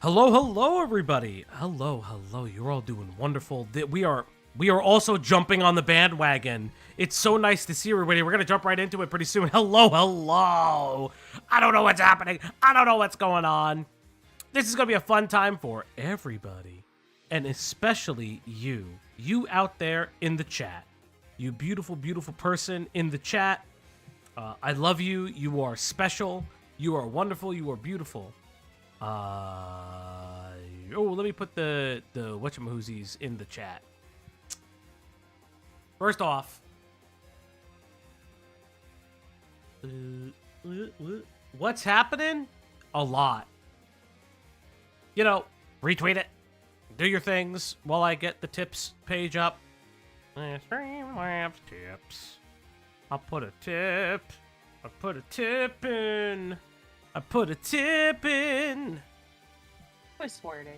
Hello, hello, everybody. Hello, hello. You're all doing wonderful. We are also jumping on the bandwagon. It's so nice to see everybody. We're gonna jump right into it pretty soon. Hello, hello. I don't know what's happening. I don't know what's going on. This is gonna be a fun time for everybody, and especially you. You out there in the chat. You beautiful, beautiful person in the chat. I love you. You are special. You are wonderful. You are beautiful. Let me put the whatchamahoozies in the chat. First off, what's happening? A lot. You know, retweet it. Do your things while I get the tips page up. Streamlabs tips. I'll put a tip. I put a tip in. I put a tip in. Voice wording.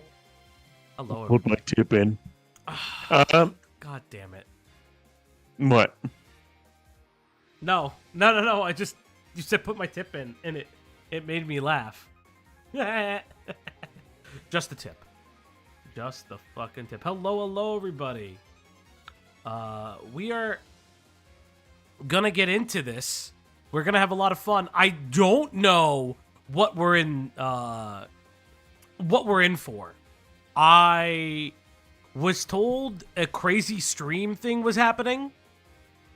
Hello. Put my tip in. God damn it. What? No. You said put my tip in, and it made me laugh. Just the tip. Just the fucking tip. Hello, everybody. We are gonna get into this. We're gonna have a lot of fun. I don't know what we're in for. I was told a crazy stream thing was happening.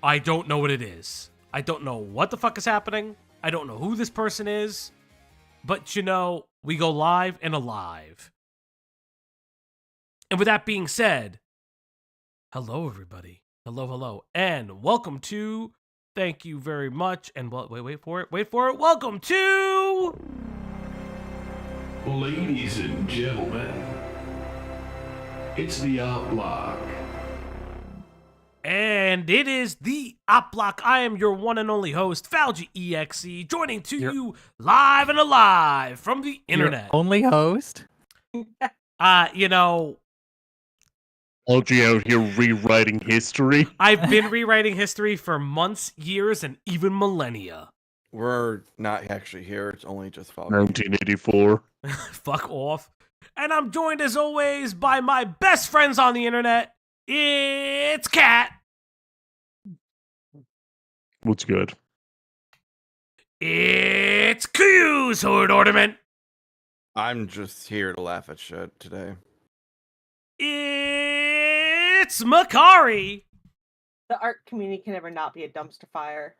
I don't know what it is. I don't know what the fuck is happening. I don't know who this person is. But you know, we go live and alive. And with that being said, hello everybody. Hello. And welcome to, thank you very much. And wait for it. Welcome to, ladies and gentlemen, it's the Opp Block. and it is the Opp Block. I am your one and only host, Falgi.Exe, joining you live and alive from the internet. Your only host? You know, LG out here rewriting history. I've been rewriting history for months, years, and even millennia. We're not actually here. It's only just Falgi. 1984. Fuck off. And I'm joined as always by my best friends on the internet. It's Kat. What's good? It's Q's Hood Ornament. I'm just here to laugh at shit today. It's Makari. The art community can never not be a dumpster fire.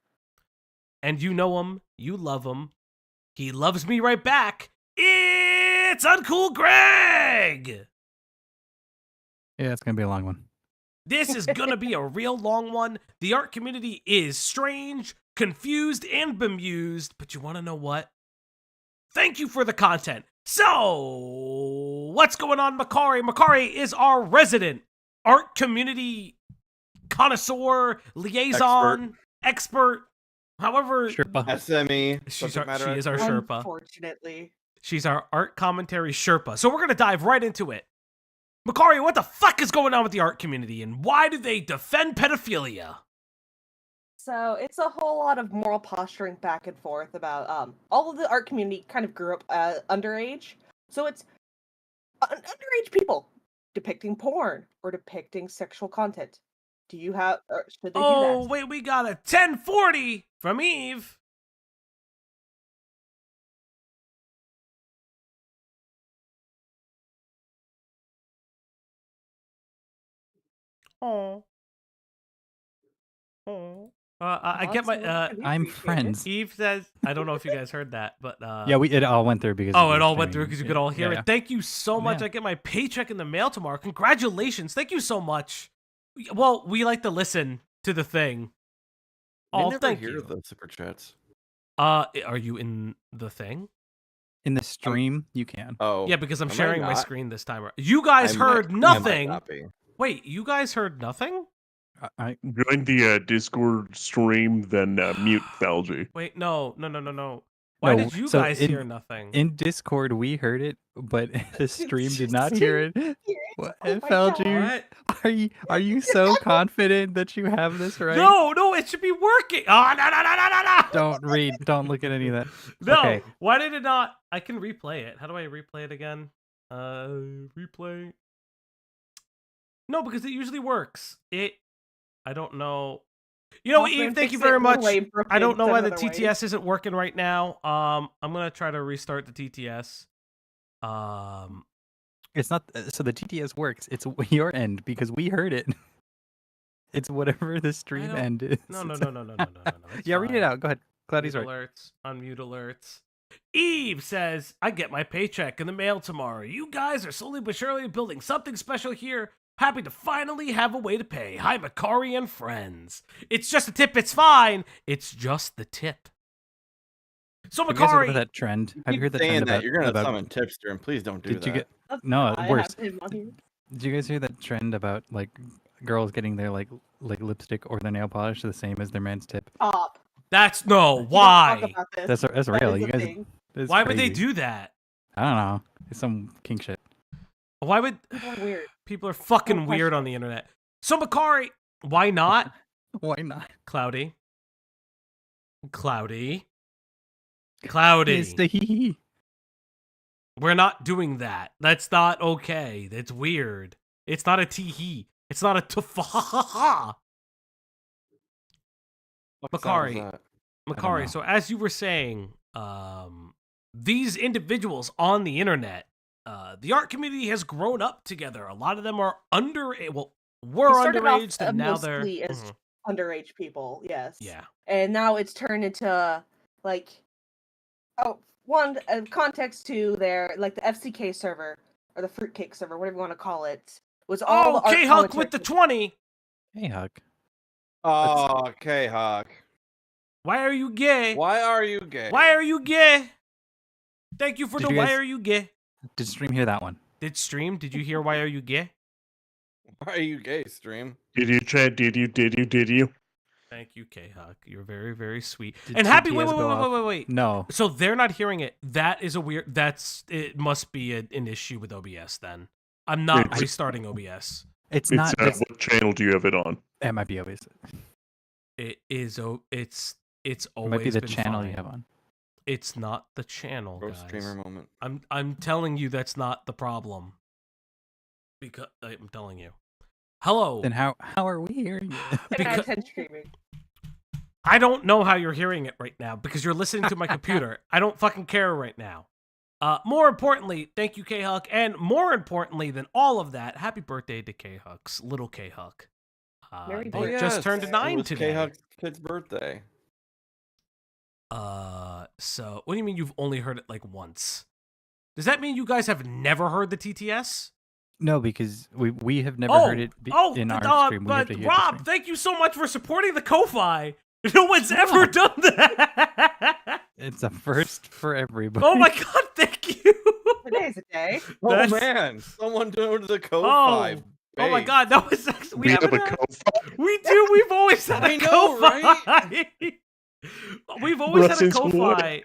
And you know him. You love him. He loves me right back. It's Uncool Greg. Yeah, it's gonna be a long one. This is gonna be a real long one. The art community is strange, confused, and bemused. But you want to know what? Thank you for the content. So, what's going on, Makari? Makari is our resident art community connoisseur, liaison, expert, however. Sherpa. SME. She is our Sherpa. Unfortunately. She's our art commentary Sherpa. So we're going to dive right into it. Makari, what the fuck is going on with the art community, and why do they defend pedophilia? So it's a whole lot of moral posturing back and forth about all of the art community kind of grew up underage. So it's underage people depicting porn or depicting sexual content. Do you have or should they do that? Oh, wait, we got a 1040 from Eve. Oh. I get my I'm friends. Eve says, I don't know if you guys heard that, but Yeah, it all went through because. oh, it all went through because you could all hear Yeah. it. Thank you so much. Yeah. I get my paycheck in the mail tomorrow. Congratulations. Thank you so much. Well, we like to listen to the thing. I Oh, never thank hear you. the super chats. Are you in the thing? In the stream, you can. Oh. Yeah, because I'm am I sharing my not? screen this time. You guys I might- heard I might nothing. not be. Wait, you guys heard nothing? I Join the Discord stream, then mute Falgi. Wait, no. Why No, did you so guys in- hear nothing? in Discord we heard it, but the stream did just not hear it. What, Oh my Falgi, What? are you so confident that you have this right? No, it should be working. Oh, no. Don't look at any of that. No, Okay. why did it not? I can replay it. How do I replay it again? Replay. No, because it usually works. I don't know. You know, Eve, thank you very much. I don't know why the TTS isn't working right now. I'm gonna try to restart the TTS. It's not so the TTS works. It's your end because we heard it. It's whatever the stream end is. No. Yeah, read it out. Go ahead. Cloudy's Mute right. alerts, unmute alerts. Eve says, I get my paycheck in the mail tomorrow. You guys are slowly but surely building something special here. Happy to finally have a way to pay. Hi, Makari and friends. It's just a tip. It's fine. It's just the tip. So, Have you guys heard Makari. about that trend? Have you heard that saying trend that about, you're gonna about summon tipster, and please don't do did that. you get no I worse? have him on here. Did you guys hear that trend about like girls getting their like lipstick or their nail polish the same as their man's tip? Stop. That's no. You don't Why? talk about this. That's That real. is You a guys. thing. It's Why would they crazy. do that? I don't know. It's some kink shit. Why would People are weird. people are fucking Don't weird question on the internet? So, Makari, why not? Why not? Cloudy. It's the hee. We're not doing that. That's not okay. That's weird. It's not a tee-hee. It's not a tufa. Makari. Makari, so as you were saying, these individuals on the internet, the art community has grown up together. A lot of them are were Started off, underage, and now they're mostly as underage people, yes. yeah. And now it's turned into like context to their like the FCK server or the fruitcake server, whatever you want to call it, was all the art K-Huck with the commentary- 20. Hey, Huck. Oh, okay, Hawk. Why are you gay? Why are you gay? Why are you gay? Thank you for Did the you why guys- are you gay? Did stream hear that one? Did you hear why are you gay? Why are you gay, stream? Did you, Chad? Did you? Thank you, K-Huck. You're very, very sweet. Did And happy, TTS go off? wait. No. So they're not hearing it. That is a weird, it must be an issue with OBS then. I'm not It's- restarting OBS. It's It's not. what channel do you have it on? It might be obvious. It is, it's It always might be the been channel fine. you have on. It's not the channel, Bro, guys. streamer moment. I'm telling you that's not the problem. Because I'm telling you. Hello. Then how are we hearing it? Because- content streaming. I don't know how you're hearing it right now because you're listening to my computer. I don't fucking care right now. More importantly, thank you, K-Huck. And more importantly than all of that, happy birthday to K-Huck's little K-Huck. Merry They birthday. just turned 9 today. K-Huck's kid's birthday. So what do you mean you've only heard it like once? Does that mean you guys have never heard the TTS? No, because we have never heard it in our stream. We have But to hear the Rob, stream. thank you so much for supporting the Ko-Fi. No one's ever done that. It's a first for everybody. Oh my god, thank you. Today's a day. Oh That's- man, someone donated the Ko-Fi. Oh my god, that was actually, We have a haven't had- Ko-Fi? We do. We've always had a I know, Ko-Fi. We've always had a Since Ko-Fi, what?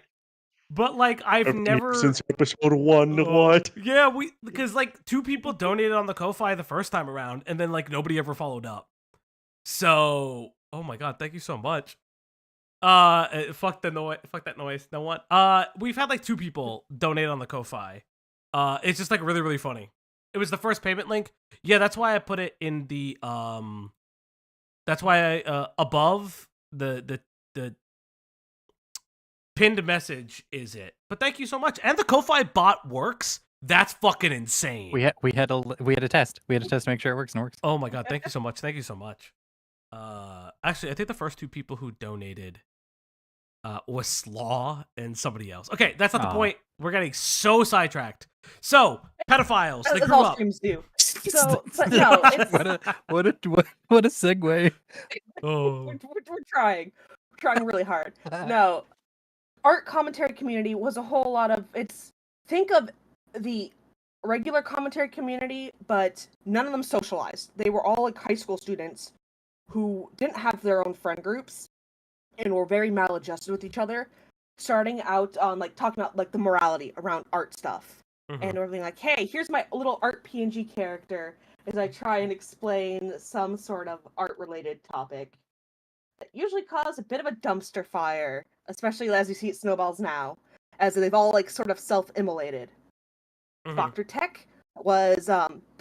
but like I've never. Since episode 1. What? Yeah, because like 2 people donated on the Ko-Fi the first time around, and then like nobody ever followed up. So, oh my god, thank you so much. Fuck the noise. Fuck that noise. No one. We've had like 2 people donate on the Ko-Fi. It's just like really, really funny. It was the first payment link. Yeah, that's why I put it in the That's why I above the pinned message is it. But thank you so much. And the Ko-Fi bot works. That's fucking insane. We had a test. We had a test to make sure it works and it works. Oh my god, thank you so much. Thank you so much. Actually, I think the first 2 people who donated was Slaw and somebody else. Okay, that's not the Aw. point. We're getting so sidetracked. So, pedophiles, they As grew all up. streams do. So, but no, it's, what a segue. Oh. we're trying. We're trying really hard. No, art commentary community was a whole lot of think of the regular commentary community, but none of them socialized. They were all like high school students who didn't have their own friend groups and were very maladjusted with each other, starting out on like talking about like the morality around art stuff. Mhm. And we're being like, hey, here's my little art PNG character as I try and explain some sort of art related topic that usually cause a bit of a dumpster fire, especially as you see it snowballs now, as they've all like sort of self-immolated. Dr. Tech was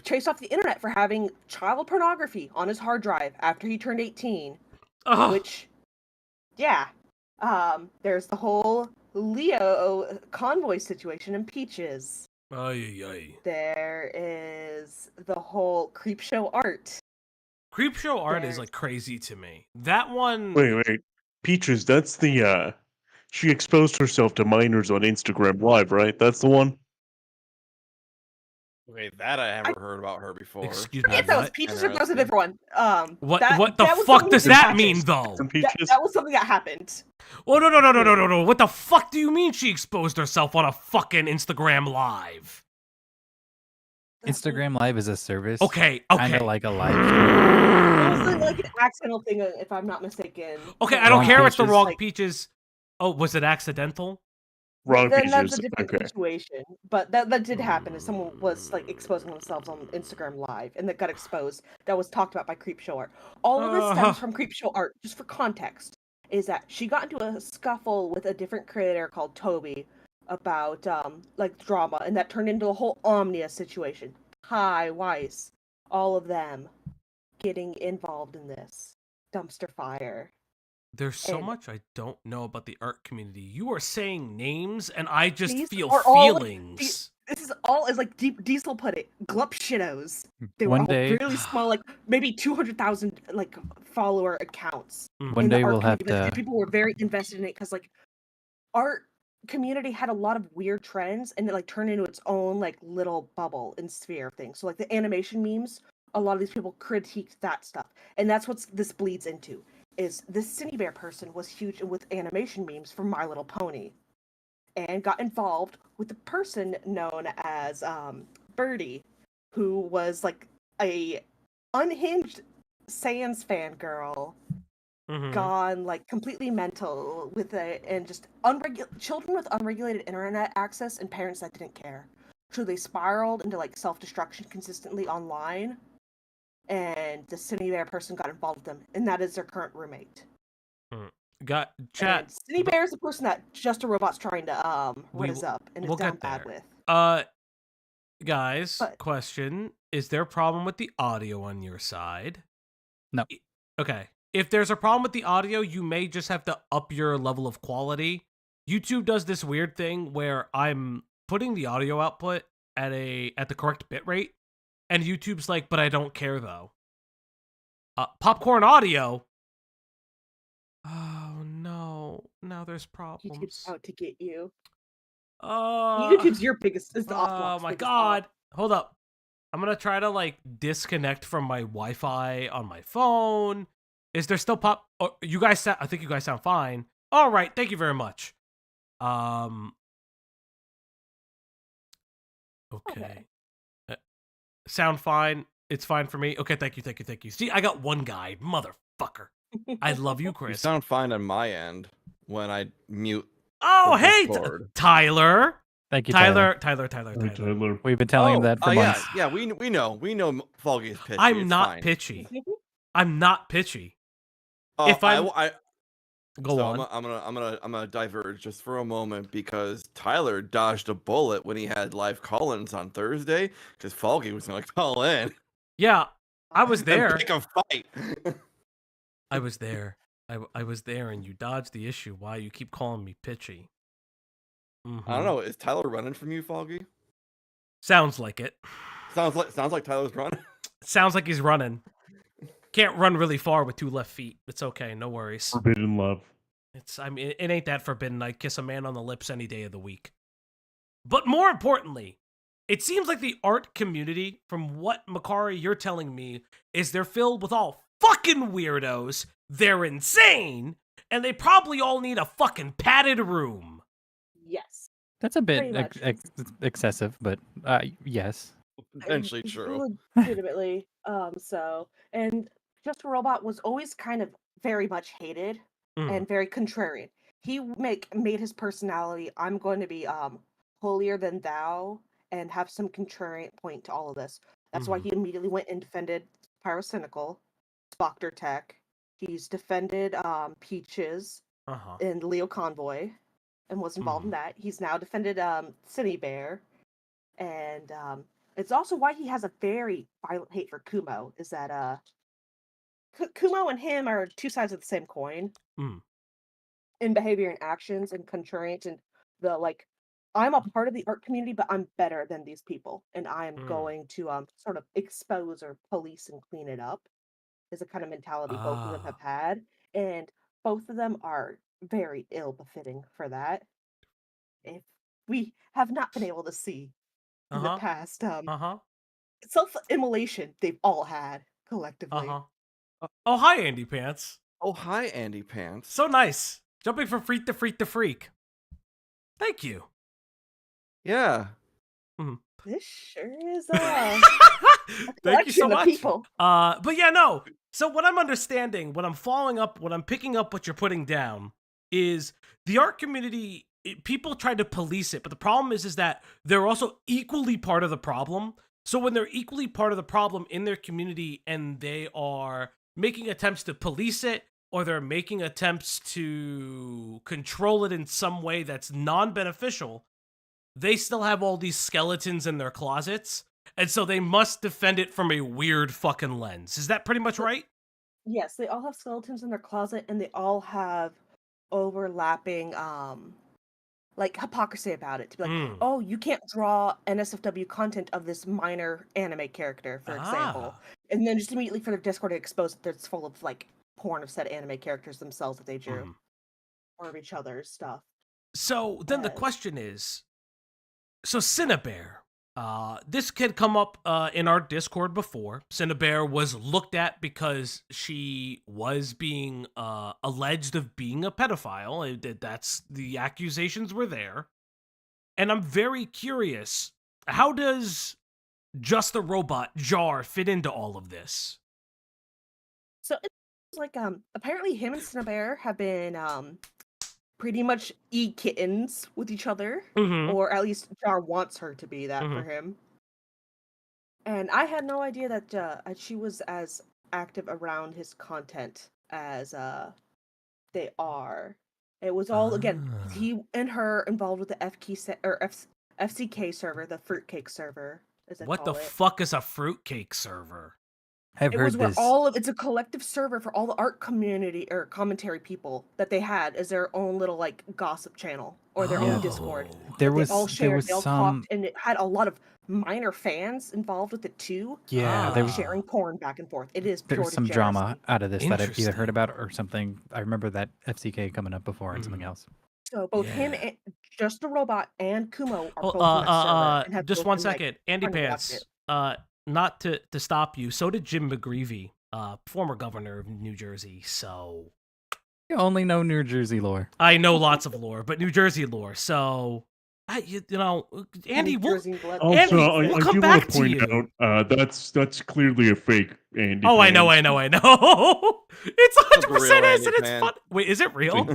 chased off the internet for having child pornography on his hard drive after he turned 18. Ugh. Which, yeah. There's the whole Leo convoy situation in Peaches. Ay, ay. There is the whole Creepshow art. Creepshow art is like crazy to me. That one. Wait. Peaches, that's the, she exposed herself to minors on Instagram Live, right? That's the one? Wait, that I haven't heard about her before. Excuse I me. forget that was What? Peaches or that was a different one. What That the was fuck something does with that Patches. mean, though? Some That, Peaches? that was something that happened. Oh, no. What the fuck do you mean she exposed herself on a fucking Instagram Live? Instagram Live is a service. Okay. Kind of like a live stream. It was like an accidental thing, if I'm not mistaken. Okay, I don't Wrong care if it's the Peaches. wrong Like, Peaches. Oh, was it accidental? Wrong then that's Peaches. a different Okay. situation. But that did happen. Is someone was like exposing themselves on Instagram Live, and that got exposed. That was talked about by Creepshow Art. All of this stems from Creepshow Art. Just for context, is that she got into a scuffle with a different creator called Toby about like drama, and that turned into a whole Omnia situation. Hi, Weiss, all of them getting involved in this dumpster fire. There's so And- much I don't know about the art community. You are saying names, and I just These feel are all, like, feelings. This is all, as like Diesel put it, glup shittos. They were One all day- really small, like maybe 200,000 like follower accounts. One in the day art we'll have community, to. and people were very invested in it because like art community had a lot of weird trends, and it like turned into its own like little bubble and sphere of things. So like the animation memes, a lot of these people critiqued that stuff, and that's what this bleeds into. Is this Cindy Bear person was huge with animation memes for My Little Pony, and got involved with the person known as Birdie, who was like a unhinged Sans fangirl, Mhm. gone like completely mental with it, and just children with unregulated internet access and parents that didn't care. So they spiraled into like self-destruction consistently online, and the Cindy Bear person got involved with them, and that is their current roommate. Got chat. And Cindy Bear is the person that Just a Robot's trying to We- raise up, and we'll it's down get bad there. with. Guys, But- question: is there a problem with the audio on your side? No. Okay. If there's a problem with the audio, you may just have to up your level of quality. YouTube does this weird thing where I'm putting the audio output at the correct bit rate, and YouTube's like, "But I don't care though." Popcorn audio. Oh no! Now there's problems. YouTube's out to get you. Uh, YouTube's your biggest. Is the Opp Oh Block's my biggest god. op. Hold up. I'm gonna try to like disconnect from my Wi-Fi on my phone. Is there still pop? Oh, you guys I think you guys sound fine. All right, thank you very much. Okay. Sound fine. It's fine for me. Okay, thank you. See, I got one guy, motherfucker. I love you, You Chris. sound fine on my end when I mute. Oh, the hey, Discord. Tyler. Thank you, Tyler. Tyler. We've been telling him that for yeah, months. yeah, we know Falgi is pitchy. I'm it's not fine. pitchy. I'm not pitchy. Oh, If I'm- I Go so on. I'm gonna diverge just for a moment because Tyler dodged a bullet when he had live call-ins on Thursday because Falgi was gonna call in Yeah, I was and there. pick a fight. I was there. I was there, and you dodged the issue. Why you keep calling me pitchy? I don't know. Is Tyler running from you, Falgi? Sounds like it. Sounds like Tyler's running. Sounds like he's running. Can't run really far with 2 left feet. It's okay. No worries. Forbidden love. I mean, it ain't that forbidden. I'd kiss a man on the lips any day of the week. But more importantly, it seems like the art community, from what Makari you're telling me, is they're filled with all fucking weirdos. They're insane, and they probably all need a fucking padded room. Yes. That's a bit Pretty much. excessive, but yes. Potentially true. Legitimately. And Just a Robot was always kind of very much hated and very contrarian. He made his personality, I'm going to be holier than thou and have some contrarian point to all of this. That's why he immediately went and defended Pyrocynical, Dr. Tech. He's defended Peaches in Leo Convoy and was involved in that. He's now defended Cindy Bear. And it's also why he has a very violent hate for Kumo, is that Kumo and him are two sides of the same coin in behavior and actions and contrarians and the like. I'm a part of the art community, but I'm better than these people, and I am going to sort of expose or police and clean it up. Is a kind of mentality both of them have had, and both of them are very ill-befitting for that. If we have not been able to see in the past, self-immolation they've all had collectively. Oh, hi, Andy Pants. Oh, hi, Andy Pants. So nice. Jumping from freak to freak to freak. Thank you. Yeah. This sure is a Thank you so collection of much. people. But yeah, no. So what I'm understanding, what I'm following up, what I'm picking up, what you're putting down is the art community. People try to police it, but the problem is that they're also equally part of the problem. So when they're equally part of the problem in their community and they are making attempts to police it, or they're making attempts to control it in some way that's non-beneficial, they still have all these skeletons in their closets, and so they must defend it from a weird fucking lens. Is that pretty much right? Yes, they all have skeletons in their closet, and they all have overlapping, like, hypocrisy about it. To be like, oh, you can't draw NSFW content of this minor anime character, for example. And then just immediately for their Discord to expose that it's full of, like, porn of said anime characters themselves that they drew. Or of each other's stuff. So then the question is, so Cinnabear, this had come up in our Discord before. Cinnabear was looked at because she was being alleged of being a pedophile. That's the accusations were there. And I'm very curious, how does Just a Robot Jar fit into all of this? So it's like, apparently him and Cinnabear have been, pretty much kittens with each other, or at least Jar wants her to be that for him. And I had no idea that she was as active around his content as they are. It was all again he and her involved with the FCK server, the fruitcake server. What the fuck is a fruitcake server? I've heard where this. it's a collective server for all the art community or commentary people that they had as their own little like gossip channel or their own Discord. They all shared, they all some. talked, and it had a lot of minor fans involved with it too. Yeah, there was sharing porn back and forth. It is there pure was some degeneracy. drama out of this that I've either Interesting. heard about or something. I remember that FCK coming up before and something else. So both him and Just a Robot and Kumo are Well, both on that server and have just both one been, like, second, Andy trying to watch Pants. it. Not to stop you. So did Jim McGreevy, former governor of New Jersey. So You only know New Jersey lore. I know lots of lore, but New Jersey lore. So you know, Andy, New we'll, Jersey blood. Also, Andy, I we'll do come want back to to point you. out that's clearly a fake Andy. Oh, I know. Pants. It's 100% real is, and Andy it's Pan. fun. Wait, is it real?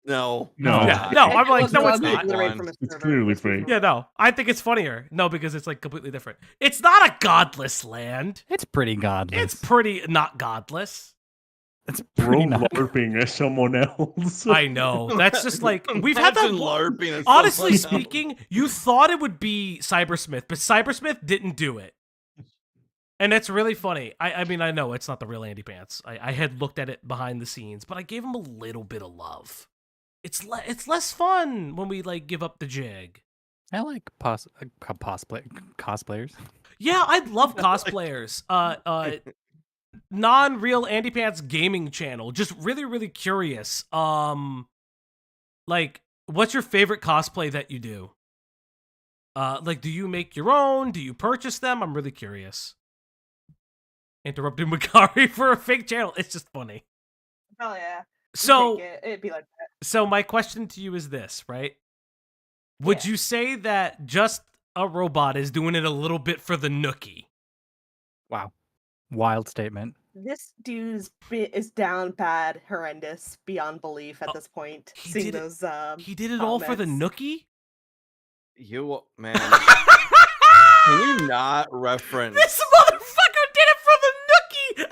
No. No. Yeah, no, I'm like, no, it's fake not. one. It's clearly fake. Yeah, no, I think it's funnier. No, because it's like completely different. It's not a godless land. It's pretty godless. It's pretty not godless. It's Bro pretty not. LARPing as someone else. I know. That's just like we've had that. Imagine LARPing as Honestly someone else. speaking, you thought it would be Cybersmith, but Cybersmith didn't do it. And that's really funny. I mean, I know it's not the real Andy Pants. I had looked at it behind the scenes, but I gave him a little bit of love. It's less fun when we like give up the jig. I like cosplayers. Yeah, I love cosplayers. Non-real Andy Pants gaming channel. Just really, really curious. Like, what's your favorite cosplay that you do? Like, do you make your own? Do you purchase them? I'm really curious. Interrupting Makari for a fake channel. It's just funny. Oh yeah. So, It'd be like that. so my question to you is this, right? Would you say that Just a Robot is doing it a little bit for the nookie? Wow. Wild statement. This dude is down bad, horrendous, beyond belief at this point. he Seeing did it- those He did it all for the comments. nookie? You man. Can you not reference? This motherfucker did it for the nookie!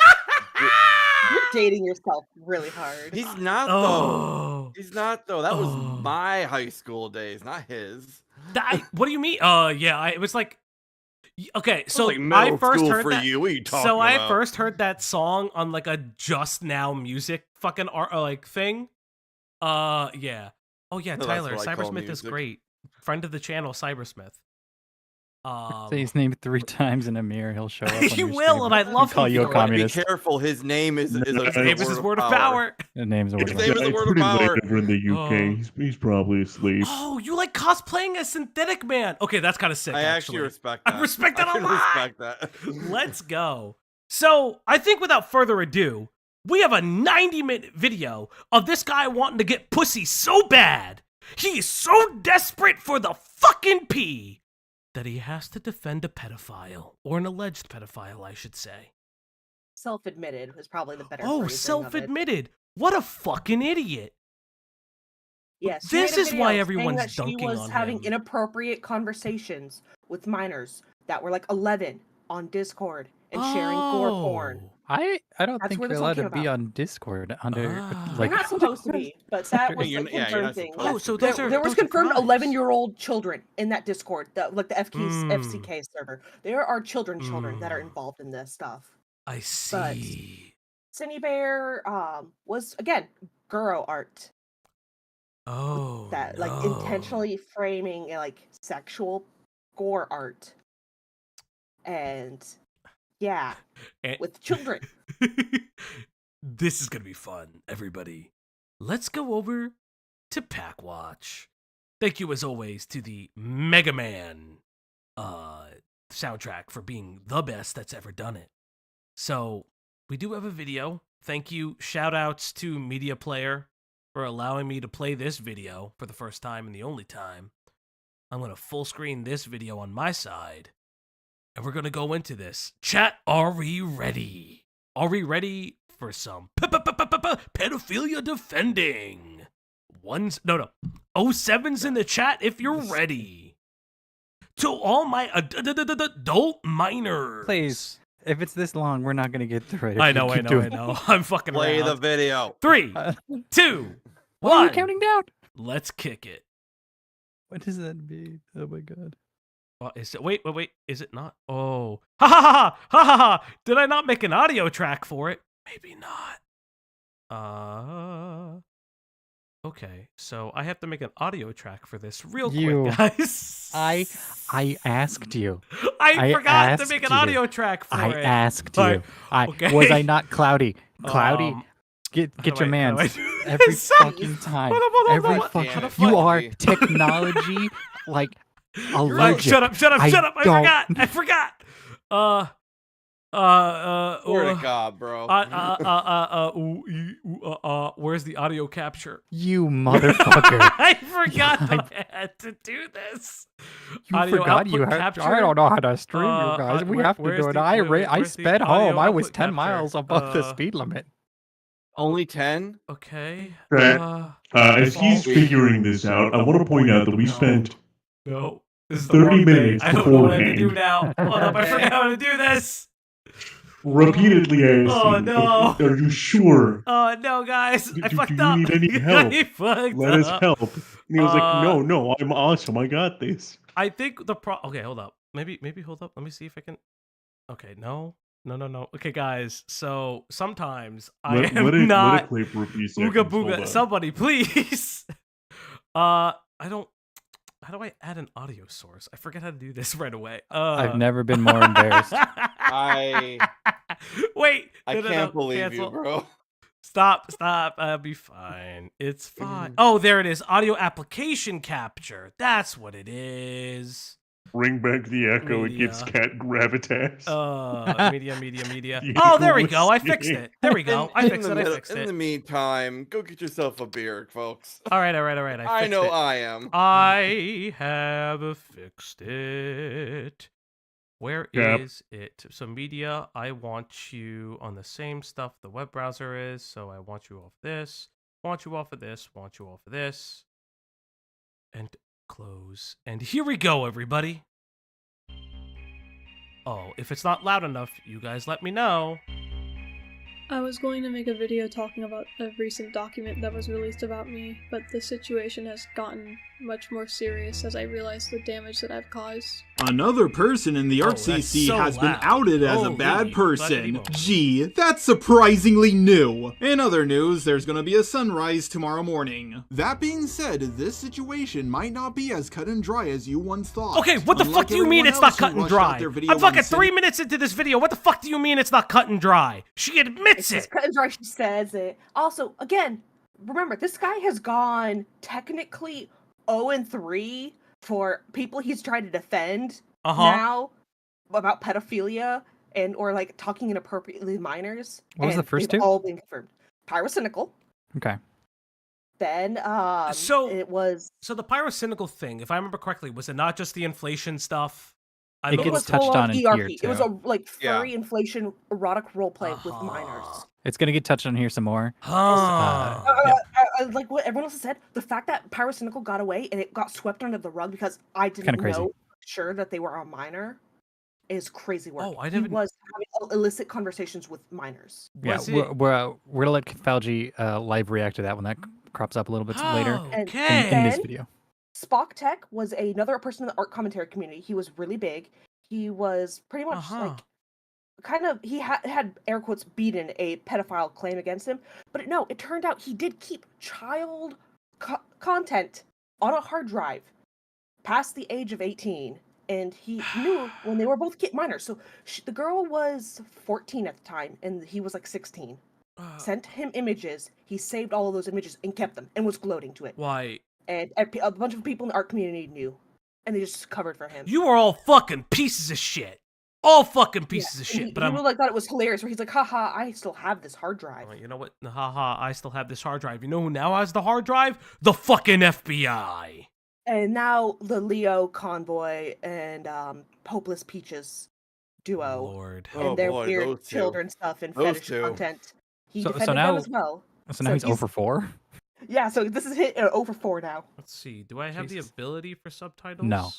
You're dating yourself really hard. He's not though. Oh. He's not though. That was Oh. my high school days, not his. What do you mean? Yeah, it was like, okay, It was so like middle I first school heard for that. you. What are you talking So I about? first heard that song on like a Just Now music fucking art like thing. Yeah. Oh yeah, No, that's Tyler, what I call Cybersmith is music. great. Friend of the channel, Cybersmith. Say his name 3 times in a mirror, he'll show up. On He your will, stream and I love call him you a for it. communist. Be careful. His name is a His Name is his word of power. The name's a word His of name power. is a It's word of pretty power. late over in the UK. He's probably asleep. Oh, you like cosplaying as Synthetic Man? Okay, that's kind of sick. I actually respect that. I respect that I a can lot. respect that. Let's go. So I think without further ado, we have a 90-minute video of this guy wanting to get pussy so bad. He is so desperate for the fucking pee that he has to defend a pedophile, or an alleged pedophile, I should say. Self-admitted was probably the better Oh, phrasing of it. self-admitted. What a fucking idiot. Yes, This she made a is video why saying everyone's that dunking she was on having him. inappropriate conversations with minors that were like 11 on Discord and sharing gore porn. I don't That's think what you're it's allowed to talking be about. on Discord under Ah. You're like. not supposed to be, but that was You're- the yeah, you're confirmed not thing. supposed Oh, so to be. those are There was those are confirmed crimes. 11-year-old children in that Discord, like the Mm. FCK server. There are children that are involved in this stuff. I see. Cindy Bear was again Guro art Oh, that no. like intentionally framing like sexual gore art, and yeah, And- with children. This is gonna be fun, everybody. Let's go over to Pack Watch. Thank you as always to the Mega Man soundtrack for being the best that's ever done it. So we do have a video. Thank you. Shout outs to Media Player for allowing me to play this video for the first time and the only time. I'm gonna full screen this video on my side. And we're gonna go into this. Chat, are we ready? Are we ready for some pedophilia defending? No. 07's in the chat if you're ready. To all my adult minors. Please, if it's this long, we're not gonna get through it. if I you know. keep doing it. I'm fucking Play the around. video. 3, 2, Why are you 1. counting down? Let's kick it. What does that mean? Oh my god. Is it? Wait. Is it not? Oh. Ha ha ha ha ha ha. Did I not make an audio track for it? Maybe not. Okay. So I have to make an audio track for this real You- quick, guys. I asked you. I I forgot to make asked an you. audio track for I it. asked Alright, you. okay. Was I not cloudy? Cloudy. Um, Get how do your I- man. how do I do Every this? fucking time. Hold up, Every hold up. fucking. How the You fuck? are technology like Oh, allergic. shut up! I I forgot. Swear to God, bro. Where's the audio capture? You motherfucker. I forgot that I had to do this. You Audio forgot you output had. capture? I don't know how to stream you guys. We have to where's do it. the- I where's the sped audio home. I was output 10 capture? miles above the speed limit. Only 10? Okay. Right. As he's figuring this out, I want to point out that we spent No. This is the 30 wrong thing. minutes I don't know what I have to do beforehand. now. Hold up, I forgot how to do this. repeatedly asking, Oh, no. are you sure? Oh no, guys! I Do fucked you up. need any help? I fucked Let us up. help. And he was like, no, I'm awesome. I got this. I think the Okay, hold up. Maybe hold up. Let me see if I can. Okay, no. Okay, guys. So sometimes I am Let it not play for a few seconds. ooga Hold booga. on. Somebody, please. I don't. How do I add an audio source? I forget how to do this right away. I've never been more embarrassed. Wait. I no, can't believe cancel. you, bro. Stop. I'll be fine. It's fine. Oh, there it is. Audio application capture. That's what it is. Bring back the echo. It gives Media. cat gravitas. Media. The Oh, echo there we was go. I fixed singing. it. There we go. I fixed In it. the meantime, go get yourself a beer, folks. All right. I I know it. I am. I have fixed it. Where Yep. is it? So media, I want you on the same stuff the web browser is. So I want you off this. Want you off of this. Want you off of this. And close. And here we go, everybody. Oh, if it's not loud enough, you guys let me know. I was going to make a video talking about a recent document that was released about me, but the situation has gotten much more serious as I realize the damage that I've caused. Another person in the Oh, Art that's CC so has been loud. outed as a Holy bad person. buggity-boo. Gee, that's surprisingly new. In other news, there's gonna be a sunrise tomorrow morning. That being said, this situation might not be as cut and dry as you once thought. Okay, what the Unlike fuck do you mean everyone it's not else who cut and rushed out dry? their video I'm fucking when 3 minutes into this video. What the fuck do you mean it's not cut and dry? She admits It's it. cut and dry. She says it. Also, again, remember this guy has gone technically 0-3 for people he's trying to defend now about pedophilia and or like talking inappropriately to minors. What was the and first they've two? all been confirmed. Pyrocynical. Okay. Then So- it was So the pyrocynical thing, if I remember correctly, was it not just the inflation stuff? I It don't gets was touched full on in here, ERP. It was too. a like Yeah. furry inflation erotic roleplay with minors. It's gonna get touched on here some more. Huh. Like what everyone else has said, the fact that Pyrocynical got away and it got swept under the rug because I didn't Kinda crazy. know sure that they were a minor is crazy work. Oh, I He didn't- was having illicit conversations with minors. Yeah, Was we're, it- we're gonna let Falgi live react to that when that crops up a little bit later And- Okay. in this then- video. Spock Tech was another person in the art commentary community. He was really big. He was pretty much like kind of he had air quotes beaten a pedophile claim against him, but no, it turned out he did keep child content on a hard drive past the age of 18, and he knew when they were both minors. So the girl was 14 at the time, and he was like 16. Sent him images. He saved all of those images and kept them, and was gloating to it. Why? And a bunch of people in the art community knew, and they just covered for him. You are all fucking pieces of shit. All fucking pieces of And shit. He, But he I'm. was like thought it was hilarious. Where he's like, haha, I still have this hard drive. Oh, you know what? Haha, I still have this hard drive. You know who now has the hard drive? The fucking FBI. And now the Leo Convoy and Hopeless Peaches duo Lord. Oh, and their boy, weird those two. children stuff and Those fetish two. content. He So defended now- them as well. So now So he's he's- 0-4? Yeah, so this is hit over 4 now. Let's see. Do I have Jesus. the ability for subtitles? No.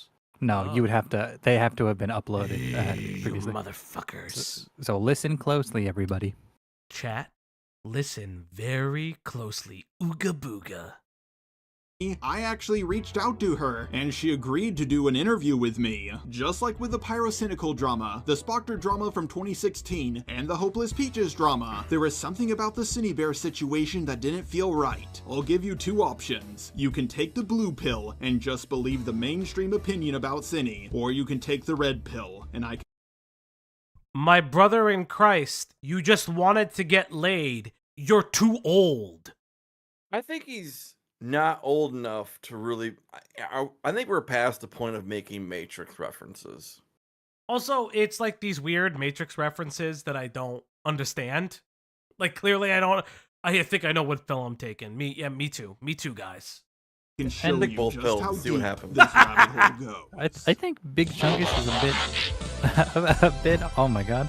No, you would have to. They have to have been uploaded You previously. motherfuckers. So listen closely, everybody. Chat, listen very closely. Ooga booga. I actually reached out to her, and she agreed to do an interview with me. Just like with the Pyrocynical drama, the Spockter drama from 2016, and the Hopeless Peaches drama, there was something about the Cinebear situation that didn't feel right. I'll give you two options. You can take the blue pill and just believe the mainstream opinion about Cine, or you can take the red pill, and I My brother in Christ, you just wanted to get laid. You're too old. I think he's not old enough to really. I think we're past the point of making Matrix references. Also, it's like these weird Matrix references that I don't understand. Like, clearly I don't. I think I know what film I'm taking. Me too. Me too, guys. can show the- you Both just pills, how see what deep happens. this rabbit hole goes. I think Big Chungus is a bit oh my god,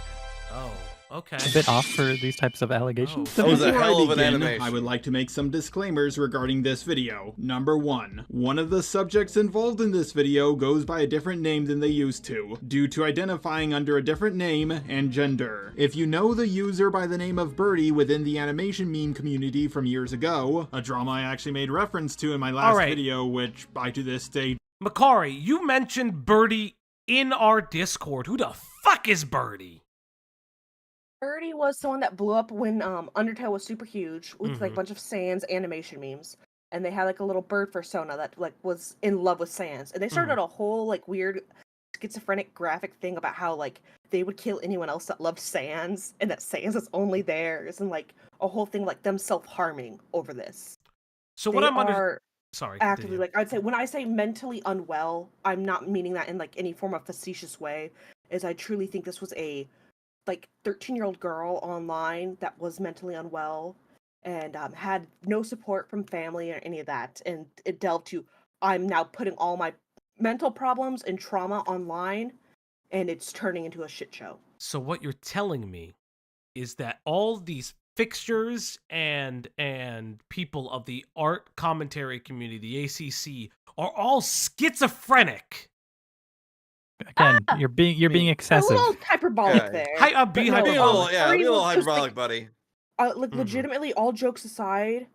Oh, okay. a bit off for these types of allegations. Oh. That was a Before hell I of an begin, animation. I would like to make some disclaimers regarding this video. Number 1. One of the subjects involved in this video goes by a different name than they used to, due to identifying under a different name and gender. If you know the user by the name of Birdie within the animation meme community from years ago, a drama I actually made reference to in my last Alright. video, which I to this day Makari, you mentioned Birdie in our Discord. Who the fuck is Birdie? Birdie was someone that blew up when Undertale was super huge with like Mhm. a bunch of Sans animation memes. And they had like a little bird persona that like was in love with Sans. And they started a whole like weird schizophrenic graphic thing about how like they would kill anyone else that loved Sans and that Sans is only theirs and like a whole thing like them self-harming over this. So They what I'm are sorry. actively continue. like I'd say when I say mentally unwell, I'm not meaning that in like any form of facetious way. Is I truly think this was a like 13-year-old girl online that was mentally unwell and had no support from family or any of that, and it delved to I'm now putting all my mental problems and trauma online, and it's turning into a shit show. So what you're telling me is that all these fixtures and people of the art commentary community, the ACC, are all schizophrenic. Again, you're being A excessive. little hyperbolic Yeah. there. Hi, but be no, Be a hyperbolic. little, yeah, Birdie be a little was just, like, hyperbolic, buddy. Like Mhm. legitimately, all jokes aside,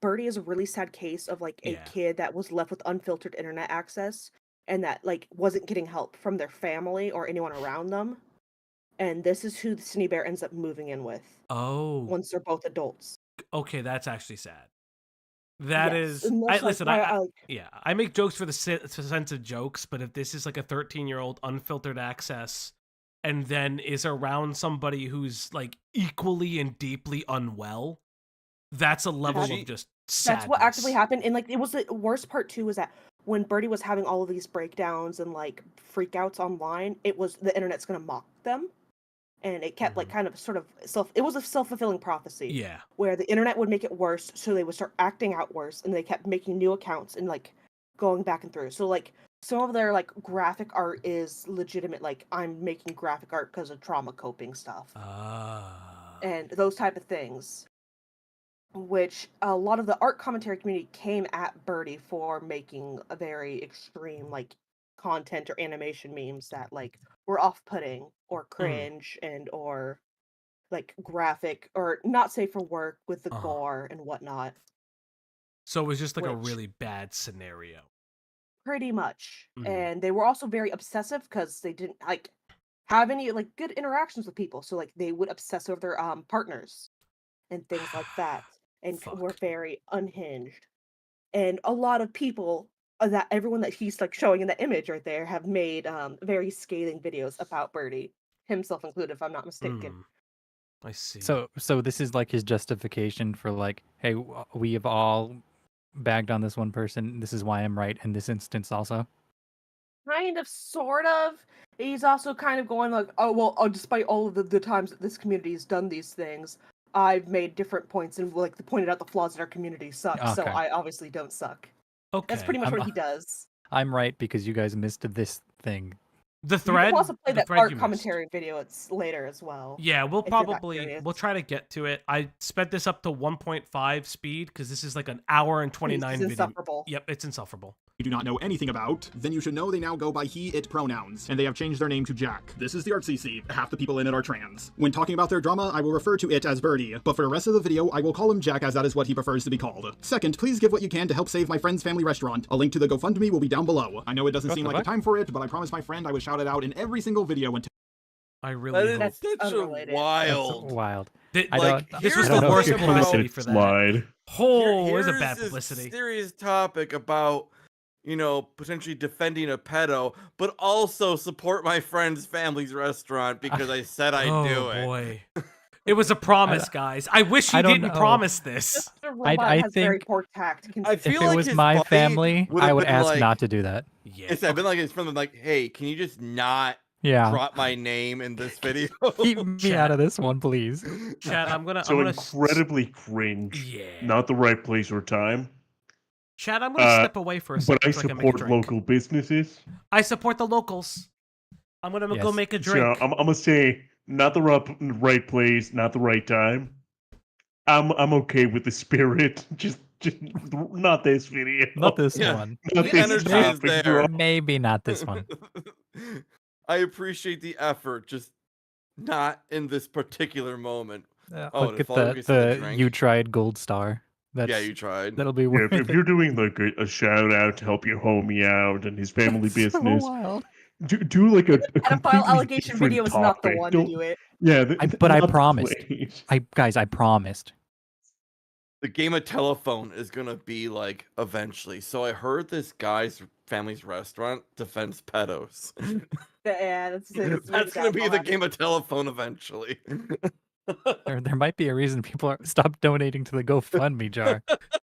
Birdie is a really sad case of like a Yeah. kid that was left with unfiltered internet access and that like wasn't getting help from their family or anyone around them. And this is who the Snee Bear ends up moving in with Oh, once they're both adults. okay, that's actually sad. That Yes, is. and I that's, like, listen. why I I like. yeah. I make jokes for the sense of jokes, but if this is like a 13-year-old unfiltered access, and then is around somebody who's like equally and deeply unwell, that's a level she- of just sadness. That's what actually happened. And like it was the worst part too was that when Birdie was having all of these breakdowns and like freakouts online, it was the internet's gonna mock them. And it kept like kind of sort of it was a self-fulfilling prophecy. Yeah. Where the internet would make it worse, so they would start acting out worse, and they kept making new accounts and like going back and through. So like some of their like graphic art is legitimate, like I'm making graphic art because of trauma coping stuff. And those type of things. Which a lot of the art commentary community came at Birdie for making a very extreme like content or animation memes that like were off-putting or cringe and or like graphic or not safe for work with the gore and whatnot. So it was just like a Which- really bad scenario. Pretty much. Mhm. And they were also very obsessive because they didn't like have any like good interactions with people. So like they would obsess over their partners and things like that. And were Fuck. very unhinged. And a lot of people that everyone that he's like showing in the image right there have made very scathing videos about Birdie, himself included, if I'm not mistaken. I see. So this is like his justification for like, hey, we have all bagged on this one person. This is why I'm right in this instance also. Kind of, sort of. He's also kind of going like, oh well, despite all of the times that this community has done these things, I've made different points and like pointed out the flaws in our community suck. So Okay. I obviously don't suck. Okay. That's pretty much I'm- what he does. I'm right because you guys missed this thing. The You thread. can also play the that thread art you missed. commentary video later as well. Yeah, we'll if you're that probably curious. we'll try to get to it. I sped this up to 1.5 speed because this is like an hour and 29 It's video. insufferable. Yep, it's insufferable. You do not know anything about, then you should know they now go by he, it pronouns, and they have changed their name to Jack. This is the Art CC. Half the people in it are trans. When talking about their drama, I will refer to it as Birdie, but for the rest of the video, I will call him Jack as that is what he prefers to be called. Second, please give what you can to help save my friend's family restaurant. A link to the GoFundMe will be down below. I know it doesn't What seem the like the fuck? time for it, but I promised my friend I would shout it out in every single video until I That really is hope That's such unrelated. a That's wild. wild. that, I like don't- this here's was I the don't know worst if you're publicity for that. Slide. Oh, it was a Here's bad this publicity. serious topic about, potentially defending a pedo, but also support my friend's family's restaurant because I said I'd Oh do it. boy, it was a promise, guys. I wish I you don't didn't know. promise this. Mr. Robot I has very think- poor tact. I If feel it like was his my buddy family, would I have would been ask like- not to do that. Yeah. It's I've been like it's from like, hey, can you just not Yeah. drop my name in this video? Keep me out of this one, please. Chat, I'm gonna. So I'm gonna incredibly cringe. Yeah. Not the right place or time. Chat, I'm gonna step away for a But second I so I can make a support drink. local businesses. I support the locals. I'm gonna go Yes. make a So drink. I'm gonna say not the right place, not the right time. I'm okay with the spirit. Just not this video. Not this Yeah. one. Not The this energy is topic, there. bro. Maybe not this one. I appreciate the effort, just not in this particular moment. Oh, I'll did get Falgi get some the drink? you tried gold star. That's, Yeah, you tried. That'll be Yeah, worth if it. you're doing like a shout out to help your homie out and his family So business, wild. do like a Pedophile completely allegation different video is not the topic. one to Don't- do it. Yeah, but I not the promised. place. I promised. The game of telephone is gonna be like eventually. So I heard this guy's family's restaurant defends pedos. Yeah, That's gonna be the game of telephone eventually. There might be a reason people stop donating to the GoFundMe jar.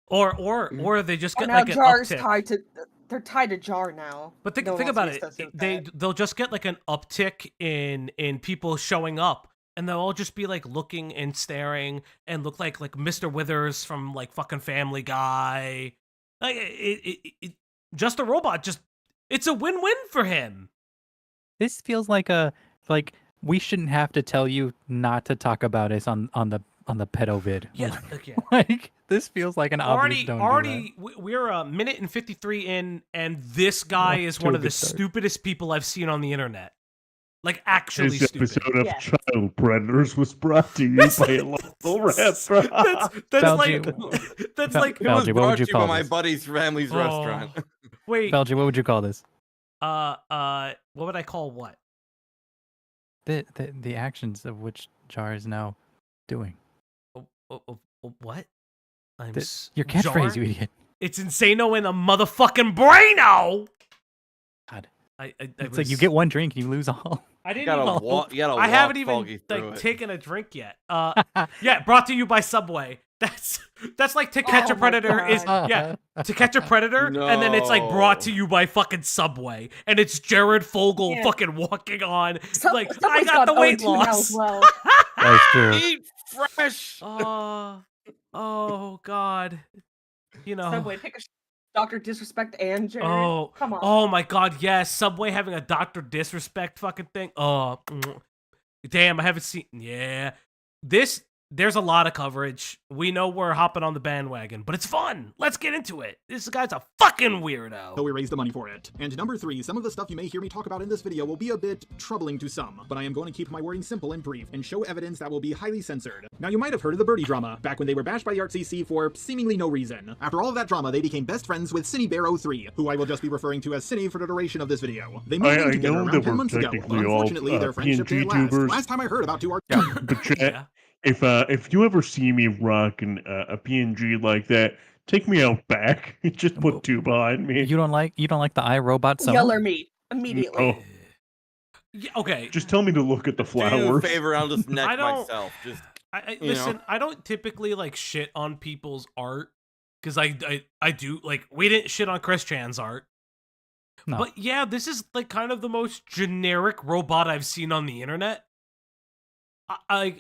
Or they just Oh, get now like an Jar's uptick. they're tied to Jar now. But think No one think wants to about be it. associated with that. They'll just get like an uptick in people showing up, and they'll all just be like looking and staring and look like Mr. Withers from like fucking Family Guy. Like it just a robot. Just it's a win-win for him. This feels like we shouldn't have to tell you not to talk about us on the pedo vid. Yeah, okay. Like this feels like an obvious don't do Already, we're a minute and 53 in, and this guy Off is to one a of the good start. stupidest people I've seen on the internet. Like actually This stupid. episode of Yes. Child Predators was brought to you by a local restaurant. That's Falgi, like that's like It was Falgi, what brought would you to you by call my this? buddy's family's restaurant. Wait, Falgi, what would you call this? what would I call what? The actions of which Jar is now doing. What? I'm Your catchphrase, Jar? you idiot. It's Insano in a motherfucking braino. God. It's Like you get one drink and you lose all. I You didn't gotta even. walk. You gotta I haven't walk even Falgi through like it. taken a drink yet. Yeah, brought to you by Subway. That's like To Catch Oh a my Predator is God. To Catch a Predator, and then it's like brought to you by fucking Subway, and it's Jared Fogle Yeah. fucking walking on like I Subway's got the gone weight 0-2 now loss. as well. That's true. Eat fresh. Oh God, you know. Subway, pick a Dr. Disrespect and Jared. Oh, Come on. oh my God, yes, Subway having a Dr. Disrespect fucking thing. Oh, damn, I haven't seen. Yeah, there's a lot of coverage. We know we're hopping on the bandwagon, but it's fun. Let's get into it. This guy's a fucking weirdo. So we raised the money for it. And number 3, some of the stuff you may hear me talk about in this video will be a bit troubling to some, but I am going to keep my wording simple and brief and show evidence that will be highly censored. Now you might have heard of the Birdie drama, back when they were bashed by the RCC for seemingly no reason. After all of that drama, they became best friends with Cinny03, who I will just be referring to as Cinny for the duration of this video. They moved in together know around that 10 we're months ago, but technically all, unfortunately their friendship PNG didn't last. tubers. Last time I heard about two But chat, Yeah. if you ever see me rocking a PNG like that, take me out back. Just put 2 behind me. You don't like the iRobot song? Yeller me immediately. Oh, Yeah, okay. just tell me to look at the Do you a flowers. favor, I'll just neck I don't- myself. Just Listen, I don't typically like shit on people's art because I do like we didn't shit on Chris Chan's art. No. But yeah, this is like kind of the most generic robot I've seen on the internet. I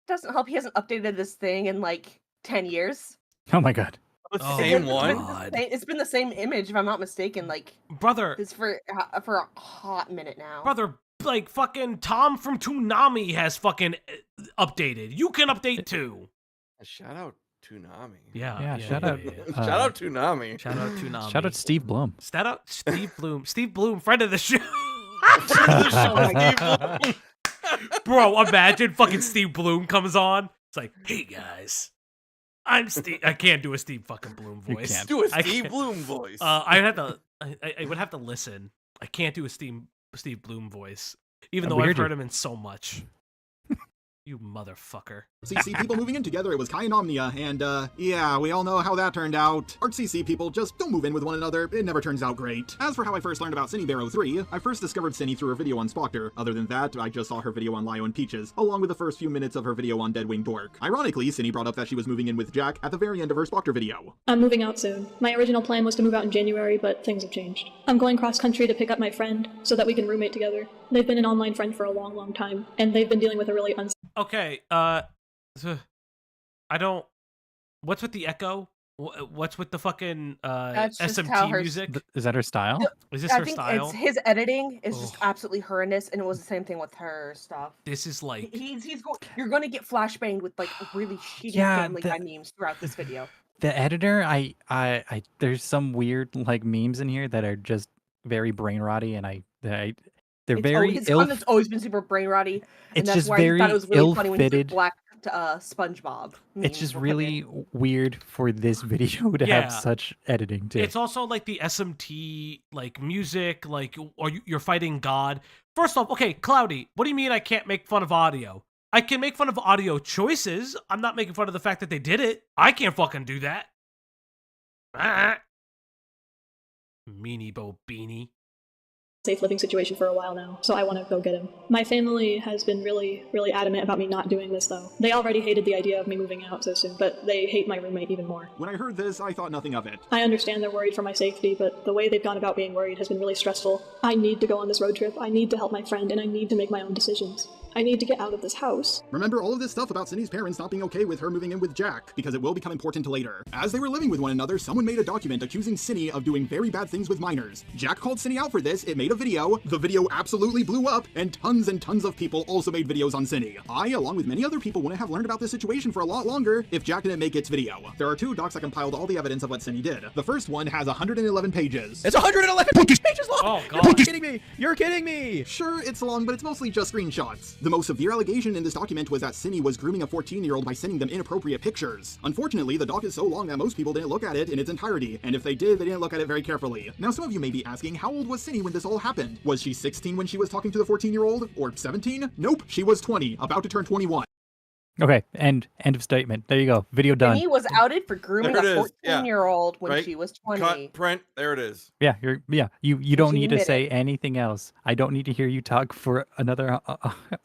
Doesn't help he hasn't updated this thing in like 10 years. Oh my God. the Oh, same It's one. been the same- It's been the same image, if I'm not mistaken. Like brother, this for a hot minute now. brother, like fucking Tom from Toonami has fucking updated. You can update too. Shout out Toonami. Yeah, shout out. Shout out Toonami. Shout out Toonami. Shout out Steve Bloom. Shout out Steve Bloom. Steve Bloom, friend of the show. Bro, imagine fucking Steve Bloom comes on. It's like, hey guys, I'm Steve. I can't do a Steve fucking Bloom You voice. can't. Do a I Steve can't- Bloom voice. I would have to listen. I can't do a Steve Bloom voice, even I'll though I've weird you. heard him in so much. You motherfucker. CC people moving in together, it was Kai and Omnia, and yeah, we all know how that turned out. ArtCC people just don't move in with one another, it never turns out great. As for how I first learned about Cinny03, I first discovered Cinny through her video on Spocter. Other than that, I just saw her video on Lio and Peaches, along with the first few minutes of her video on Deadwing Dork. Ironically, Cinny brought up that she was moving in with Jack at the very end of her Spocter video. I'm moving out soon. My original plan was to move out in January, but things have changed. I'm going cross country to pick up my friend so that we can roommate together. They've been an online friend for a long, long time, and they've been dealing with a really Okay, I don't. What's with the echo? What's with the fucking That's just how SMT her- music? Is that her style? Is this I her think style? it's his editing is just Ugh. absolutely horrendous, and it was the same thing with her stuff. This is like You're going to get flashbanged with like really shitty Yeah, Family Guy memes throughout this video. The editor, I there's some weird like memes in here that are just very brain rotty, and they're very His ill. content's always been super brain rotty, and It's that's just why I very thought it was really funny when he ill-fitted. said black SpongeBob. It's memes just were put really in. weird for this video to Yeah. have such editing too. it's also like the SMT like music, like or you're fighting God. First off, okay, Cloudy, what do you mean I can't make fun of audio? I can make fun of audio choices. I'm not making fun of the fact that they did it. I can't fucking do that. Meanie Bo Beanie. safe living situation for a while now, so I want to go get him. My family has been really, really adamant about me not doing this, though. They already hated the idea of me moving out so soon, but they hate my roommate even more. When I heard this, I thought nothing of it. I understand they're worried for my safety, but the way they've gone about being worried has been really stressful. I need to go on this road trip, I need to help my friend, and I need to make my own decisions. I need to get out of this house. Remember all of this stuff about Cindy's parents not being okay with her moving in with Jack, because it will become important later. As they were living with one another, someone made a document accusing Cindy of doing very bad things with minors. Jack called Cindy out for this, it made a video, the video absolutely blew up, and tons of people also made videos on Cindy. I, along with many other people, wouldn't have learned about this situation for a lot longer if Jack didn't make its video. There are 2 docs that compiled all the evidence of what Cindy did. The first one has 111 pages. It's 111 pages long! Oh, God. You're kidding me! You're kidding me! Sure, it's long, but it's mostly just screenshots. The most severe allegation in this document was that Cindy was grooming a 14-year-old by sending them inappropriate pictures. Unfortunately, the doc is so long that most people didn't look at it in its entirety, and if they did, they didn't look at it very carefully. Now, some of you may be asking, how old was Cindy when this all happened? Was she 16 when she was talking to the 14-year-old? Or 17? Nope, she was 20, about to turn 21. Okay, end of statement. There you go. Video done. He was outed for grooming There it a is, yeah. 14-year-old when Right? she was 20. Cut, print, there it is. Yeah, you don't She need to admitted. say anything else. I don't need to hear you talk for another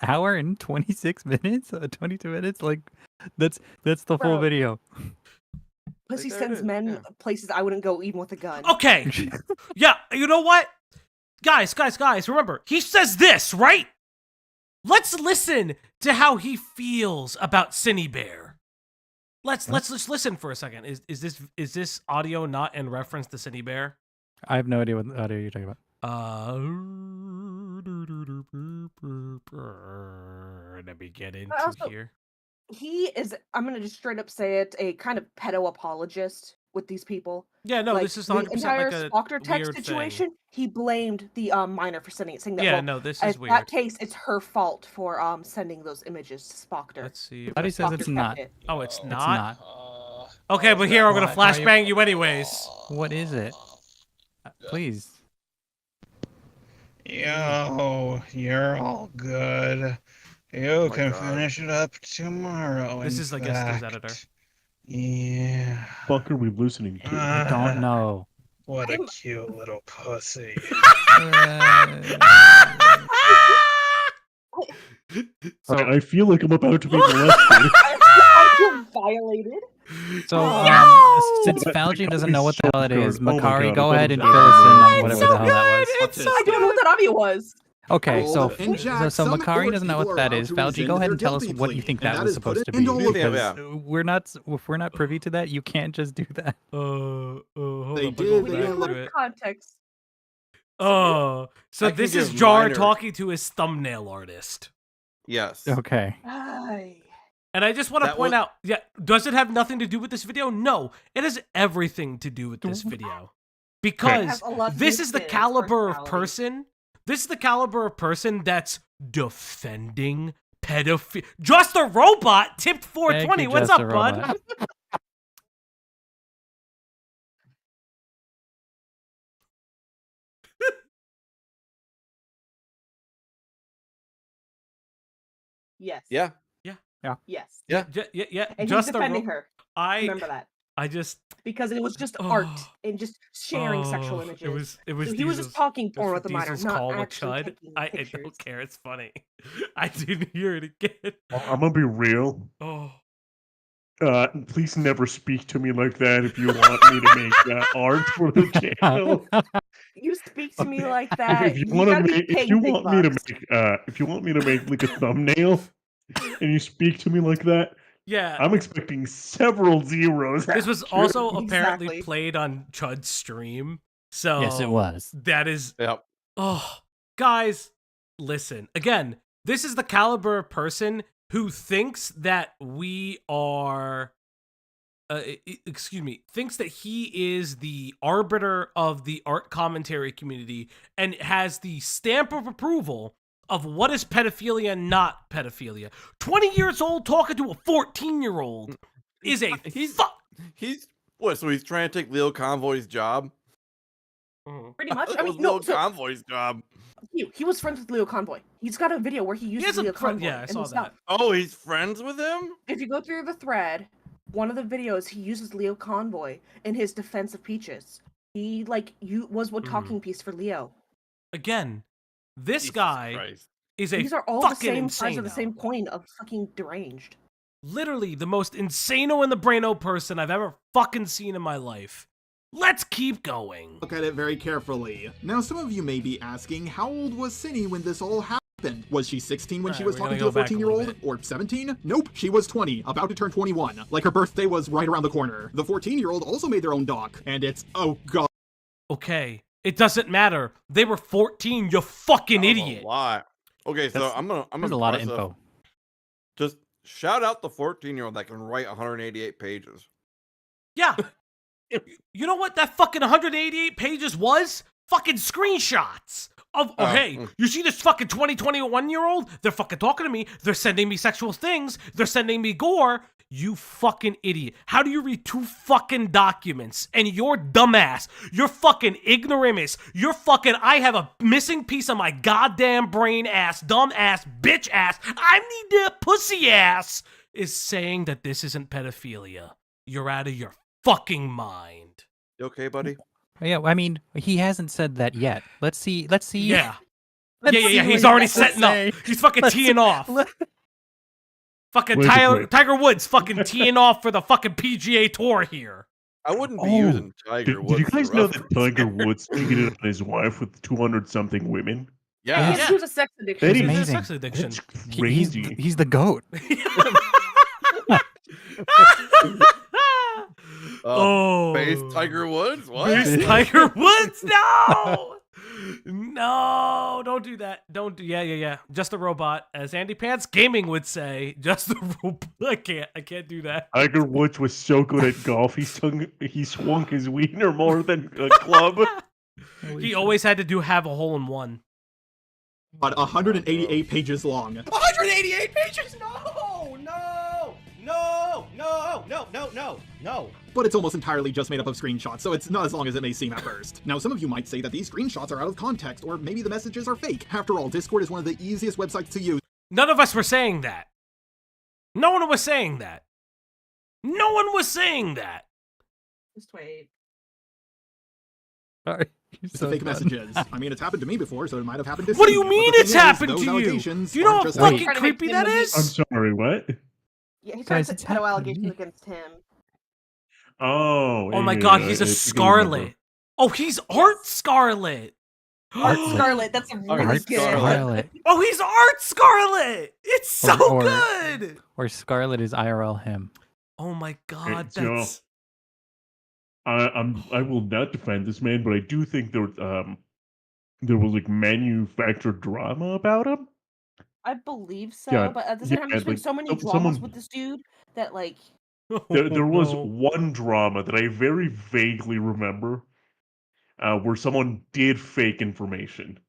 hour and 26 minutes, 22 minutes. Like that's the full Bro. video. Pussy Right there it sends is, men yeah. places I wouldn't go even with a gun. Okay. Yeah, you know what? Guys, remember, he says this, right? Let's listen to how he feels about Cindy Bear. Let's just listen for a second. Is this audio not in reference to Cindy Bear? I have no idea what audio you're talking about. Let me get into also- here. He is, I'm going to just straight up say it, a kind of pedo apologist with these people. Yeah, no, Like, this is the 100% entire like a Spockter text weird situation. thing. He blamed the minor for sending it, saying that Yeah, well, no, this in is weird. that case, it's her fault for sending those images to Spockter. Let's see. But he says Spockter it's kept not. it. Oh, it's It's not? not. Okay, but here I'm gonna Why are you- flashbang you anyways. What is it? Please. Yo, you're all good. You can God. finish it up tomorrow. This in is, I guess, his fact. editor. Yeah. Fuck are we listening to? I don't know. What a cute little pussy. So, I feel like I'm about to be molested. I feel violated. since Falgi doesn't know what the hell it is, Oh my Makari, God, go I ahead and thought fill it was us in so on good. whatever the hell that was. I don't know what that audio was. Okay, so And Jack, so some Makari or doesn't know people what are that allowed is. to Falgi, rescind go ahead and their tell us guilty what you plea, think and that that was is put supposed to into be. all of Because them. we're not if we're not privy to that, you can't just do that. Hold They up, did, I'll go they back didn't to look- it. Context. Oh, so I can this is give Jar minor- talking to his thumbnail artist. Yes. Okay. Ay. And I just want to That point was- out, yeah, does it have nothing to do with this video? No, it has everything to do with this video. It Because has a lot to do this with is the his caliber of personality. person, this is the caliber of person that's defending pedophilia. Just a robot tipped 420. What's Just up, a bud? Robot. Yes. Yeah. Yes. Yeah. Yeah, And just he's a defending her. Remember that. I just Because it was just art Oh. and just sharing sexual images. It was So he was Diesel's- just talking it was porn with the minor, Diesel's not call with actually Chud. taking I pictures. don't care. It's funny. I didn't hear it again. I'm gonna be real. Oh. Please never speak to me like that if you want me to make art for the channel. You speak to me like that. If you you want to gotta be make, if paid you big want me to bucks. make, if you want me to make like a thumbnail, and you speak to me like that, Yeah. I'm expecting several zeros. This was after. also apparently Exactly. played on Chud's stream. So Yes, it was. That is Yep. oh guys, listen. Again, this is the caliber of person who thinks that we are thinks that he is the arbiter of the art commentary community and has the stamp of approval of what is pedophilia and not pedophilia. 20 years old talking to a 14-year-old is a He's- fuck. He's what? So he's trying to take Leo Convoy's job. Pretty much. That I was mean, no. Leo So Convoy's job. he was friends with Leo Convoy. He's got a video where he He uses has a Leo friend. Convoy. Yeah, I and saw he's not- that. Oh, he's friends with him. If you go through the thread, one of the videos he uses Leo Convoy in his defense of Peaches. He was a talking piece for Leo. Again, this Jesus guy Christ. is a These are all the fucking same sides of the insano. same coin of fucking deranged. Literally the most insano in the braino person I've ever fucking seen in my life. Let's keep going. Look at it very carefully. Now, some of you may be asking, how old was Cindy when this all happened? happened. Was she 16 when she Alright, was we're talking gonna to a go back a little 14-year-old? Or 17? Nope, she was 20, about to turn 21. Like her birthday was right around the corner. The 14-year-old also made their own doc, and it's, oh god. Okay, it doesn't matter. They were 14, you fucking idiot. A lot. Okay, so That's- I'm There's gonna a lot of press info. Just shout out the 14-year-old that can write 188 pages. Yeah. You know what that fucking 188 pages was? Fucking screenshots of, oh, hey, you see this fucking 21-year-old? They're fucking talking to me. They're sending me sexual things. They're sending me gore. You fucking idiot. How do you read 2 fucking documents? And you're dumbass. You're fucking ignoramus. You're fucking, I have a missing piece of my goddamn brain ass, dumb ass, bitch ass, I need the pussy ass, is saying that this isn't pedophilia. You're out of your fucking mind. You okay, buddy? Yeah, I mean, he hasn't said that yet. Let's see. Yeah. Let's Yeah. see what He's he already has to setting up. say. He's fucking Let's teeing see- off. Fucking Wait, wait. Tiger Woods fucking teeing off for the fucking PGA Tour here. I wouldn't be Oh, using Tiger Did Woods. you guys for know that reference Tiger here. Woods cheated on his wife with 200-something women? Yeah. He was a sex addiction. That He's is a amazing. sex addiction. That's He's, crazy. he's the goat. Oh, Face Tiger Woods? What? Face Tiger Woods? No, no, don't do that. Don't do. Yeah. Just a robot, as Andy Pants Gaming would say. Just a robot. I can't do that. Tiger Woods was so good at golf, he swung his wiener more than a club. He always had to have a hole in one. But 188 pages long. 188 pages? No. But it's almost entirely just made up of screenshots, so it's not as long as it may seem at first. Now, some of you might say that these screenshots are out of context, or maybe the messages are fake. After all, Discord is one of the easiest websites to use. None of us were saying that. No one was saying that. No one was saying that. Just wait. Sorry. It's the fake messages. I mean, it's happened to me before, so it might have happened to What do Cindy, you but mean the it's thing is, happened those to you? allegations Do you know aren't how just fucking Trying to make creepy him that look- is? I'm sorry, what? Yeah, he's Guys, trying it's to no happened to allegations me. against him. Oh. Oh my yeah, god, yeah, he's I a think I remember. Scarlet. Oh, he's Art Scarlet. Art Art Scarlet, that's a really Art good. Scarlet. Oh, he's Art Scarlet. It's so Or- good. Or Scarlet is IRL him. Oh my god, It's, you know, that's I will not defend this man, but I do think there was like manufactured drama about him. I believe so, Yeah, but at the same time, there's been like, so many dramas someone- with this dude that, like, There was No. one drama that I very vaguely remember, where someone did fake information,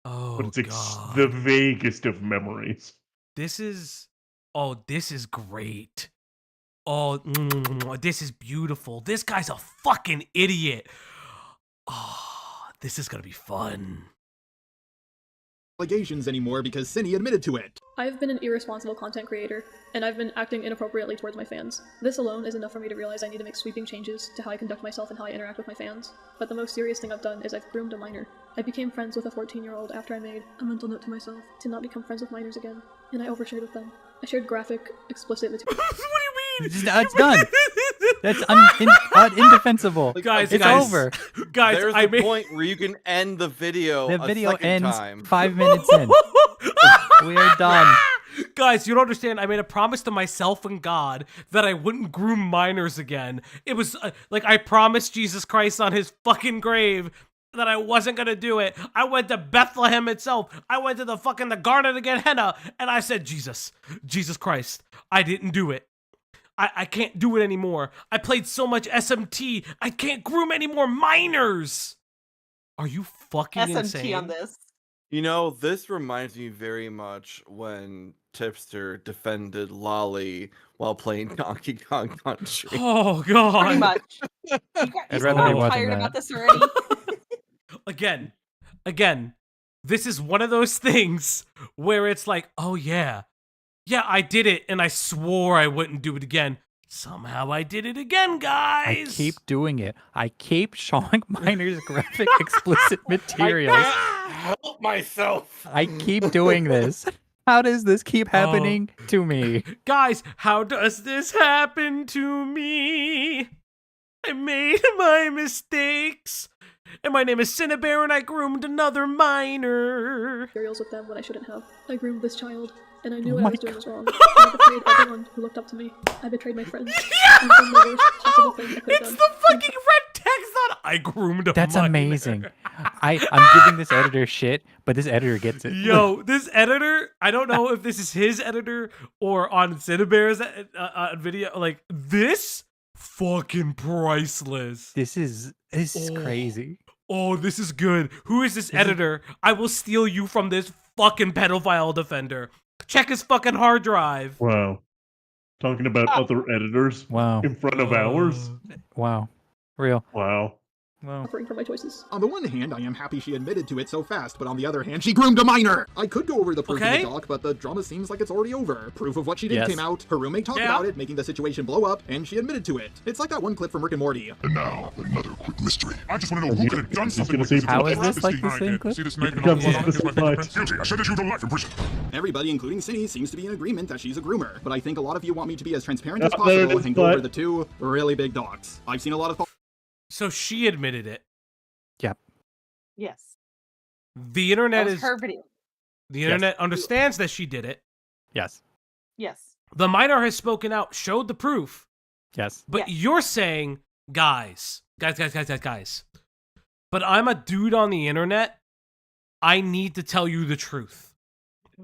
Oh but it's like god. the vaguest of memories. This is great. Oh, this is beautiful. This guy's a fucking idiot. Oh, this is gonna be fun. Allegations anymore because Cindy admitted to it. I've been an irresponsible content creator, and I've been acting inappropriately towards my fans. This alone is enough for me to realize I need to make sweeping changes to how I conduct myself and how I interact with my fans. But the most serious thing I've done is I've groomed a minor. I became friends with a 14-year-old after I made a mental note to myself to not become friends with minors again, and I overshared with them. I shared graphic, explicit material. What do you mean? It's done. That's indefensible. Guys, It's guys, over. Guys, There's I the made point where you can end the video The a video second ends time. 5 minutes in. We are done. Guys, you don't understand. I made a promise to myself and God that I wouldn't groom minors again. It was like I promised Jesus Christ on his fucking grave that I wasn't gonna do it. I went to Bethlehem itself. I went to the Garden of Gehenna, and I said, Jesus Christ, I didn't do it. I can't do it anymore. I played so much SMT. I can't groom any more minors. Are you fucking SMT insane? on this. You know, this reminds me very much when Tipster defended Lolly while playing Donkey Kong Country. Oh god. Pretty much. You I'd guys rather are it wasn't tired that. about this already. Again, this is one of those things where it's like, oh yeah, I did it, and I swore I wouldn't do it again. Somehow I did it again, I guys. keep doing it. I keep showing minors graphic explicit materials. Help myself. I keep doing this. How does this keep happening to me? Guys, how does this happen to me? I made my mistakes, And my name is Cinnabear, and I groomed another minor. Materials with them when I shouldn't have. I groomed this child, and I knew Oh what I my was doing was wrong. I betrayed everyone who looked up to me. I betrayed my friends. And done the worst possible thing I could have It's done. the fucking red text on. I groomed a That's minor. amazing. I'm giving this editor shit, but this editor gets it. Yo, this editor, I don't know if this is his editor or on Cinnabear's video. Like, this fucking priceless. This is crazy. Oh, this is good. Who is this editor? I will steal you from this fucking pedophile defender. Check his fucking hard drive. Wow. Talking about other editors Wow. in front of ours. Wow. Real. Wow. Wow. Suffering for my choices. On the one hand, I am happy she admitted to it so fast, but on the other hand, she groomed a minor! I could go over the proof Okay. in the doc, but the drama seems like it's already over. Proof of what she did Yes. came out, her roommate talked Yeah. about it, making the situation blow up, and she admitted to it. It's like that one clip from Rick and Morty. And now, another quick mystery. I just want to know He's who could have done he's something gonna with say these How is little this like the behind same it. clip? See this magnet on becomes the wall? Here's my specified. fingerprints. Guilty. I sentenced you to life in prison. Everybody, including Cindy, seems to be in agreement that she's a groomer, but I think a lot of you want me to be as transparent as There it possible is, and go but- over the two really big docs. I've seen a lot of So she admitted it. Yes. The That internet was is her video. the internet understands that she did it. Yes. Yes. The minor has spoken out, showed the proof. Yes. But Yeah. you're saying, guys. But I'm a dude on the internet. I need to tell you the truth.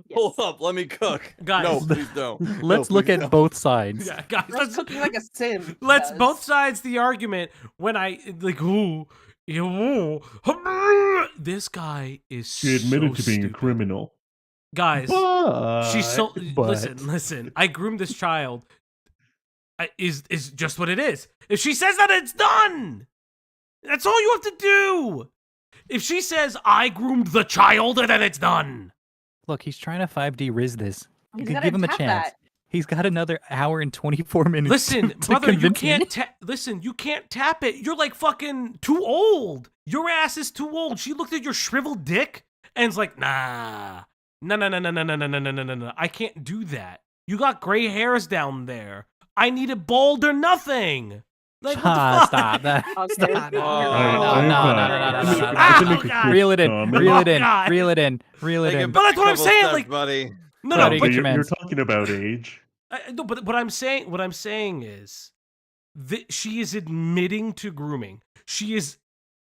Yes. Hold up, let me cook. Guys. No, please don't. Let's look at both sides. Yeah, guys. That's cooking like a sim. Let's does. both sides the argument when I like this guy is She admitted so to being a stupid. criminal. Guys, she's so but- listen. I groomed this child. Is just what it is. If she says that, it's done. That's all you have to do. If she says I groomed the child, then it's done. Look, he's trying to 5D Riz this. You He's can gotta give him a tap chance. that. He's got another hour and 24 minutes. Listen, to brother, you convince me. can't listen. You can't tap it. You're like fucking too old. Your ass is too old. She looked at your shriveled dick and's like, nah, no. I can't do that. You got gray hairs down there. I need it bald or nothing. Like, what the fuck? Stop that. Okay. Stop. No, I'm no. I can Oh, make a God. quick Reel it in. comment. Reel it in. God. Reel it in. Reel it Take in. But that's what I'm back a couple saying, steps, like- buddy. No, Buddy, but get your You're mans. talking about age. no, but what I'm saying is that she is admitting to grooming. She is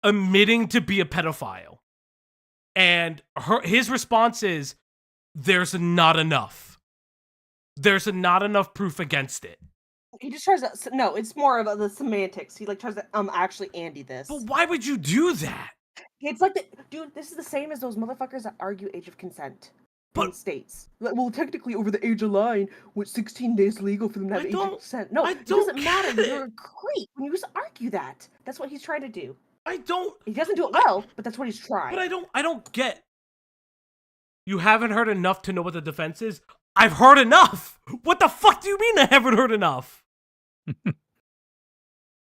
admitting to be a pedophile. And his response is, there's not enough. There's not enough proof against it. He just tries to. No, it's more of the semantics. He like tries to actually Andy this. But why would you do that? It's like dude. This is the same as those motherfuckers that argue age of consent. In But- states, like, well, technically over the age of line, with 16 days legal for them to have I age of don't- consent. No, I it doesn't don't matter. get You're it. great when you just argue that. That's what he's trying to do. I don't, He doesn't do it well, but that's what he's trying. but I don't get. You haven't heard enough to know what the defense is? I've heard enough. What the fuck do you mean I haven't heard enough?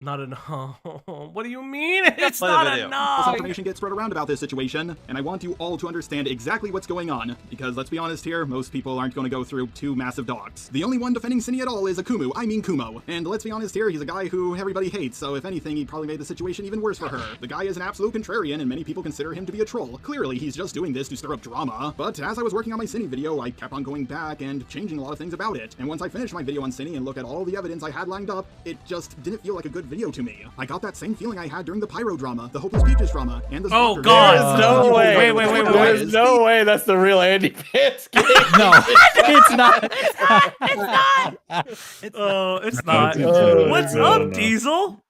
Not enough. What do you mean? It's Play the not video. This enough. information gets spread around about this situation, and I want you all to understand exactly what's going on, because let's be honest here, most people aren't going to go through two massive docs. The only one defending Cindy at all is a Kumo, and let's be honest here, he's a guy who everybody hates, so if anything, he probably made the situation even worse for her. The guy is an absolute contrarian, and many people consider him to be a troll. Clearly, he's just doing this to stir up drama, but as I was working on my Cindy video, I kept on going back and changing a lot of things about it, and once I finished my video on Cindy and looked at all the evidence I had lined up, it just didn't feel like a good video to me. I got that same feeling I had during the Pyro drama, the Hopeless Peaches drama, and the Oh, Stalker God. drama. There's no way. Wait, There's no way that's the real Andy Pants game. No, it's not. It's not. Oh, What's no, up, no. Diesel?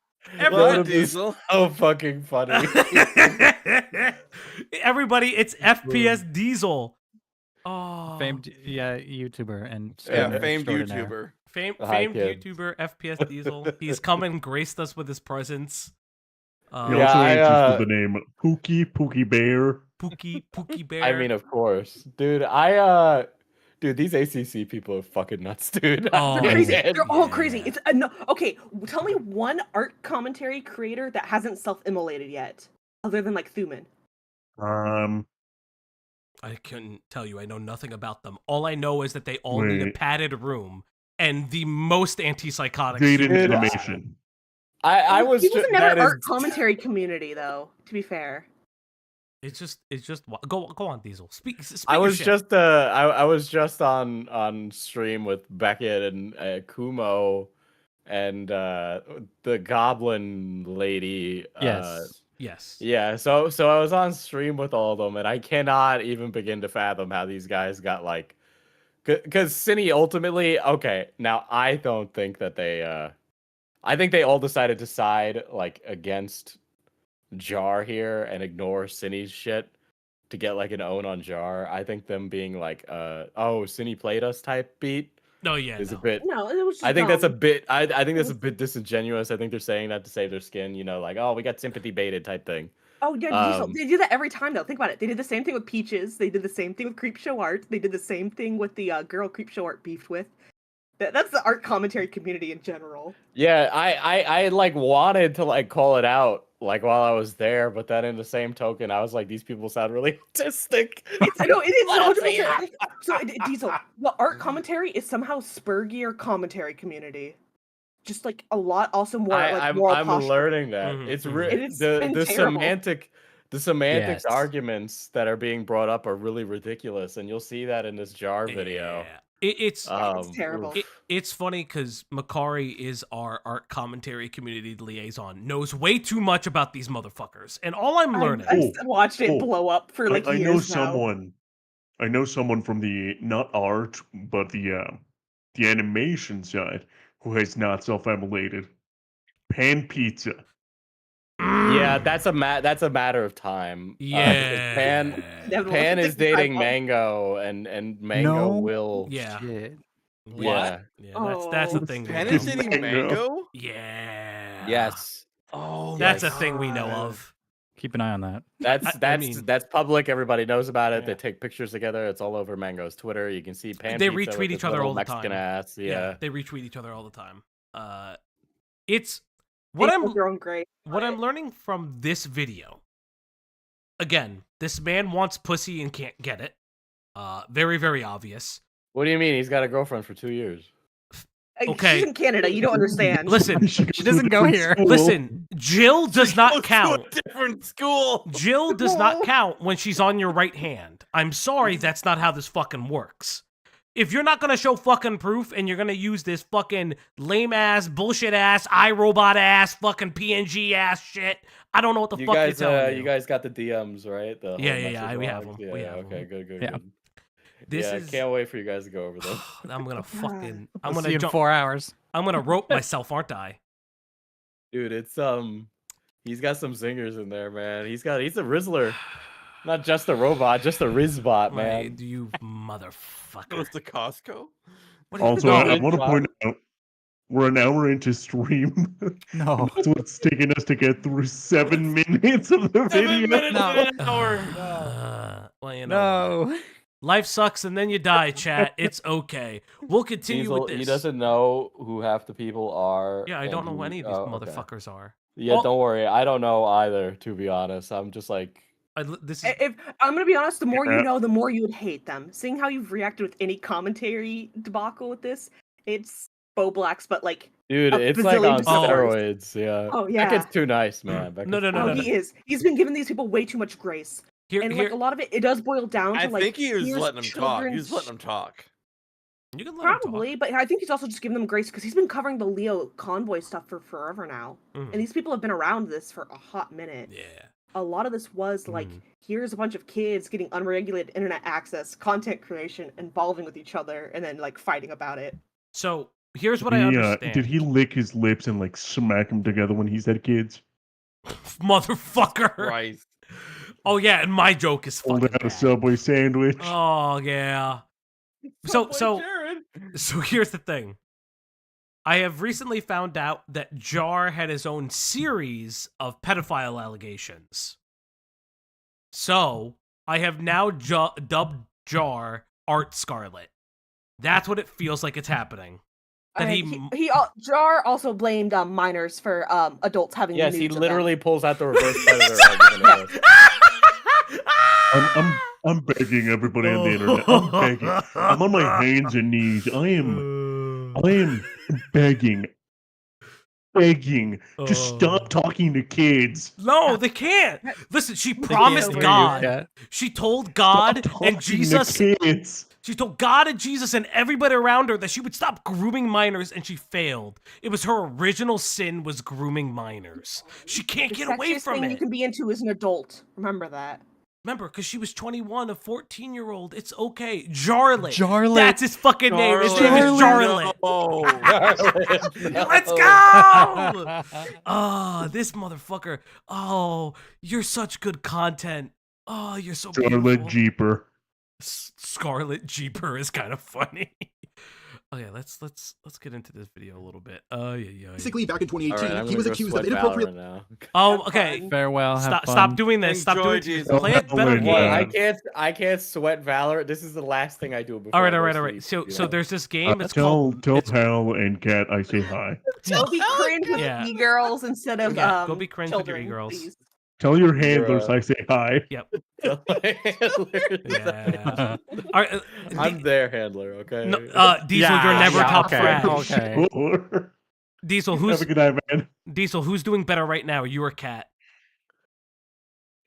What, Diesel? Oh, fucking funny. Everybody, it's FPS Diesel. Oh, Famed, YouTuber and Yeah, famed extraordinaire. YouTuber. Hi, famed kid. YouTuber FPS Diesel. He's come and graced us with his presence. He Yeah, also I, answers with the name Pookie Bear. Pookie Bear. I mean, of course, dude. Dude, these ACC people are fucking nuts, dude. Oh, They're crazy. yeah. They're all crazy. It's no, okay. Tell me one art commentary creator that hasn't self-immolated yet, other than like Thuman. I couldn't tell you. I know nothing about them. All I know is that they all need a Wait. padded room and the most antipsychotic. Jaden super- Animation. I was He was ju- never that art is- commentary community, though. To be fair, It's just go on, Diesel. Speak I your was shit. just I was just on stream with Beckett and Kumo and the Goblin lady. Yes. Yeah. So I was on stream with all of them, and I cannot even begin to fathom how these guys got like, because Cine ultimately. Okay, now I don't think that they. I think they all decided to side like against Jar here and ignore Cine's shit to get like an own on Jar. I think them being like, oh, Cine played us type beat. No, yeah, is no. a bit. no, it was. Just I think that's a dumb. bit. I think that's a bit disingenuous. I think they're saying that to save their skin. You know, like, oh, we got sympathy baited type thing. Oh yeah, Diesel. They do that every time though. Think about it. They did the same thing with Peaches. They did the same thing with Creepshow Art. They did the same thing with the girl Creepshow Art beefed with. That's the art commentary community in general. Yeah, I like wanted to like call it out like while I was there, but then in the same token, I was like, these people sound really autistic. No, it is 100%. So Diesel, the art commentary is somehow spurgier commentary community. Just like a lot, also more like I'm moral posturing. learning that Mhm, it's mhm. It's the been the terrible. semantics Yes. arguments that are being brought up are really ridiculous, and you'll see that in this Jar video. Yeah. It's It's terrible. it's funny because Makari is our art commentary community liaison, knows way too much about these motherfuckers, and all I'm learning. I've watched it blow up for like I years know now. someone. I know someone from the not art, but the animation side who has not self-immolated. Pan Pizza. Yeah, that's a matter of time. Yeah. Pan is dating Mango, and Mango No will. Yeah. Shit. Yeah. Yeah, that's the thing. Pan we is know. dating Mango? Yeah. Yes. Oh, That's my a thing we know God. of. Keep an eye on that. That's public. Everybody knows about it. Yeah. They take pictures together. It's all over Mango's Twitter. You can see Pan They Pizza retweet with each his other little all the Mexican time. ass. Yeah. They retweet each other all the time. It's what They hold their own grade. what I'm learning from this video. Again, this man wants pussy and can't get it. Very, very obvious. What do you mean? He's got a girlfriend for 2 years. Okay. She's in Canada. You don't understand. Listen, She doesn't go here. listen. Jill does not Goes to count. a different school. Jill does not count when she's on your right hand. I'm sorry, that's not how this fucking works. If you're not gonna show fucking proof and you're gonna use this fucking lame ass, bullshit ass, iRobot ass, fucking PNG ass shit, I don't know what the fuck you're telling me. You guys got the DMs, right? The whole Yeah, message we have logs? them. Yeah, We have okay, them. good. Yeah. This Yeah, is. can't wait for you guys to go over them. I'm gonna fucking. I'm We'll gonna see you in jump. 4 hours. I'm gonna rope myself, aren't I? Dude, it's he's got some zingers in there, man. He's a Rizzler. Not just a robot, just a Rizbot, man. Right, you motherfucker. Goes to Costco? What are you Also, doing? I want to point out we're an hour into stream. No. That's what's taking us to get through 7 minutes of the 7 video. minutes No. in an hour. Well, you know. No. Life sucks and then you die, chat. It's okay. We'll continue with this. He doesn't know who half the people are. Yeah, I don't know who any of these okay. motherfuckers are. Yeah, Oh. don't worry. I don't know either, to be honest. I'm just like, This is If I'm gonna be honest, the more Yeah. you know, the more you would hate them. Seeing how you've reacted with any commentary debacle with this, it's Bo Blacks, but like, dude, a it's like on bazillion dollars. steroids. Yeah. Oh, yeah. Beckett's too nice, man. No, oh, he is. He's been giving these people way too much grace, here. and Here, like a lot of it does boil down to I like. think he was here's letting him talk. He was children's- letting him talk. you can let him talk. Probably, but I think he's also just giving them grace because he's been covering the Leo convoy stuff for forever now, Mhm. and these people have been around this for a hot minute. Yeah. A lot of this was like, here's a bunch of kids getting unregulated internet access, content creation, involving with each other, and then like fighting about it. So here's what I understand. Did he lick his lips and like smack them together when he said kids? Motherfucker. Christ. Oh yeah, and my joke is Pulled fucking out a bad. Subway sandwich. Oh yeah. So here's the thing. I have recently found out that Jar had his own series of pedophile allegations. So I have now dubbed Jar Art Scarlet. That's what it feels like it's happening. That Jar also blamed minors for adults having. Yes, he nudes of them. literally pulls out the reverse predator argument. I'm begging everybody on the internet. I'm begging. I'm on my hands and knees. I am begging. begging to stop talking to kids. No, they can't. Listen, she can't promised hear you, God. Kat. She told God Stop and talking Jesus. to kids. She told God and Jesus and everybody around her that she would stop grooming minors, and she failed. It was her original sin was grooming minors. She can't The get away sexiest from thing you it. can be into as an adult. Remember that. Remember, because she was 21, a 14-year-old. It's okay. Jarlet. Jarlet. That's his fucking name. His name is Jarlet. No. Let's go! Oh, this motherfucker. Oh, you're such good content. Oh, you're so beautiful. Scarlet Jeeper. Scarlet Jeeper is kind of funny. Okay, let's get into this video a little bit. Yeah. Basically, back in 2018, All right, he was I'm accused gonna of go sweat inappropriate. Valorant now. Oh, okay. Farewell. Have fun. Stop doing this. Stop Enjoy, doing Jesus. Play it better Valorant, game. man. I can't sweat Valorant. This is the last thing I do before. All right. I go to So sleep, so you there's this game. It's Tell called. Hal and Kat I say hi. Go be cringe with Yeah. e-girls instead of Yeah, go be cringe with your children, e-girls. please. Tell your handlers I say hi. Yep. know? Yeah. All right, I'm their handler, okay? No, Diesel, you're never top trash. Okay. Sure. Diesel, Have a good night, man. Diesel? Who's doing better right now? You or Cat?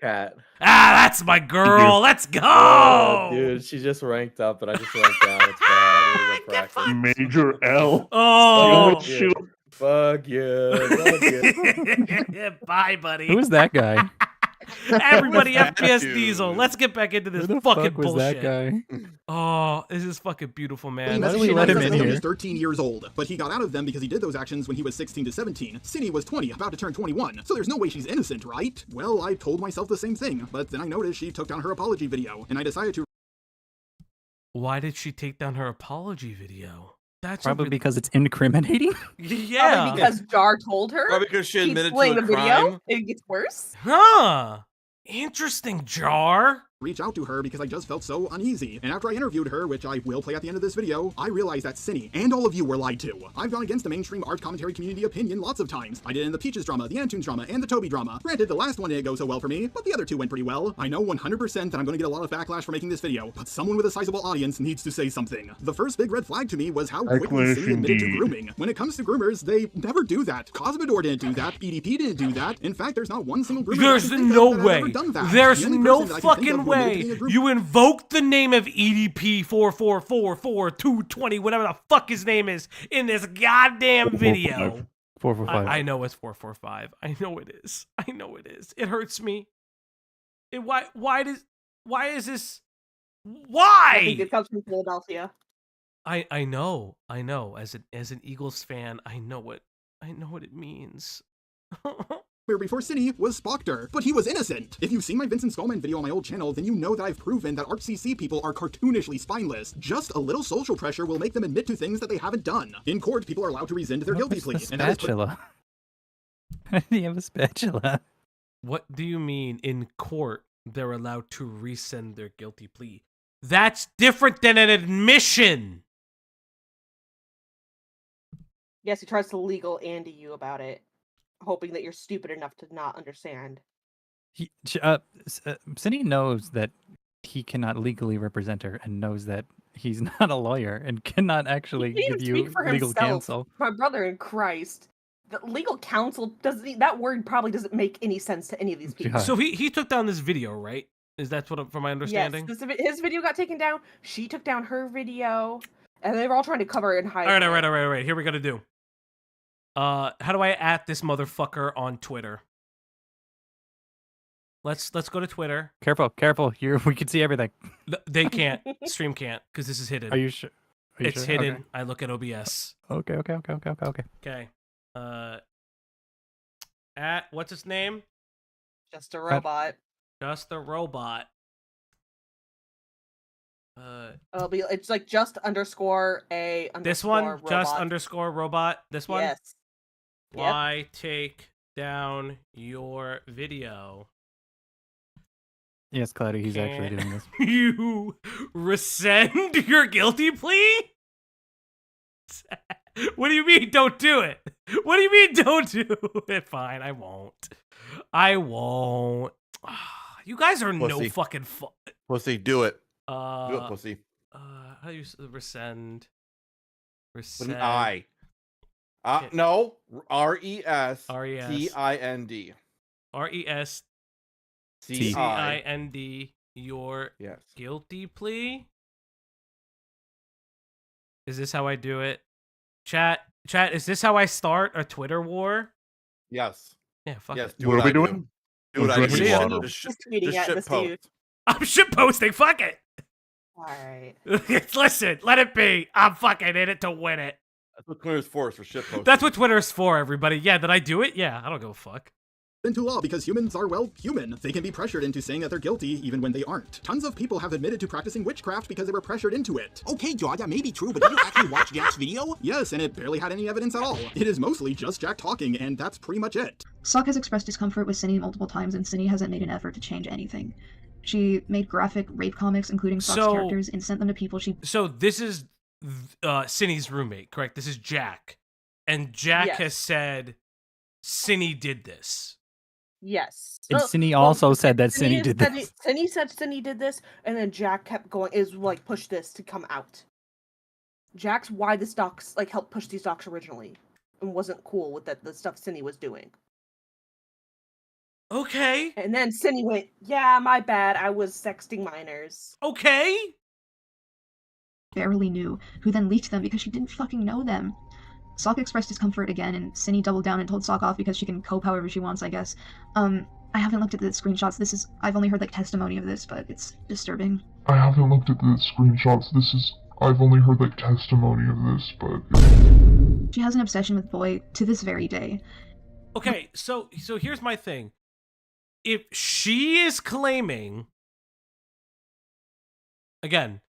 Cat. Ah, that's my girl. Let's go, dude. She just ranked up, and I just ranked down. It's bad. I need to go practice. Major L. Oh, Shoot. Fuck you. Fuck you. bye, buddy. Who is that guy? Everybody, that FPS dude? Diesel. Let's get back into this Who the fucking fuck was bullshit. that guy? Oh, this is fucking beautiful, man. Why do we let him in He here? was 13 years old, but he got out of them because he did those actions when he was 16 to 17. Cindy was 20, about to turn 21, so there's no way she's innocent, right? Well, I told myself the same thing, but then I noticed she took down her apology video, and I decided to. Why did she take down her apology video? That's Probably because it's incriminating. Yeah. Probably because Jar told her. Probably because she Keeps admitted to playing a the video. crime. It gets worse. Huh. Interesting, Jar. Reach out to her because I just felt so uneasy. And after I interviewed her, which I will play at the end of this video, I realized that Cindy and all of you were lied to. I've gone against the mainstream art commentary community opinion lots of times. I did it in the Peaches drama, the Antunes drama, and the Toby drama. Granted, the last one didn't go so well for me, but the other two went pretty well. I know 100% that I'm going to get a lot of backlash for making this video, but someone with a sizable audience needs to say something. The first big red flag to me was how quickly Cindy admitted to grooming. When it comes to groomers, they never do that. Cosmodor didn't do that. EDP didn't do that. In fact, there's not one single groomer There's that I can think no of that has way. ever done that. There's The only no person that I can think fucking of who admitted to way. being a groomer. You invoked the name of EDP 4444220, whatever the fuck his name is, in this goddamn video. 445. I know it's 445. I know it is. I know it is. It hurts me. Why is this? I think Why? it comes from Philadelphia. I know. As an Eagles fan, I know what it means. Before Cindy was Spoctor, but he was innocent. If you've seen my Vincent Skullman video on my old channel, then you know that I've proven that ArtCC people are cartoonishly spineless. Just a little social pressure will make them admit to things that they haven't done. In court, people are allowed to rescind their guilty plea. And that is spatula. Why do you have a spatula? What do you mean in court they're allowed to rescind their guilty plea? That's different than an admission. Yes, he tries to legal Andy you about it, hoping that you're stupid enough to not understand. Cindy knows that he cannot legally represent her and knows that he's not a lawyer and cannot actually He give can't you speak for legal himself. counsel. My brother in Christ. The legal counsel doesn't. That word probably doesn't make any sense to any of these people. God. So he took down this video, right? Is that what from my understanding? Yes, his video got taken down. She took down her video, and they were all trying to cover it and hide. All right. Here we gotta do. How do I @ this motherfucker on Twitter? Let's go to Twitter. Careful. We can see everything. They can't. Stream can't because this is hidden. Are you sure? It's hidden. Okay. I look at OBS. Okay. Okay. What's his name? Just a robot. Just a robot. It's like just underscore a underscore this one robot. just underscore robot. This one. Yes. Why take down your video? Yes, Cloudy, he's actually doing this. You rescind your guilty plea? What do you mean don't do it? What do you mean don't do it? Fine, I won't. You guys are Pussy. no fucking fun. Pussy, do it. Do it, pussy. How do you rescind? With an I. No, RESTIND. RESTIND. Your guilty plea. Is this how I do it? Chat, is this how I start a Twitter war? Yes. Yeah, fuck yes, it. do What are we I do. doing? Do what I do. Just tweeting at this shitpost. dude. I'm shit posting. Fuck it. Alright. Listen, let it be. I'm fucking in it to win it. That's what Twitter's for shitposting. That's what Twitter's for, everybody. Yeah, did I do it? Yeah, I don't give a fuck. Into law because humans are, well, human. They can be pressured into saying that they're guilty even when they aren't. Tons of people have admitted to practicing witchcraft because they were pressured into it. Okay, Jaw, that may be true, but did you actually watch Jack's video? Yes, and it barely had any evidence at all. It is mostly just Jack talking, and that's pretty much it. Sock has expressed discomfort with Cindy multiple times, and Cindy hasn't made an effort to change anything. She made graphic rape comics, including Sock's characters, and sent them to people she... So this is Cindy's roommate, correct? This is Jack. And Jack has said Cindy did this. Yes. And Cindy also said that Cindy did this. Cindy said Cindy did this, and then Jack kept going, push this to come out. Jack's why this docs, helped push these docs originally, and wasn't cool with the stuff Cindy was doing. Okay. And then Cindy went, yeah, my bad, I was sexting minors. Okay. barely knew, who then leaked them because she didn't fucking know them. Sock expressed discomfort again, and Cindy doubled down and told Sock off because she can cope however she wants, I guess. I haven't looked at the screenshots. I've only heard, testimony of this, but it's disturbing. I haven't looked at the screenshots. I've only heard, testimony of this, but... She has an obsession with Boy to this very day. Okay, so here's my thing. If she is claiming... Again,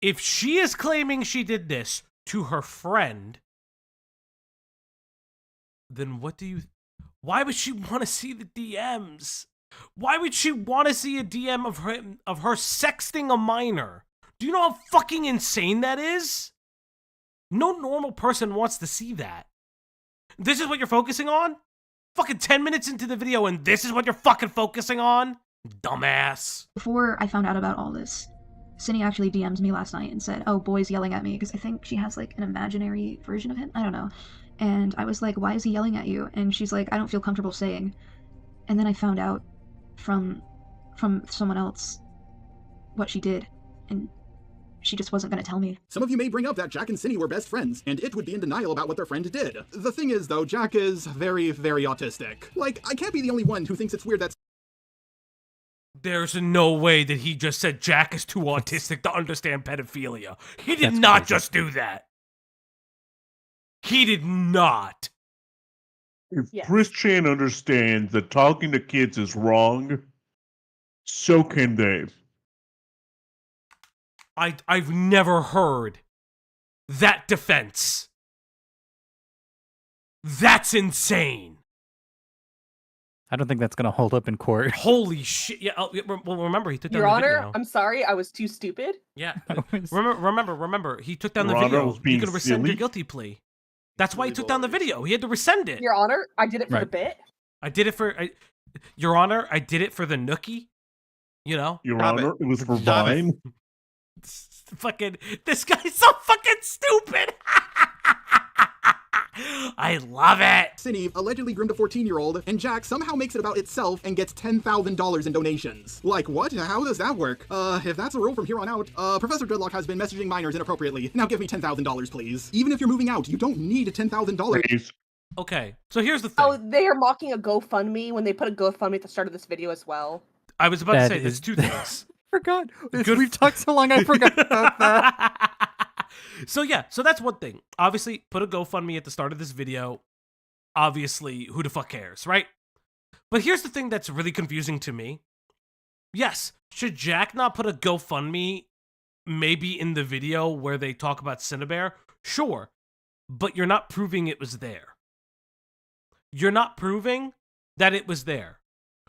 if she is claiming she did this to her friend, then what do you... Why would she want to see the DMs? Why would she want to see a DM of her sexting a minor? Do you know how fucking insane that is? No normal person wants to see that. This is what you're focusing on? Fucking 10 minutes into the video and this is what you're fucking focusing on? Dumbass. Before I found out about all this, Cindy actually DM'd me last night and said, oh, Boy's yelling at me, because I think she has, an imaginary version of him. I don't know. And I was like, why is he yelling at you? And she's like, I don't feel comfortable saying. And then I found out from someone else what she did, and she just wasn't going to tell me. Some of you may bring up that Jack and Cindy were best friends, and it would be in denial about what their friend did. The thing is, though, Jack is very, very autistic. I can't be the only one who thinks it's weird that... There's no way that he just said Jack is too autistic to understand pedophilia. He did not just do that. He did not. If Chris Chan understands that talking to kids is wrong, so can they. I've never heard that defense. That's insane. I don't think that's gonna hold up in court. Holy shit! Yeah. Well, remember he took down Your the Honor, video. I'm sorry, I was too stupid. Yeah. Remember. He took down the Your Honor video. was being You can rescind your silly. guilty plea. That's why he took down the video. He had to rescind it. Your Honor, I did it for the bit. I did it for... Your Honor, I did it for the nookie. You know? Your Honor, it was for Vine. Fucking... This guy's so fucking stupid! I love it! Cindy allegedly groomed a 14-year-old, and Jack somehow makes it about itself and gets $10,000 in donations. What? How does that work? If that's a rule from here on out, Professor Dreadlock has been messaging minors inappropriately. Now give me $10,000, please. Even if you're moving out, you don't need $10,000. Okay, so here's the thing. Oh, they are mocking a GoFundMe when they put a GoFundMe at the start of this video as well. I was about to say, there's two things. Forgot. We've talked so long, I forgot about that. So that's one thing. Obviously, put a GoFundMe at the start of this video. Obviously, who the fuck cares, right? But here's the thing that's really confusing to me. Yes, should Jack not put a GoFundMe maybe in the video where they talk about Cinnabear? Sure, but you're not proving it was there. You're not proving that it was there.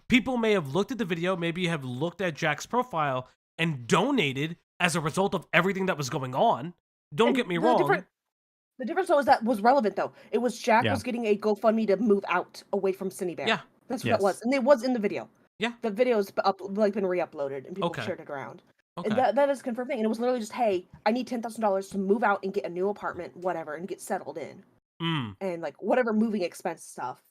People may have looked at the video, maybe have looked at Jack's profile and donated as a result of everything that was going on. Don't get me wrong. The difference though is that was relevant though. It was Jack was getting a GoFundMe to move out away from Cinnabear. Yeah, that's what it was, and it was in the video. Yeah, the video's been re-uploaded and people shared it around. Okay. And that is a confirmed thing. And it was literally just, hey, I need $10,000 to move out and get a new apartment, whatever, and get settled in. and like whatever moving expense stuff.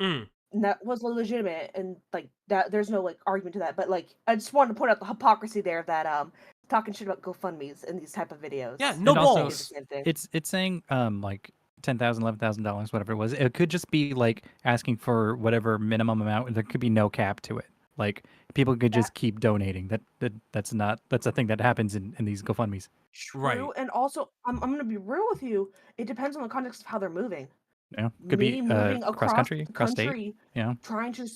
Mm. And that was legitimate, and like that, there's no like argument to that. But like, I just wanted to point out the hypocrisy there that talking shit about GoFundMe's in these type of videos. Yeah, no And also, balls. it's saying like $10,000, $11,000, whatever it was. It could just be like asking for whatever minimum amount. There could be no cap to it. Like people could just keep donating. That's a thing that happens in these GoFundMe's. Right. True, and also I'm gonna be real with you. It depends on the context of how they're moving. Yeah, could be moving cross country, the cross state. country, Yeah, trying to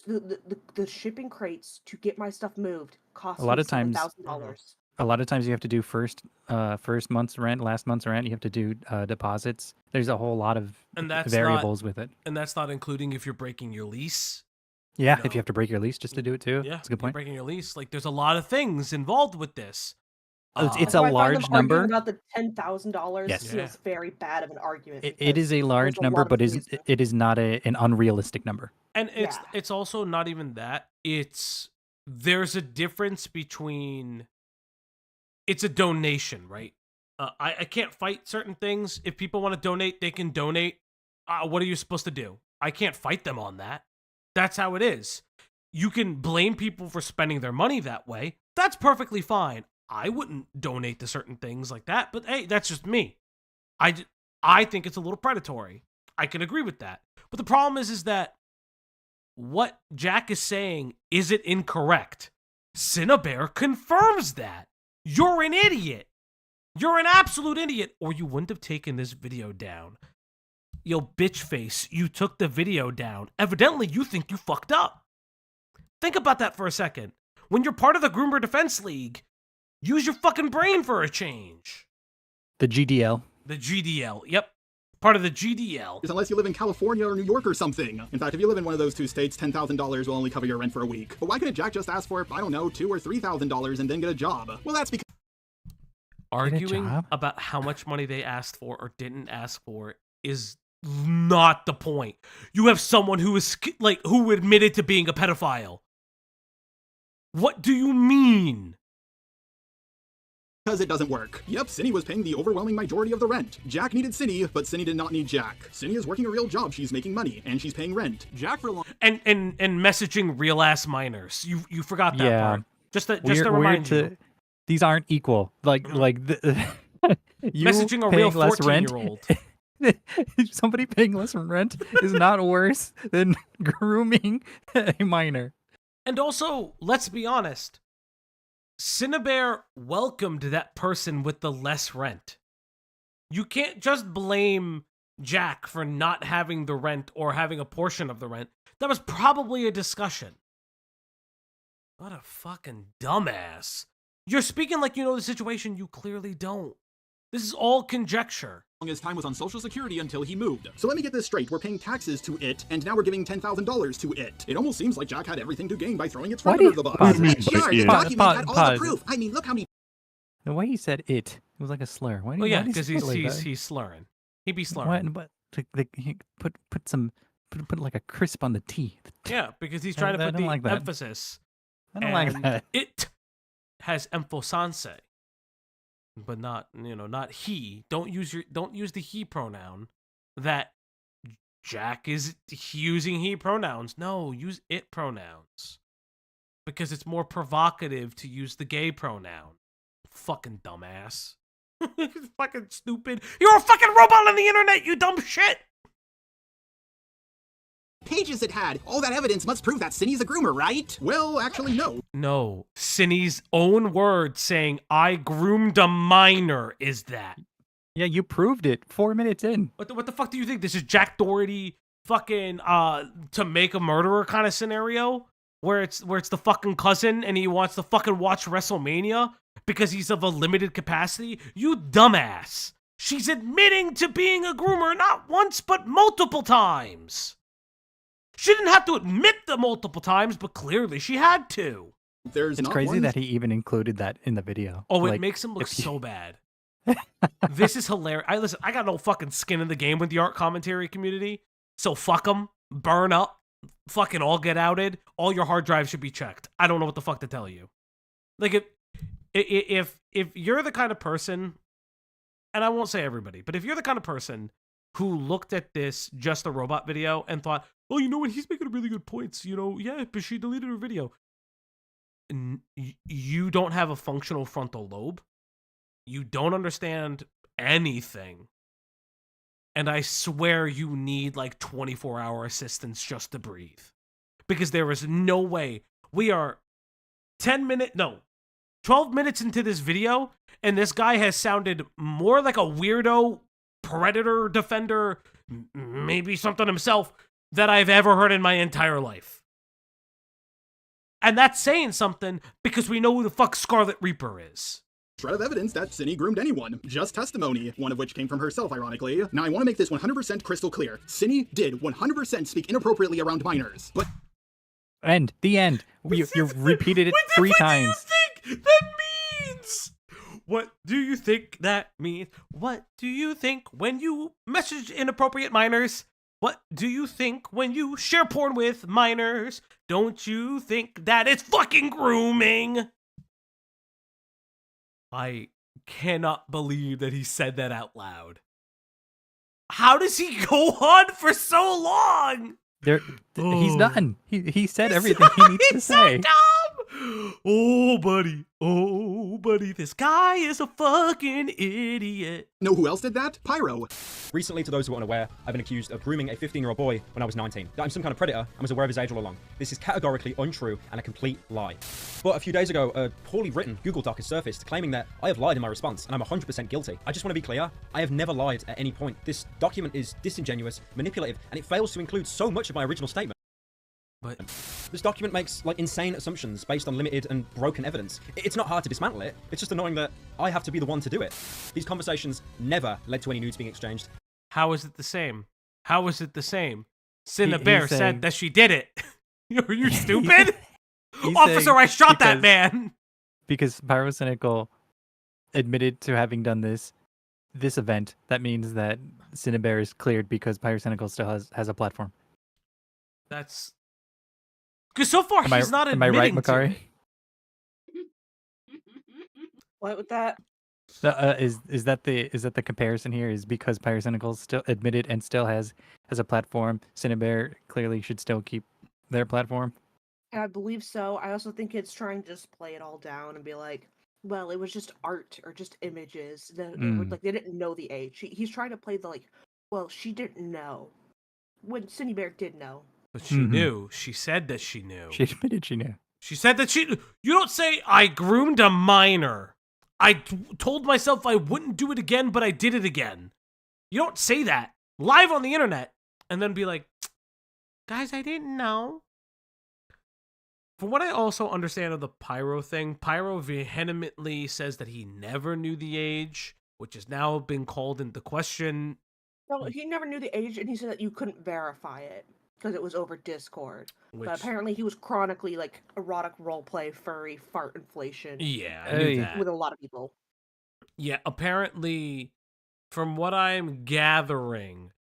the shipping crates to get my stuff moved costs a lot me of times. $7,000. A lot of times you have to do first month's rent, last month's rent. You have to do deposits. There's a whole lot of variables with it. And that's not including if you're breaking your lease. Yeah, if you have to break your lease just to do it too. Yeah, that's a good point. Breaking your lease, like there's a lot of things involved with this. It's a large number. About the $10,000 Yes. feels very bad of an argument. It is a large number, but it is not an unrealistic number. And it's also not even that. There's a difference between. It's a donation, right? I can't fight certain things. If people want to donate, they can donate. What are you supposed to do? I can't fight them on that. That's how it is. You can blame people for spending their money that way. That's perfectly fine. I wouldn't donate to certain things like that, but hey, that's just me. I think it's a little predatory. I can agree with that. But the problem is that what Jack is saying isn't incorrect. Cinnabear confirms that. You're an idiot. You're an absolute idiot, or you wouldn't have taken this video down. Yo, bitch face, you took the video down. Evidently, you think you fucked up. Think about that for a second. When you're part of the GROOMER Defense League, use your fucking brain for a change. The GDL. The GDL, yep. Part of the GDL. Unless you live in California or New York or something. In fact, if you live in one of those two states, $10,000 will only cover your rent for a week. But why couldn't Jack just ask for, I don't know, $2,000 or $3,000 and then get a job? Well, that's because... Arguing about how much money they asked for or didn't ask for is not the point. You have someone who admitted to being a pedophile. What do you mean? Because it doesn't work. Yep, Cinny was paying the overwhelming majority of the rent. Jack needed Cinny, but Cinny did not need Jack. Cinny is working a real job, she's making money, and she's paying rent. Jack for long... And messaging real-ass minors. You forgot that part. Just to remind you. These aren't equal. Messaging a real 14-year-old. Somebody paying less rent is not worse than grooming a minor. And also, let's be honest. Cinnabear welcomed that person with the less rent. You can't just blame Jack for not having the rent or having a portion of the rent. That was probably a discussion. What a fucking dumbass. You're speaking like you know the situation. You clearly don't. This is all conjecture. His time was on Social Security until he moved. So let me get this straight. We're paying taxes to it, and now we're giving $10,000 to it. It almost seems like Jack had everything to gain by throwing its friend under the bus. Sure, the document had all the proof. I mean, look how many... The way he said it was like a slur. Why because he's slurring. He be slurring. But he put like a crisp on the T. Yeah, because he's trying to put the emphasis. I don't like that. It has emphasanse, but not he. Don't use the he pronoun. That Jack is using he pronouns. No, use it pronouns. Because it's more provocative to use the gay pronoun. Fucking dumbass. Fucking stupid. You're a fucking robot on the internet, you dumb shit! Pages it had. All that evidence must prove that Cinny's a groomer, right? Well, actually, no. No. Cinny's own words saying, I groomed a minor is that. Yeah, you proved it 4 minutes in. What the fuck do you think? This is Jack Doherty fucking to make a murderer kind of scenario? Where it's the fucking cousin and he wants to fucking watch WrestleMania because he's of a limited capacity? You dumbass. She's admitting to being a groomer not once but multiple times. She didn't have to admit the multiple times, but clearly she had to. It's crazy that he even included that in the video. Oh, it makes him look so bad. This is hilarious. I got no fucking skin in the game with the art commentary community, so fuck them, burn up, fucking all get outed. All your hard drives should be checked. I don't know what the fuck to tell you. Like, if you're the kind of person, and I won't say everybody, but if you're the kind of person who looked at this just a robot video and thought, oh, you know what? He's making really good points. You know, yeah, but she deleted her video. You don't have a functional frontal lobe. You don't understand anything. And I swear you need like 24-hour assistance just to breathe. Because there is no way. We are 12 minutes into this video, and this guy has sounded more like a weirdo predator defender, maybe something himself, that I've ever heard in my entire life. And that's saying something because we know who the fuck Scarlet Reaper is. Shred of evidence that Cindy groomed anyone. Just testimony, one of which came from herself, ironically. Now, I want to make this 100% crystal clear. Cindy did 100% speak inappropriately around minors, but... End. The end. You repeated it 3 times. What do you think that means? What do you think that means? What do you think when you message inappropriate minors? What do you think when you share porn with minors? Don't you think that it's fucking grooming? I cannot believe that he said that out loud. How does he go on for so long? He's done. He said everything he needs to say. So dumb. Oh, buddy, this guy is a fucking idiot. Know who else did that? Pyro. Recently, to those who are unaware, I've been accused of grooming a 15-year-old boy when I was 19. That I'm some kind of predator and was aware of his age all along. This is categorically untrue and a complete lie. But a few days ago, a poorly written Google Doc has surfaced claiming that I have lied in my response and I'm 100% guilty. I just want to be clear, I have never lied at any point. This document is disingenuous, manipulative, and it fails to include so much of my original statement. But this document makes insane assumptions based on limited and broken evidence. It's not hard to dismantle it. It's just annoying that I have to be the one to do it. These conversations never led to any nudes being exchanged. How is it the same? How is it the same? Cinnabear said that she did it. Are you stupid? Officer, I shot that man. Because Pyrocynical admitted to having done this event. That means that Cinnabear is cleared because Pyrocynical still has a platform. That's... Because so far he's not admitting. Am I right, Makari? What with that? Is that the comparison here? Is because Pyrocynical still admitted and still has a platform, Cinnabear clearly should still keep their platform? I believe so. I also think it's trying to just play it all down and be like, well, it was just art or just images. They didn't know the age. He's trying to play the well, she didn't know. When Cinnabear did know. But she knew. She said that she knew. She admitted she knew. She said that she... You don't say, I groomed a minor. I told myself I wouldn't do it again, but I did it again. You don't say that live on the internet and then be like, guys, I didn't know. From what I also understand of the Pyro thing, Pyro vehemently says that he never knew the age, which has now been called into question. No, he never knew the age, and he said that you couldn't verify it because it was over Discord. But apparently he was chronically erotic roleplay, furry, fart inflation. Yeah, I knew that. With a lot of people. Yeah, apparently, from what I'm gathering,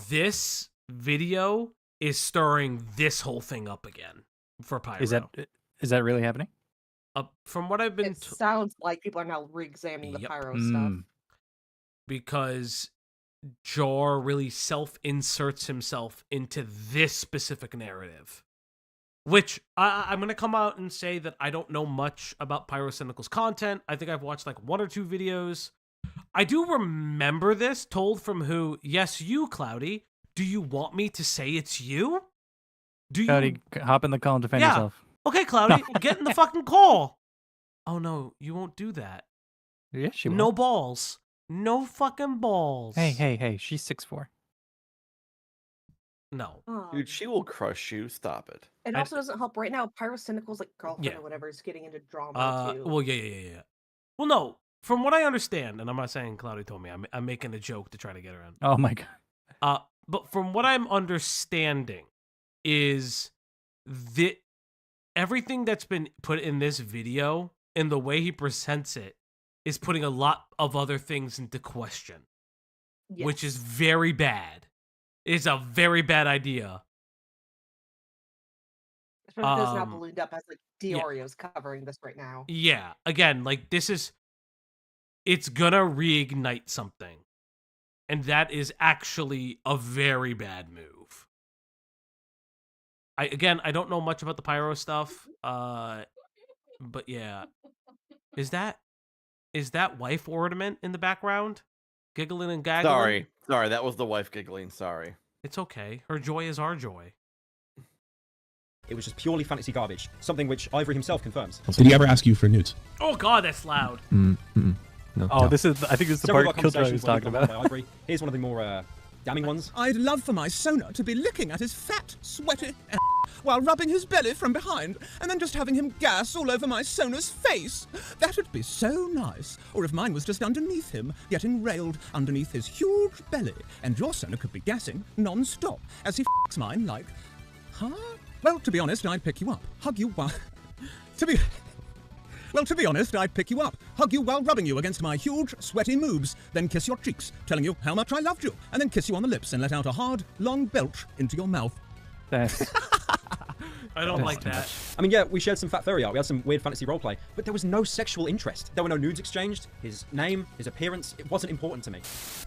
this video is stirring this whole thing up again for Pyro. Is that really happening? From what I've been... It sounds like people are now re-examining the Pyro stuff. Because Jar really self-inserts himself into this specific narrative. Which, I'm going to come out and say that I don't know much about Pyrocynical's content. I think I've watched 1 or 2 videos. I do remember this, told from who? Yes, you, Cloudy. Do you want me to say it's you? Cloudy, hop in the call and defend yourself. Okay, Cloudy, get in the fucking call. Oh no, you won't do that. Yes, she will. No balls. No fucking balls. Hey, she's 6'4". No. Dude, she will crush you. Stop it. It also doesn't help right now. Pyrocynical's girlfriend or whatever is getting into drama too. Well, yeah. Well, no. From what I understand, and I'm not saying Cloudy told me, I'm making a joke to try to get around. Oh my god. But from what I'm understanding is that everything that's been put in this video and the way he presents it is putting a lot of other things into question, which is very bad. It's a very bad idea. Especially because it's now ballooned up as Dioreo's covering this right now. Yeah, again, it's gonna reignite something. And that is actually a very bad move. I don't know much about the pyro stuff, but yeah. Is that wife ornament in the background? Giggling and gaggling? Sorry, that was the wife giggling, sorry. It's okay. Her joy is our joy. It was just purely fantasy garbage, something which Ivory himself confirms. Did he ever ask you for nudes? Oh god, that's loud. No. Oh, this is. I think this is the Several part of our Killjoy was conversations were talking leaked about. by Ivory. Here's one of the more damning ones. I'd love for my Sona to be licking at his fat, sweaty while rubbing his belly from behind, and then just having him gas all over my Sona's face. That would be so nice. Or if mine was just underneath him, getting railed underneath his huge belly, and your Sona could be gassing non-stop as he f***s mine like, huh? Well, to be honest, I'd pick you up, hug you while... to be honest, I'd pick you up, hug you while rubbing you against my huge, sweaty moobs, then kiss your cheeks, telling you how much I loved you, and then kiss you on the lips and let out a hard, long belch into your mouth. That's... I don't like that. I mean, yeah, we shared some fat furry art. We had some weird fantasy roleplay, but there was no sexual interest. There were no nudes exchanged. His name, his appearance, it wasn't important to me.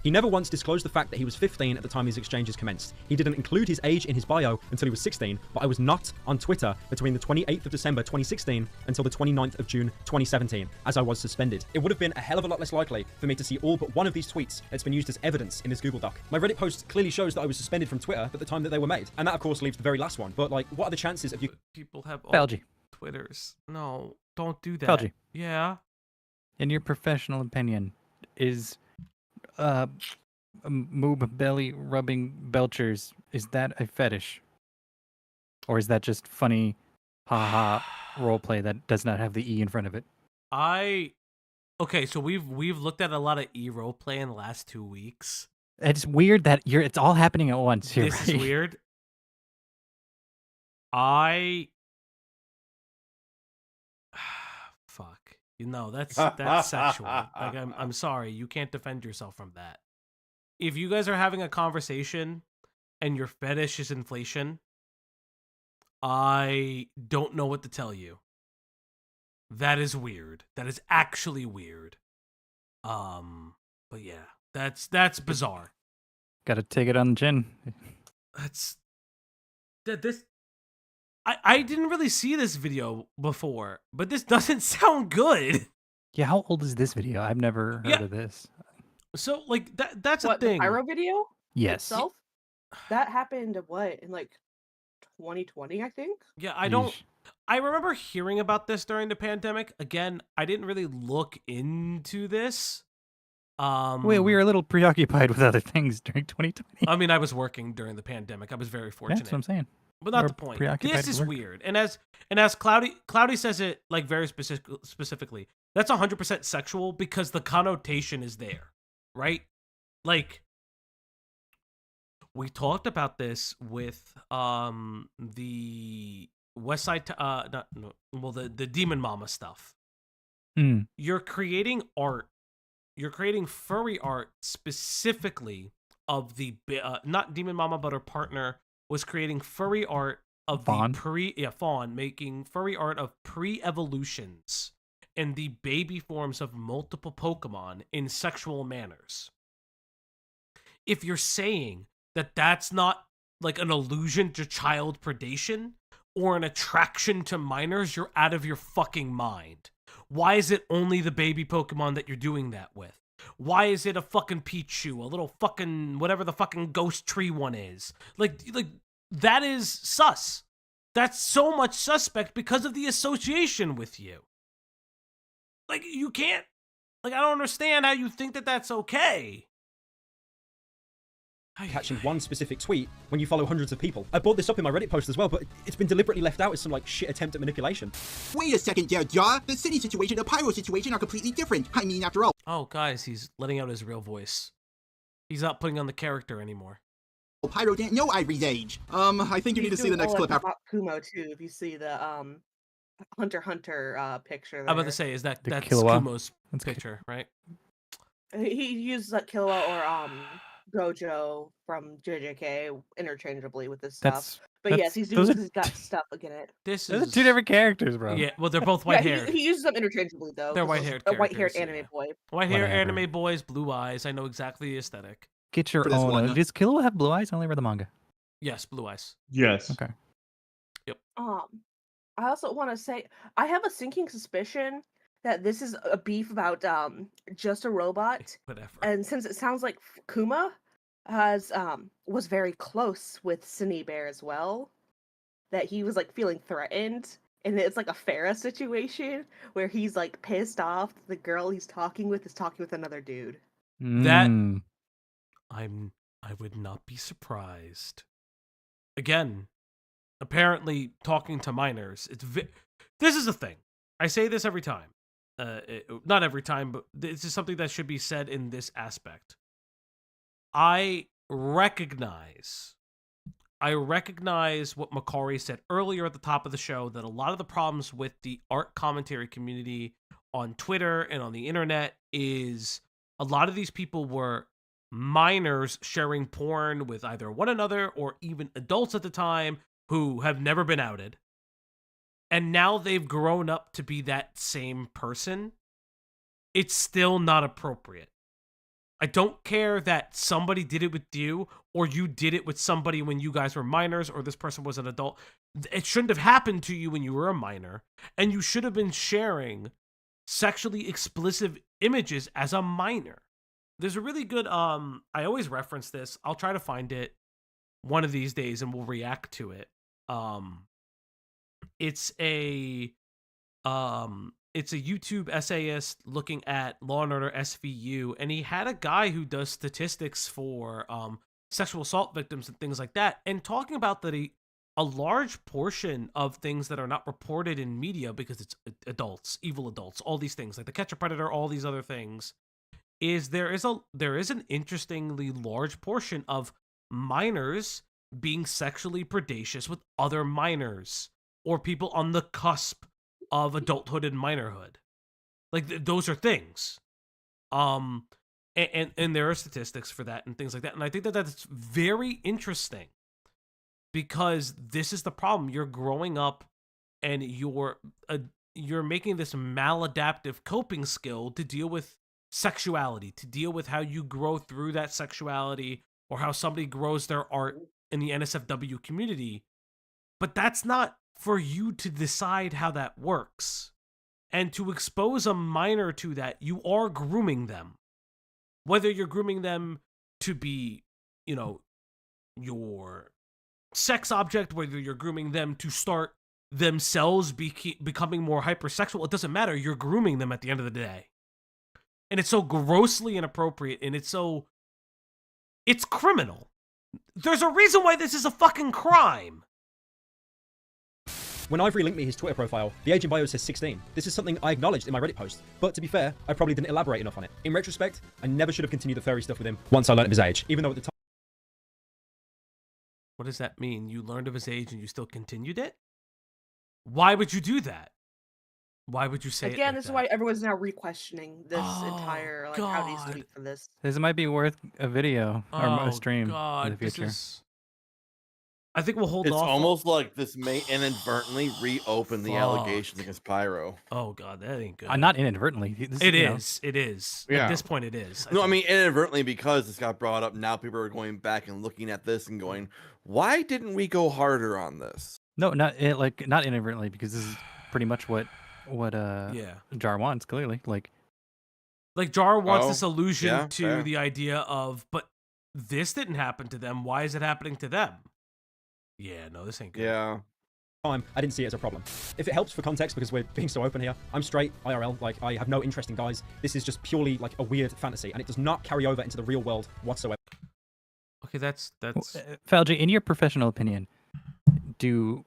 He never once disclosed the fact that he was 15 at the time these exchanges commenced. He didn't include his age in his bio until he was 16, but I was not on Twitter between the 28th of December 2016 until the 29th of June 2017, as I was suspended. It would have been a hell of a lot less likely for me to see all but one of these tweets that's been used as evidence in this Google Doc. My Reddit post clearly shows that I was suspended from Twitter at the time that they were made, and that of course leaves the very last one. But like, what are the chances of you... People have all Falgi. Twitters. No, don't do that. Falgi. Yeah. In your professional opinion, is moob belly rubbing belchers, is that a fetish? Or is that just funny haha roleplay that does not have the E in front of it? Okay, so we've looked at a lot of e-roleplay in the last 2 weeks. It's weird that it's all happening at once here. This is weird. Fuck. That's sexual. Like I'm sorry, you can't defend yourself from that. If you guys are having a conversation and your fetish is inflation, I don't know what to tell you. That is weird. That is actually weird. But yeah, that's bizarre. Gotta take it on the chin. I didn't really see this video before, but this doesn't sound good. Yeah, how old is this video? I've never heard of this. So like that's what, a thing. The pyro video? Yes. Itself? That happened in like 2020, I think. Yeah, I remember hearing about this during the pandemic. Again, I didn't really look into this. We were a little preoccupied with other things during 2020. I mean, I was working during the pandemic. I was very fortunate. That's what I'm saying. But not the point. This is weird. And as Cloudy says it like very specifically, that's 100% sexual because the connotation is there, right? Like we talked about this with the West Side the Demon Mama stuff. You're creating art. You're creating furry art specifically of the not Demon Mama, but her partner was creating furry art of Fawn. Fawn making furry art of pre-evolutions and the baby forms of multiple Pokemon in sexual manners. If you're saying that that's not like an allusion to child predation or an attraction to minors, you're out of your fucking mind. Why is it only the baby Pokemon that you're doing that with? Why is it a fucking Pichu, a little fucking whatever the fucking ghost tree one is? Like that is sus. That's so much suspect because of the association with you. Like you can't. Like I don't understand how you think that that's okay. Catching one specific tweet when you follow hundreds of people. I brought this up in my Reddit post as well, but it's been deliberately left out as some like shit attempt at manipulation. Wait a second there, Jaw. The city situation and the pyro situation are completely different. I mean, after all. Oh, guys, he's letting out his real voice. He's not putting on the character anymore. Pyro didn't know Ivory's age. I think you need to see the next clip after. Kumo too. If you see the Hunter x Hunter picture. There. I'm about to say, that's Killua. Kumo's picture, right? He uses Killua or Gojo from JJK interchangeably with this stuff. But yes, he's got stuff in it. Those are two different characters, bro. Yeah, well, they're both white haired. He uses them interchangeably though. They're white haired. A white haired anime boy. White hair, anime boys, blue eyes. I know exactly the aesthetic. Get your For this own. one. Does Killua have blue eyes? I only read the manga. Yes, blue eyes. Yes. Okay. I also want to say I have a sinking suspicion that this is a beef about just a robot, Whatever. and since it sounds like Kuma has was very close with Cine Bear as well, that he was like feeling threatened, and it's like a Farah situation where he's like pissed off that the girl he's talking with is talking with another dude. That Mm. I would not be surprised. Again, apparently talking to minors, this is the thing. I say this every time. Not every time, but this is something that should be said in this aspect. I recognize what Makari said earlier at the top of the show, that a lot of the problems with the art commentary community on Twitter and on the internet is a lot of these people were minors sharing porn with either one another or even adults at the time who have never been outed. And now they've grown up to be that same person. It's still not appropriate. I don't care that somebody did it with you or you did it with somebody when you guys were minors or this person was an adult. It shouldn't have happened to you when you were a minor, and you should have been sharing sexually explicit images as a minor. There's a really good I always reference this. I'll try to find it one of these days and we'll react to it. It's a YouTube essayist looking at Law and Order SVU, and he had a guy who does statistics for sexual assault victims and things like that, and talking about that a large portion of things that are not reported in media because it's adults, evil adults, all these things like the Catcher Predator, all these other things, is there is an interestingly large portion of minors being sexually predacious with other minors or people on the cusp of adulthood and minorhood. Like those are things. And there are statistics for that and things like that. And I think that that's very interesting because this is the problem. You're growing up and you're making this maladaptive coping skill to deal with sexuality, to deal with how you grow through that sexuality or how somebody grows their art in the NSFW community. But that's not for you to decide how that works. And to expose a minor to that, you are grooming them. Whether you're grooming them to be, your sex object, whether you're grooming them to start themselves becoming more hypersexual, it doesn't matter. You're grooming them at the end of the day. And it's so grossly inappropriate, and it's criminal. There's a reason why this is a fucking crime. When Ivory linked me his Twitter profile, the age in bio says 16. This is something I acknowledged in my Reddit post, but to be fair, I probably didn't elaborate enough on it. In retrospect, I never should have continued the furry stuff with him once I learned of his age, even though at the time... What does that mean? You learned of his age and you still continued it? Why would you do that? Why would you say it Again, like this that? is why everyone's now re-questioning this entire how do you sleep for this. This might be worth a video or a stream God, in the future. I think we'll hold It's off. almost like this may inadvertently reopen the allegations against Pyro. Oh God, that ain't good. Not inadvertently. It is. Yeah. At this point, it is. I mean inadvertently because this got brought up. Now people are going back and looking at this and going, "Why didn't we go harder on this?" No, not inadvertently, because this is pretty much what Jar wants, clearly. Like Jar wants this allusion to fair. the idea of, but this didn't happen to them. Why is it happening to them? Yeah, no, this ain't good. Yeah. I didn't see it as a problem. If it helps for context, because we're being so open here, I'm straight, IRL, like, I have no interest in guys. This is just purely, like, a weird fantasy, and it does not carry over into the real world whatsoever. Okay, that's... Falgi, in your professional opinion, do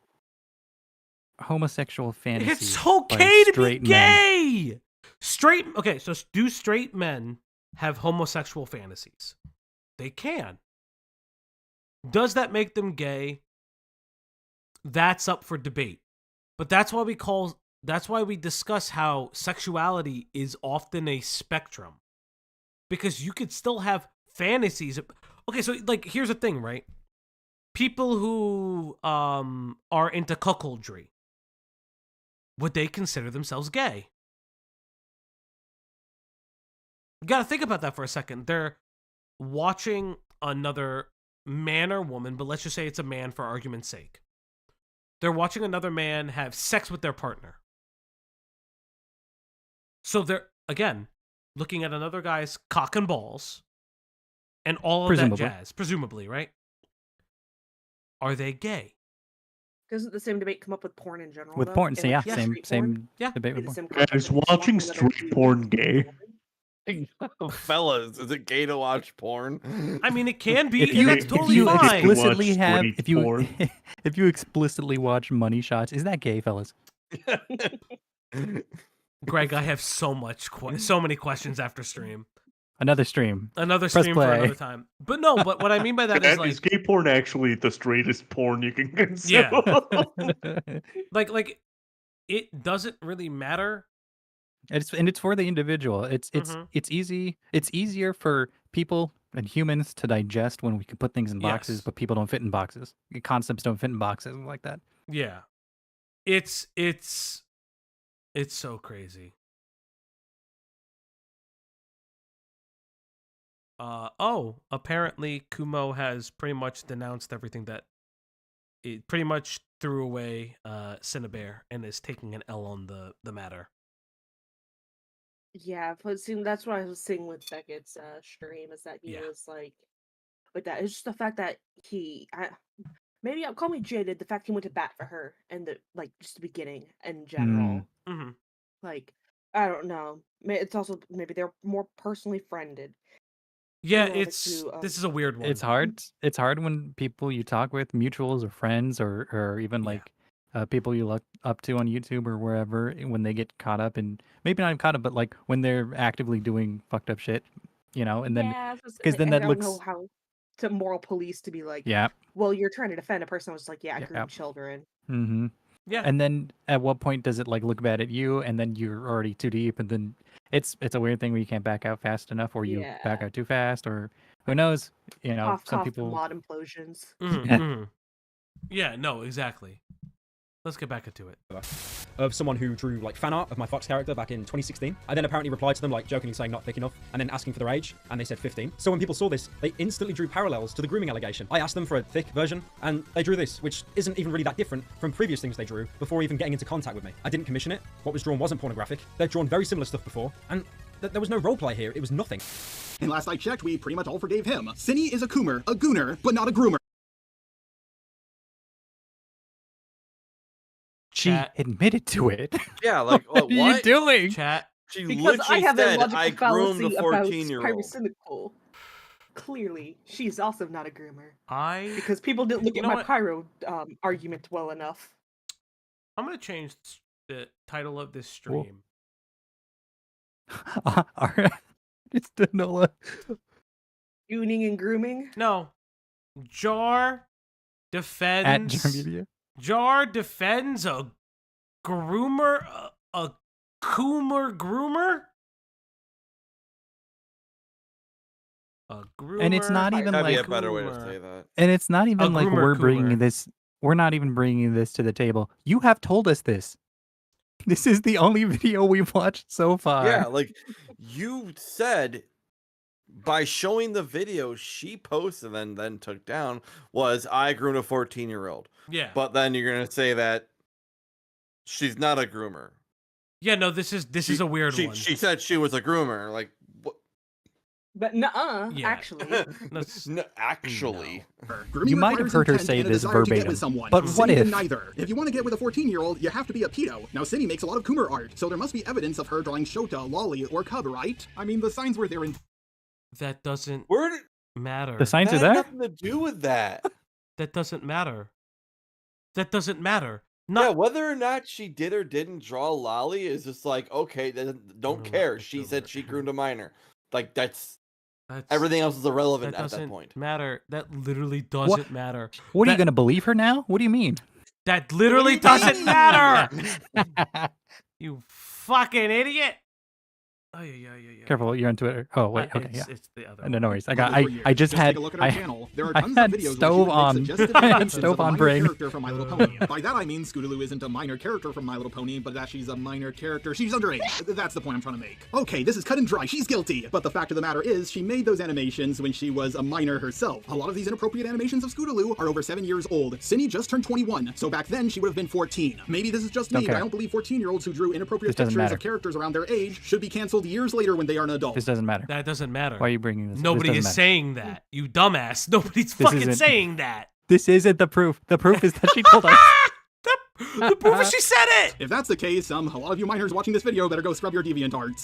homosexual fantasies It's okay to be straight gay! Okay, so do straight men have homosexual fantasies? They can. Does that make them gay? That's up for debate. But that's why we discuss how sexuality is often a spectrum. Because you could still have fantasies. Okay, so like here's the thing, right? People who are into cuckoldry, would they consider themselves gay? You gotta think about that for a second. watching another man or woman, but let's just say it's a man for argument's sake. They're watching another man have sex with their partner. So they're, again, looking at another guy's cock and balls and all of that jazz, presumably, right? Are they gay? Doesn't the same debate come up with porn in general? With though? porn, In, so yeah, like, same street porn? debate with The porn. same Is concept. watching Watching another street dude porn with gay? Fellas, is it gay to watch porn? I mean, it can be. If you, that's totally if you fine. explicitly Watch have, street if you porn. if you explicitly watch money shots, is that gay, fellas? Greg, I have so many questions after stream. Another stream. Another Press stream for play. another time. But no, but what I mean by that is like, Is gay porn actually the straightest porn you can consume? yeah, like it doesn't really matter. It's for the individual. It's easy. It's easier for people and humans to digest when we can put things in boxes, Yes. but people don't fit in boxes. Concepts don't fit in boxes like that. Yeah, it's so crazy. Apparently Kumo has pretty much denounced everything that it pretty much threw away Cinnabear and is taking an L on the matter. Yeah, but see, that's what I was seeing with Beckett's stream, is that he was like, with that, it's just the fact that maybe I'll call me jaded, the fact he went to bat for her and just the beginning in general. Mm-hmm. Like, I don't know. It's also maybe they're more personally friended. Yeah, this is a weird one. It's hard. It's hard when people you talk with, mutuals or friends, or even like people you look up to on YouTube or wherever, when they get caught up in, maybe not caught up, but like when they're actively doing fucked up shit, and then because then that I looks. don't know how to moral police to be like, Yeah. well, you're trying to defend a person who's like, I grew children. Mm-hmm. Yeah. And then at what point does it like look bad at you, and then you're already too deep, and then it's a weird thing where you can't back out fast enough, or you back out too fast, or who knows? Some people. Mod implosions. Mm-hmm. Yeah, no, exactly. Let's get back into it. Of someone who drew like fan art of my Fox character back in 2016. I then apparently replied to them like jokingly saying not thick enough, and then asking for their age, and they said 15. So when people saw this, they instantly drew parallels to the grooming allegation. I asked them for a thick version, and they drew this, which isn't even really that different from previous things they drew before even getting into contact with me. I didn't commission it. What was drawn wasn't pornographic. They'd drawn very similar stuff before, and there was no roleplay here. It was nothing. And last I checked, we pretty much all forgave him. Cinny is a COOMER, a gooner, but not a groomer. She admitted to it. Yeah, like what are you doing? Chat. She Because I literally have a said, logical I groomed a fallacy about 14-year-old. pyrocynical. Clearly, she's also not a groomer. Because people didn't look You at know my what? pyro argument well enough. I'm gonna change the title of this stream. It's Danola. Gooning and grooming? No. Jar defends. At Jar Media. Jar defends a groomer, a COOMER groomer. A groomer. And it's not even That'd be like a better way to say that. And it's not even like groomer we're coomer. bringing this. We're not even bringing this to the table. You have told us this. This is the only video we've watched so far. Yeah, like you said, by showing the video she posted and then took down was I groomed a 14-year-old. Yeah. But then you're gonna say that she's not a groomer. Yeah, no, this is a weird one. She said she was a groomer. Like what? But nuh-uh, Yeah. actually. No, actually. Grooming You might have requires heard her intent say and a this desire to get verbatim, with someone. but what Cinny did if? neither? If you want to get with a 14-year-old, you have to be a pedo. Now, Cinny makes a lot of COOMER art, so there must be evidence of her drawing Shota, Lolly, or Cub, right? I mean, the signs were there in... That doesn't Where did matter. The signs that are had there? nothing to do with that? That doesn't matter. That doesn't matter. Yeah, whether or not she did or didn't draw Lolly is just like, okay, don't care. She said she groomed a minor. Like that's everything else is irrelevant That at doesn't that point. matter. That literally doesn't matter. What are you That- going to believe her now? What do you mean? That literally What do you doesn't mean? matter. You fucking idiot. Oh yeah. Careful, you're on Twitter. Oh wait, okay, it's, yeah. It's the other No, one. no worries. I just had take a look at our I, channel. There are I tons had of videos stove where on. she would make suggestive I had variations of stove a on minor brain. character from My Little Pony. By that I mean Scootaloo isn't a minor character from My Little Pony, but that she's a minor character. She's underage. That's the point I'm trying to make. Okay, this is cut and dry. She's guilty. But the fact of the matter is, she made those animations when she was a minor herself. A lot of these inappropriate animations of Scootaloo are over 7 years old. Cindy just turned 21, so back then she would have been 14. Maybe this is just me, Okay. but I don't believe 14-year-olds who drew inappropriate This doesn't pictures matter. of characters around their age should be canceled years later when they are an adult. This doesn't matter. That doesn't matter. Why are you bringing this? Nobody this is doesn't matter. saying that. You dumbass. Nobody's This fucking isn't- saying that. This isn't the proof. The proof is that she told us. The proof is she said it. If that's the case, a lot of you minors watching this video better go scrub your DeviantArts.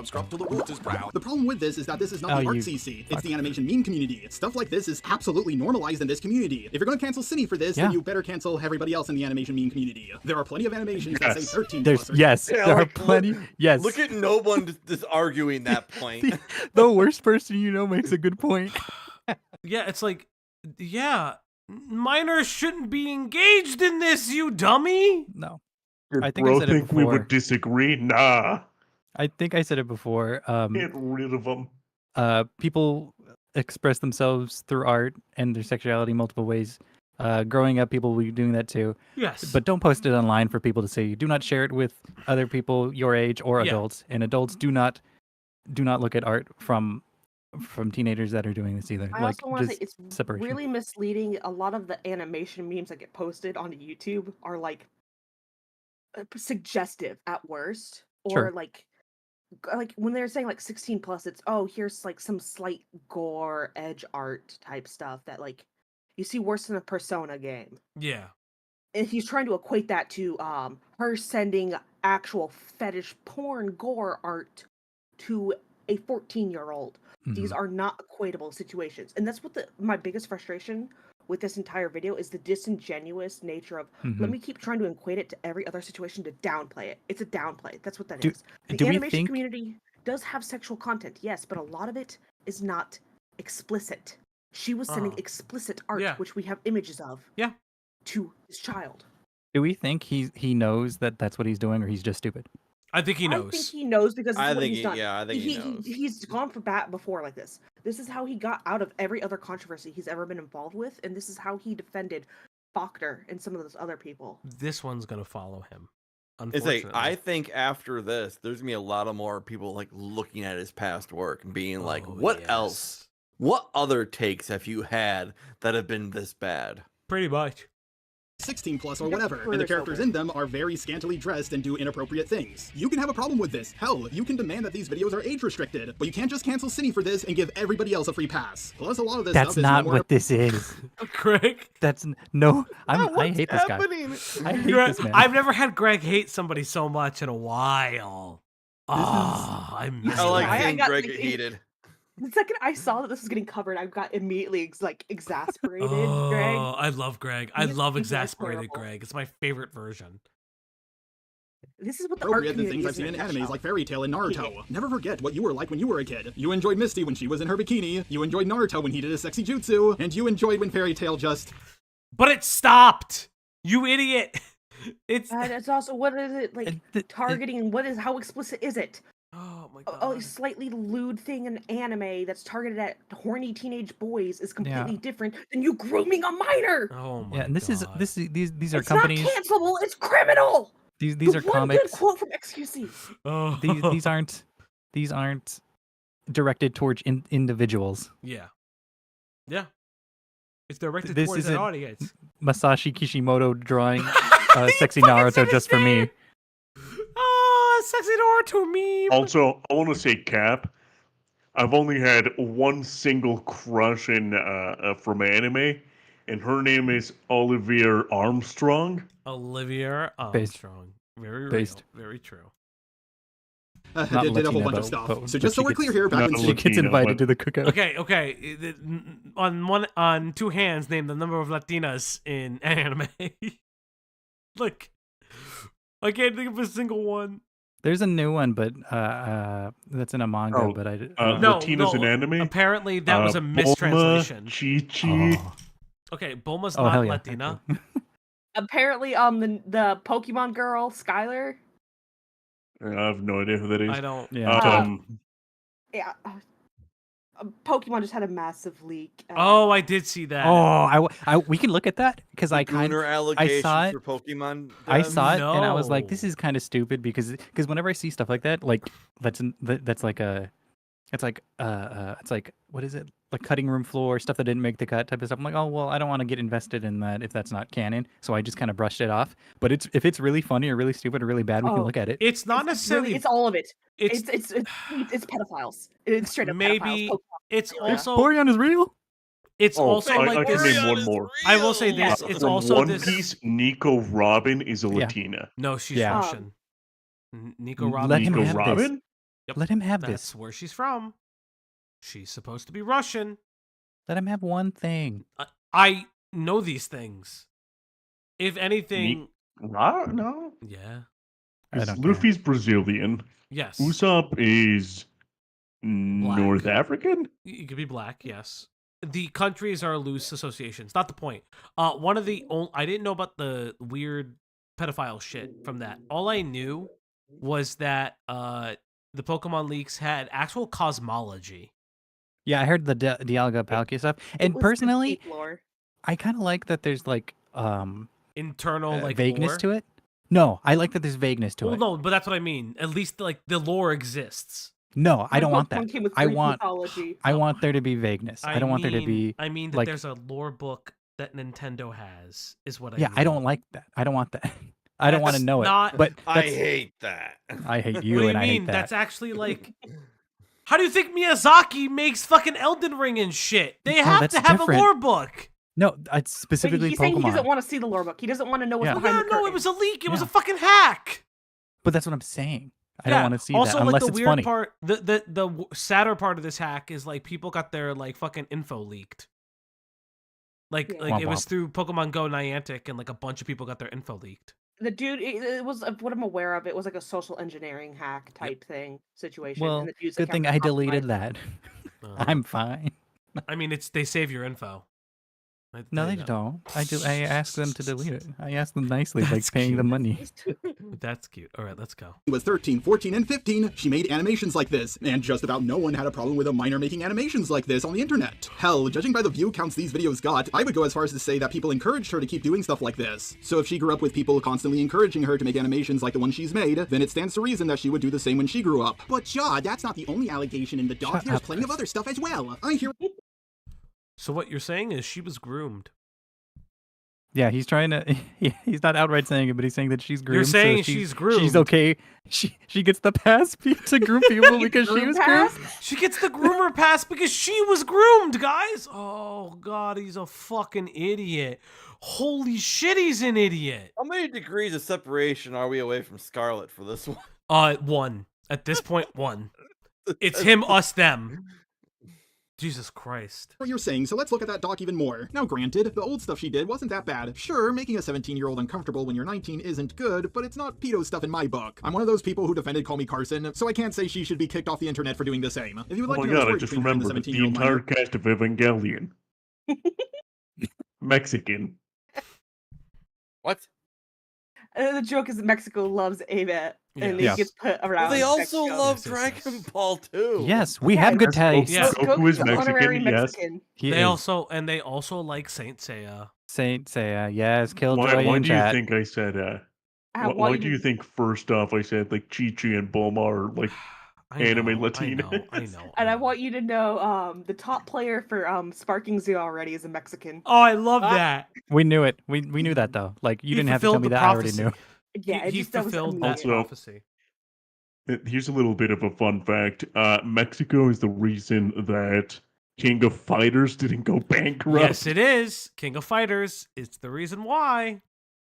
Scrub till the root is brown. The problem with this is that this is not the art CC, it's the animation meme community. Stuff like this is absolutely normalized in this community. If you're gonna cancel Cindy for this, then you better cancel everybody else in the animation meme community. There are plenty of animations that say 13 There's plus. yes, Yeah, there are like, plenty. Yes. Look at no one just arguing that point. The worst person you know makes a good point. Yeah, it's like, yeah, minors shouldn't be engaged in this, you dummy. No. Your I think I bro said it think we before. would disagree? Nah. I think I said it before. Get rid of them. People express themselves through art and their sexuality multiple ways. Growing up, people will be doing that too. Yes. But don't post it online for people to see. Do not share it with other people your age or Yeah. adults. And adults do not look at art from teenagers that are doing this either. I also want to say it's separation. really misleading. A lot of the animation memes that get posted onto YouTube are like suggestive at worst, or Sure. like when they're saying like 16 plus, it's here's like some slight gore edge art type stuff that like you see worse than a Persona game. Yeah. And he's trying to equate that to her sending actual fetish porn gore art to a 14-year-old. These Mhm. are not equatable situations. And that's what my biggest frustration with this entire video is, the disingenuous nature of let Mhm. me keep trying to equate it to every other situation to downplay it. It's a downplay. That's what that Do- is. The do we animation think- community does have sexual content, yes, but a lot of it is not explicit. She was sending explicit art, Yeah. which we have images of, Yeah. to his child. Do we think he knows that that's what he's doing, or he's just stupid? I think he knows. I think he knows because this I is what think he's he- done. yeah, I think he knows. He's gone for bat before like this. This is how he got out of every other controversy he's ever been involved with, and this is how he defended Faulkner and some of those other people. This one's gonna follow him. It's like, Unfortunately. I think after this, there's gonna be a lot of more people like looking at his past work and being like, what else? What other takes have you had that have been this bad? Pretty much. 16 plus or Yeah, whatever, career and the is characters over. in them are very scantily dressed and do inappropriate things. You can have a problem with this. Hell, you can demand that these videos are age restricted, but you can't just cancel Cindy for this and give everybody else a free pass. Plus, a lot of this That's stuff is not no more what this is. Greg. That's no. I hate this guy. happening? I hate Greg, this man. I've never had Greg hate somebody so much in a while. I miss I like I seeing got, Greg like, hated. The second I saw that this was getting covered, I got immediately exasperated. Greg, Oh, I love Greg. I He's- love he's exasperated terrible. Greg. It's my favorite version. this is what the art appropriate than community things I've is seen in a animes nutshell. like Fairy Tail and Naruto. Never forget what you were like when you were a kid. You enjoyed Misty when she was in her bikini, you enjoyed Naruto when he did his sexy jutsu, and you enjoyed when Fairy Tail just... But it stopped. You idiot. It's And it's also, what is it like targeting? How explicit is it? Oh my god. A slightly lewd thing in anime that's targeted at horny teenage boys is completely different than you grooming a minor. Oh my Yeah, and these are It's companies. not cancelable. It's criminal. These The are one good comics. quote from XQC. Oh. These aren't directed towards individuals. Yeah. Yeah. It's directed This towards an isn't audience. Masashi Kishimoto drawing sexy Naruto just for me. Oh, sexy Naruto meme. Also, I want to say, Cap, I've only had one single crush in from anime, and her name is Olivia Armstrong. Olivia Armstrong. Very real. Based. Very true. Not did a whole Latina, bunch of but- stuff. but- So but just so she we're gets- clear here, back Not when She Cindy... gets Latino, invited but- to the cookout. Okay. On two hands, name the number of Latinas in anime. Like, I can't think of a single one. There's a new one, but that's in a manga. Oh, but I No, Latinas in anime? Apparently, that was a Bulma, mistranslation. Chi-Chi. Oh. Okay, Bulma's Oh, not hell yeah. Latina. Apparently, the Pokemon girl Skylar. I have no idea who that is. I don't. Yeah. Yeah. Pokemon just had a massive leak. Oh, I did see that. Oh, we can look at that because I Gooner I allocation saw it. for Pokemon. I saw it and I was like, No. this is kind of stupid because whenever I see stuff like that, like that's like it's like what is it, like cutting room floor stuff that didn't make the cut type of stuff. I'm like, oh well, I don't want to get invested in that if that's not canon, so I just kind of brushed it off. But if it's really funny or really stupid or really bad, we can look at it. It's not necessarily. It's all of it. It's It's pedophiles. It's straight up maybe pedophiles. it's also Porygon is real. It's also I like can this. name one more. I will say this. It's From also One this. Piece, Nico Robin is a Latina. No, she's Yeah. Russian. Nico Robin. Let him Nico have Robin? this. Yep. Let him have That's this. where she's from. She's supposed to be Russian. Let him have one thing. I know these things. If anything, No. yeah. I don't Luffy's Brazilian. Yes. Usopp is North African? You could be black, yes. The countries are loose associations. Not the point. One of the I didn't know about the weird pedophile shit from that. All I knew was that the Pokemon leaks had actual cosmology. Yeah, I heard the Dialga Palkia stuff, and personally, I kind of like that there's like internal like vagueness lore. to it. No, I like that there's vagueness to Well, it. no, but that's what I mean. At least like the lore exists. No, I don't want that. Pokemon came with I Greek want mythology. I want there to be vagueness. I don't want there to be. I mean that like, there's a lore book that Nintendo has. Is what I yeah, mean. I don't like that. I don't want that. I don't want to That's know not- it. But I that's, hate that. I hate What you, do you and I mean? hate that. That's actually like. How do you think Miyazaki makes fucking Elden Ring and shit? They No, have that's to have different. a lore book. No, it's But specifically he's saying he doesn't Pokemon. want to see the lore book. He doesn't want to know what's Yeah. behind Yeah, the no, curtain. it was a leak. It was Yeah. a fucking hack. But that's what I'm saying. I Yeah, don't want to see also, that unless like, the it's weird funny. part, the sadder part of this hack is like people got their like fucking info leaked. Like Yeah. like Womp it was womp. through Pokemon Go Niantic, and like a bunch of people got their info leaked. The dude, it was what I'm aware of. It was like a social engineering hack type thing situation. Well, and the dude's good thing account I got deleted compromised. that. I'm fine. I mean, they save your info. No, they don't. I asked them to delete it. I asked them nicely, like paying them money. That's cute. All right, let's go. was 13, 14, and 15, she made animations like this, and just about no one had a problem with a minor making animations like this on the internet. Hell, judging by the view counts these videos got, I would go as far as to say that people encouraged her to keep doing stuff like this. So if she grew up with people constantly encouraging her to make animations like the one she's made, then it stands to reason that she would do the same when she grew up. But yeah, that's not the only allegation in the doc. There's plenty of other stuff as well. I hear. So what you're saying is she was groomed. Yeah, he's trying to. He's not outright saying it, but he's saying that she's groomed. You're saying so she's groomed. She's okay. She gets the pass to groom people because she was groomed. She gets the groomer pass because she was groomed, guys. Oh god, he's a fucking idiot. Holy shit, he's an idiot. How many degrees of separation are we away from Scarlet for this one? 1. At this point, 1. It's him, us, them. Jesus Christ. What you're saying, so let's look at that doc even more. Now granted, the old stuff she did wasn't that bad. Sure, making a 17-year-old uncomfortable when you're 19 isn't good, but it's not pedo stuff in my book. I'm one of those people who defended Call Me Carson, so I can't say she should be kicked off the internet for doing the same. If you would Oh like my to know god, I the just story between her and remembered the 17-year-old entire minor, cast of Evangelion. Mexican. What? The joke is that Mexico loves Avet, and Yeah. he gets put around. They also Mexico. love Dragon Ball too. Yes, we have good taste. Yeah. Goku is Goku's honorary Mexican, yes. He They is. they also like Saint Seiya. Saint Seiya, yes, Killjoy Why in do you chat. think I said, why do you think first off I said, like, Chi-Chi and Bulma are, like, anime Latina? I know. And I want you to know, the top player for Sparking Zoo already is a Mexican. Oh, I love that. We knew it. We knew that though. Like you He didn't have to tell fulfilled me the that. I already prophecy. knew. Yeah, he that was fulfilled that amazing. prophecy. Here's a little bit of a fun fact. Mexico is the reason that King of Fighters didn't go bankrupt. Yes, it is. King of Fighters. It's the reason why.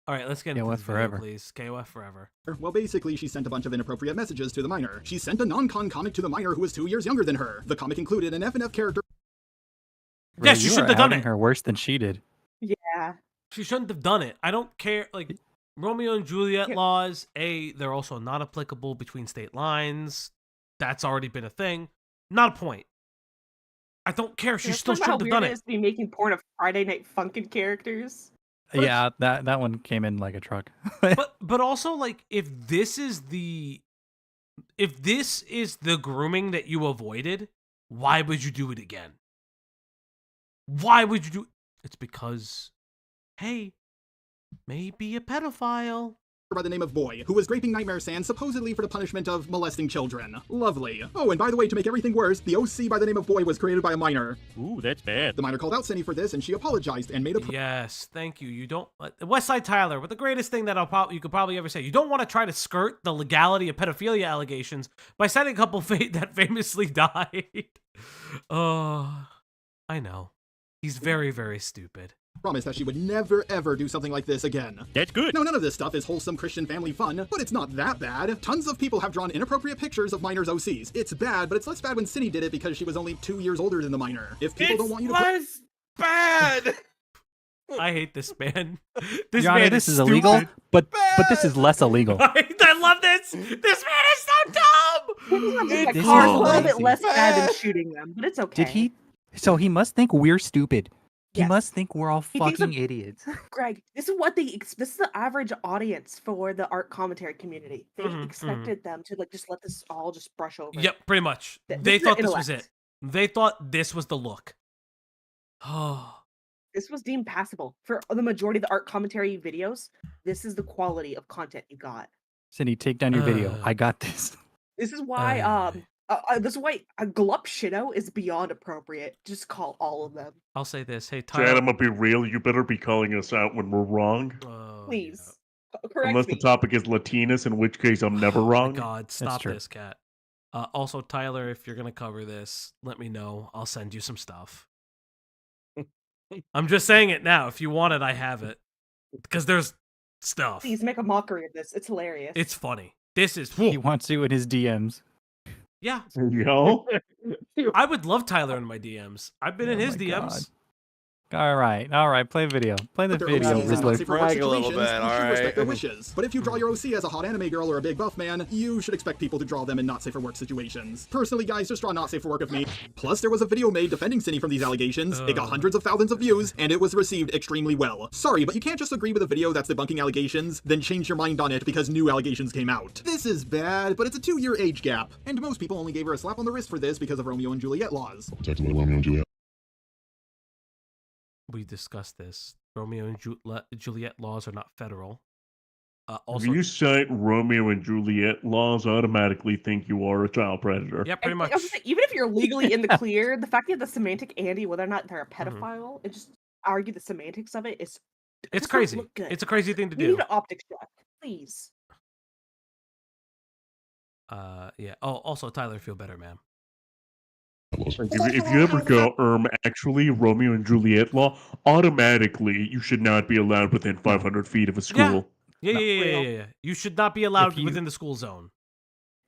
All right, let's get into KOF this video, forever. please. KOF forever. Well, basically, she sent a bunch of inappropriate messages to the minor. She sent a non-con comic to the minor who was 2 years younger than her. The comic included an FNF character. Yeah, she you shouldn't are have done outing it. her worse than she did. Yeah. She shouldn't have done it. I don't care. Like, Romeo and Juliet laws, they're also not applicable between state lines. That's already been a thing. Not a point. I don't care. She still Remember how shouldn't have weird done it is it. to be making porn of Friday Night Funkin' characters? Yeah, that one came in like a truck. But also, like, if this is the If this is the grooming that you avoided, why would you do it again? Why would you do it? It's because, hey, maybe a pedophile. By the name of Boy, who was raping Nightmare Sand supposedly for the punishment of molesting children. Lovely. Oh, and by the way, to make everything worse, the OC by the name of Boy was created by a minor. Ooh, that's bad. The minor called out Cindy for this, and she apologized and made a... Yes, thank you. You don't... Westside Tyler, but the greatest thing that you could probably ever say, you don't want to try to skirt the legality of pedophilia allegations by citing a couple that famously died. Oh, I know. He's very, very stupid. Promised that she would never ever do something like this again. That's good. No, none of this stuff is wholesome Christian family fun, but it's not that bad. Tons of people have drawn inappropriate pictures of minors OCs. It's bad, but it's less bad when Cindy did it because she was only 2 years older than the minor. If people don't want you to less bad. I hate this man. This Your Honor, man this is stupid. illegal, but this is less illegal. I love this. This man is so dumb. The This car's is a little bit crazy. less bad than shooting them, but it's okay. Did he? So he must think we're stupid. He Yes. must think we're all He thinks fucking I'm- idiots. Greg, this is what this is the average audience for the art commentary community. They Mhm, expected them to just let this all just brush over. Yep, pretty much. They is thought the this was it. intellect. They thought this was the look. Oh. This was deemed passable for the majority of the art commentary videos. This is the quality of content you got. Cindy, take down your video. I got this. This is why this is why a glup shitto is beyond appropriate. Just call all of them, I'll say this. Hey, Chad, I'm Tyler. gonna be real. You better be calling us out when we're wrong. please. Correct Unless me. the topic is Latinas, in which case I'm never Oh wrong. my God, stop true. this, cat. Also, Tyler, if you're gonna cover this, let me know. I'll send you some stuff. I'm just saying it now. If you want it, I have it. Because there's stuff. Please make a mockery of this. It's hilarious. It's funny. This is. He wants you in his DMs. Yeah. Yo. I would love Tyler in my DMs. I've been in his my DMs. All right, play video. Play the But their video, OCs is not Riddler. safe for work Brag a little situations. bit, You should alright. respect their wishes. But if you draw your OC as a hot anime girl or a big buff man, you should expect people to draw them in not safe for work situations. Personally, guys, just draw not safe for work of me. Plus, there was a video made defending Cindy from these allegations. It got hundreds of thousands of views, and it was received extremely well. Sorry, but you can't just agree with a video that's debunking allegations, then change your mind on it because new allegations came out. This is bad, but it's a 2-year age gap. And most people only gave her a slap on the wrist for this because of Romeo and Juliet laws. Protected by Romeo and Juliet. We discussed this. Romeo and Juliet laws are not federal. If Also, you cite Romeo and Juliet laws, automatically think you are a child predator. yeah, pretty I much. was gonna say, even if you're legally in the clear, the fact you have the semantic Andy, whether or not they're a pedophile, and just argue the semantics of it is It's doesn't crazy. look good. It's a crazy thing to We do. need an optics check, please. Yeah. Oh, also, Tyler, feel better, man. If you ever go, actually, Romeo and Juliet law, automatically you should not be allowed within 500 feet of a school. Yeah. You should not be allowed within the school zone.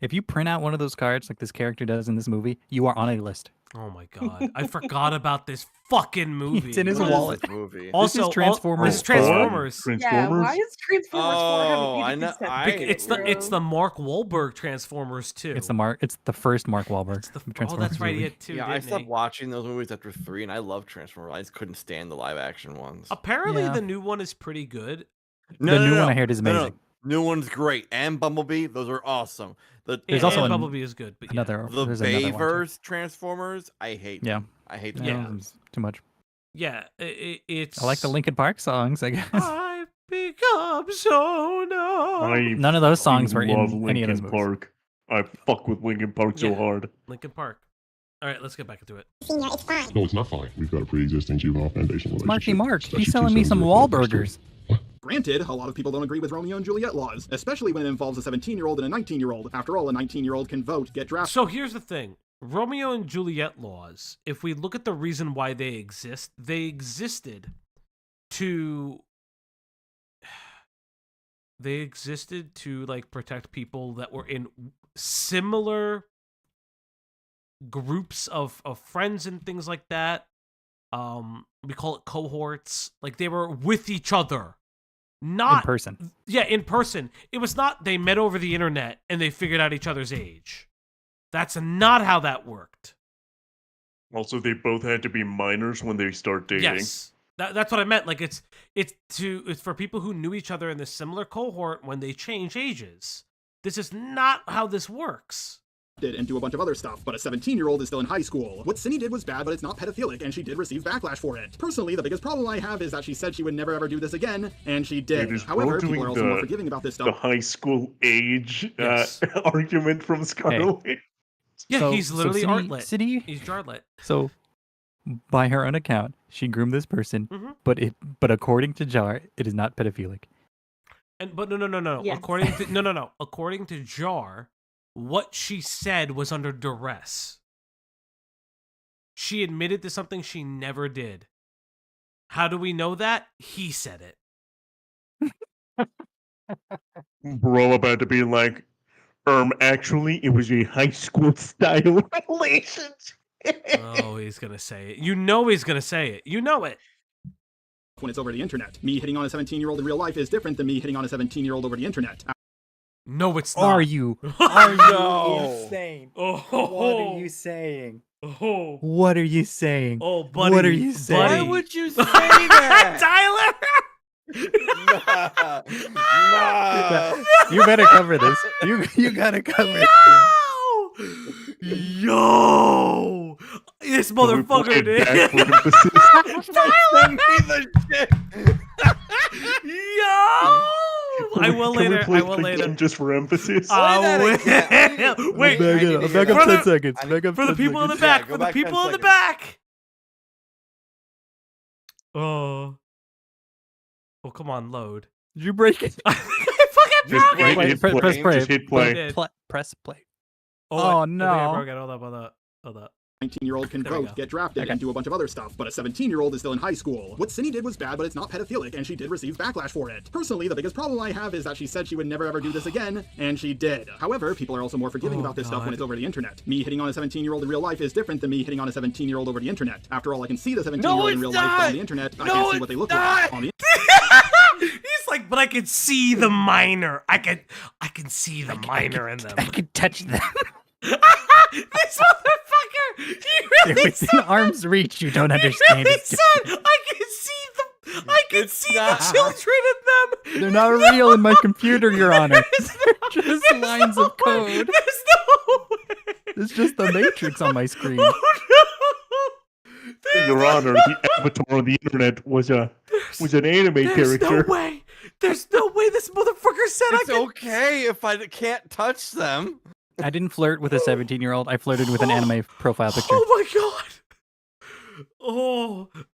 If you print out one of those cards like this character does in this movie, you are on a list. Oh my God. I forgot about this fucking movie. It's in his What is wallet. this movie? Also, This is Transformers. This is Transformers. Yeah, why is Transformers 4 Oh, having I know. It's the Mark Wahlberg Transformers too. It's the first Mark Wahlberg. Oh, that's right. He had two. Yeah, I didn't stopped he? watching those movies after 3, and I love Transformers. I just couldn't stand the live action ones. Apparently, Yeah. the new one is pretty good. The new one I heard is amazing. New one's great, and Bumblebee, those are awesome. There's also Bumblebee is good, but another. The there's another one, too. Bayverse Transformers, I hate. Yeah. them. I hate Yeah, them. it's too much. Yeah, it's. I like the Linkin Park songs, I guess. I've become so numb. None of those songs were love in any of those Linkin movies. Park. I fuck with Linkin Park so Yeah. hard. Linkin Park. All right, let's get back into it. No, it's not fine. We've got a pre-existing juvenile foundation relationship. Marky Mark, Statute he's selling me some 270 Wahlburgers. Granted, a lot of people don't agree with Romeo and Juliet laws, especially when it involves a 17-year-old and a 19-year-old. After all, a 19-year-old can vote, get drafted. So here's the thing. Romeo and Juliet laws, if we look at the reason why they exist, they existed to like protect people that were in similar groups of friends and things like that. We call it cohorts. Like they were with each other. Not in person. Yeah, in person. It was not they met over the internet and they figured out each other's age. That's not how that worked. Also, they both had to be minors when they start dating. Yes. That's what I meant. Like it's for people who knew each other in the similar cohort when they change ages. This is not how this works. And do a bunch of other stuff, but a 17-year-old is still in high school. What Cindy did was bad, but it's not pedophilic, and she did receive backlash for it. Personally, the biggest problem I have is that she said she would never ever do this again, and she did. However, people are also more forgiving about this stuff. The high school age argument from Scarlet. Yeah, So- he's so literally Cindy- Artlet. Cindy- He's Jarlet. So, by her own account, she groomed this person, Mhm. but according to Jar, it is not pedophilic. But no. Yes. According to no. According to Jar, what she said was under duress. She admitted to something she never did. How do we know that? He said it. Bro about to be like, actually, it was a high school style relationship. Oh, he's gonna say it. You know he's gonna say it. You know it. When it's over the internet. Me hitting on a 17-year-old in real life is different than me hitting on a 17-year-old over the internet. No, it's not. Are you? Are you insane? Oh, What are you saying? Oh, What are you saying? oh, buddy. What are you saying? Why would you say that? Tyler? Nah. You better cover this. You gotta cover it. Yo! This motherfucker did. Send me the shit. Yo! I will later. I will later. Just for emphasis. I will. Wait. Back up For the- 10 seconds. Back up For the 10 people in the seconds. back. Yeah, For go the back 10 people in the seconds. back. Oh. Oh, come on, load. Did you break it? I fucking Just broke it. wait, hit play. Press play. Just hit play. did. Press play. Oh, Oh, I think I no. broke it. Hold up. 19-year-old can There we both go. get drafted Okay. and do a bunch of other stuff, but a 17-year-old is still in high school. What Cindy did was bad, but it's not pedophilic, and she did receive backlash for it. Personally, the biggest problem I have is that she said she would never ever do this again, and she did. However, people are also more forgiving Oh, about this stuff when God. it's over the internet. Me hitting on a 17-year-old in real life is different than me hitting on a 17-year-old over the internet. After all, I can see the 17-year-old in it's real life, but not! on the internet, I No, can't see what they it's look not! like. On the He's like, but I can see the minor. I can see the minor in them. I could touch them. This motherfucker! He They're really within arm's reach. You don't He understand. really It's said, different. I can see the, I can It's see not. the children in them. They're not real in my computer, Your Honor. There's Just there's lines no of way. code. There's no way. It's just the Matrix on my screen. Oh no! There's Your no- Honor, the avatar on the internet was an anime There's character. no way. There's no way this motherfucker said It's I could. okay if I can't touch them. I didn't flirt with a 17-year-old. I flirted with an anime profile picture. Oh my god!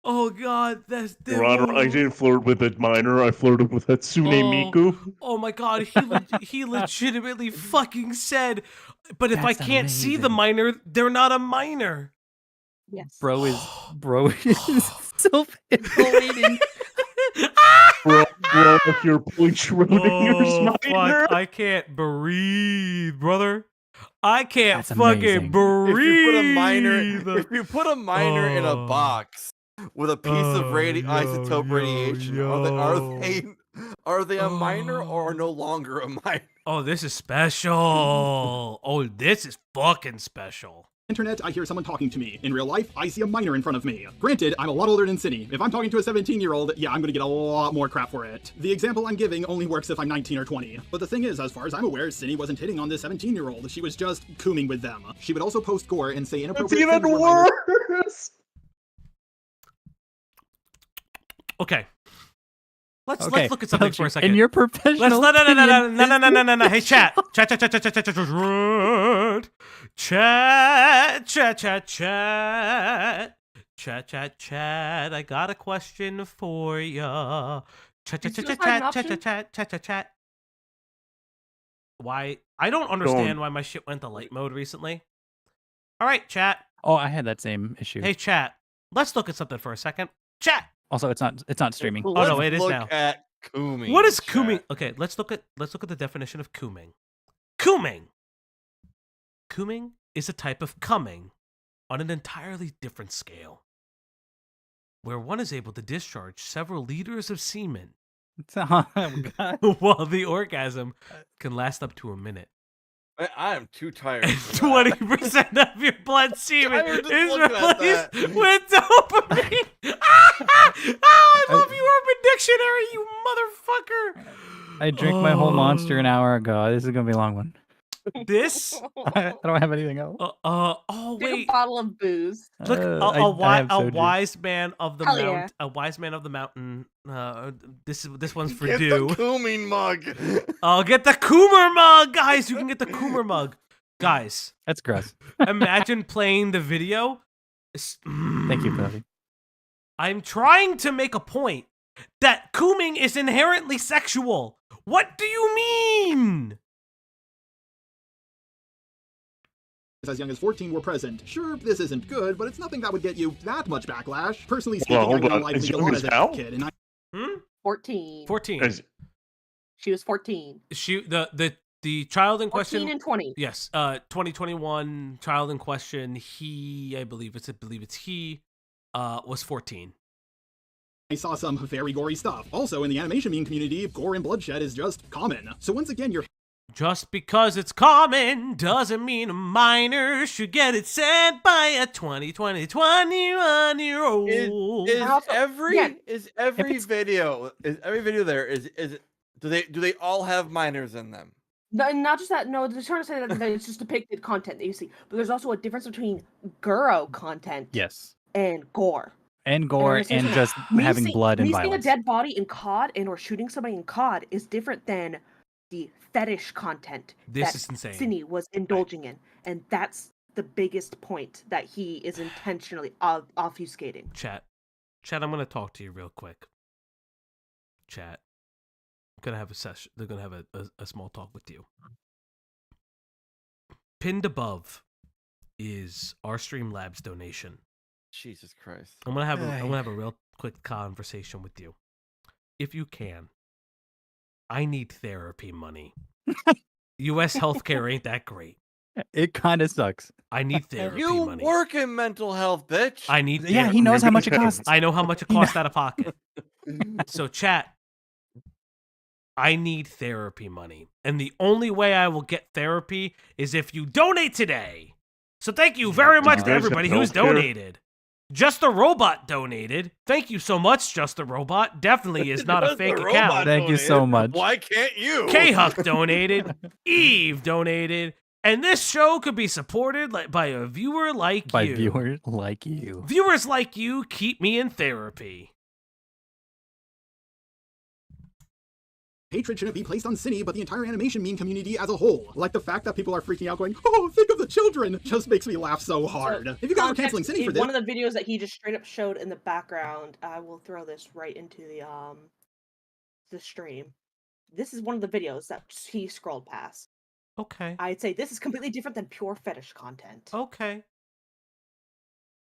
Oh god! That's Your Honor, I didn't flirt with a minor. I flirted with Hatsune Miku. Oh my god! He legitimately fucking said, but if I That's can't see the amazing. minor, they're not a minor. Yes. Bro is self-immolating. Bro, you're Boy Schrodinger's Oh minor. fuck! I can't breathe, brother. I can't That's fucking amazing. breathe. If you put a minor in a Oh. box with a piece of isotope radiation, are they a minor or no longer a minor? Oh, this is special. Oh, this is fucking special. internet, I hear someone talking to me. In real life, I see a minor in front of me. Granted, I'm a lot older than Cindy. If I'm talking to a 17-year-old, yeah, I'm gonna get a lot more crap for it. The example I'm giving only works if I'm 19 or 20. But the thing is, as far as I'm aware, Cindy wasn't hitting on this 17-year-old. She was just cooming with them. She would also post gore and say inappropriate It's even things about minors. worse. Okay. Let's Okay, look at something for a second. In your professional No. opinion, Hey, chat. Chat. I got a question for ya. Chat. Why? I don't understand why my shit went to light mode recently. All right, chat. Oh, I had that same issue. Hey, chat. Let's look at something for a second. Chat. Also, it's not streaming. Oh no, it is look now. at cooming. What is chat. cooming? Okay, let's look at the definition of cooming. Cooming is a type of coming on an entirely different scale, where one is able to discharge several liters of semen Oh, God. while the orgasm can last up to a minute. I am too tired. And for that. 20% of your blood semen Tired just is looking at released that. with dopamine. I love you, Urban Dictionary, you motherfucker. I I drank my whole monster an hour ago. This is gonna be a long one. This? I don't have anything else. Oh Take a wait. bottle of booze. Look, I have a soju. wise man of the Hell mount, yeah. a wise man of the mountain. This one's for Get Dew. the COOMER mug. I'll get the COOMER mug, guys. You can get the COOMER mug, guys. That's gross. Imagine playing the video. Thank you, Cloudy. I'm trying to make a point that cooming is inherently sexual. What do you mean? As young as 14 were present. Sure, this isn't good, but it's nothing that would get you that much backlash. Personally speaking, Well, I hold know on. I As played a young lot as as a how? kid, and I 14. 14. She was 14. The child in 14 question. and 20. Yes. 2021 child in question. I believe it's he. Was 14. I saw some very gory stuff. Also, in the animation meme community, gore and bloodshed is just common. So once again, you're Just because it's common doesn't mean a minor should get it sent by a 21-year-old. Is every video there do they all have minors in them? No, not just that. No, they're trying to say that it's just depicted content that you see. But there's also a difference between Guro content Yes. and gore. And gore and just having blood and me seeing a violence. dead body in COD and or shooting somebody in COD is different than the fetish content This that is insane. Cine was indulging in, and that's the biggest point that he is intentionally obfuscating. Chat, I'm gonna talk to you real quick. Chat, I'm gonna have a session. They're gonna have a small talk with you. Pinned above is our Streamlabs donation. Jesus Christ! I'm gonna have a real quick conversation with you, if you can. I need therapy money. U.S. healthcare ain't that great. It kind of sucks. I need therapy You money. work in mental health, bitch. I need. Yeah, therapy. he knows how much it costs. I know how much it costs out of pocket. So, chat. I need therapy money, and the only way I will get therapy is if you donate today. So, thank you very much to everybody who's donated. Just a Robot donated. Thank you so much, Just a Robot. Definitely is not a fake account. Thank you so much. Why can't you? K-Huck donated. Eve donated. And this show could be supported by a viewer like you. By viewers like you. Viewers like you keep me in therapy. hatred shouldn't be placed on Cine, but the entire animation meme community as a whole. Like the fact that people are freaking out going, oh, think of the children, just makes me laugh so hard. So, if you guys are canceling Cine for this... One of the videos that he just straight up showed in the background, I will throw this right into the stream. This is one of the videos that he scrolled past. Okay. I'd say this is completely different than pure fetish content. Okay.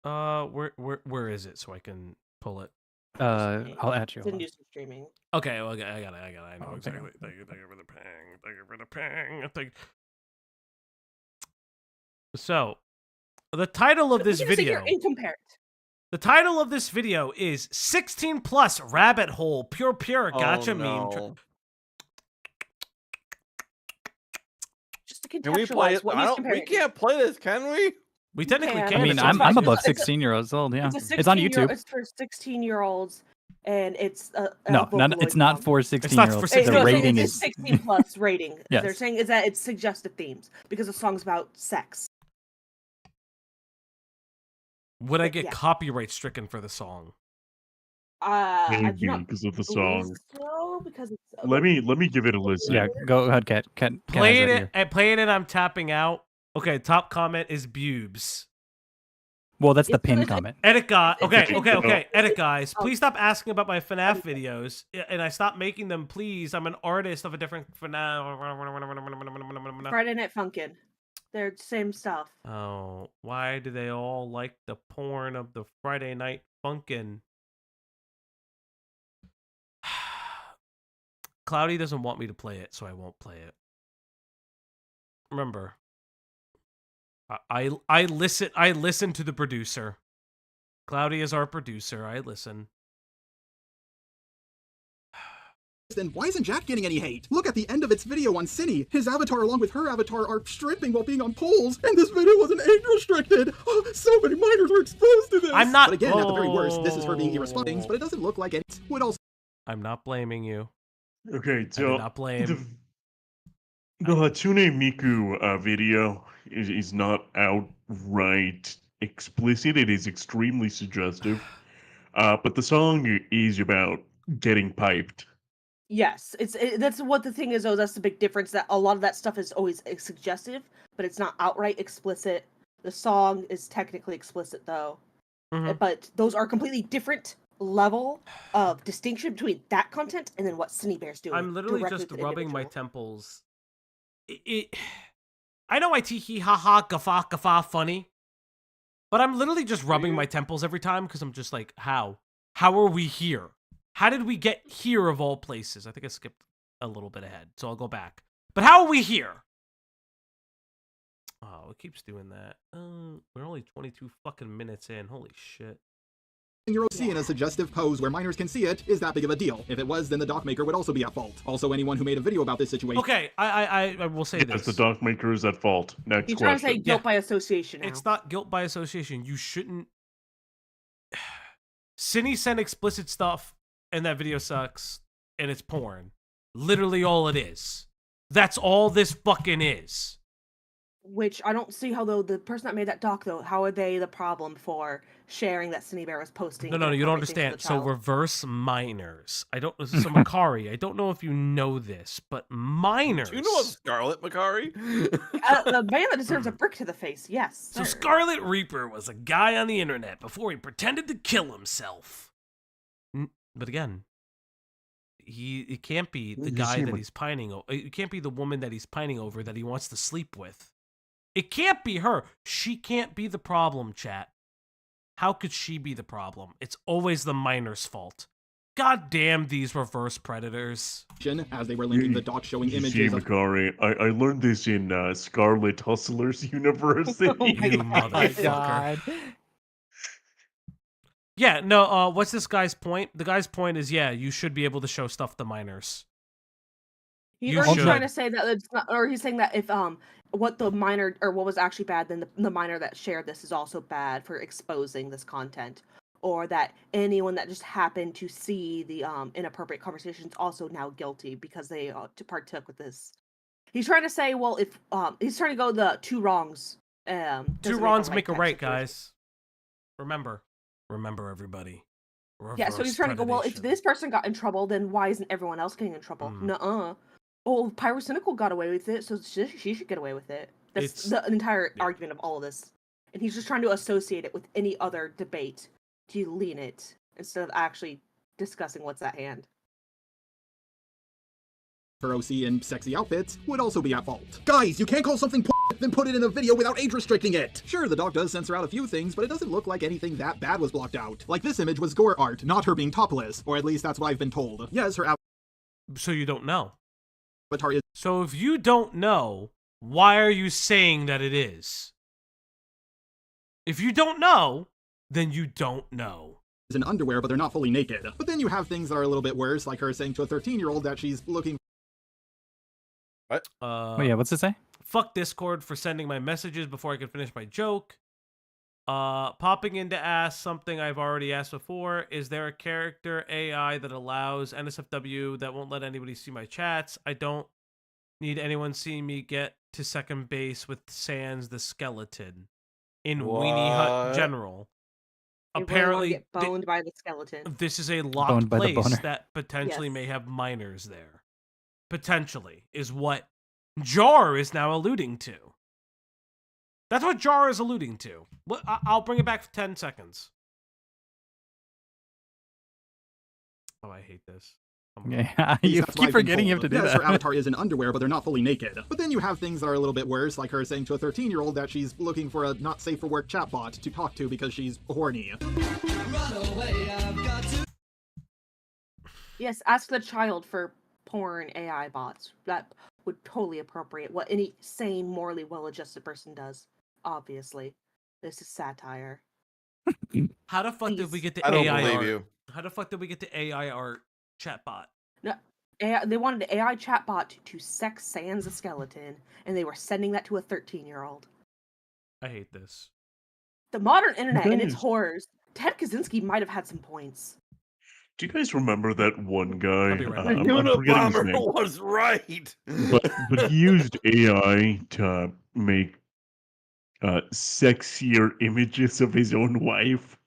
Where is it so I can pull it? I'll add you. It's in YouTube streaming. Okay, well, I got it. I know exactly. Thank you for the ping. Thank you for the ping. So, the title of this video. The title of this video is 16 plus rabbit hole pure gotcha meme. Just to Can we play it? We can't play this, can we? We technically can. I mean, I'm above 16 years old. Yeah, it's on YouTube. It's for 16-year-olds, and it's no, it's not for 16-year-olds. The rating is 16 plus rating. Yes. They're saying is that it's suggestive themes because the song's about sex. Would I get copyright stricken for the song? Maybe because of the song. So, because it's let me give it a listen. Yeah, go ahead, Cat. Play it and I'm tapping out. Okay, top comment is Bubes. Well, that's the pin comment. Edit guy. Okay. Edit guys. Please stop asking about my FNAF videos, and I stop making them. Please, I'm an artist of a different FNAF. Friday Night Funkin'. They're the same stuff. Oh, why do they all like the porn of the Friday Night Funkin'? Cloudy doesn't want me to play it, so I won't play it. Remember, I listen to the producer. Cloudy is our producer. I listen. Then why isn't Jack getting any hate? Look at the end of its video on Cine. His avatar along with her avatar are stripping while being on poles, and this video wasn't age restricted. Oh, so many minors were exposed to this. I'm not. But again, at the very worst, this is her being irresponsible, but it doesn't look like it would also. I'm not blaming you. Okay, I do so not blame. the Hatsune Miku video is not outright explicit. It is extremely suggestive. But the song is about getting piped. Yes, that's what the thing is. Though that's the big difference. That a lot of that stuff is always suggestive, but it's not outright explicit. The song is technically explicit, though. But those are completely different level of distinction between that content and then what Cinny Bear's doing. I'm literally directly just to the rubbing my individual. temples. I know I tee hee ha ha gaffa funny, but I'm literally just rubbing my temples every time because I'm just like, how? How are we here? How did we get here of all places? I think I skipped a little bit ahead, so I'll go back. But how are we here? Oh, it keeps doing that. We're only 22 fucking minutes in. Holy shit. See in a suggestive pose where minors can see it is that big of a deal. If it was, then the doc maker would also be at fault. Also, anyone who made a video about this situation. Okay, I will say Yes, this. the doc maker is at fault. Next He's trying question. to say guilt by association now. It's not guilt by association. You shouldn't. Cinny sent explicit stuff, and that video sucks, and it's porn. Literally all it is. That's all this fucking is. Which I don't see how, though, the person that made that doc, though, how are they the problem for sharing that Cinny Bear was posting? No, you don't understand. So reverse minors. So Makari, I don't know if you know this, but minors. Do you know a Scarlet, Makari? The man that deserves a brick to the face, yes. So Scarlet Reaper was a guy on the internet before he pretended to kill himself. But again, it can't be the guy that he's pining over. It can't be the woman that he's pining over that he wants to sleep with. It can't be her. She can't be the problem, chat. How could she be the problem? It's always the minor's fault. God damn these reverse predators. As they were linking the doc showing images of... Makari, I learned this in Scarlet Hustlers University. You motherfucker. Yeah, no, what's this guy's point? The guy's point is, yeah, you should be able to show stuff to minors. He's trying to say that it's not, or he's saying that if what the minor or what was actually bad, then the minor that shared this is also bad for exposing this content, or that anyone that just happened to see the inappropriate conversations also now guilty because they partook with this. He's trying to say, well, if he's trying to go the two wrongs. Two wrongs make a right, guys. Remember, everybody. Yeah, so he's trying to go, well, if this person got in trouble, then why isn't everyone else getting in trouble? Nuh-uh. Well, Pyrocynical got away with it, so she should get away with it. That's the entire argument of all of this. And he's just trying to associate it with any other debate to lean it, instead of actually discussing what's at hand. her OC in sexy outfits would also be at fault. Guys, you can't call something then put it in a video without age restricting it! Sure, the doc does censor out a few things, but it doesn't look like anything that bad was blocked out. Like this image was gore art, not her being topless, or at least that's what I've been told. Yes, her So you don't know. avatar is— So if you don't know, why are you saying that it is? If you don't know, then you don't know. in underwear, but they're not fully naked. But then you have things that are a little bit worse, like her saying to a 13-year-old that she's looking— What? Oh yeah, what's it say? Fuck Discord for sending my messages before I could finish my joke. Popping in to ask something I've already asked before. Is there a character AI that allows NSFW that won't let anybody see my chats? I don't need anyone seeing me get to second base with Sans the skeleton in Weenie Hut General. You Apparently, really get boned by the skeleton. this is a locked Boned by the place boner. that potentially Yes. may have minors there. Potentially is what Jar is now alluding to. That's what Jar is alluding to. I'll bring it back for 10 seconds. Oh, I hate this. Yeah, you That's what keep I've been forgetting you have told. to do Yes, that. her avatar is in underwear, but they're not fully naked. But then you have things that are a little bit worse, like her saying to a 13-year-old that she's looking for a not safe for work chatbot to talk to because she's horny. Yes, ask the child for porn AI bots. That would totally appropriate what any sane, morally well-adjusted person does. Obviously, this is satire. How the fuck did we get the I don't AI believe art? you. How the fuck did we get the AI art chatbot? No, they wanted an AI chatbot to sex Sans the skeleton, and they were sending that to a 13-year-old. I hate this. The modern internet and its Guys. horrors. Ted Kaczynski might have had some points. Do you guys remember that one guy? I'll be right I'm back. forgetting his name. was right. But he used AI to make sexier images of his own wife.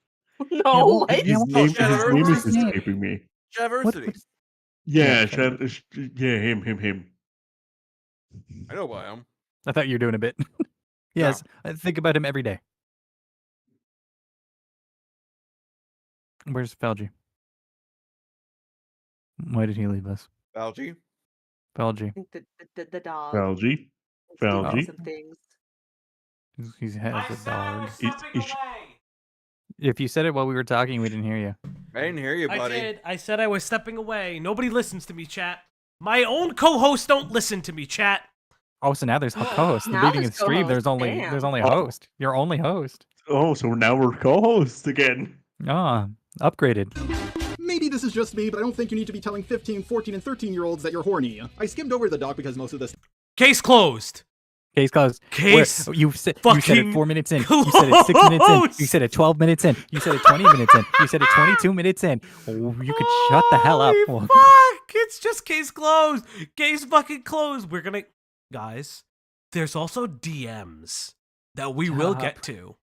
No way. His name is Diversity. escaping me. Diversity. Yeah, Yeah, him. I know who I am. I thought you were doing a bit. Yes, I think about him every day. Where's Falgi? Why did he leave us? Falgi. Falgi. I think the dog. Falgi. is doing Falgi. some things. He has a dog. Is- If you said it while we were talking, we didn't hear you. I didn't hear you, I buddy. did. I said I was stepping away. Nobody listens to me, chat. My own co-hosts don't listen to me, chat. Oh, so now there's a co-host. The Now beating there's of stream. There's co-host. only Damn. a host. Your only host. Oh, so now we're co-hosts again. Ah, upgraded. Maybe this is just me, but I don't think you need to be telling 15, 14, and 13-year-olds that you're horny. I skimmed over the doc because most of this... Case closed. Case closed. Case you said it 4 minutes in. You said it 6 minutes in. You said it 12 minutes in. You said it 20 minutes in. You said it 22 minutes in. Oh, you could shut the hell up. Holy fuck! It's just case closed. Case fucking closed. We're gonna... Guys, there's also DMs that we will get to.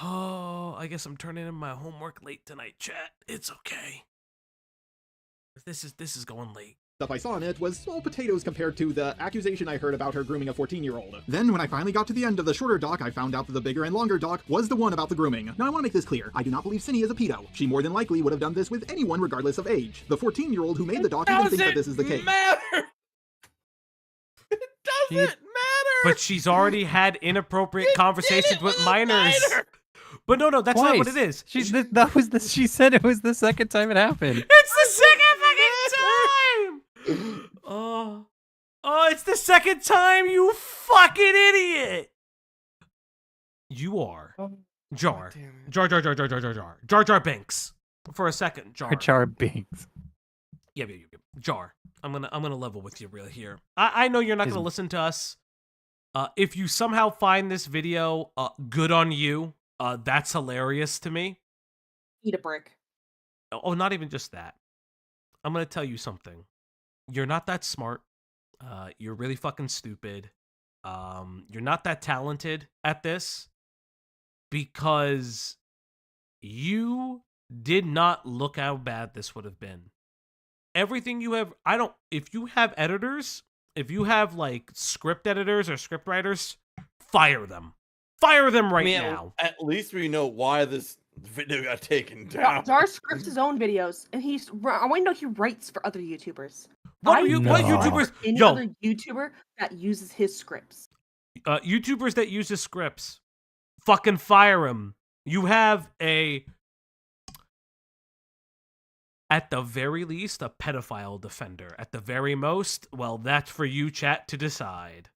Oh, I guess I'm turning in my homework late tonight, chat. It's okay. This is going late. Stuff I saw in it was small potatoes compared to the accusation I heard about her grooming a 14-year-old. Then, when I finally got to the end of the shorter doc, I found out that the bigger and longer doc was the one about the grooming. Now, I want to make this clear. I do not believe Cindy is a pedo. She more than likely would have done this with anyone regardless of age. The 14-year-old who made the doc even thinks that this is the case. It doesn't matter. But she's already had inappropriate conversations with minors. But no, that's not what it is. She said it was the second time it happened. It's the second fucking time! Oh, it's the second time, you fucking idiot! You are Jar Jar Binks. For a second, Jar. Jar Binks. Yeah. Jar. I'm gonna level with you real here. I know you're not gonna listen to us. If you somehow find this video good on you, that's hilarious to me. Eat a brick. Oh, not even just that. I'm gonna tell you something. You're not that smart. You're really fucking stupid. You're not that talented at this because you did not look how bad this would have been. Everything you have, if you have editors, if you have like script editors or script writers, fire them. Fire them right now. At least we know why this video got taken down. Jar scripts his own videos, and I want to know he writes for other YouTubers. What YouTubers? Any other YouTuber that uses his scripts. YouTubers that use his scripts, fucking fire him. You have at the very least, a pedophile defender. At the very most, well, that's for you, chat, to decide.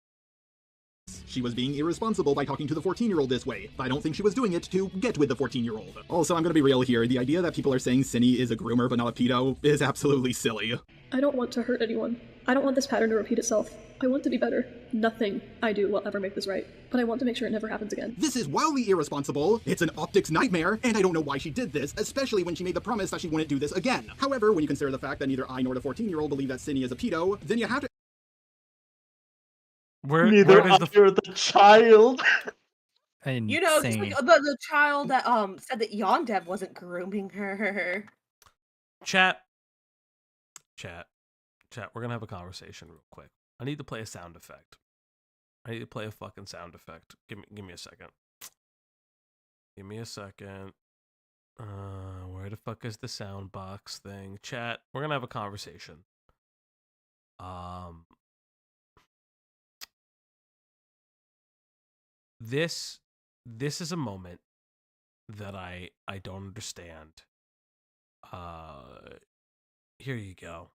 She was being irresponsible by talking to the 14-year-old this way. I don't think she was doing it to get with the 14-year-old. Also, I'm gonna be real here. The idea that people are saying Cindy is a groomer but not a pedo is absolutely silly. I don't want to hurt anyone. I don't want this pattern to repeat itself. I want to be better. Nothing I do will ever make this right, but I want to make sure it never happens again. This is wildly irresponsible. It's an optics nightmare, and I don't know why she did this, especially when she made the promise that she wouldn't do this again. However, when you consider the fact that neither I nor the 14-year-old believe that Cindy is a pedo, then you have to... Neither you're the child. You know, just like the child that said that Yondev wasn't grooming her. Chat, we're gonna have a conversation real quick. I need to play a sound effect. I need to play a fucking sound effect. Give me a second. Give me a second. Where the fuck is the sound box thing? Chat, we're gonna have a conversation. This is a moment that I don't understand. Here you go.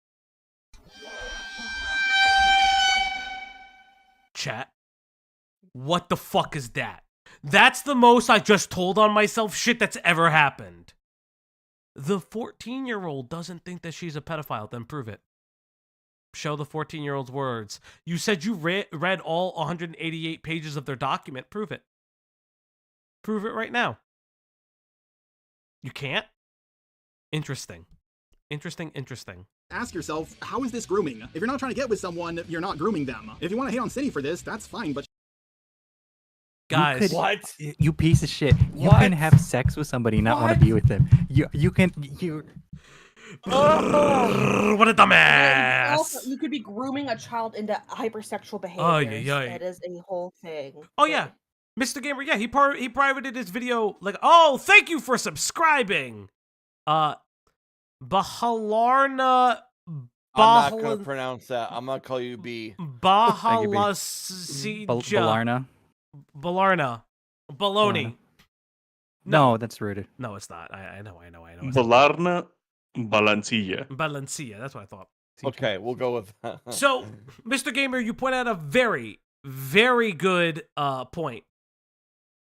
Chat. What the fuck is that? That's the most I just told on myself shit that's ever happened. The 14-year-old doesn't think that she's a pedophile, then prove it. Show the 14-year-old's words. You said you read all 188 pages of their document. Prove it. Prove it right now. You can't? Interesting. Interesting. Ask yourself, how is this grooming? If you're not trying to get with someone, you're not grooming them. If you want to hate on Cindy for this, that's fine, but... Guys, What? You piece of shit. You can have sex with somebody and not want to be with them. You can... What a dumbass! Also, you could be grooming a child into hypersexual behavior. Oh, yeah. That is a whole thing. Oh, yeah. Mr. Gamer, yeah, he privated his video like, oh, thank you for subscribing. Bahalarna... I'm not going to pronounce that. I'm going to call you B. Balarna. Balarna. Baloney. No, that's rude. No, it's not. I know. Balarna Balancilla. Balancilla, that's what I thought. Okay, we'll go with that. So, Mr. Gamer, you point out a very, very good point.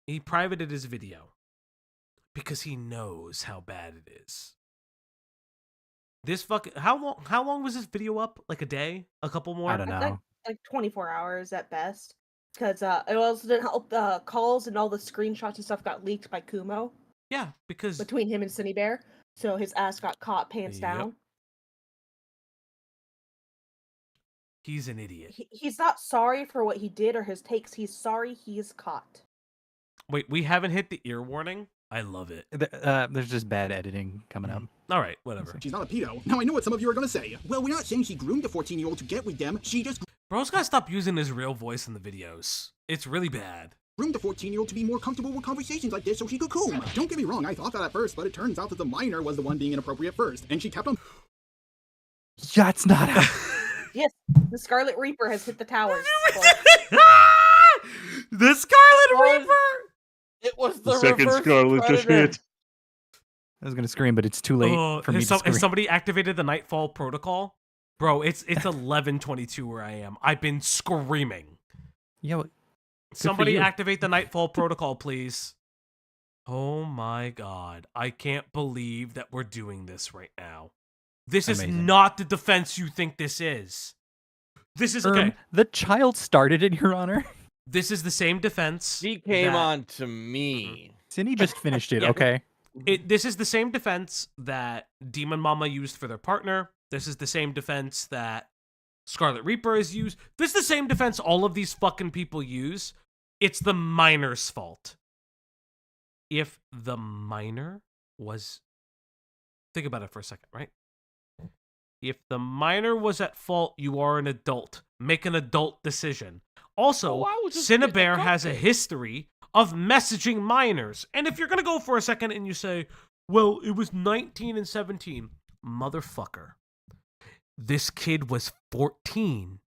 He privated his video because he knows how bad it is. This fucking how long was this video up? Like a day? A couple more? I don't know. Like 24 hours at best. Because it also didn't help the calls and all the screenshots and stuff got leaked by Kumo. Yeah, because between him and Cindy Bear, so his ass got caught pants down. He's an idiot. He's not sorry for what he did or his takes. He's sorry he's caught. Wait, we haven't hit the ear warning? I love it. There's just bad editing coming up. All right, whatever. She's not a pedo. Now I know what some of you are going to say. Well, we're not saying she groomed a 14-year-old to get with them. She just... Bro's gotta stop using his real voice in the videos. It's really bad. Groomed a 14-year-old to be more comfortable with conversations like this so she could coom. Don't get me wrong, I thought that at first, but it turns out that the minor was the one being inappropriate first, and she kept on... That's not how... Yes, the Scarlet Reaper has hit the towers. The Scarlet Reaper! It was the second reverse Scarlet just predator. hit. I was gonna scream, but it's too late for me to scream. Has somebody activated the Nightfall protocol? Bro, it's 11:22 where I am. I've been screaming. Yeah. Somebody activate the Nightfall protocol, please. Oh my god. I can't believe that we're doing this right now. This is not the defense you think this is. This is okay. The child started it, Your Honor. This is the same defense. She came on to me. Cindy just finished it, okay? This is the same defense that Demon Mama used for their partner. This is the same defense that Scarlet Reaper has used. This is the same defense all of these fucking people use. It's the minor's fault. If the minor was... Think about it for a second, right? If the minor was at fault, you are an adult. Make an adult decision. Also, Cinnabear has a history of messaging minors. And if you're going to go for a second and you say, well, it was 19 and 17. Motherfucker. This kid was 14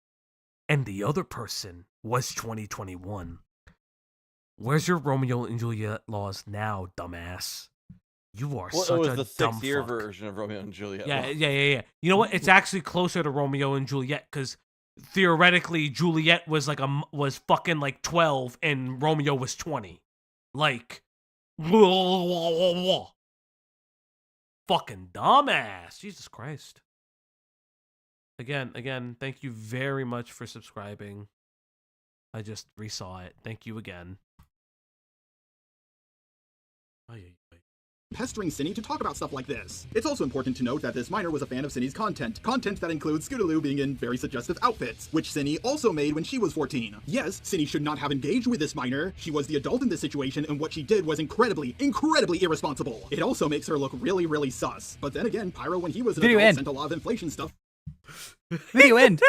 and the other person was 2021. Where's your Romeo and Juliet laws now, dumbass? You are such a dumb fuck. It was the 6-year version of Romeo and Juliet. Yeah. You know what? It's actually closer to Romeo and Juliet because theoretically Juliet was was fucking like 12 and Romeo was 20. Like, fucking dumbass. Jesus Christ. Again, thank you very much for subscribing. I just resaw it. Thank you again. Pestering Cindy to talk about stuff like this. It's also important to note that this minor was a fan of Cindy's content that includes Scootaloo being in very suggestive outfits, which Cindy also made when she was 14. Yes, Cindy should not have engaged with this minor. She was the adult in this situation, and what she did was incredibly irresponsible. It also makes her look really, really sus. But then again, Pyro, when he was an adult, sent a lot of inflation stuff. Video end.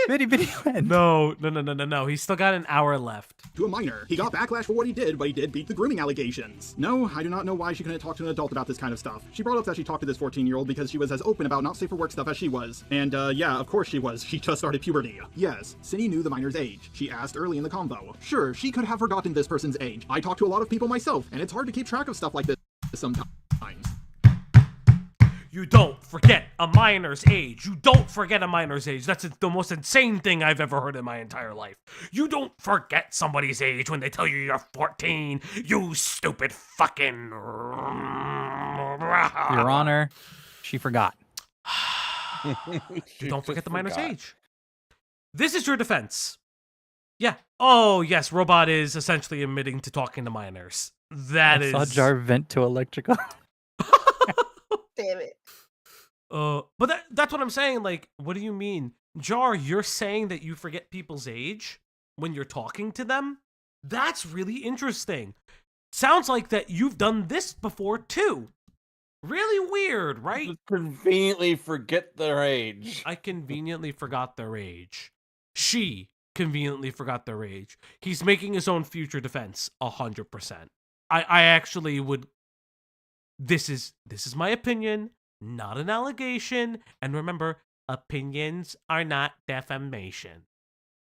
Video end. No. He's still got an hour left. To a minor. He got backlash for what he did, but he did beat the grooming allegations. No, I do not know why she couldn't talk to an adult about this kind of stuff. She brought up that she talked to this 14-year-old because she was as open about not safe for work stuff as she was. And yeah, of course she was. She just started puberty. Yes, Cindy knew the minor's age. She asked early in the convo. Sure, she could have forgotten this person's age. I talk to a lot of people myself, and it's hard to keep track of stuff like this sometimes. You don't forget a minor's age. You don't forget a minor's age. That's the most insane thing I've ever heard in my entire life. You don't forget somebody's age when they tell you you're 14. You stupid fucking... Your Honor, she forgot. You don't forget the minor's age. This is your defense. Yeah. Oh, yes, Robot is essentially admitting to talking to minors. I saw Jar vent to electrical. Damn it. But that's what I'm saying. Like, what do you mean? Jar, you're saying that you forget people's age when you're talking to them? That's really interesting. Sounds like that you've done this before too. Really weird, right? Conveniently forget their age. I conveniently forgot their age. She conveniently forgot their age. He's making his own future defense, 100%. I actually would. This is my opinion, not an allegation. And remember, opinions are not defamation.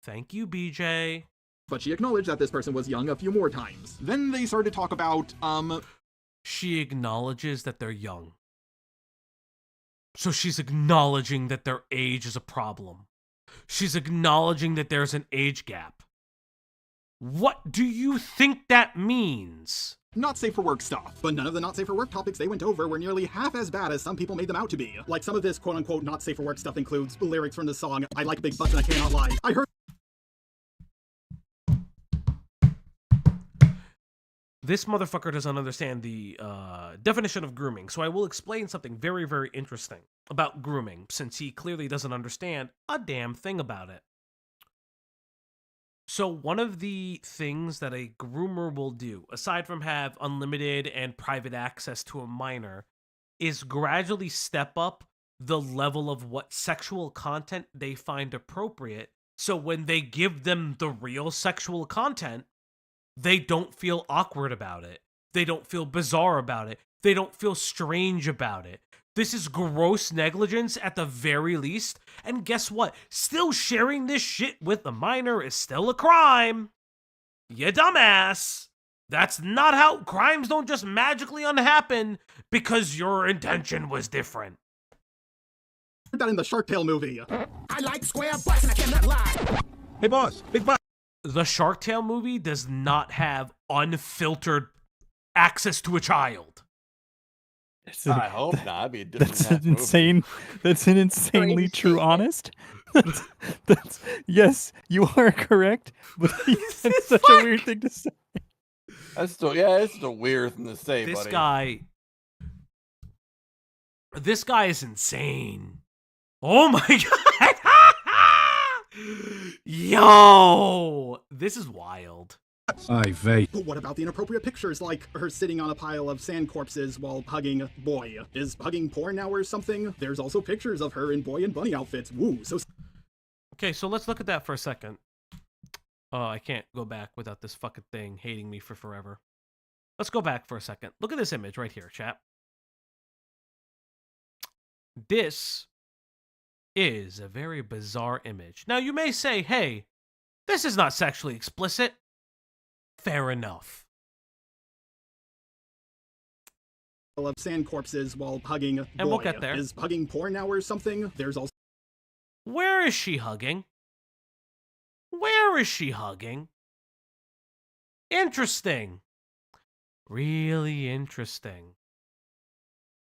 Thank you, BJ. But she acknowledged that this person was young a few more times. Then they started to talk about, She acknowledges that they're young. So she's acknowledging that their age is a problem. She's acknowledging that there's an age gap. What do you think that means? not safe for work stuff. But none of the not safe for work topics they went over were nearly half as bad as some people made them out to be. Like, some of this quote-unquote not safe for work stuff includes lyrics from the song I Like Big Butts and I Cannot Lie. I heard This motherfucker doesn't understand the definition of grooming, so I will explain something very, very interesting about grooming, since he clearly doesn't understand a damn thing about it. So one of the things that a groomer will do, aside from have unlimited and private access to a minor, is gradually step up the level of what sexual content they find appropriate, so when they give them the real sexual content, they don't feel awkward about it. They don't feel bizarre about it. They don't feel strange about it. This is gross negligence at the very least. And guess what? Still sharing this shit with a minor is still a crime. You dumbass. That's not how crimes don't just magically unhappen because your intention was different. that in the Shark Tale movie. I like square butts and I cannot lie. Hey boss, big boss. The Shark Tale movie does not have unfiltered access to a child. I hope not. That'd be a different That's half an insane. movie. That's an insanely true honest. That's yes, you are correct. But that's such a weird thing to say. That's still, yeah, it's a weird thing to say, This buddy. This guy is insane. Oh my god. Yo, this is wild. But what about the inappropriate pictures, like her sitting on a pile of sand corpses while hugging boy? Is hugging porn now or something? There's also pictures of her in boy and bunny outfits. Woo, so... Okay, so let's look at that for a second. Oh, I can't go back without this fucking thing hating me for forever. Let's go back for a second. Look at this image right here, chat. This is a very bizarre image. Now, you may say, hey, this is not sexually explicit. Fair enough. of sand corpses while hugging boy. And we'll get there. Is hugging porn now or something? There's also... Where is she hugging? Where is she hugging? Interesting. Really interesting.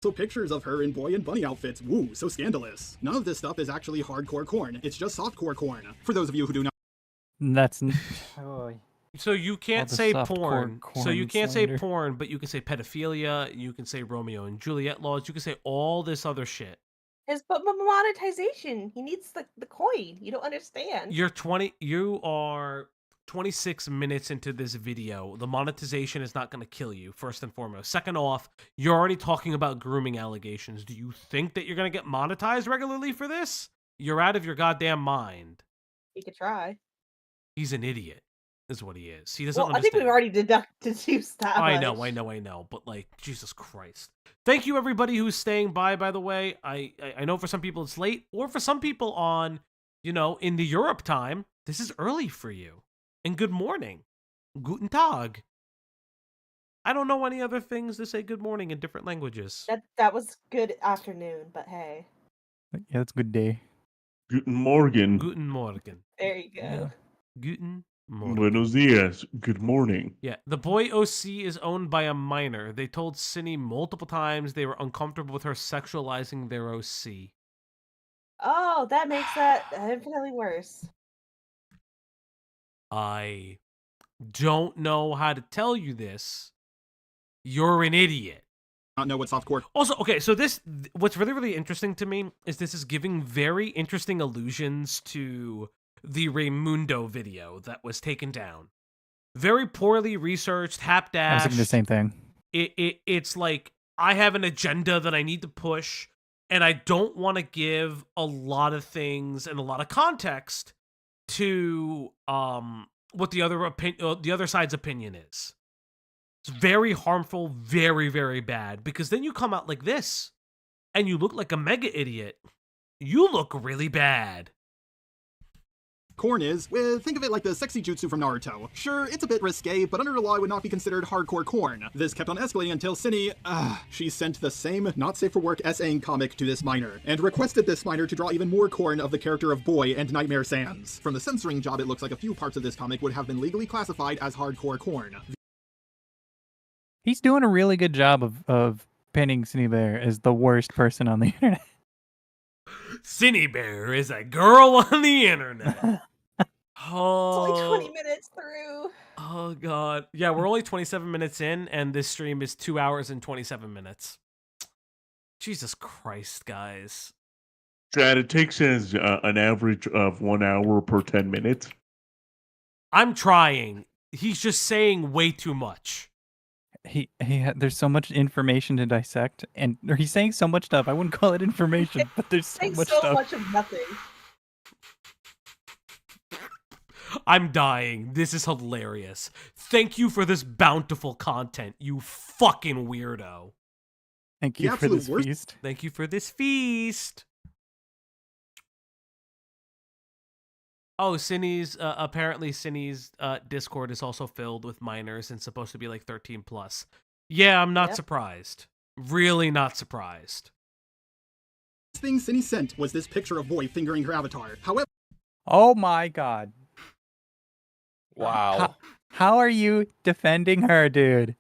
So pictures of her in boy and bunny outfits. Woo, so scandalous. None of this stuff is actually hardcore corn. It's just softcore corn. For those of you who do not... That's... So you can't the say softcore porn. So you can't say slander. porn, but you can say pedophilia. You can say Romeo and Juliet laws. You can say all this other shit. His but monetization. He needs the coin. You don't understand. You are 26 minutes into this video. The monetization is not going to kill you, first and foremost. Second off, you're already talking about grooming allegations. Do you think that you're going to get monetized regularly for this? You're out of your goddamn mind. You could try. He's an idiot, is what he is. He doesn't Well, I understand. think we've already deduced that. I much. know, but like, Jesus Christ. Thank you everybody who's staying by the way. I know for some people it's late, or for some people on, in the Europe time, this is early for you. And good morning. Guten Tag. I don't know any other things to say good morning in different languages. That was good afternoon, but hey. Yeah, it's a good day. Guten Morgen. Guten Morgen. There you go. Yeah. Guten Morgen. Buenos dias. Good morning. Yeah, the boy OC is owned by a minor. They told Cindy multiple times they were uncomfortable with her sexualizing their OC. Oh, that makes that infinitely worse. I don't know how to tell you this. You're an idiot. not know what softcore. Also, okay, so what's really, really interesting to me is this is giving very interesting allusions to the Raymundo video that was taken down. Very poorly researched, I was hapdash. thinking the same thing. It's like, I have an agenda that I need to push, and I don't want to give a lot of things and a lot of context to what the other side's opinion is. It's very harmful, very, very bad, because then you come out like this, and you look like a mega idiot. You look really bad. Corn is, well, think of it like the sexy jutsu from Naruto. Sure, it's a bit risque, but under the law it would not be considered hardcore corn. This kept on escalating until Cindy, she sent the same not safe for work essaying comic to this minor, and requested this minor to draw even more corn of the character of Boy and Nightmare Sans. From the censoring job, it looks like a few parts of this comic would have been legally classified as hardcore corn. He's doing a really good job of painting Cindy Bear as the worst person on the internet. Cindy Bear is a girl on the internet. Oh, It's only 20 minutes through. Oh, God. Yeah, we're only 27 minutes in, and this stream is 2 hours and 27 minutes. Jesus Christ, guys. Chad, it takes us an average of 1 hour per 10 minutes. I'm trying. He's just saying way too much. There's so much information to dissect, or he's saying so much stuff. I wouldn't call it information, but there's so much stuff. So much of nothing. I'm dying. This is hilarious. Thank you for this bountiful content, you fucking weirdo. Thank you for this feast. Thank you for this feast. Oh, apparently Cindy's Discord is also filled with minors and supposed to be like 13 plus. Yeah, I'm not surprised. Really not surprised. The thing Cindy sent was this picture of Boy fingering her avatar. However... Oh my God. Wow. How are you defending her, dude?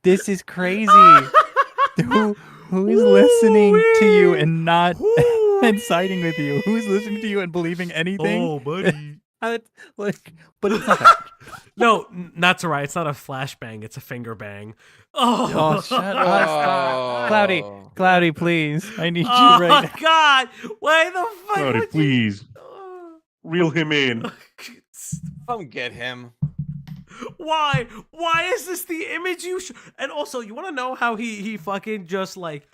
This is crazy. who is listening to you and not and siding with you? Who's listening to you and believing anything? Oh, buddy. But it's not that. No, that's all right. It's not a flashbang. It's a finger bang. Oh, shut up. Cloudy, please. I need you right now. Oh, God. Why the fuck Cloudy, would please. Reel him in. Don't get him. Why? Why is this the image you And also, you want to know how he fucking just like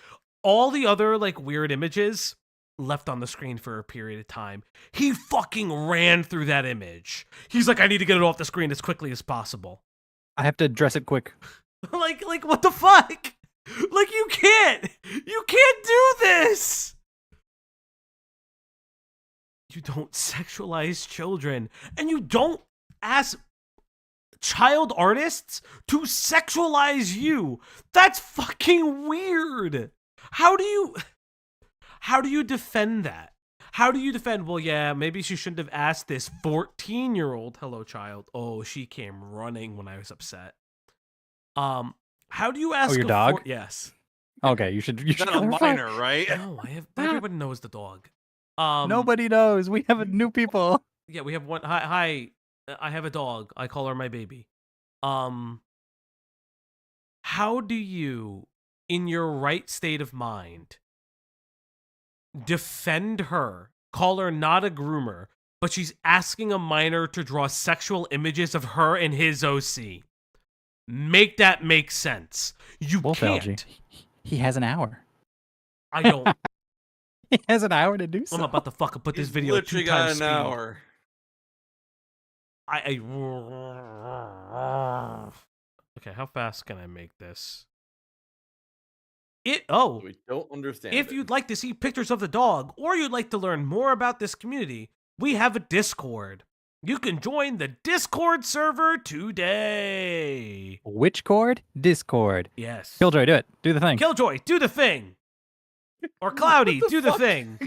all the other like weird images left on the screen for a period of time. He fucking ran through that image. He's like, I need to get it off the screen as quickly as possible. I have to address it quick. like what the fuck? Like you can't do this. You don't sexualize children, and you don't ask child artists to sexualize you. That's fucking weird. How do you defend that? How do you defend, well, yeah, maybe she shouldn't have asked this 14-year-old, hello, child. Oh, she came running when I was upset. How do you ask your dog? Yes. Okay, you should Not a minor, right? No, everybody knows the dog. Nobody knows. We have new people. Yeah, we have one. Hi. I have a dog. I call her my baby. How do you, in your right state of mind, defend her, call her not a groomer, but she's asking a minor to draw sexual images of her and his OC? Make that make sense. You can't. Falgi, he has an hour. I don't. He has an hour to do so. I'm about to fucking put this video literally 2 times got an speed. hour. Okay, how fast can I make this? We don't understand. If you'd like to see pictures of the dog, or you'd like to learn more about this community, we have a Discord. You can join the Discord server today. Which cord? Discord. Yes. Killjoy, do it. Do the thing. Killjoy, do the thing. Or Cloudy, do the thing.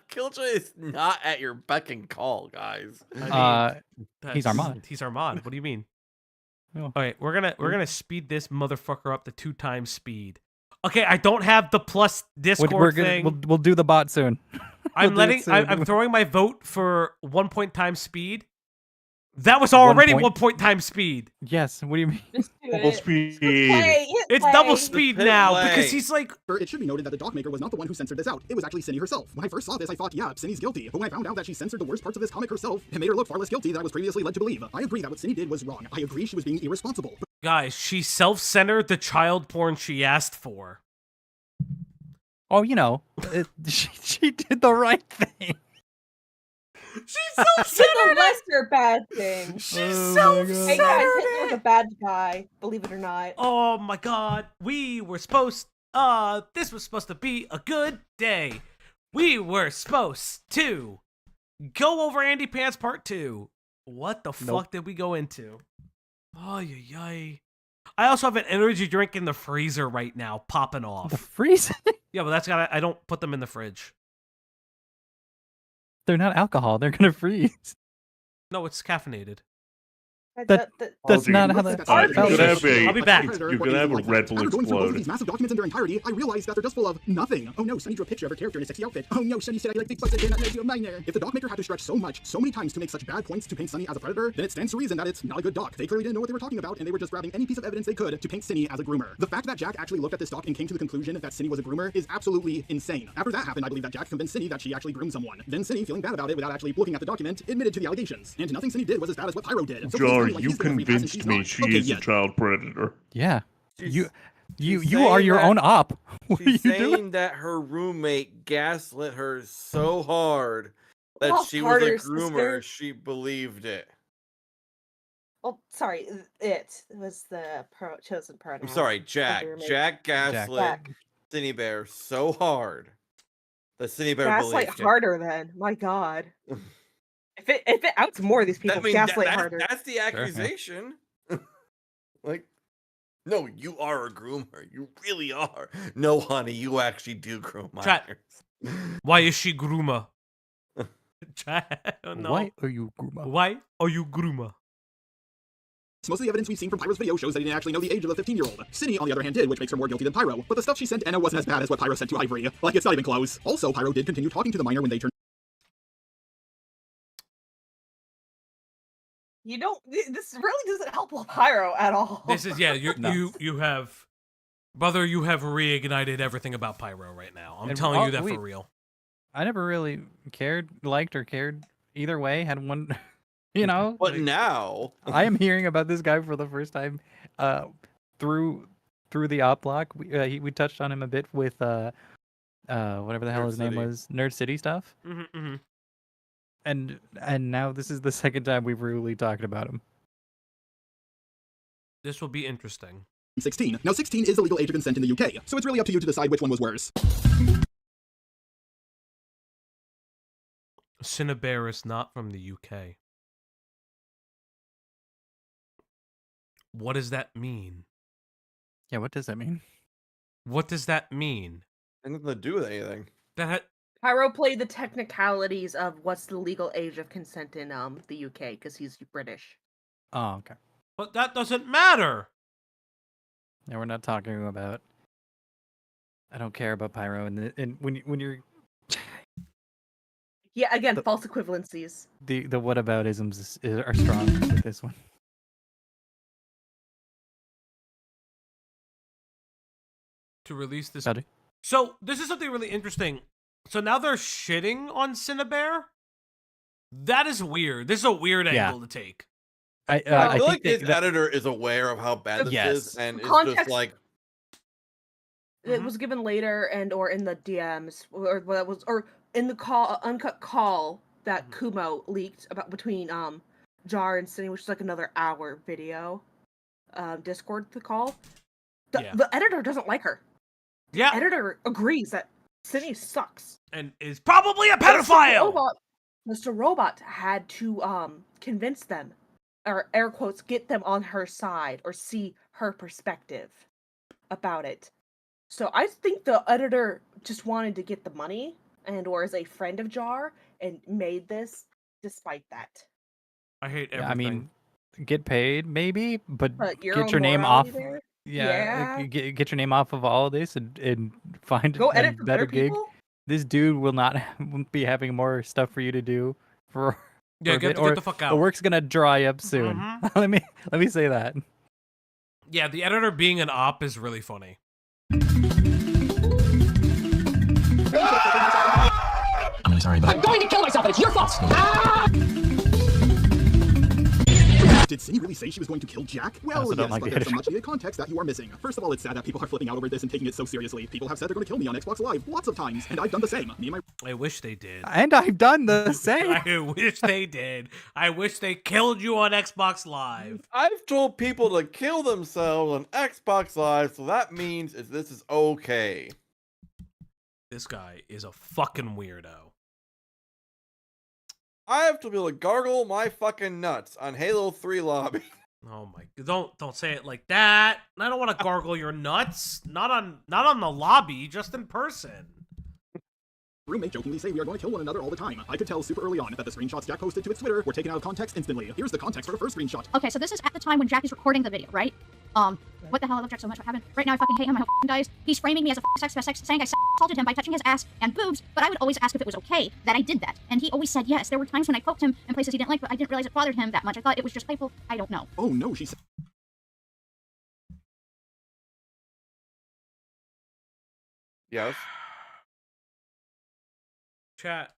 Killjoy is not at your beck and call, guys. He's our mod. He's our mod. What do you mean? Oh. All right, we're gonna speed this motherfucker up to 2 times speed. Okay, I don't have the plus Discord thing. We'll do the bot soon. I'm throwing my vote for 1 point times speed. That was already 1 1 point times speed. Yes. What do you mean? Just do Double it. speed. It's double speed Hit now play. because he's like. It should be noted that the doc maker was not the one who censored this out. It was actually Cindy herself. When I first saw this, I thought, yeah, Cindy's guilty. But when I found out that she censored the worst parts of this comic herself, it made her look far less guilty than I was previously led to believe. I agree that what Cindy did was wrong. I agree she was being irresponsible. Guys, she self-centered the child porn she asked for. Oh, you know, she did the right thing. She's It's self-centered. a lesser bad thing. She's Hey self-centered. guys, Hitler was a bad guy, believe it or not. Oh my god. We were supposed this was supposed to be a good day. We were supposed to go over Andy Pants Part 2. What the fuck did we go into? Oh yay. I also have an energy drink in the freezer right now, popping off. The freezer? Yeah, but that's got I don't put them in the fridge. They're not alcohol. They're gonna freeze. No, it's caffeinated. That's not how that. I'll be back. You're gonna have a Red Bull After going through all of explode. these massive documents in their entirety, I realized that they're just full of nothing. Oh no, Sunny drew a picture of her character in a sexy outfit. Oh no, Sunny said I like big butts and cannot make you a minor. If the doc maker had to stretch so many times to make such bad points to paint Sunny as a predator, then it stands to reason that it's not a good doc. They clearly didn't know what they were talking about, and they were just grabbing any piece of evidence they could to paint Cindy as a groomer. The fact that Jack actually looked at this doc and came to the conclusion that Cindy was a groomer is absolutely insane. After that happened, I believe that Jack convinced Cindy that she actually groomed someone. Then Cindy, feeling bad about it without actually looking at the document, admitted to the allegations. And nothing Cindy did was as bad as what Pyro did. So please tell Jar, me why you he's gonna free pass and convinced she's me not. she Okay, is a child predator. Yeah. She's You are saying your that- own op. What are you She's doing? saying that her roommate gaslit her so hard that Well, she was a harder, groomer, sister. she believed it. Oh, sorry, it was the chosen pronoun. I'm sorry, Jack. roommate. Jack gaslit Jack. Cindy Bear so hard that Cindy Bear Gaslight believed it. harder then. My god. If it outs more of these people, gaslight harder. That's the accusation. Like, no, you are a groomer. You really are. No, honey, you actually do groom Chat. minors. Why is she groomer? Chat. No. Why are you groomer? Why are you groomer? Most of the evidence we've seen from Pyro's video shows that he didn't actually know the age of the 15-year-old. Cindy, on the other hand, did, which makes her more guilty than Pyro. But the stuff she sent Enna wasn't as bad as what Pyro sent to Ivory. Like, it's not even close. Also, Pyro did continue talking to the minor when they turned. You don't. This really doesn't help Pyro at all. This is you No. you have brother, you have reignited everything about Pyro right now. I'm And telling you all- that we- for real. I never really liked or cared either way. Had one, you know. But now, I am hearing about this guy for the first time, through the Opp Block. We touched on him a bit with whatever the hell Nerd his name City. was, Nerd City stuff. Mm-hmm. And now this is the second time we've really talked about him. This will be interesting. 16. Now, 16 is the legal age of consent in the UK, so it's really up to you to decide which one was worse. Cinnabar is not from the UK. What does that mean? Yeah, what does that mean? What does that mean? nothing to do with anything. That Pyro played the technicalities of what's the legal age of consent in the UK because he's British. Oh, okay. But that doesn't matter. Yeah, we're not talking about. I don't care about Pyro, and when you're Yeah, again, false equivalencies. the whataboutisms are strong with this one. To release this. Howdy. So this is something really interesting. So now they're shitting on Cinnabar. That is weird. This is a weird Yeah. angle to take. I feel like his editor is aware of how bad this Yes. is, and it's Context- just like, It was given later and or in the DMs or what was or in the uncut call that Kumo leaked about between Jar and Cindy, which is like another hour video. Discord the call. The editor doesn't like her. Yeah. The editor agrees that Cindy sucks. And is probably a pedophile. Mr. Robot had to convince them, or air quotes, get them on her side or see her perspective about it. So I think the editor just wanted to get the money and or is a friend of Jar and made this despite that. I hate everything. Yeah, I mean, get paid maybe, but your get own your name off. morality there? Yeah, Yeah. Get your name off of all of this and find Go a edit for better better gig. people? This dude will not won't be having more stuff for you to do for Yeah, for a get bit, the or fuck the out. work's gonna dry up soon. let me say that. Yeah, the editor being an op is really funny. I'm really sorry, but I'm going to kill myself, and it's your fault! Did Cindy really say she was going to kill Jack? Well, also yes, don't like but the there's some editor. much needed context that you are missing. First of all, it's sad that people are flipping out over this and taking it so seriously. People have said they're going to kill me on Xbox Live lots of times, and I've done the same. Me and my... I wish they did. And I've done the same. I wish they did. I wish they killed you on Xbox Live. I've told people to kill themselves on Xbox Live, so that means this is okay. This guy is a fucking weirdo. I have to be able to gargle my fucking nuts on Halo 3 lobby. Oh my! Don't say it like that. I don't want to gargle your nuts. Not on the lobby, just in person. Roommate jokingly say we are going to kill one another all the time. I could tell super early on that the screenshots Jack posted to its Twitter were taken out of context instantly. Here's the context for the first screenshot. Okay, so this is at the time when Jack is recording the video, right? What the hell? I love Jack so much. What happened? Right now, I fucking hate him. I hope he dies. He's framing me as a sex, saying I assaulted him by touching his ass and boobs, but I would always ask if it was okay that I did that. And he always said yes. There were times when I poked him in places he didn't like, but I didn't realize it bothered him that much. I thought it was just playful. I don't know. Oh no, she said. Yes. Chat.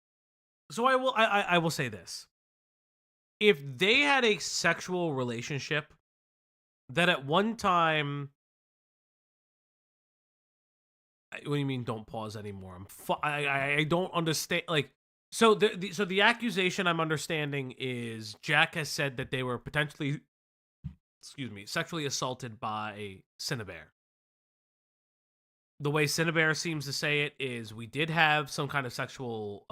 So I will say this. If they had a sexual relationship that at one time, what do you mean don't pause anymore? I don't understand. Like, so the accusation I'm understanding is Jack has said that they were potentially, sexually assaulted by Cinnabear. The way Cinnabear seems to say it is we did have some kind of sexual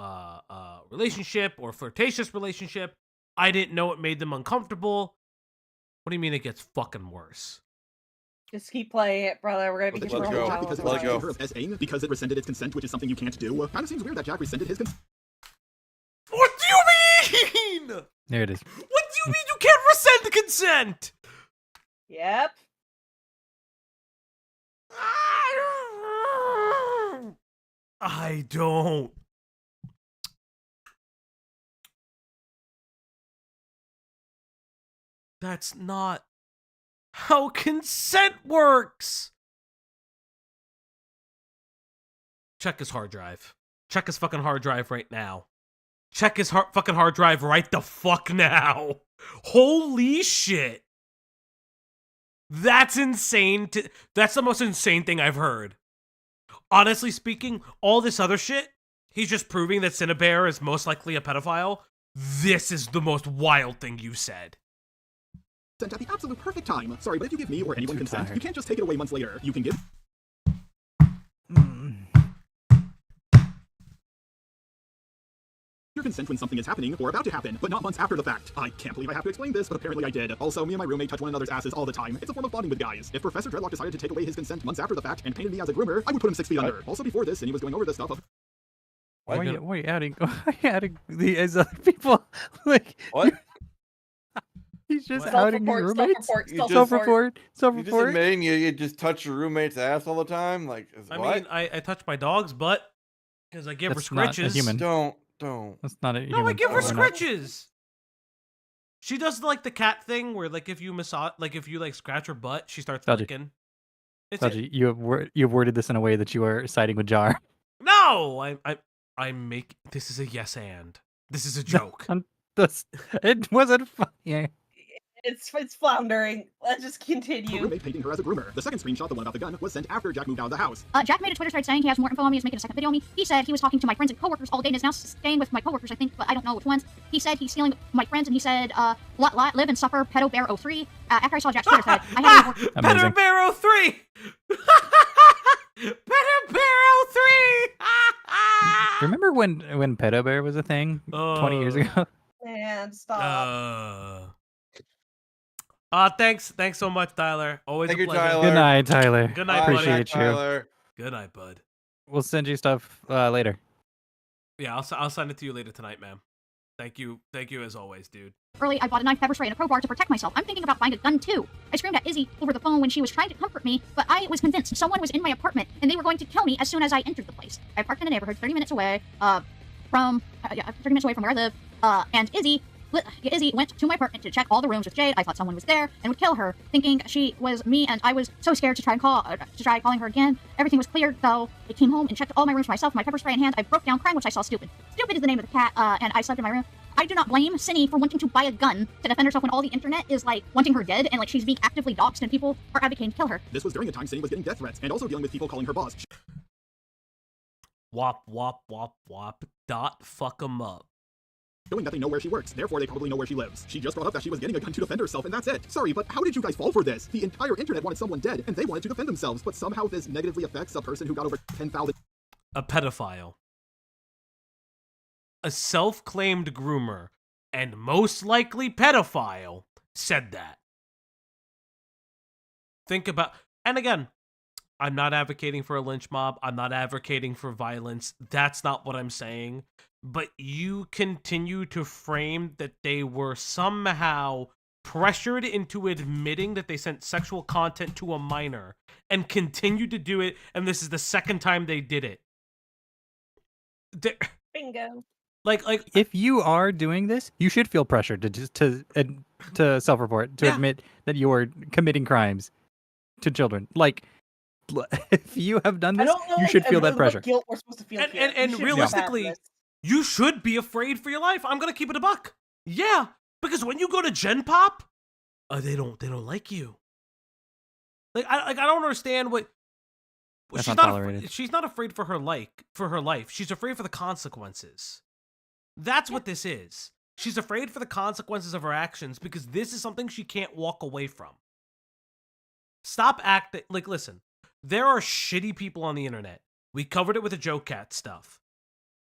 relationship or flirtatious relationship. I didn't know it made them uncomfortable. What do you mean it gets fucking worse? Just keep playing it, brother. We're gonna be Because it Let it go. her of SA, because it rescinded its consent, which is something you can't do. Kind of seems weird that Jack rescinded his consent. What do you mean? There it is. What do you mean you can't rescind the consent? Yep. I don't. That's not how consent works. Check his hard drive. Check his fucking hard drive right now. Check his fucking hard drive right the fuck now. Holy shit. That's insane. That's the most insane thing I've heard. Honestly speaking, all this other shit, he's just proving that Cinnabear is most likely a pedophile. This is the most wild thing you said. At the absolute perfect time. Sorry, but if you give me or anyone consent, you can't just take it away months later. You can give your consent when something is happening or about to happen, but not months after the fact. I can't believe I have to explain this, but apparently I did. Also, me and my roommate touch one another's asses all the time. It's a form of bonding with guys. If Professor Dreadlock decided to take away his consent months after the fact and painted me as a groomer, I would put him 6 feet under. Also, before this, and he was going over this stuff of... Why are you adding these other people? Like what? He's just outing his roommates. Self-report. Self-report. You just admitting you just touch your roommate's ass all the time? Like, I mean, I touch my dog's butt because I give her That's not a scritches. human. Don't. That's not a human. No, I give her Oh, we're not- scritches. She does like the cat thing where, like, if you massage, like, if you like scratch her butt, she starts Dodgy. licking. Dodgy, you have worded this in a way that you are siding with Jar. No, I make this is a yes and this is a joke. It wasn't funny. It's floundering. Let's just Her continue. roommate painting her as a groomer. The second screenshot, the one about the gun, was sent after Jack moved out of the house. Jack made a Twitter thread saying he has more info on me, he's making a second video on me. He said he was talking to my friends and coworkers all day and is now staying with my coworkers, I think, but I don't know which ones. He said he's stealing my friends, and he said, live and suffer, Pedo Bear 03. After I saw Jack's Twitter thread, I had more... Pedo Bear 03! Pedo Bear 03! Remember when Pedo Bear was a thing 20 years ago? Man, stop. Thanks so much, Tyler. Always Thank a you, pleasure. Tyler. Good night, Tyler. Good night, buddy. Appreciate you. Tyler. Good night, bud. We'll send you stuff later. Yeah, I'll send it to you later tonight, ma'am. Thank you as always, dude. Early, I bought a knife, pepper spray, and a crowbar to protect myself. I'm thinking about buying a gun too. I screamed at Izzy over the phone when she was trying to comfort me, but I was convinced someone was in my apartment and they were going to kill me as soon as I entered the place. I parked in a neighborhood 30 minutes away from where I live, and Izzy Izzy went to my apartment to check all the rooms with Jade. I thought someone was there and would kill her, thinking she was me, and I was so scared to try calling her again. Everything was clear, though. I came home and checked all my rooms for myself, my pepper spray in hand. I broke down crying, which I saw stupid. Stupid is the name of the cat, and I slept in my room. I do not blame Cindy for wanting to buy a gun to defend herself when all the internet is, like, wanting her dead, and, like, she's being actively doxxed and people are advocating to kill her. This was during a time Cindy was getting death threats and also dealing with people calling her boss. Wop, wop, wop, wop. Dot fuck 'em up. Showing that they know where she works, therefore they probably know where she lives. She just brought up that she was getting a gun to defend herself, and that's it. Sorry, but how did you guys fall for this? The entire internet wanted someone dead, and they wanted to defend themselves, but somehow this negatively affects a person who got over 10,000... A pedophile. A self-claimed groomer, and most likely pedophile, said that. Think about... And again, I'm not advocating for a lynch mob. I'm not advocating for violence. That's not what I'm saying. But you continue to frame that they were somehow pressured into admitting that they sent sexual content to a minor and continue to do it, and this is the second time they did it. Bingo. Like if you are doing this, you should feel pressured to self-report, to admit that you are committing crimes to children. Like, if you have done this, you should feel that pressure. Guilt we're supposed to feel and realistically, you should be afraid for your life. I'm gonna keep it a buck. Yeah, because when you go to Gen Pop, they don't like you. Like I don't understand what. That's not tolerated. She's not afraid for her life. She's afraid for the consequences. That's what this is. She's afraid for the consequences of her actions because this is something she can't walk away from. Stop acting like, listen, there are shitty people on the internet. We covered it with the Joe Cat stuff.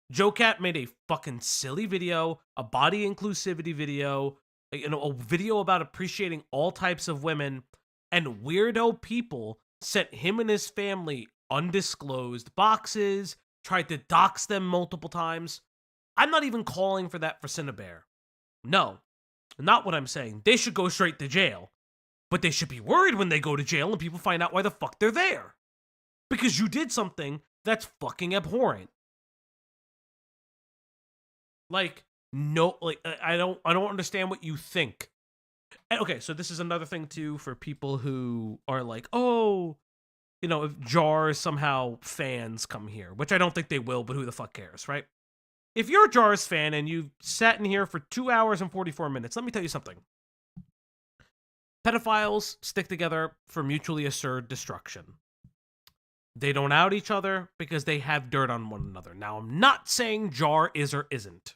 Joe Cat made a fucking silly video, a body inclusivity video, a video about appreciating all types of women, and weirdo people sent him and his family undisclosed boxes, tried to dox them multiple times. I'm not even calling for that for Cinnabear. No, not what I'm saying. They should go straight to jail. But they should be worried when they go to jail and people find out why the fuck they're there. Because you did something that's fucking abhorrent. Like, no, like, I don't understand what you think. And, okay, so this is another thing, too, for people who are like, oh, you know, if Jars somehow fans come here, which I don't think they will, but who the fuck cares, right? If you're a Jars fan and you've sat in here for 2 hours and 44 minutes, let me tell you something. Pedophiles stick together for mutually assured destruction. They don't out each other because they have dirt on one another. Now, I'm not saying Jar is or isn't.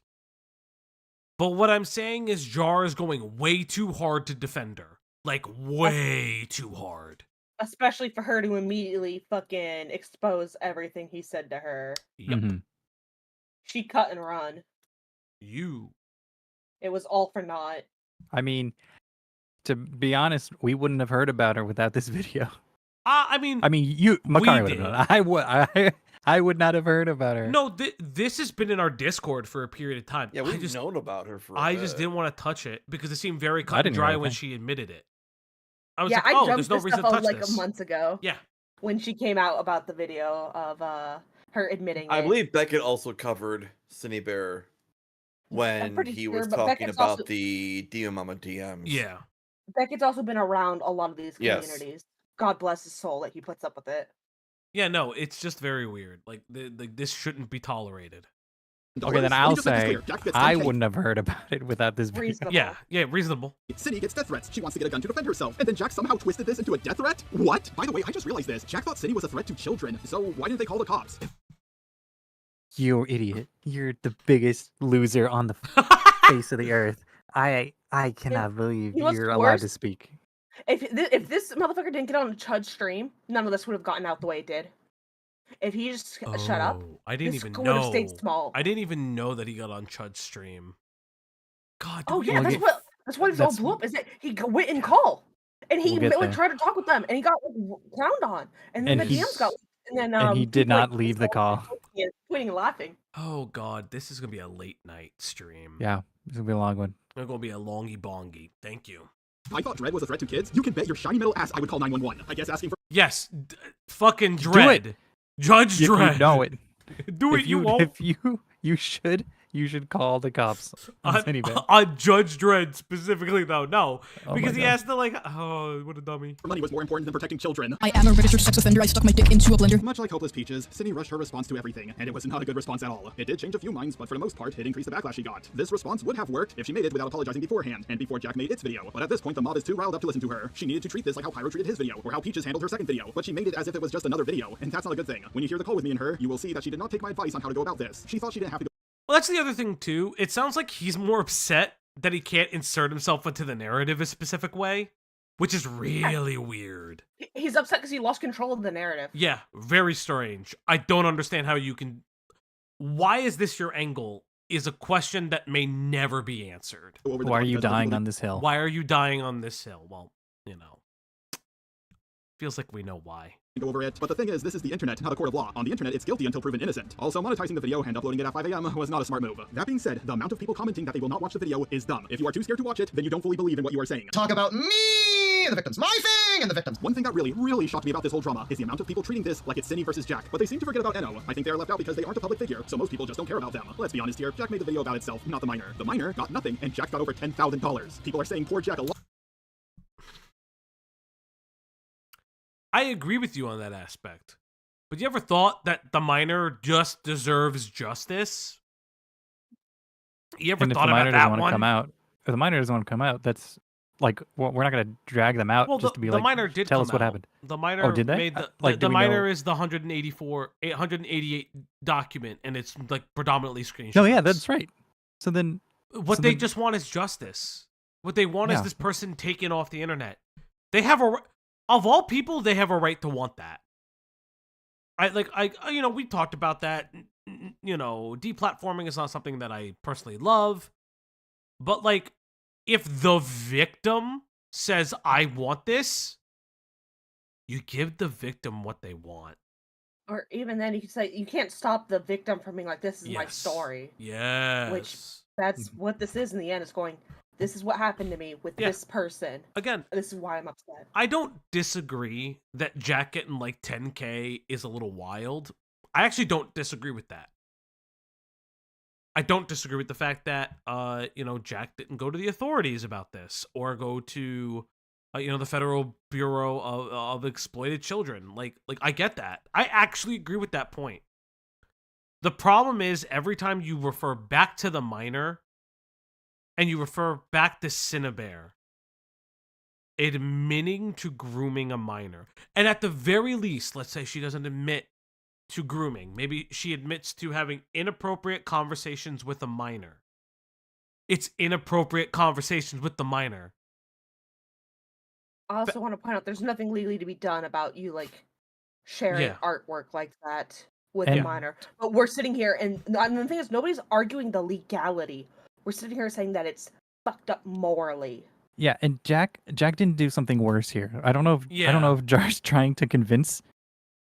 But what I'm saying is Jar is going way too hard to defend her. Like, way too hard. Especially for her to immediately fucking expose everything he said to her. Yep. Mm-hmm. She cut and run. It was all for naught. I mean, to be honest, we wouldn't have heard about her without this video. I mean, you, Makari would have known. I would not have heard about her. No, this has been in our Discord for a period of time. Yeah, we've known about her for. I just didn't want to touch it because it seemed very cut and dry when she admitted it. I was yeah, like, oh, I there's no jumped reason this to stuff touch like this. a month ago. Yeah, when she came out about the video of her admitting. I believe Beckett also covered Cinny Bear when he was talking about also... the Dia Mama DMs. Yeah, Beckett's also been around a lot of these communities. Yes. God bless his soul that he puts up with it. Yeah, no, it's just very weird. Like, this shouldn't be tolerated. Okay, then I'll say I wouldn't have heard about it without this video. Yeah, reasonable. Cindy gets death threats. She wants to get a gun to defend herself. And then Jack somehow twisted this into a death threat? What? By the way, I just realized this. Jack thought Cindy was a threat to children. So why didn't they call the cops? You idiot. You're the biggest loser on the face of the earth. I cannot believe you're allowed to speak. If this motherfucker didn't get on Chud's stream, none of this would have gotten out the way it did. If he just shut up, I didn't even know. Would have stayed small. I didn't even know that he got on Chud's stream. God. Oh yeah, that's what it all blew up. Is that he went and called, and he tried to talk with them, and he got clowned on, and then the DMs got, and he did not leave the call. Pointing and laughing. Oh God, this is gonna be a late night stream. Yeah, it's gonna be a long one. It's gonna be a longy bongy. Thank you. I thought Dread was a threat to kids. You can bet your shiny metal ass I would call 911. I guess asking for fucking Dread. Do it. Judge Dredd. You know it. Do it. You won't. If you should You should call the cops on Cindy Bear. On Judge Dredd specifically, though. No, Oh because my he God. has to like, oh, what a dummy. Money was more important than protecting children. I am a registered sex offender. I stuck my dick into a blender. Much like Hopeless Peaches, Cindy rushed her response to everything, and it was not a good response at all. It did change a few minds, but for the most part, it increased the backlash she got. This response would have worked if she made it without apologizing beforehand, and before Jack made its video. But at this point, the mob is too riled up to listen to her. She needed to treat this like how Pyro treated his video, or how Peaches handled her second video. But she made it as if it was just another video, and that's not a good thing. When you hear the call with me and her, you will see that she did not take my advice on how to go about this. She thought she didn't have to go. Well, that's the other thing too. It sounds like he's more upset that he can't insert himself into the narrative a specific way, which is really weird. He's upset because he lost control of the narrative. Yeah, very strange. I don't understand how you can. Why is this your angle? Is a question that may never be answered. Why are you dying on this hill? Why are you dying on this hill? Well, you know, feels like we know why. Go over it, but the thing is, this is the internet, not a court of law. On the internet, it's guilty until proven innocent. Also, monetizing the video and uploading it at 5 a.m. was not a smart move. That being said, the amount of people commenting that they will not watch the video is dumb. If you are too scared to watch it, then you don't fully believe in what you are saying. Talk about me and the victims, my thing and the victims. One thing that really shocked me about this whole drama is the amount of people treating this like it's Cindy versus Jack, but they seem to forget about Enno. I think they are left out because they aren't a public figure, so most people just don't care about them. Let's be honest here, Jack made the video about itself, not the minor. The minor got nothing, and Jack got over $10,000. People are saying poor Jack a lot. I agree with you on that aspect. But you ever thought that the minor just deserves justice? You ever And if thought the about minor doesn't that want one? to come out, if the minor doesn't want to come out, that's like we're not going to drag them out Well, just to be the like, minor did tell come us what out. happened. The minor Oh, did they? made the, Like, the do we minor know- is the 188 document, and it's like predominantly screenshots. No, yeah, that's right. So then, What so they then- just want is justice. What they want is Yeah. this person taken off the internet. They have a, of all people, they have a right to want that. You know, we talked about that. You know, deplatforming is not something that I personally love, but like, if the victim says, "I want this," you give the victim what they want. Or even then, you could say you can't stop the victim from being like, "This is my Yes. story." Yes. Which that's what this is in the end. It's going, "This is what happened to me with this person. Again, this is why I'm upset." I don't disagree that Jack getting like 10K is a little wild. I actually don't disagree with that. I don't disagree with the fact that, you know, Jack didn't go to the authorities about this or go to, you know, the Federal Bureau of Exploited Children. Like I get that. I actually agree with that point. The problem is every time you refer back to the minor and you refer back to Cinnabear, admitting to grooming a minor, and at the very least, let's say she doesn't admit to grooming. Maybe she admits to having inappropriate conversations with a minor. It's inappropriate conversations with the minor. I also want to point out there's nothing legally to be done about you like sharing Yeah. artwork like that with And- a minor. But we're sitting here, and the thing is, nobody's arguing the legality. We're sitting here saying that it's fucked up morally. Yeah, and Jack didn't do something worse here. I don't know if Jar's trying to convince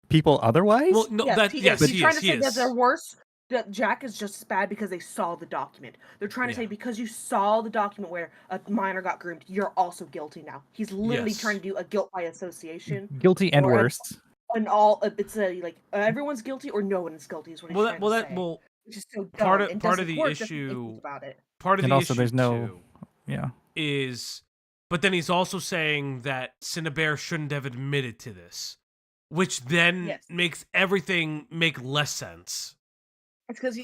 people otherwise. Well, no, Yes, yes, he's he trying is. to He say that is. they're worse. That Jack is just as bad because they saw the document. They're trying to say because you saw the document where a minor got groomed, you're also guilty now. He's literally Yes. trying to do a guilt by association. Guilty and or a- worse. And all it's a like everyone's guilty or no one is guilty is what he's Well, trying that, well, to that, say. well, Which is so part dumb of and part of doesn't the work, doesn't make issue sense about it. Part of And the also issue there's no- too yeah. is, but then he's also saying that Cinnabear shouldn't have admitted to this, which then makes everything make less sense. It's because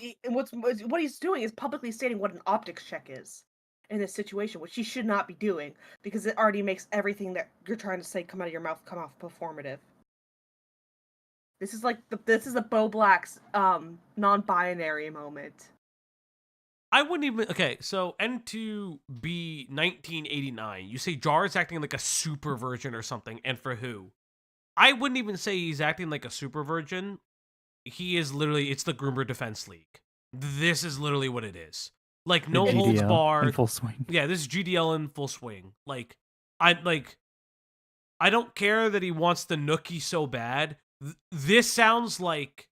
what he's doing is publicly stating what an optics check is in this situation, which he should not be doing because it already makes everything that you're trying to say come out of your mouth come off performative. This is like this is a Bo Black's non-binary moment. I wouldn't even. Okay, so N2B 1989. You say Jar is acting like a super virgin or something, and for who? I wouldn't even say he's acting like a super virgin. He is literally. It's the Groomer Defense League. This is literally what it is. Like no The holds GDL barred. in full swing. Yeah, this is GDL in full swing. I don't care that he wants the nookie so bad. This sounds like.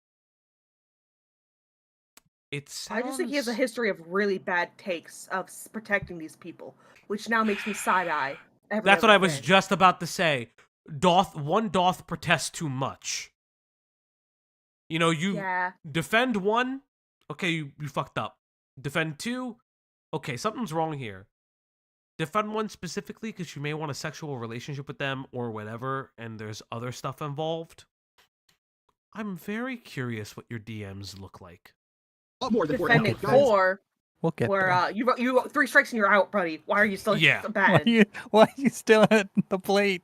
I just think he has a history of really bad takes of protecting these people, which now makes me side-eye. That's what I was just about to say. One doth protest too much. You know, you defend one, okay, you fucked up. Defend 2. Okay, something's wrong here. Defend 1 specifically because you may want a sexual relationship with them or whatever, and there's other stuff involved. I'm very curious what your DMs look like. More than Defendant 4. We'll get where you 3 strikes and you're out, buddy. Why are you still batting? Why are you still at the plate?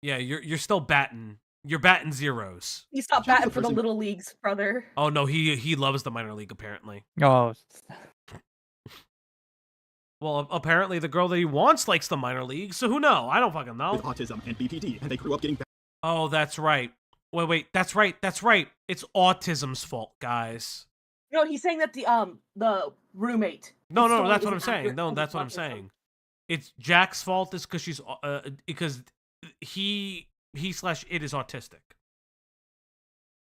Yeah, you're still batting. You're batting zeros. You stopped batting for the little leagues, brother. Oh no, he loves the minor league apparently. Oh. Well, apparently the girl that he wants likes the minor league, so who knows? I don't fucking know. With autism and BPD, and they grew up getting. Oh, that's right. Wait, that's right. It's autism's fault, guys. No, he's saying that the roommate. No, that's what I'm saying. No, that's what I'm saying. It's Jack's fault is because he / it is autistic.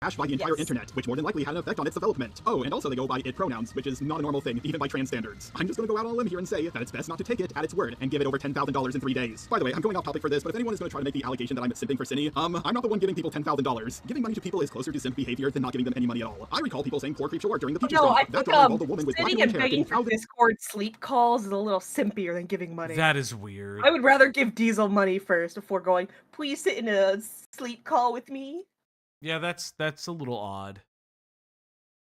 Hashed by the entire internet, which more than likely had an effect on its development. Oh, and also they go by it pronouns, which is not a normal thing, even by trans standards. I'm just gonna go out on a limb here and say that it's best not to take it at its word and give it over $10,000 in 3 days. By the way, I'm going off topic for this, but if anyone is gonna try to make the allegation that I'm simping for Cindy, I'm not the one giving people $10,000. Giving money to people is closer to simp behavior than not giving them any money at all. I recall people saying poor creep during the Peaches No, drama. I That think drama involved a woman with black sitting and and hair begging getting for Discord sleep calls is a little simpier than giving money. That is weird. I would rather give Diesel money first before going, please sit in a sleep call with me. Yeah, that's a little odd.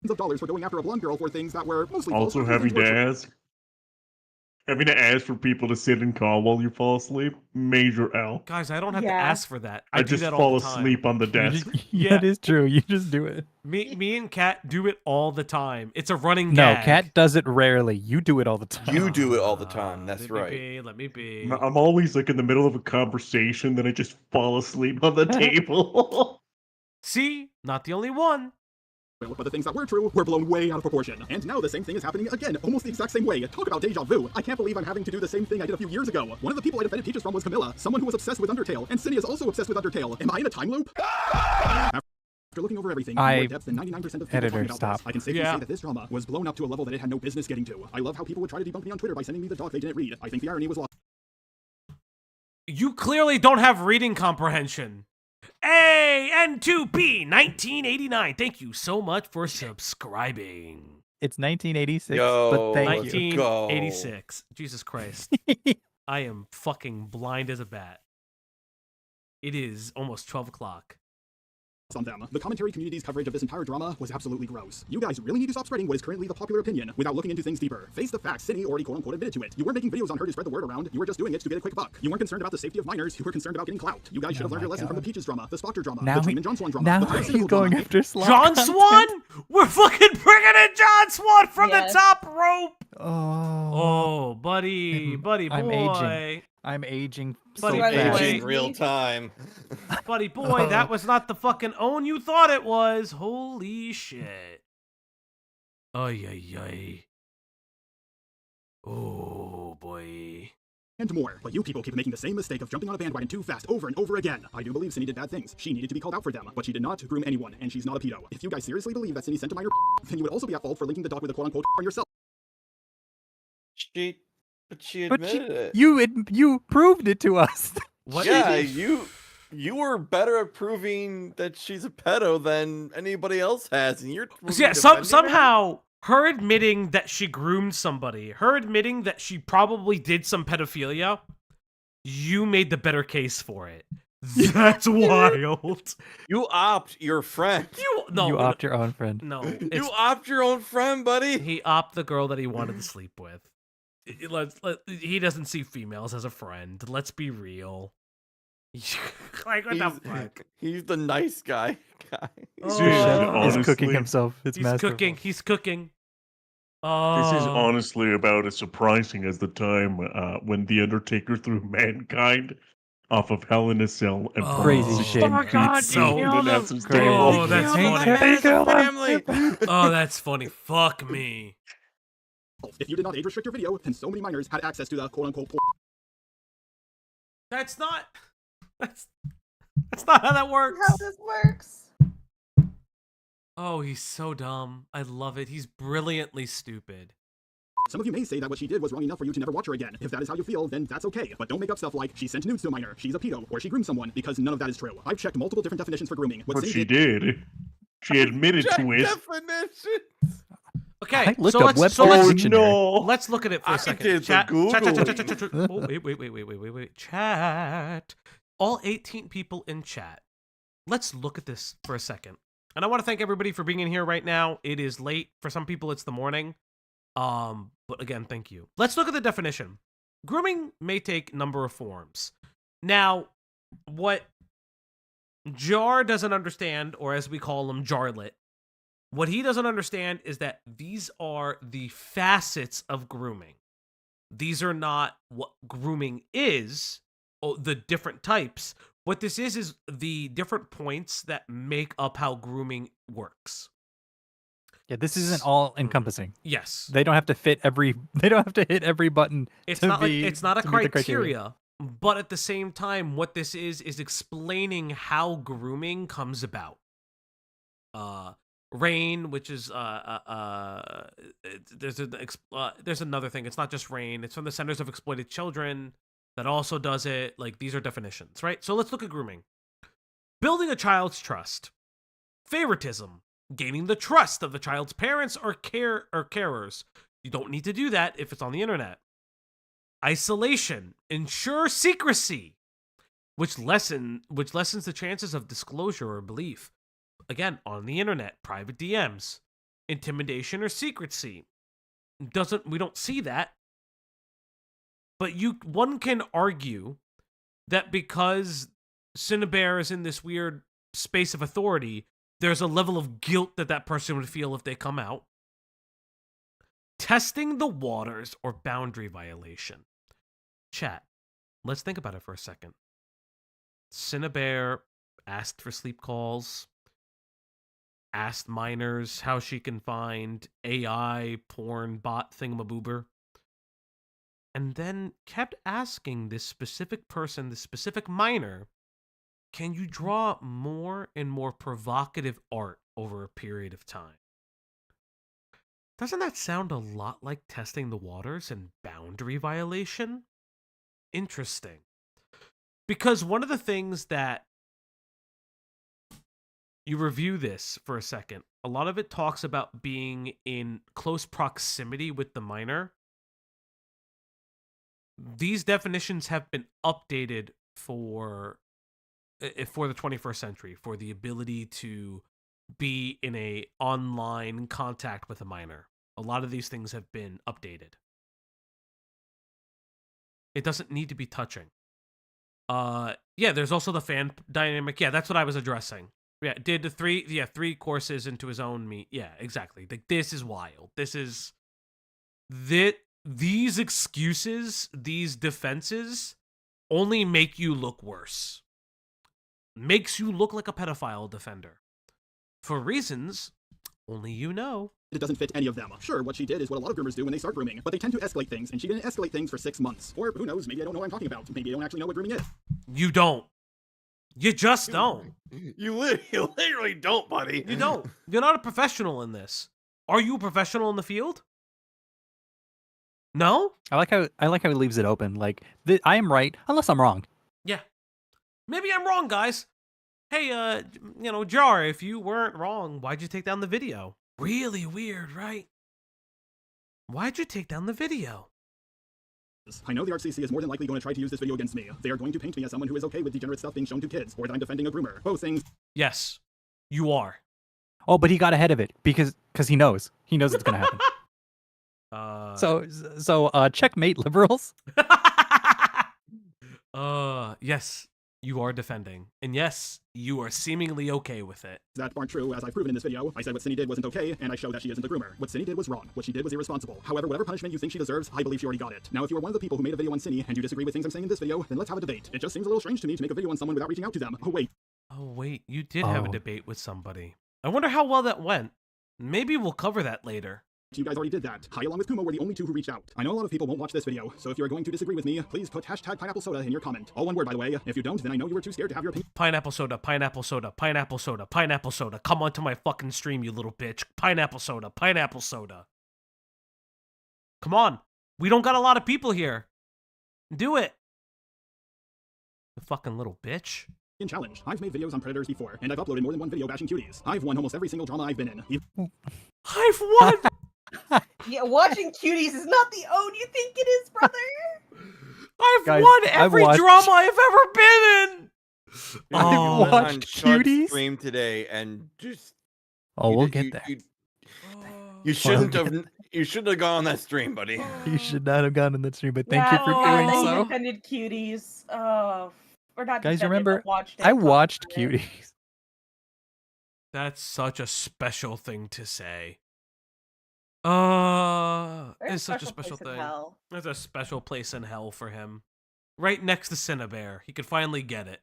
Of dollars for going after a blonde girl for things that were mostly Also having to ask for people to sit and call while you fall asleep, major L. Guys, I don't have to ask for that. I do just that fall all the time. asleep on the desk. Yeah, it is true. You just do it. Me and Kat do it all the time. It's a running No, gag. Kat does it rarely. You do it all the time. You do it all the time. That's right. Let me be. I'm always like in the middle of a conversation, then I just fall asleep on the table. See? Not the only one. But the things that were true were blown way out of proportion. And now the same thing is happening again, almost the exact same way. Talk about deja vu. I can't believe I'm having to do the same thing I did a few years ago. One of the people I defended Peaches from was Camilla, someone who was obsessed with Undertale, and Cindy is also obsessed with Undertale. Am I in a time loop? After looking over everything, more depth than 99% of people talking about this, I can safely say that this drama was blown up to a level that it had no business getting to. I love how people would try to debunk me on Twitter by sending me the doc they didn't read. I think the irony was lost. You clearly don't have reading comprehension. AN2P 1989. Thank you so much for subscribing. It's 1986, Yo, but thank you. 1986. Jesus Christ. I am fucking blind as a bat. It is almost 12 o'clock. On them. The commentary community's coverage of this entire drama was absolutely gross. You guys really need to stop spreading what is currently the popular opinion without looking into things deeper. Face the facts. Cindy already quote-unquote admitted to it. You weren't making videos on her to spread the word around. You were just doing it to get a quick buck. You weren't concerned about the safety of minors. You were concerned about getting clout. You guys should have learned your lesson from the Peaches drama, the Spocker drama, Now the Dream and John Swan drama. now the he's going after Slot John content. Swan? We're fucking bringing in John Swan from the top rope. Oh, buddy, boy. I'm aging Buddy, so fast. In real time. Buddy boy, that was not the fucking own you thought it was. Holy shit. Ay. Oh, boy. And more. But you people keep making the same mistake of jumping on a bandwagon too fast over and over again. I do believe Cindy did bad things. She needed to be called out for them, but she did not groom anyone, and she's not a pedo. If you guys seriously believe that Cindy sent a minor, then you would also be at fault for linking the doc with a quote-unquote on yourself. She admitted it. You proved it to us. What? Yeah, you were better at proving that she's a pedo than anybody else has, and you're somehow her admitting that she groomed somebody, her admitting that she probably did some pedophilia, you made the better case for it. That's wild. You opt your friend. You opt your own friend. No, you opt your own friend, buddy. He opt the girl that he wanted to sleep with. He doesn't see females as a friend. Let's be real. Like, what the fuck? He's the nice guy. He's cooking himself. He's cooking. He's cooking. This is honestly about as surprising as the time when The Undertaker threw Mankind off of Hell in a Cell and crazy shit. Oh my God, that's funny. Oh, that's funny. Fuck me. If you did not age restrict your video, then so many minors had access to the quote-unquote porn. That's not how that works. How this works. Oh, he's so dumb. I love it. He's brilliantly stupid. Some of you may say that what she did was wrong enough for you to never watch her again. If that is how you feel, then that's okay. But don't make up stuff like she sent nudes to a minor, she's a pedo, or she groomed someone, because none of that is true. I've checked multiple different definitions for grooming. But she did. She admitted to it. Definitions. Okay, I looked so up let's Webster's let's look at it for a second. did the Chat. Googling. Oh, wait. Chat. All 18 people in chat. Let's look at this for a second. And I want to thank everybody for being in here right now. It is late. For some people, it's the morning. But again, thank you. Let's look at the definition. Grooming may take a number of forms. Now, what Jar doesn't understand, or as we call him, Jarlet, what he doesn't understand is that these are the facets of grooming. These are not what grooming is, or the different types. What this is the different points that make up how grooming works. Yeah, this isn't all encompassing. Yes. They don't have to fit every. They don't have to hit every button. It's to not be, like it's not a to meet the criteria, but at the same time, what this is explaining how grooming comes about. Rain, which is there's another thing. It's not just Rain. It's from the Centers of Exploited Children that also does it. Like, these are definitions, right? So let's look at grooming. Building a child's trust. Favoritism. Gaining the trust of the child's parents or carers. You don't need to do that if it's on the internet. Isolation. Ensure secrecy, which lessens the chances of disclosure or belief. Again, on the internet, private DMs. Intimidation or secrecy. We don't see that. But one can argue that because Cinnabar is in this weird space of authority, there's a level of guilt that person would feel if they come out. Testing the waters or boundary violation. Chat, let's think about it for a second. Cinnabar asked for sleep calls, asked minors how she can find AI porn bot thingamaboober, and then kept asking this specific person, this specific minor, can you draw more and more provocative art over a period of time? Doesn't that sound a lot like testing the waters and boundary violation? Interesting. Because one of the things that you review this for a second, a lot of it talks about being in close proximity with the minor. These definitions have been updated for the 21st century, for the ability to be in a online contact with a minor. A lot of these things have been updated. It doesn't need to be touching. Yeah, there's also the fan dynamic. Yeah, that's what I was addressing. Yeah, did three courses into his own meat. Yeah, exactly. Like, this is wild. These excuses, these defenses only make you look worse. Makes you look like a pedophile defender. For reasons only you know. It doesn't fit any of them. Sure, what she did is what a lot of groomers do when they start grooming, but they tend to escalate things, and she didn't escalate things for 6 months. Or, who knows, maybe I don't know what I'm talking about. Maybe I don't actually know what grooming is. You don't. You just don't. You literally don't, buddy. You don't. You're not a professional in this. Are you a professional in the field? No? I like how he leaves it open. Like, I am right unless I'm wrong. Yeah. Maybe I'm wrong, guys. Hey, Jar, if you weren't wrong, why'd you take down the video? Really weird, right? Why'd you take down the video? I know the RCC is more than likely going to try to use this video against me. They are going to paint me as someone who is okay with degenerate stuff being shown to kids, or that I'm defending a groomer. Both things. Yes, you are. Oh, but he got ahead of it because he knows. He knows it's going to happen. So checkmate, liberals. Yes, you are defending. And yes, you are seemingly okay with it. That aren't true, as I've proven in this video. I said what Cindy did wasn't okay, and I showed that she isn't a groomer. What Cindy did was wrong. What she did was irresponsible. However, whatever punishment you think she deserves, I believe she already got it. Now, if you are one of the people who made a video on Cindy, and you disagree with things I'm saying in this video, then let's have a debate. It just seems a little strange to me to make a video on someone without reaching out to them. Oh, wait. You did have a debate with somebody. I wonder how well that went. Maybe we'll cover that later. You guys already did that. I, along with COOMER, were the only two who reached out. I know a lot of people won't watch this video, so if you are going to disagree with me, please put hashtag pineapple soda in your comment. All one word, by the way. If you don't, then I know you were too scared to have your opinion. Pineapple soda, pineapple soda, pineapple soda, pineapple soda. Come onto my fucking stream, you little bitch. Pineapple soda, pineapple soda. Come on. We don't got a lot of people here. Do it. You fucking little bitch. Challenge. I've made videos on predators before, and I've uploaded more than one video bashing cuties. I've won almost every single drama I've been in. I've won! Yeah, watching Cuties is not the ode you think it is, brother. I've Guys, won I've every watched- drama I've ever been in. You went watched on Chud's Cuties? stream today and just. Oh, you we'll did- get you- there. You shouldn't have. You shouldn't have gone on that stream, buddy. You should not have gone in that stream, but thank Yeah, you for glad doing that so. you defended Cuties. Oh, or not. Guys, defended, remember, but watched it, I talked watched about it. Cuties. That's such a special thing to say. There's It's such a special place in thing. hell. There's a special place in hell for him. Right next to Cinnabear. He could finally get it.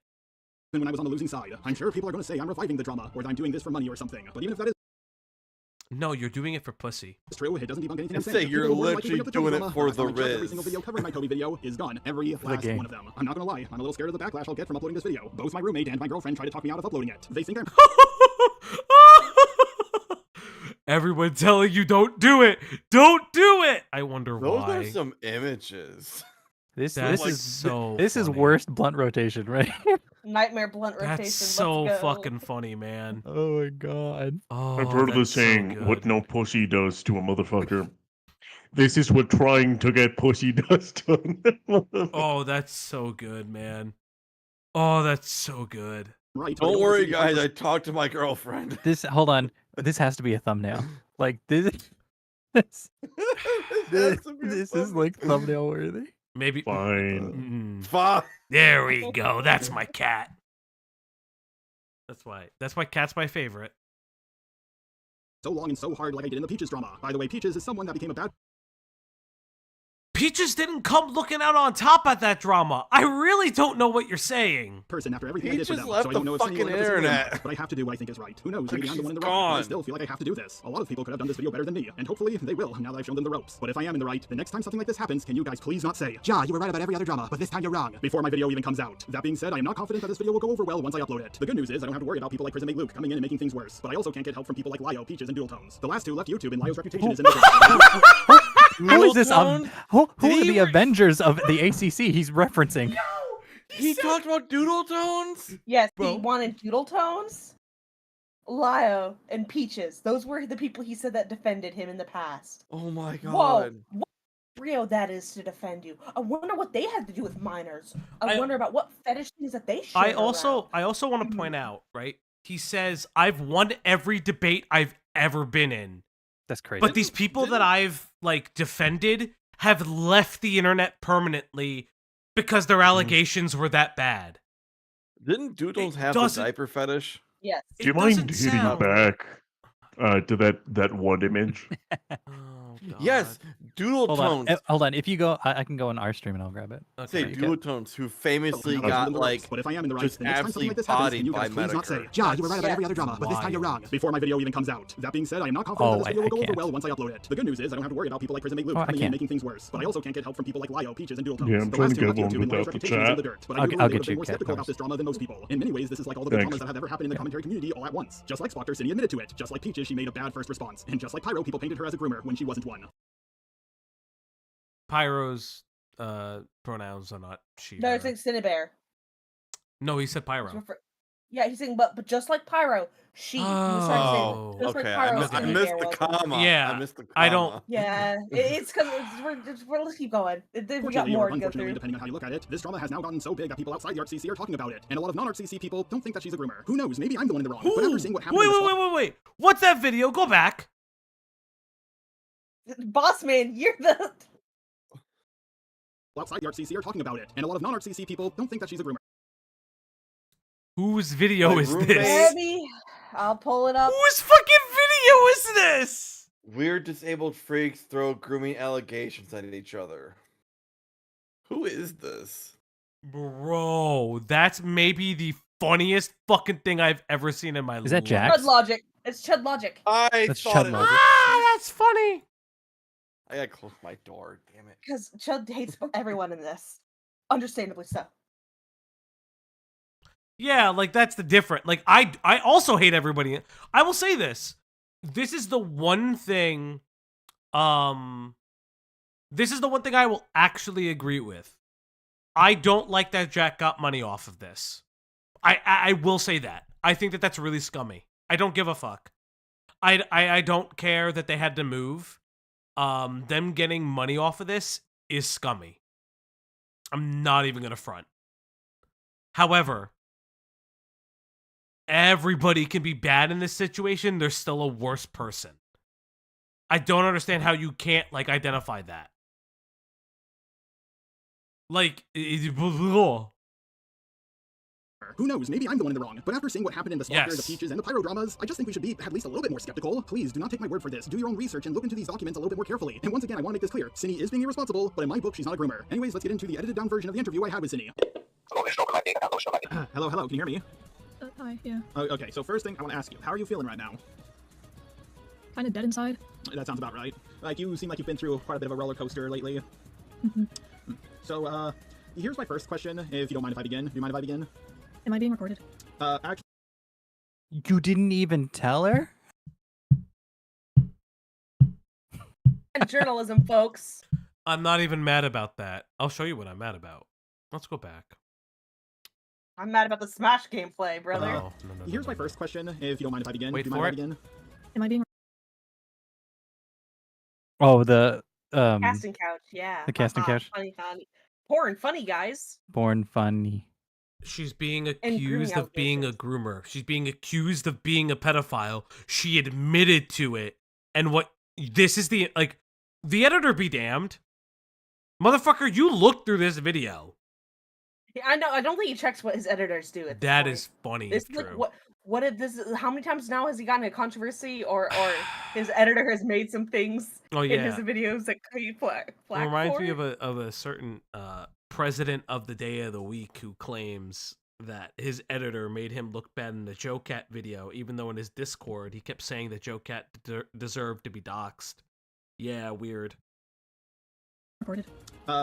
When I was on the losing side, I'm sure people are going to say I'm reviving the drama, or that I'm doing this for money or something. But even if that is No, you're doing it for pussy. true, it doesn't debunk anything I'm Say saying. you're People will more likely literally bring up the Toby doing it drama. for Last the time I checked, Every Riz. single video covering my Toby video is gone. Every last game. one of them. I'm not gonna lie, I'm a little scared of the backlash I'll get from uploading this video. Both my roommate and my girlfriend try to talk me out of uploading it. They think I'm Everyone telling you don't do it. Don't do it. I wonder Those why. are some images. This That's is so this is funny. worst blunt rotation, right? Nightmare blunt rotation. That's so Let's go. fucking funny, man. Oh my god. Oh, I've heard of the that's so saying, good. what no pussy does to a motherfucker. This is what trying to get pussy does to Oh, that's so good, man. Oh, that's so good. right. Don't worry, guys. I talked to my girlfriend. This hold on. This has to be a thumbnail. Like this this this is like thumbnail worthy. Maybe. Fine. Fuck. There we go. That's my cat. That's why. That's why cat's my favorite. so long and so hard like I did in the Peaches drama. By the way, Peaches is someone that became a bad Peaches didn't come looking out on top at that drama. I really don't know what you're saying. person after everything I did for Peaches them. left So I don't the know if Cindy will fucking ever see the internet. room, but I have to do what I think is right. Who knows? Like Maybe I'm the one in the she's wrong. But I gone. still feel like I have to do this. A lot of people could have done this video better than me, and hopefully they will now that I've shown them the ropes. But if I am in the right, the next time something like this happens, can you guys please not say, "Ja, you were right about every other drama, but this time you're wrong," before my video even comes out. That being said, I am not confident that this video will go over well once I upload it. The good news is I don't have to worry about people like Prism Luke coming in and making things worse. But I also can't get help from people like Lio, Peaches, and Dual Tones. The last two left YouTube, and Lio's reputation is in the Who is this? Tone? Who Did are he the Avengers of the ACC he's referencing? He talked about doodle tones? Yes, Bro. he wanted Doodle Tones, Lio, and Peaches. Those were the people he said that defended him in the past. Oh my god. Whoa, what trio that is to defend you. I wonder what they had to do with minors. I wonder about what fetish things that they share I also around. want to point out, right? He says, I've won every debate I've ever been in. That's crazy. But these people that I've like defended have left the internet permanently because their allegations were that bad. Didn't Doodles It have the doesn't- diaper fetish? Yes. Do you It mind doesn't hitting sound- back to that one image? Yes, Doodle Hold on. Tones. Hold on. If you go, I can go on our stream and I'll grab it. Say Okay. Doodle Tones, who famously But got like if I am in the right, just the next time something absolutely like this happens, can bodied you by guys please not say, Medicare. "Ja, you were right about every other That's drama, but this time you're wrong," wild. before my video even comes out. That being said, I am not confident that this Oh, video will I go over can't. well once I upload it. The good news is I don't have to worry about people like Prism Luke Oh, I coming in can't. and making things worse. But I also can't get help from people like Lio, Peaches, and Dual Tones. Yeah, I'm The trying last to two get left one YouTube, and Lio's without the reputation is in the chat. dirt. But I'll I do get believe they would you, be more Cat skeptical about Powers. this drama than most people. In many ways, this is like all of the Thanks. dramas that have ever happened in the commentary community all at once. Just like Spoctor, Cindy admitted to it. Just like Peaches, she made a bad first response. And just like Pyro, people painted her as a groomer when she wasn't one. Pyro's pronouns are not she. No, her. it's like Cinnabear. No, he said Pyro. Yeah, he's saying, but just like Pyro, she. He was trying to say, just okay. like Pyro, I missed Cinnabear the was. comma. Yeah, I missed the comma. I don't. Yeah, it's because let's keep going. We got Fortunately more or to go unfortunately, through. depending on how you look at it, this drama has now gotten so big that people outside the ArtCC are talking about it, and a lot of non-ArtCC people don't think that she's a groomer. Who knows? Maybe I'm the one in the wrong. But after seeing what happened, in the Wait. What's that video? Go back. Boss man, you're the. outside the ArtCC are talking about it, and a lot of non-ArtCC people don't think that she's a groomer. Whose video My is roommate- this? Maybe I'll pull it up. Whose fucking video is this? Weird disabled freaks throw grooming allegations at each other. Who is this? Bro, that's maybe the funniest fucking thing I've ever seen in my life. Is that Jax? Chud Logic. It's Chud Logic. I That's thought Chud it Logic. Ah, that's funny. I gotta close my door, damn it. Because Chud hates everyone in this. Understandably so. Yeah, like that's the different. Like I also hate everybody. I will say this. This is the one thing this is the one thing I will actually agree with. I don't like that Jack got money off of this. I will say that. I think that that's really scummy. I don't give a fuck. I don't care that they had to move. them getting money off of this is scummy. I'm not even gonna front. However, everybody can be bad in this situation. There's still a worse person. I don't understand how you can't, like, identify that. Like, Who knows, maybe I'm the one in the wrong. But after seeing what happened in the Stalker, Yes. the Peaches, and the Pyro dramas, I just think we should be at least a little bit more skeptical. Please, do not take my word for this. Do your own research and look into these documents a little bit more carefully. And once again, I want to make this clear. Cindy is being irresponsible, but in my book, she's not a groomer. Anyways, let's get into the edited down version of the interview I had with Cindy. Hello, can you hear me? Hi, yeah. Okay, so first thing I want to ask you, how are you feeling right now? Kind of dead inside. That sounds about right. Like, you seem like you've been through quite a bit of a roller coaster lately. So, here's my first question, if you don't mind if I begin. Do you mind if I begin? Am I being recorded? Actually... You didn't even tell her? Journalism, folks. I'm not even mad about that. I'll show you what I'm mad about. Let's go back. I'm mad about the Smash gameplay, brother. No, Here's my first question, if you don't mind if I begin. Wait Do you mind for if I begin? Am I being Oh, the casting couch, yeah. The casting couch. Funny. Porn, funny, guys. Born funny. She's being grooming accused of being a groomer. She's being accused of being a pedophile. She admitted to it. And this is the editor be damned. Motherfucker, you looked through this video. Yeah, I know. I don't think he checks what his editors do. That is funny. It's like, what if this? How many times now has he gotten a controversy, or his editor has made some things in his videos that he flack It reminds for? me of a certain president of the day of the week who claims that his editor made him look bad in the Joe Cat video, even though in his Discord he kept saying that Joe Cat deserved to be doxxed. Yeah, weird. recorded?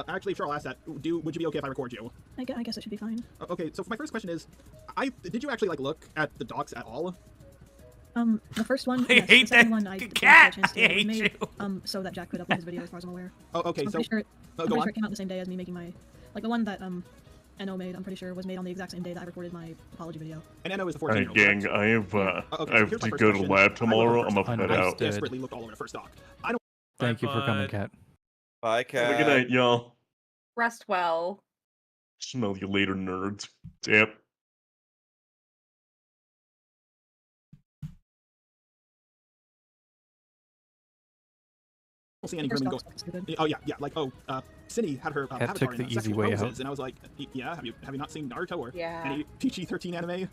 Actually, sure, I'll ask that. Would you be okay if I record you? I guess it should be fine. Okay, so for my first question is, did you actually look at the docs at all? The first one, I yes, hate the second that one, I didn't cat! get a chance to. I It was hate made, you. so that Jack could upload his video, as far as I'm aware. Oh, okay, I'm so pretty sure, go sure on. it came out the same day as me making my, the one that NO made. I'm pretty sure was made on the exact same day that I recorded my apology video. And NO is the 14-year-old. Gang, I have to go to lab tomorrow. I'm gonna head out. I desperately looked all over the first doc. I don't. Thank you for coming, Cat. Bye, Cat. Have a good night, y'all. Rest well. Smell you later, nerds. Yep. See any grooming going. Oh yeah, Cindy had her Cat avatar took in the easy Sexual way Roses, out. and I was like, yeah, have you not seen Naruto or Yeah. any PG-13 anime?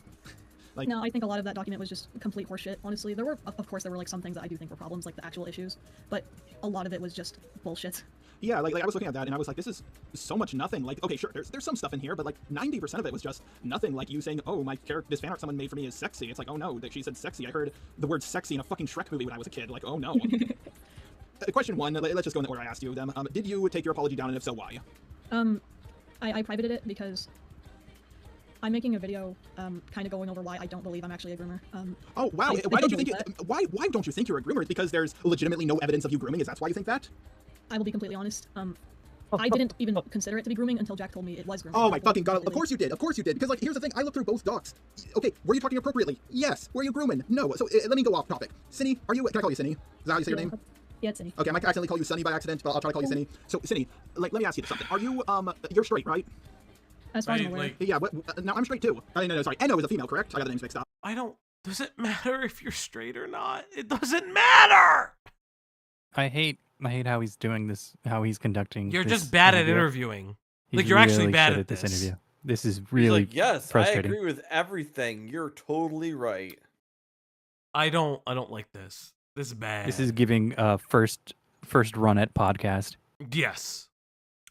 Like, No, I think a lot of that document was just complete horseshit. Honestly, there were, of course, there were like some things that I do think were problems, like the actual issues, but a lot of it was just bullshit. yeah, like I was looking at that and I was like, this is so much nothing. Like, okay, sure, there's some stuff in here, but like 90% of it was just nothing. Like you saying, oh, my character, this fan art someone made for me is sexy. It's like, oh no, that she said sexy. I heard the word sexy in a fucking Shrek movie when I was a kid. Like, oh no. Question one, let's just go in the order I asked you them. Did you take your apology down, and if so, why? I privated it because I'm making a video, kind of going over why I don't believe I'm actually a groomer. Oh wow, why don't you think why don't you think you're a groomer? It's because there's legitimately no evidence of you grooming. Is that why you think that? I will be completely honest. I didn't even consider it to be grooming until Jack told me it was grooming. Oh my fucking god, of course you did, because like, here's the thing, I looked through both docs. Okay, were you talking appropriately? Yes. Were you grooming? No. So let me go off topic. Cindy, can I call you Cindy? Is that how you say your name? Yeah, it's Cindy. Okay, I might accidentally call you Sunny by accident, but I'll try to call you Cindy. So, Cindy, like, let me ask you something. Are you, you're straight, right? As far as I'm aware. Yeah, no, I'm straight too. No, sorry. Eno is a female, correct? I got the names mixed up. Does it matter if you're straight or not? It doesn't matter! I hate how he's doing this, how he's conducting. You're this just bad interview. at interviewing. He's Like, you're actually really bad shit at this this. interview. This is He's really like, yes, frustrating. I agree with everything. You're totally right. I don't like this. This is bad. This is giving first run at podcast. Yes.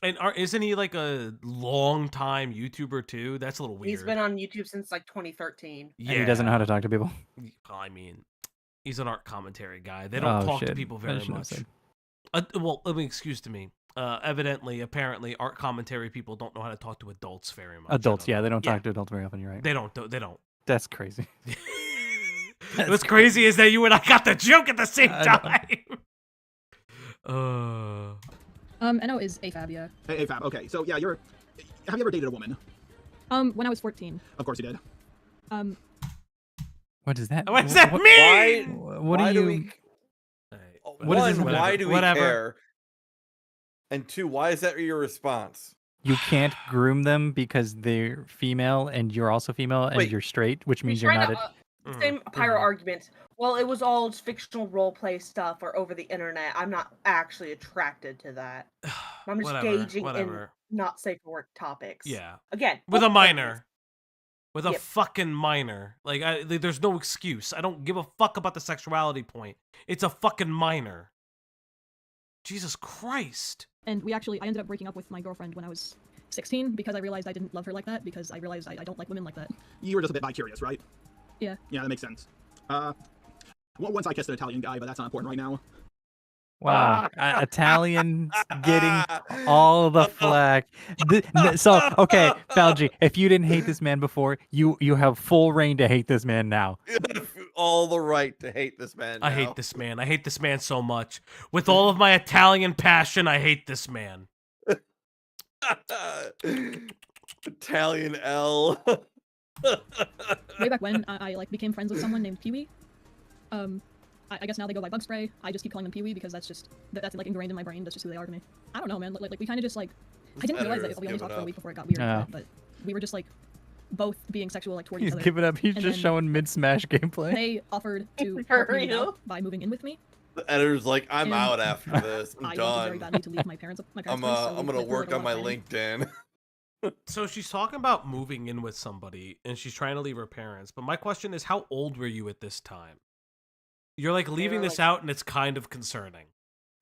And isn't he like a long time YouTuber too? That's a little weird. He's been on YouTube since like 2013. Yeah. And he doesn't know how to talk to people. I mean, he's an art commentary guy. They don't talk to people very much. Well, I mean, excuse to me. Apparently, art commentary people don't know how to talk to adults very much. Adults, yeah, they don't talk to adults very often. You're right. They don't. That's crazy. What's crazy is that you and I got the joke at the same time. NO is AFAB, yeah. AFAB, okay. So, yeah, have you ever dated a woman? When I was 14. Of course you did. What does that? What does that mean? What do you? One, why do we Whatever. care? And two, why is that your response? You can't groom them because they're female and you're also female and Wait. you're straight, which means He's you're trying not. to, same pyro argument. Well, it was all fictional roleplay stuff or over the internet. I'm not actually attracted to that. I'm just gauging in not safe for work topics. Yeah. Again, with a minor. With a Yep. fucking minor. Like, there's no excuse. I don't give a fuck about the sexuality point. It's a fucking minor. Jesus Christ. And I ended up breaking up with my girlfriend when I was 16 because I realized I didn't love her like that, because I realized I don't like women like that. You were just a bit bi-curious, right? Yeah. Yeah, that makes sense. Once I kissed an Italian guy, but that's not important right now. Wow, Italians getting all the flack. So, okay, Falgi, if you didn't hate this man before, you have full reign to hate this man now. All the right to hate this man now. I hate this man. I hate this man so much. With all of my Italian passion, I hate this man. Italian L. Way back when I became friends with someone named Pee-wee. I guess now they go by Bug Spray. I just keep calling them Pee-wee because that's like ingrained in my brain. That's just who they are to me. I don't know, man. Like we kind of just like, I didn't realize that we only talked for a week before it got weird, but we were just like both being sexual like toward each He's other. giving up. He's And just then showing mid-smash gameplay. They offered to help me out by moving in with me. The editor's like, I'm And out after this. I'm I wanted done. very badly to leave my parents' place, I'm so gonna like, work like, on my a lot of LinkedIn. So she's talking about moving in with somebody, and she's trying to leave her parents. But my question is, how old were you at this time? You're like leaving this out, and it's kind of concerning.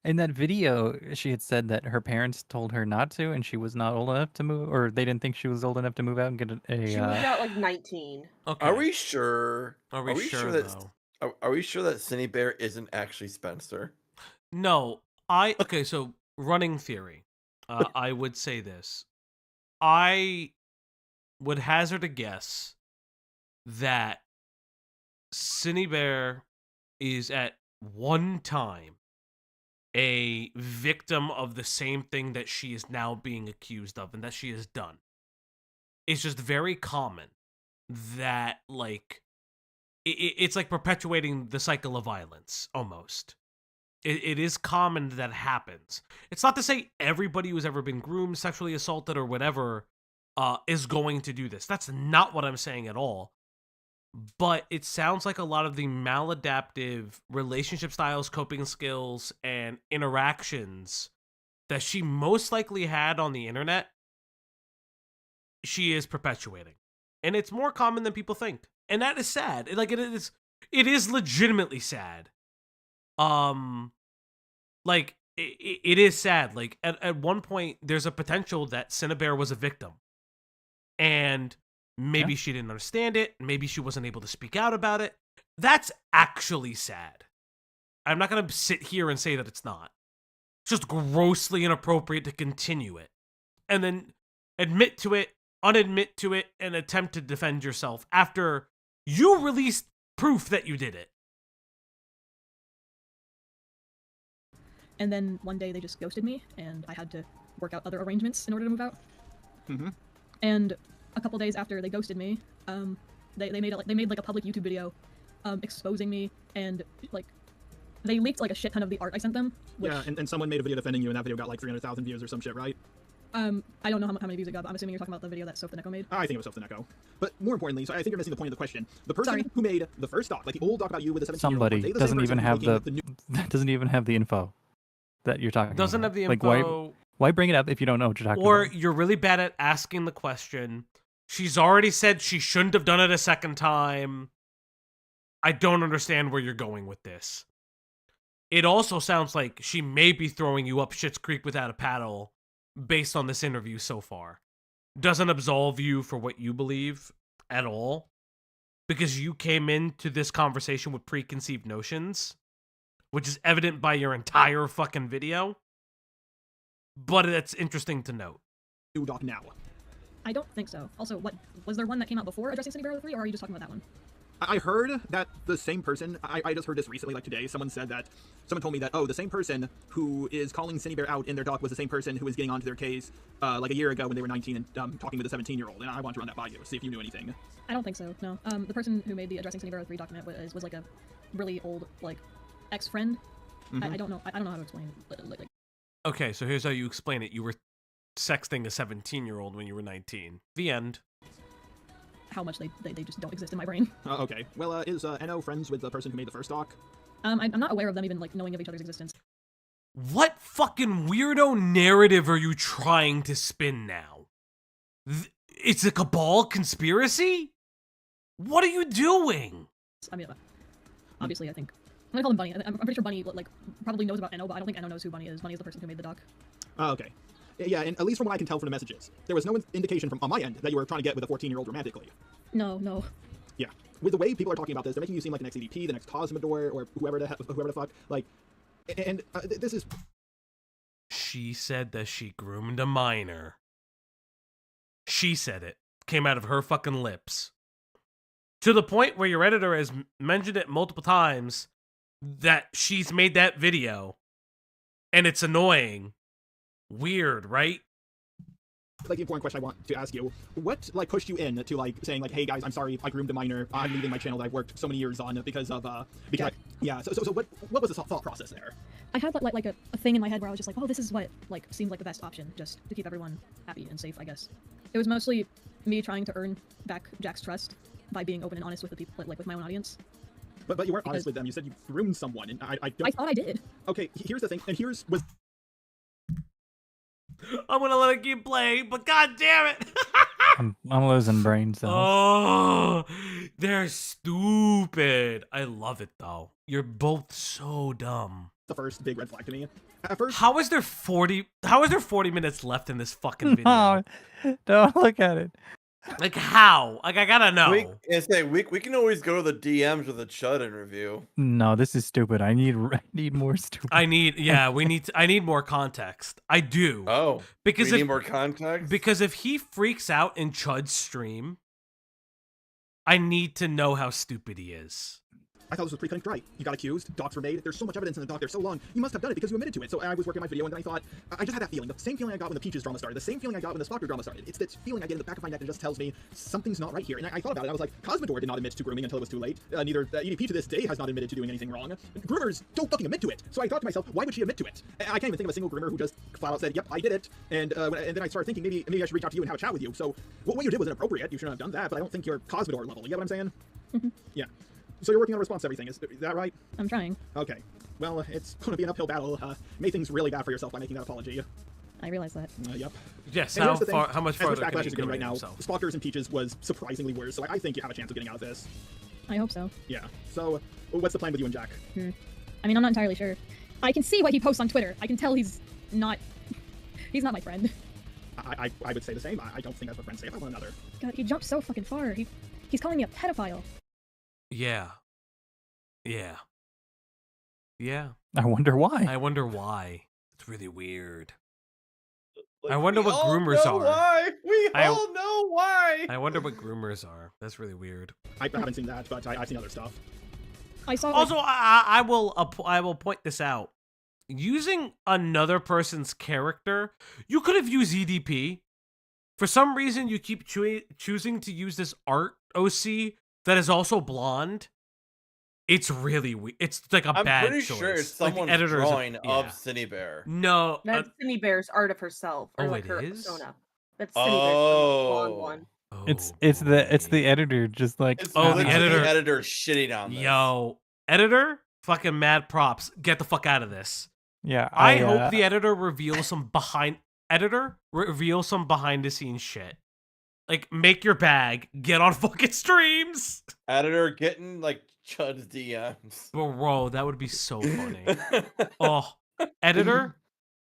In that video, she had said that her parents told her not to, and she was not old enough to move, or they didn't think she was old enough to move out and get a. She moved out like 19. Okay. Are we sure? Are we sure, that? though? Are we sure that Cinny Bear isn't actually Spencer? No, okay. So running theory, I would say this. I would hazard a guess that Cinny Bear is at one time a victim of the same thing that she is now being accused of and that she has done. It's just very common that, like, it's like perpetuating the cycle of violence, almost. It is common that happens. It's not to say everybody who's ever been groomed, sexually assaulted, or whatever is going to do this. That's not what I'm saying at all. But it sounds like a lot of the maladaptive relationship styles, coping skills, and interactions that she most likely had on the internet, she is perpetuating. And it's more common than people think. And that is sad. Like, it is legitimately sad. Like, it is sad. Like, at one point, there's a potential that Cinnabear was a victim. And maybe she didn't understand it. Maybe she wasn't able to speak out about it. That's actually sad. I'm not going to sit here and say that it's not. It's just grossly inappropriate to continue it. And then admit to it, unadmit to it, and attempt to defend yourself after you released proof that you did it. And then one day they just ghosted me, and I had to work out other arrangements in order to move out. Mm-hmm. And a couple days after they ghosted me, they made like a public YouTube video, exposing me, and like they leaked like a shit ton of the art I sent them. Which, yeah, and someone made a video defending you, and that video got like 300,000 views or some shit, right? I don't know how many views it got, but I'm assuming you're talking about the video that Soap the Neko made. I think it was Soap the Neko. But more importantly, so I think you're missing the point of the question. The person who made the first doc, like the old doc about you with the 17-year-old, Somebody doesn't even have doesn't even have the info that you're talking Doesn't about. have the Like, info. why bring it up if you don't know what you're talking Or about? you're really bad at asking the question. She's already said she shouldn't have done it a second time. I don't understand where you're going with this. It also sounds like she may be throwing you up Schitt's Creek without a paddle based on this interview so far. Doesn't absolve you for what you believe at all. Because you came into this conversation with preconceived notions, which is evident by your entire fucking video. But it's interesting to note. New doc now. I don't think so. Also, what was there one that came out before addressing City Barrel 3, or are you just talking about that one? I heard that the same person, I just heard this recently, like today, someone told me that, oh, the same person who is calling Cinny Bear out in their doc was the same person who was getting onto their case like a year ago when they were 19 and talking with a 17-year-old, and I wanted to run that by you, see if you knew anything. I don't think so, no. The person who made the Addressing Cinny Barrel 3 document was like a really old, like, ex-friend I don't know. I don't know how to explain. Like, Okay, so here's how you explain it. You were sexting a 17-year-old when you were 19. The end. how much they just don't exist in my brain. Okay. Well, is NO friends with the person who made the first doc? I'm not aware of them even like knowing of each other's existence. What fucking weirdo narrative are you trying to spin now? It's a cabal conspiracy? What are you doing? I mean, obviously, I think I'm gonna call him Bunny. I'm pretty sure Bunny like probably knows about NO, but I don't think NO knows who Bunny is. Bunny is the person who made the doc. Oh, okay. Yeah, and at least from what I can tell from the messages, there was no indication from on my end that you were trying to get with a 14-year-old romantically. No. Yeah. With the way people are talking about this, they're making you seem like the next EDP, the next Cosmodor, or whoever the fuck. Like, and this is. She said that she groomed a minor. She said it. Came out of her fucking lips. To the point where your editor has mentioned it multiple times that she's made that video. And it's annoying. Weird, right? Like the important question I want to ask you, what like pushed you in to like saying like, hey guys, I'm sorry, I groomed a minor, I'm leaving my channel that I've worked so many years on because of yeah. So what was the thought process there? I had like a thing in my head where I was just like, oh, this is what like seemed like the best option, just to keep everyone happy and safe, I guess. It was mostly me trying to earn back Jack's trust by being open and honest with the people, like with my own audience. But you weren't honest with them. You said you groomed someone, and I don't. I thought I did. Okay, here's the thing, and was. I'm gonna let it keep playing, but god damn it! I'm losing brain cells. Oh, they're stupid. I love it though. You're both so dumb. The first big red flag to me. At first, how is there 40 minutes left in this fucking video? No, don't look at it. Like how? Like I gotta know. We can always go to the DMs with a Chud interview. No, this is stupid. I need more stupid. I need more context. I do. Oh, because we need more context. Because if he freaks out in Chud's stream, I need to know how stupid he is. I thought this was pretty cutting right. You got accused, docs were made, there's so much evidence in the doc, there's so long, you must have done it because you admitted to it. So I was working my video and then I thought, I just had that feeling, the same feeling I got when the Peaches drama started, the same feeling I got when the Spocker drama started. It's this feeling I get in the back of my neck that just tells me something's not right here. And I thought about it, I was like, Cosmodor did not admit to grooming until it was too late. Neither EDP to this day has not admitted to doing anything wrong. Groomers don't fucking admit to it. So I thought to myself, why would she admit to it? I can't even think of a single groomer who just flat out said, yep, I did it. And then I started thinking, maybe I should reach out to you and have a chat with you. So what you did was inappropriate, you shouldn't have done that, but I don't think you're Cosmodor level, you get what I'm saying? Yeah. So you're working on a response to everything, is that right? I'm trying. Okay. Well, it's going to be an uphill battle. Make things really bad for yourself by making that apology. I realize that. Yep. Yes, how much farther backlash can is getting right now? himself? Spockers and Peaches was surprisingly worse, so I think you have a chance of getting out of this. I hope so. Yeah. So, what's the plan with you and Jack? I mean, I'm not entirely sure. I can see what he posts on Twitter. I can tell he's not my friend. I would say the same. I don't think that's what friends say about one another. God, he jumped so fucking far. He's calling me a pedophile. Yeah. I wonder why. It's really weird. I wonder what groomers are. Why? We all know why. I wonder what groomers are. That's really weird. I haven't seen that, but I've seen other stuff. I saw. Also, I will point this out. Using another person's character, you could have used EDP. For some reason, you keep choosing to use this art OC that is also blonde. It's really weird. It's like a bad choice. I'm pretty sure it's someone's drawing of Cinebear. No. That's Cinebear's art of herself. Or like her is? persona. That's Cinebear's blonde one. It's the editor just like the editor shitting on this. Yo, editor, fucking mad props. Get the fuck out of this. Yeah, I hope the editor reveals some behind the scenes shit. Like, make your bag, get on fucking streams. Editor getting like Chud's DMs. Bro, that would be so funny. Oh, editor,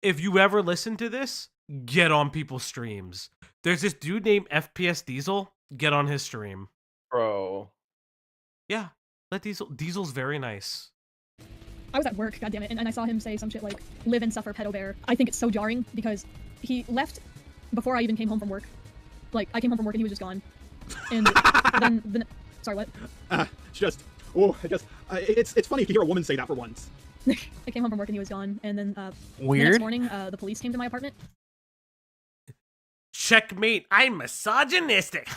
if you ever listen to this, get on people's streams. There's this dude named FPS Diesel. Get on his stream. Bro. Yeah, let Diesel's very nice. I was at work, goddammit, and I saw him say some shit like, live and suffer, pedo bear. I think it's so jarring because he left before I even came home from work. Like, I came home from work and he was just gone. And then sorry, what? It's funny to hear a woman say that for once. I came home from work and he was gone, and then Weird. The next morning, the police came to my apartment. Checkmate, I'm misogynistic.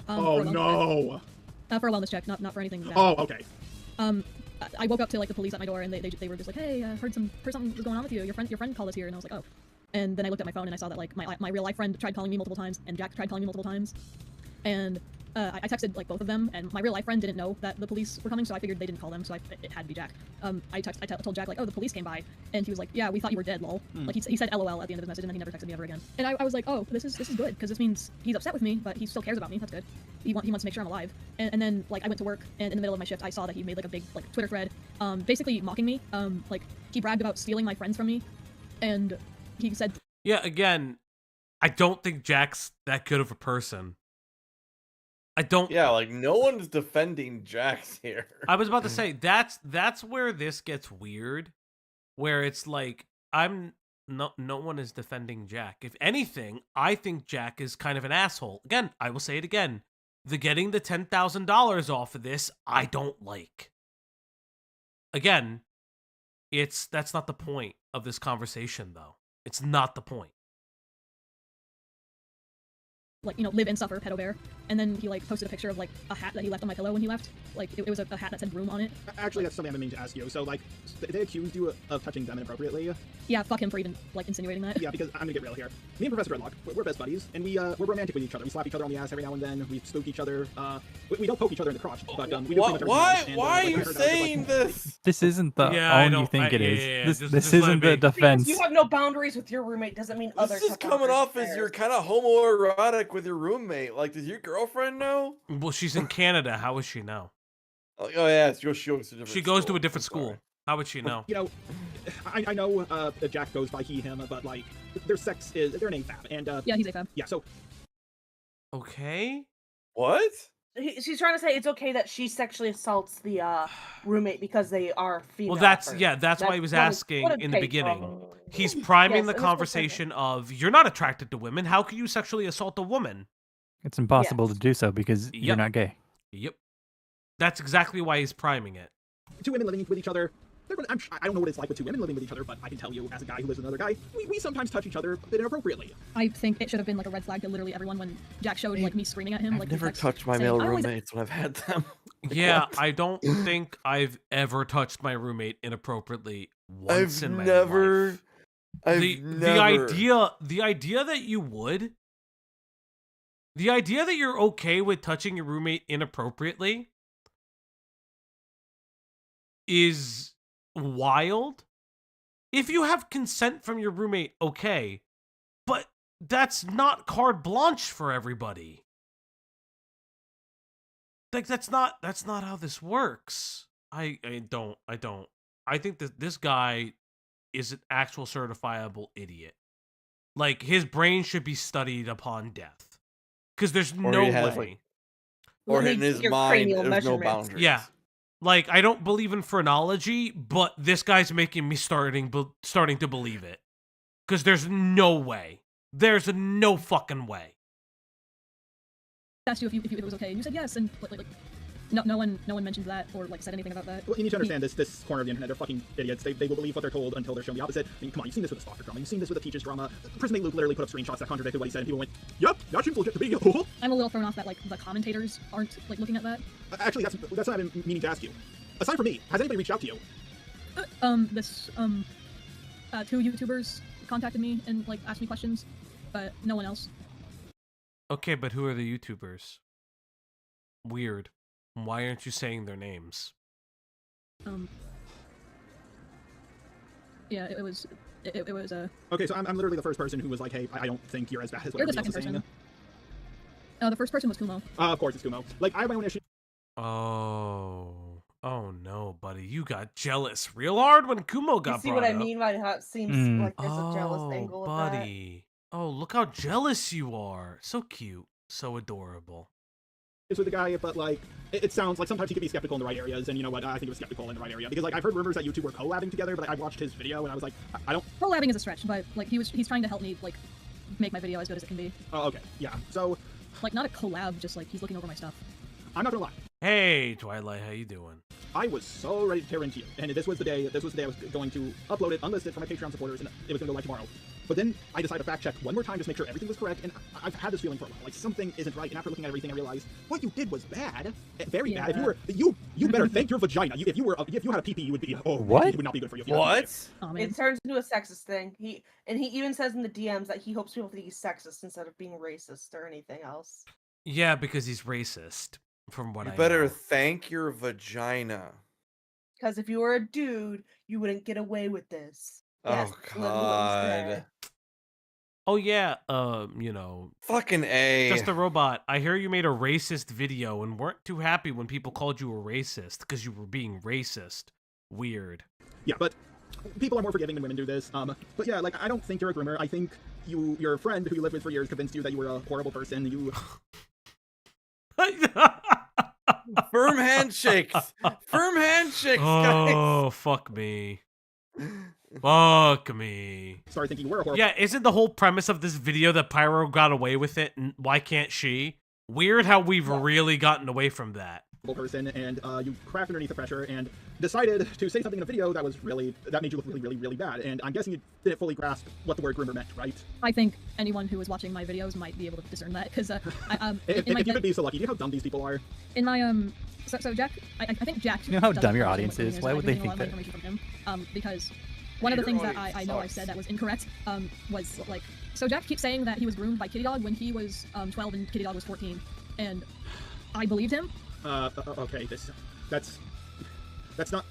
Oh no. For a wellness check, not for anything bad. Oh, okay. I woke up to like the police at my door, and they were just like, hey, heard something was going on with you. Your friend called us here, and I was like, oh. And then I looked at my phone and I saw that like my real life friend tried calling me multiple times, and Jack tried calling me multiple times, and I texted like both of them, and my real life friend didn't know that the police were coming, so I figured they didn't call them, so it had to be Jack. I told Jack like, oh, the police came by, and he was like, yeah, we thought you were dead, lol. Like he said LOL at the end of the message, and then he never texted me ever again. And I was like, oh, this is good, because this means he's upset with me, but he still cares about me. That's good. He wants to make sure I'm alive. And then like I went to work, and in the middle of my shift, I saw that he made like a big like Twitter thread, basically mocking me. Like he bragged about stealing my friends from me, and he said, yeah, again, I don't think Jack's that good of a person. I don't. Yeah, like no one's defending Jax here. I was about to say that's where this gets weird, where it's like no one is defending Jack. If anything, I think Jack is kind of an asshole. Again, I will say it again. Getting the $10,000 off of this, I don't like. Again, that's not the point of this conversation, though. It's not the point. Like, you know, live and suffer, pedo bear. And then he like posted a picture of like a hat that he left on my pillow when he left. Like it was a hat that said Broom on it. Actually, that's something I've been meaning to ask you. So like, they accused you of touching them inappropriately. Yeah, fuck him for even like insinuating that. Yeah, because I'm gonna get real here. Me and Professor Redlock, we're best buddies, and we're romantic with each other. We slap each other on the ass every now and then. We spook each other. We don't poke each other in the crotch, but we do pretty much everything else. Why are you saying this? This isn't the own you think it is. This Just isn't the defense. Because you have no boundaries with your roommate doesn't mean others. This is coming off as you're kind of homoerotic with your roommate. Like, does your girlfriend know? Well, she's in Canada. How would she know? Oh yeah, she goes to a different school. How would she know? You know, I know Jack goes by he, him, but like their sex is they're an AFAB, and yeah, he's AFAB. Yeah, so okay, what? She's trying to say it's okay that she sexually assaults the roommate because they are female. Well, that's why he was asking in the beginning. He's priming the conversation of you're not attracted to women. How can you sexually assault a woman? It's impossible to do so because you're not gay. Yep. That's exactly why he's priming it. Two women living with each other. I don't know what it's like with two women living with each other, but I can tell you, as a guy who lives with another guy, we sometimes touch each other inappropriately. I think it should have been like a red flag to literally everyone when Jack showed like me screaming at him. I've like never touched my male roommates when I've had them. Yeah, I don't think I've ever touched my roommate inappropriately once in my life. The idea that you would. The idea that you're okay with touching your roommate inappropriately is wild. If you have consent from your roommate, okay, but that's not carte blanche for everybody. Like that's not how this works. I don't. I think that this guy is an actual certifiable idiot. Like his brain should be studied upon death. Because there's no way. Or in his mind, there's no boundaries. Yeah. Like, I don't believe in phrenology, but this guy's making me starting to believe it. Because there's no way. There's no fucking way. I asked you if it was okay, and you said yes, and like no one mentioned that or like said anything about that. Well, you need to understand this corner of the internet. They're fucking idiots. They will believe what they're told until they're shown the opposite. I mean, come on, you've seen this with the Stalker drama. You've seen this with the Teachers drama. Prismate Luke literally put up screenshots that contradicted what he said, and people went, "Yep, that seems legit to me." I'm a little thrown off that like the commentators aren't like looking at that. Actually, that's what I've been meaning to ask you. Aside from me, has anybody reached out to you? Two YouTubers contacted me and like asked me questions, but no one else. Okay, but who are the YouTubers? Weird. Why aren't you saying their names? Yeah, it was Okay, so I'm literally the first person who was like, hey, I don't think you're as bad as what you're the everybody second else is person. saying. The first person was Kumo. Of course it's Kumo. Like, I have my own issue. Oh no, buddy, you got jealous real hard when Kumo got brought up. You see what I mean by how it seems like there's a jealous angle of that? Buddy. Oh, look how jealous you are. So cute. So adorable. With the guy, but like it sounds like sometimes he could be skeptical in the right areas, and you know what? I think he was skeptical in the right area because like I've heard rumors that you two were collabing together, but I watched his video and I was like, I don't. Collabing is a stretch, but like he's trying to help me like make my video as good as it can be. Oh, okay, yeah. So, like not a collab, just like he's looking over my stuff. I'm not gonna lie. Hey, Twilight, how you doing? I was so ready to tear into you, and this was the day I was going to upload it unlisted for my Patreon supporters, and it was gonna go live tomorrow. But then I decided to fact check one more time to make sure everything was correct, and I've had this feeling for a while, like something isn't right. And after looking at everything, I realized what you did was bad, very bad. If you were, you better thank your vagina. If you had a pee-pee, you would be it would not be good for you. If you had a pee-pee. It turns into a sexist thing. He even says in the DMs that he hopes people think he's sexist instead of being racist or anything else. Yeah, because he's racist. From what You I better know. thank your vagina. Because if you were a dude, you wouldn't get away with this. Yes, Oh literally what he said. God. Oh yeah, you know. Fucking A. Just a robot. I hear you made a racist video and weren't too happy when people called you a racist because you were being racist. Weird. Yeah, but people are more forgiving than women do this. But yeah, like I don't think you're a groomer. I think your friend who you lived with for years convinced you that you were a horrible person. You. Firm handshakes. Firm handshakes, guys. Oh, fuck me. Fuck me. Sorry, thinking you were a horrible. Yeah, isn't the whole premise of this video that Pyro got away with it, and why can't she? Weird how we've really gotten away from that. Person, and you cracked underneath the pressure and decided to say something in a video that made you look really bad. And I'm guessing you didn't fully grasp what the word groomer meant, right? I think anyone who is watching my videos might be able to discern that because if you could be so lucky, do you know how dumb these people are? In my so Jack, I think Jack. You know how does dumb your understand audience what is? grooming Why and would I'm they getting a lot think of that? information from him, because one of the things that I know I said that was incorrect was like, so Jack keeps saying that he was groomed by Kitty Dog when he was 12 and Kitty Dog was 14, and I believed him. Okay, that's not.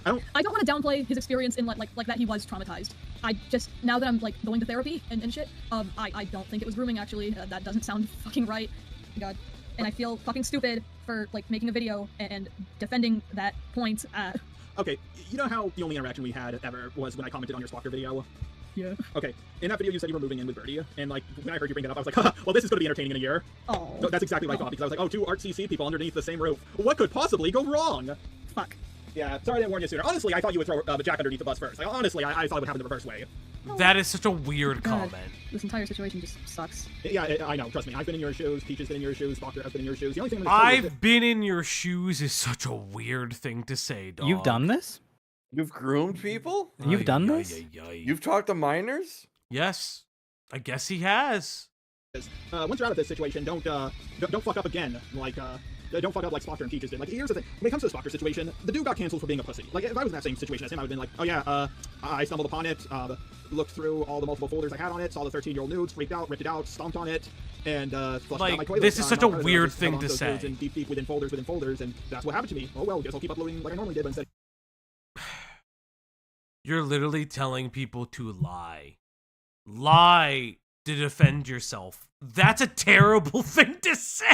I don't want to downplay his experience in like that he was traumatized. I just, now that I'm like going to therapy and shit, I don't think it was grooming actually. That doesn't sound fucking right. God. And I feel fucking stupid for like making a video and defending that point. Okay, you know how the only interaction we had ever was when I commented on your Stalker video? Yeah. Okay, in that video you said you were moving in with Birdie, and like when I heard you bring that up, I was like, haha, well this is going to be entertaining in a year. Oh. So that's exactly what I thought, because I was like, oh, two ArtCC people underneath the same roof. What could possibly go wrong? Fuck. Yeah, sorry I didn't warn you sooner. Honestly, I thought you would throw Jack underneath the bus first. Like, honestly, I thought it would happen the reverse way. That is such a weird God, comment. this entire situation just sucks. Yeah, I know. Trust me. I've been in your shoes. Peach has been in your shoes. Stalker has been in your shoes. The only thing I've been in your shoes is such a weird thing to say, dog. You've done this? You've groomed people? You've done this? You've talked to minors? Yes. I guess he has. Once you're out of this situation, don't fuck up again. Like, don't fuck up like Spocker and Peaches did. Like, here's the thing. When it comes to the Spocker situation, the dude got canceled for being a pussy. Like, if I was in that same situation as him, I would have been like, oh yeah, I stumbled upon it, looked through all the multiple folders I had on it, saw the 13-year-old nudes, freaked out, ripped it out, stomped on it, and flushed it down my toilet. This is such a weird thing to those say. nudes and deep within folders, and that's what happened to me. Oh well, guess I'll keep uploading like I normally did, but instead. You're literally telling people to lie. Lie to defend yourself. That's a terrible thing to say.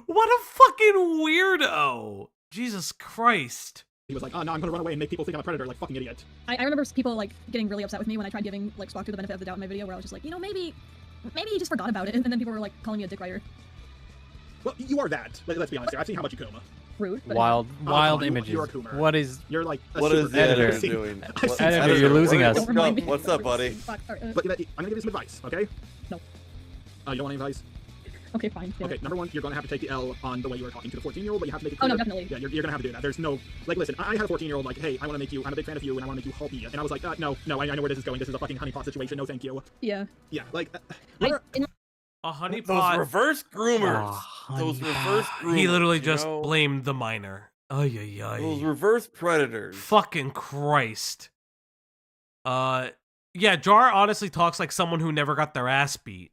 What a fucking weirdo. Jesus Christ. He was like, oh no, I'm gonna run away and make people think I'm a predator, like fucking idiot. I remember people like getting really upset with me when I tried giving like Spock the benefit of the doubt in my video, where I was just like, you know, maybe you just forgot about it, and then people were like calling me a dick writer. Well, you are that. Let's be honest here. I've seen how much you coom. Rude. But Wild images. You're a coomer. What is? You're like a what is the editor doing? Editor, you're losing us. What's up, buddy? But I'm gonna give you some advice, okay? No. You don't want any advice? Okay, fine. Yeah. Okay, number one, you're gonna have to take the L on the way you were talking to the 14-year-old, but you have to make it Oh, clear. no, definitely. Yeah, you're gonna have to do that. There's no, like, listen, I had a 14-year-old like, hey, I want to make you, I'm a big fan of you, and I want to make you help me. And I was like, no, I know where this is going. This is a fucking honeypot situation. No, thank you. Yeah. Yeah, like, a honeypot. Those reverse groomers. Those reverse groomers. He literally just blamed the minor. Ay. Those reverse predators. Fucking Christ. Yeah, Jar honestly talks like someone who never got their ass beat.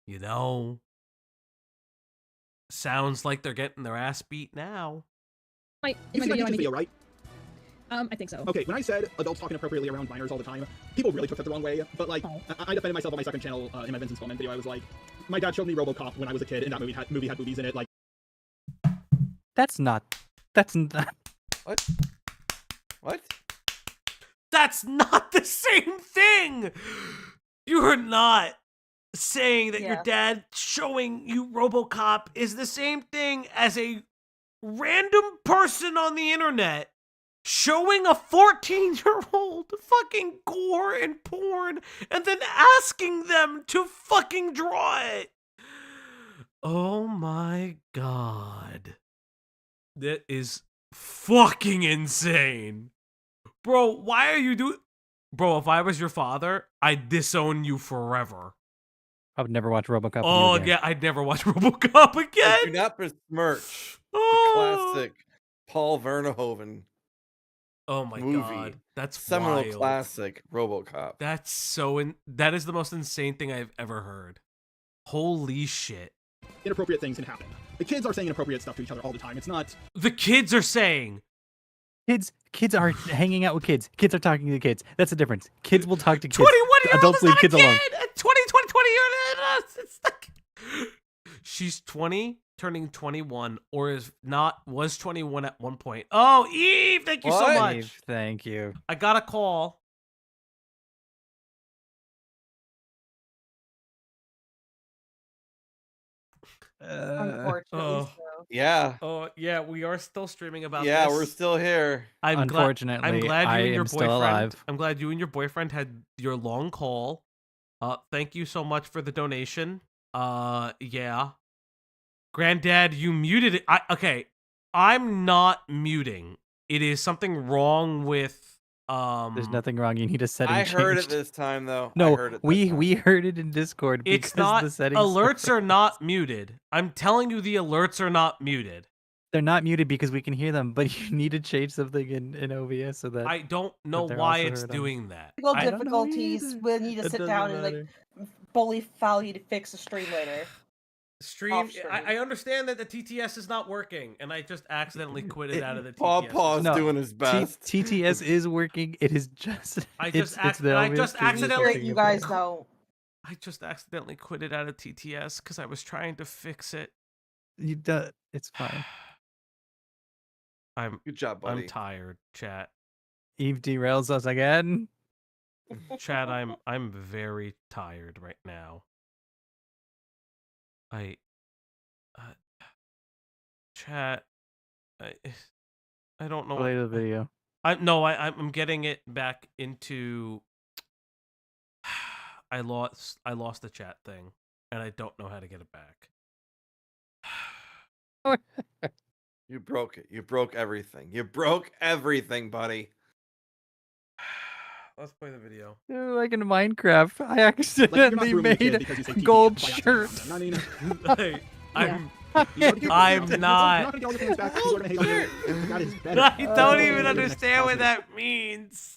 You know? Sounds like they're getting their ass beat now. In you my see my video, Peaches video, right? I think so. Okay, when I said adults talking appropriately around minors all the time, people really took that the wrong way. But like, I defended myself on my second channel in my Vincent's comment video. I was like, my dad showed me RoboCop when I was a kid, and that movie had movies in it. Like, That's not. What? What? That's not the same thing. You are not saying that your dad showing you RoboCop is the same thing as a random person on the internet showing a 14-year-old fucking gore and porn and then asking them to fucking draw it. Oh my God. That is fucking insane. Bro, why are you doing... Bro, if I was your father, I'd disown you forever. I would never watch RoboCop. Oh, with you again. yeah, I'd never watch RoboCop again. Do not besmirch the Oh. classic Paul Verhoeven Oh my movie. god, that's seminal wild. classic RoboCop. That's so that is the most insane thing I've ever heard. Holy shit. Inappropriate things can happen. The kids are saying inappropriate stuff to each other all the time. It's not. The kids are saying. Kids are hanging out with kids. Kids are talking to kids. That's the difference. Kids will talk to kids. 21-year-old Adults is leave not kids a kid. alone. 20, it's like... She's 20, turning 21, or was 21 at one point. Oh, Eve, thank you so much. Eve, thank you. I got a call. Unfortunately, so. Yeah. Oh, yeah, we are still streaming about Yeah, this. we're still here. Unfortunately, I'm glad you I and your am boyfriend. still alive. I'm glad you and your boyfriend had your long call. Thank you so much for the donation. Yeah. Granddad, you muted it. Okay. I'm not muting. It is something wrong with There's nothing wrong. You need a setting I heard it changed. this time though. No, I heard it we heard it in Discord because It's not the settings alerts are not muted. I'm telling you the alerts are not muted. They're not muted because we can hear them, but you need to change something in OBS so that I don't know they're why also it's heard on- doing that. Technical I don't know difficulties. We'll need to It sit doesn't down and matter. bully Falgi to fix the stream later. Stream. I understand that the TTS is not working, and I just accidentally quit it out of the Paul TTS. Paul's No, doing his best. TTS is working. It is just. I it's just the I OBS just stream is accidentally. working You a guys bit. know. I just accidentally quit it out of TTS because I was trying to fix it. You do, it's fine. Good job, buddy. I'm tired, chat. Eve derails us again. Chat, I'm very tired right now. Chat, I don't know. Play the video. I'm getting it back into. I lost the chat thing, and I don't know how to get it back. You broke it. You broke everything. You broke everything, buddy. Let's play the video. You're like in Minecraft, I accidentally grooming the kid made because you say a TTS gold by shirt. accident. I mean, I'm not. That I don't even understand what that means.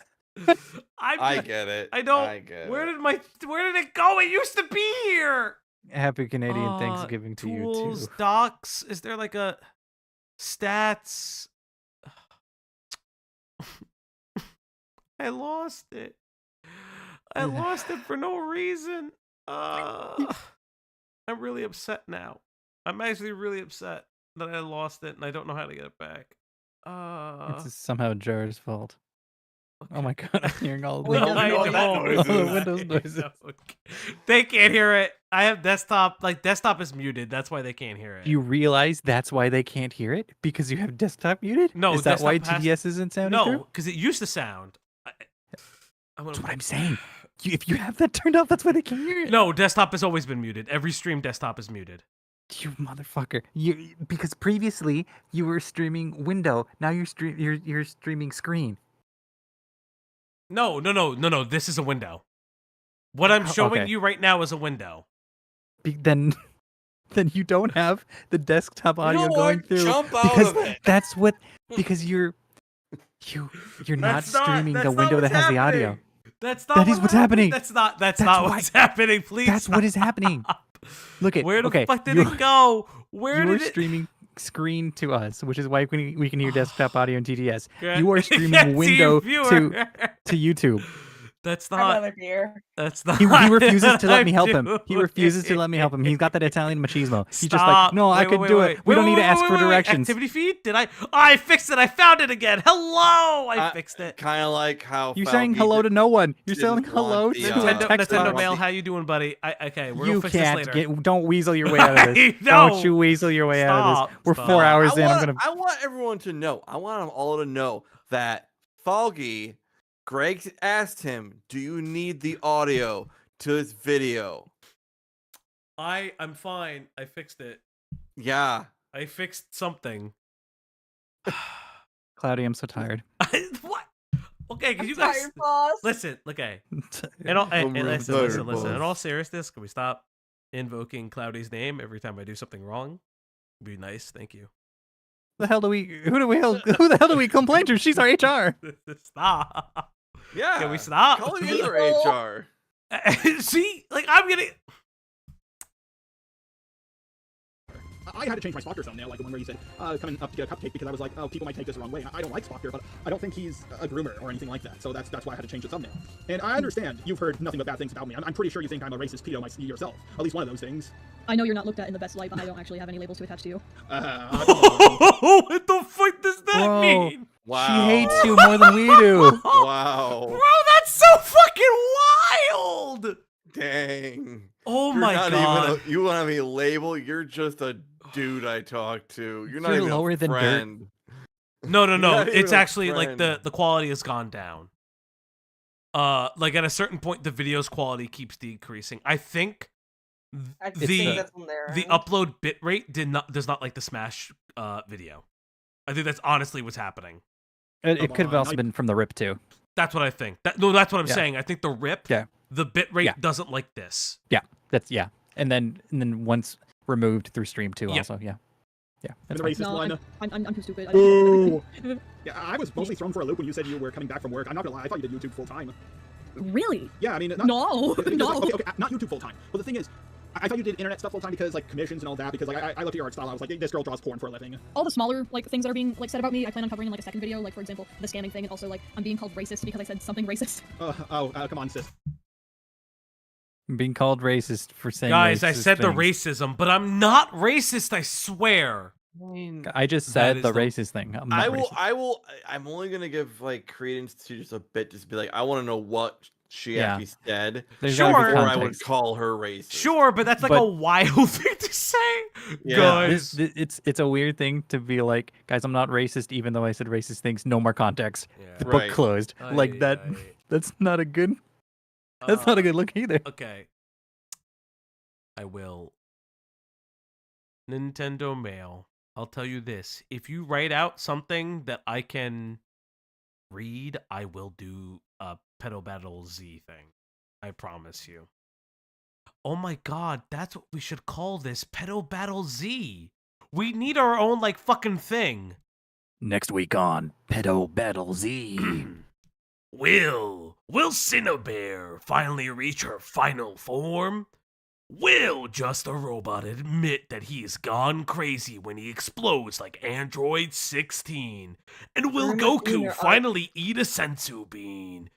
I get it. I don't. I get where it. did it go? It used to be here. Happy Canadian Thanksgiving to you Tools, too. docs. Is there like a stats? I lost it. I lost it for no reason. I'm really upset now. I'm actually really upset that I lost it and I don't know how to get it back. It's somehow Jar's fault. Oh my god, I'm hearing all of No, the, I all don't. the Windows noises. They can't hear it. I have desktop. Like desktop is muted. That's why they can't hear it. You realize that's why they can't hear it? Because you have desktop muted? No, is that why desktop has- TDS isn't sounding No, through? because it used to sound. That's what I'm saying. If you have that turned off, that's why they can't hear it. No, desktop has always been muted. Every stream desktop is muted. You motherfucker! Because previously you were streaming window. Now you're streaming screen. No. This is a window. What I'm showing Okay. you right now is a window. Then you don't have the desktop audio know going what? through. Jump out because of it. That's what. Because you're not streaming the window that has the audio. That's not. That is what's happening. That's not That's not why- what's happening. Please. That's what is happening. Look at Where the okay, fuck did you- it go? Where you did are it? streaming screen to us, which is why we can hear desktop audio and TTS. Yeah. You are Yeah, streaming to window your to viewer. YouTube. That's I'm not. another beer. That's not. He refuses to let me help I'm him. He refuses to let me help him. He's got that Italian machismo. He's just Stop. like, no, I Wait, could wait, do wait, it. We don't need to ask for wait. directions. Activity feed? Did I? Oh, I fixed it. I found it again. Hello. I fixed it. Kind of like how You're saying hello to no one. You're saying didn't hello want to the, a Nintendo, text Nintendo box. Mail, how you doing, buddy? Okay, we're You gonna fix this can't later. don't weasel your way out of this. No. Don't you weasel your way out of Stop, this. We're stop. 4 hours in. I want everyone to know. I want them all to know that Falgi, Greg asked him, "Do you need the audio to this video?" I'm fine. I fixed it. Yeah. I fixed something. Cloudy, I'm so tired. What? Okay, because I'm you guys tired, boss. listen. Okay, and all, hey, I'm real listen. tired, In boss. all seriousness, can we stop invoking Cloudy's name every time I do something wrong? Be nice, thank you. The hell do we? Who the hell do we complain to? She's our HR. Stop. Yeah. Can we stop? Calling is our HR. See, like I'm gonna. I had to change my Spocker thumbnail, like the one where you said, coming up to get a cupcake, because I was like, oh, people might take this the wrong way. And I don't like Spocker, but I don't think he's a groomer or anything like that. So that's why I had to change the thumbnail. And I understand you've heard nothing but bad things about me. I'm pretty sure you think I'm a racist pedo yourself. At least one of those things. I know you're not looked at in the best light, but I don't actually have any labels to attach to you. What the fuck does that Bro, mean? Wow. She hates you more than we do. Wow. Bro, that's so fucking wild. Dang. Oh You're my not god. Even you want to be labeled? You're just a dude I talk to. You're not You're even lower a than dirt. friend. No. not It's even a actually like friend. the quality has gone down. Like at a certain point, the video's quality keeps decreasing. I think I the think that's on their the end. upload bitrate does not like the Smash video. I think that's honestly what's happening. It could have also been from the rip too. That's what I think. No, that's what I'm Yeah. saying. I think the rip, Yeah. the bitrate Yeah. doesn't like this. Yeah, and then once removed through stream too. Yeah. Also, yeah. The That's racist No, one. I'm too stupid. Boo! Yeah, I was mostly thrown for a loop when you said you were coming back from work. I'm not gonna lie, I thought you did YouTube full time. Really? Yeah, I mean, No, because, no. like, okay, not YouTube full time. But the thing is, I thought you did internet stuff full time because like commissions and all that. Because like I looked at your art style, I was like, this girl draws porn for a living. All the smaller like things that are being like said about me, I plan on covering in like a second video. Like for example, the scamming thing, and also like I'm being called racist because I said something racist. Come on, sis. being called racist for saying. Guys, I racist said the things. racism, but I'm not racist. I swear. I just That said is the the- racist thing. I'm not racist. I'm only gonna give like credence to just a bit, just be like, I want to know what she Yeah. actually said. There's gotta be Before I would context. call her racist. Sure, but that's like But- a wild thing to say. Yeah. Guys. It's a weird thing to be like, guys, I'm not racist, even though I said racist things. No more context. Yeah. The Right. book closed. Like that. That's not a good. That's not a good look either. Okay. I will. Nintendo Mail. I'll tell you this. If you write out something that I can read, I will do a Pedo Battle Z thing. I promise you. Oh my god, that's what we should call this. Pedo Battle Z. We need our own, like, fucking thing. Next week on Pedo Battle Z. Will Cinnabear finally reach her final form? Will Just a Robot admit that he's gone crazy when he explodes like Android 16? And will Rumors in Goku your finally eat a sensu bean?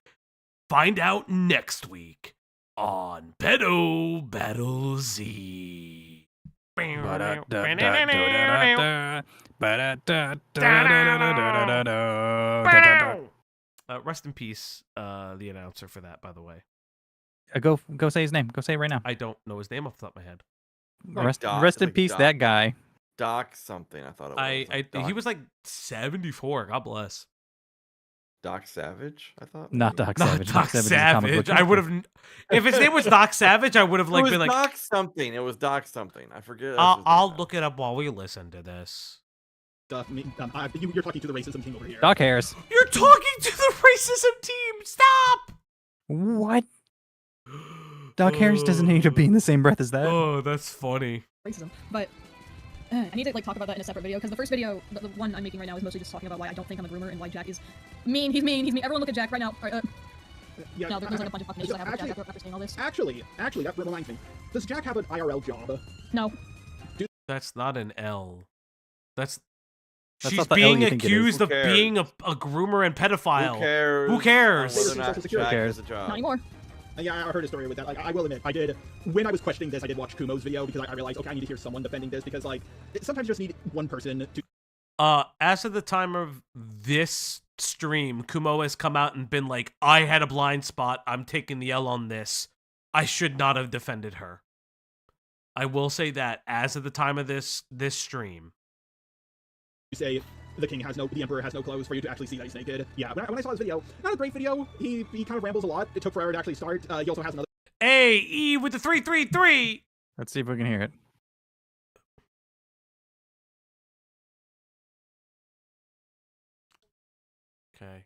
Find out next week on Pedo Battle Z. Rest in peace, the announcer for that, by the way. Go say his name. Go say it right now. I don't know his name off the top of my head. Like Doc, rest in like peace, Doc. that guy. Doc something. I thought it was. Like He Doc, was like 74. God bless. Doc Savage. I thought. Not maybe. Doc Not Savage. Doc Savage is a comic book Savage. I would have. If his name was Doc Savage, I would have It like was been like. Doc something. It was Doc something. I forget. that's his I'll name look it up while we listen to this. You're talking to the racism team over here. Doc Harris. You're talking to the racism team. Stop. What? Doc Harris doesn't need to be in the same breath as that. Oh, that's funny. Racism, but I need to like talk about that in a separate video because the first video, the one I'm making right now, is mostly just talking about why I don't think I'm a groomer and why Jack is mean. He's mean. He's mean. Everyone look at Jack right now. Yeah, No, there's like a bunch of fucking issues I have with Jack after saying all this. Actually, that reminds me. Does Jack have an IRL job? No. That's not an L. That's That's she's not the L being you think it is. accused Who of being a groomer and pedophile. Who cares? Who cares? Whether or not Social Security. Jack cares? has a job. Not anymore. Yeah, I heard a story with that. Like, I will admit, I did. When I was questioning this, I did watch Kumo's video because I realized, okay, I need to hear someone defending this because, like, sometimes you just need one person to. As of the time of this stream, Kumo has come out and been like, I had a blind spot. I'm taking the L on this. I should not have defended her. I will say that as of the time of this stream. Say the emperor has no clothes for you to actually see that he's naked. Yeah, when I saw his video, not a great video. He kind of rambles a lot. It took forever to actually start. He also has another. Hey, E with the 333. Let's see if we can hear it. Okay.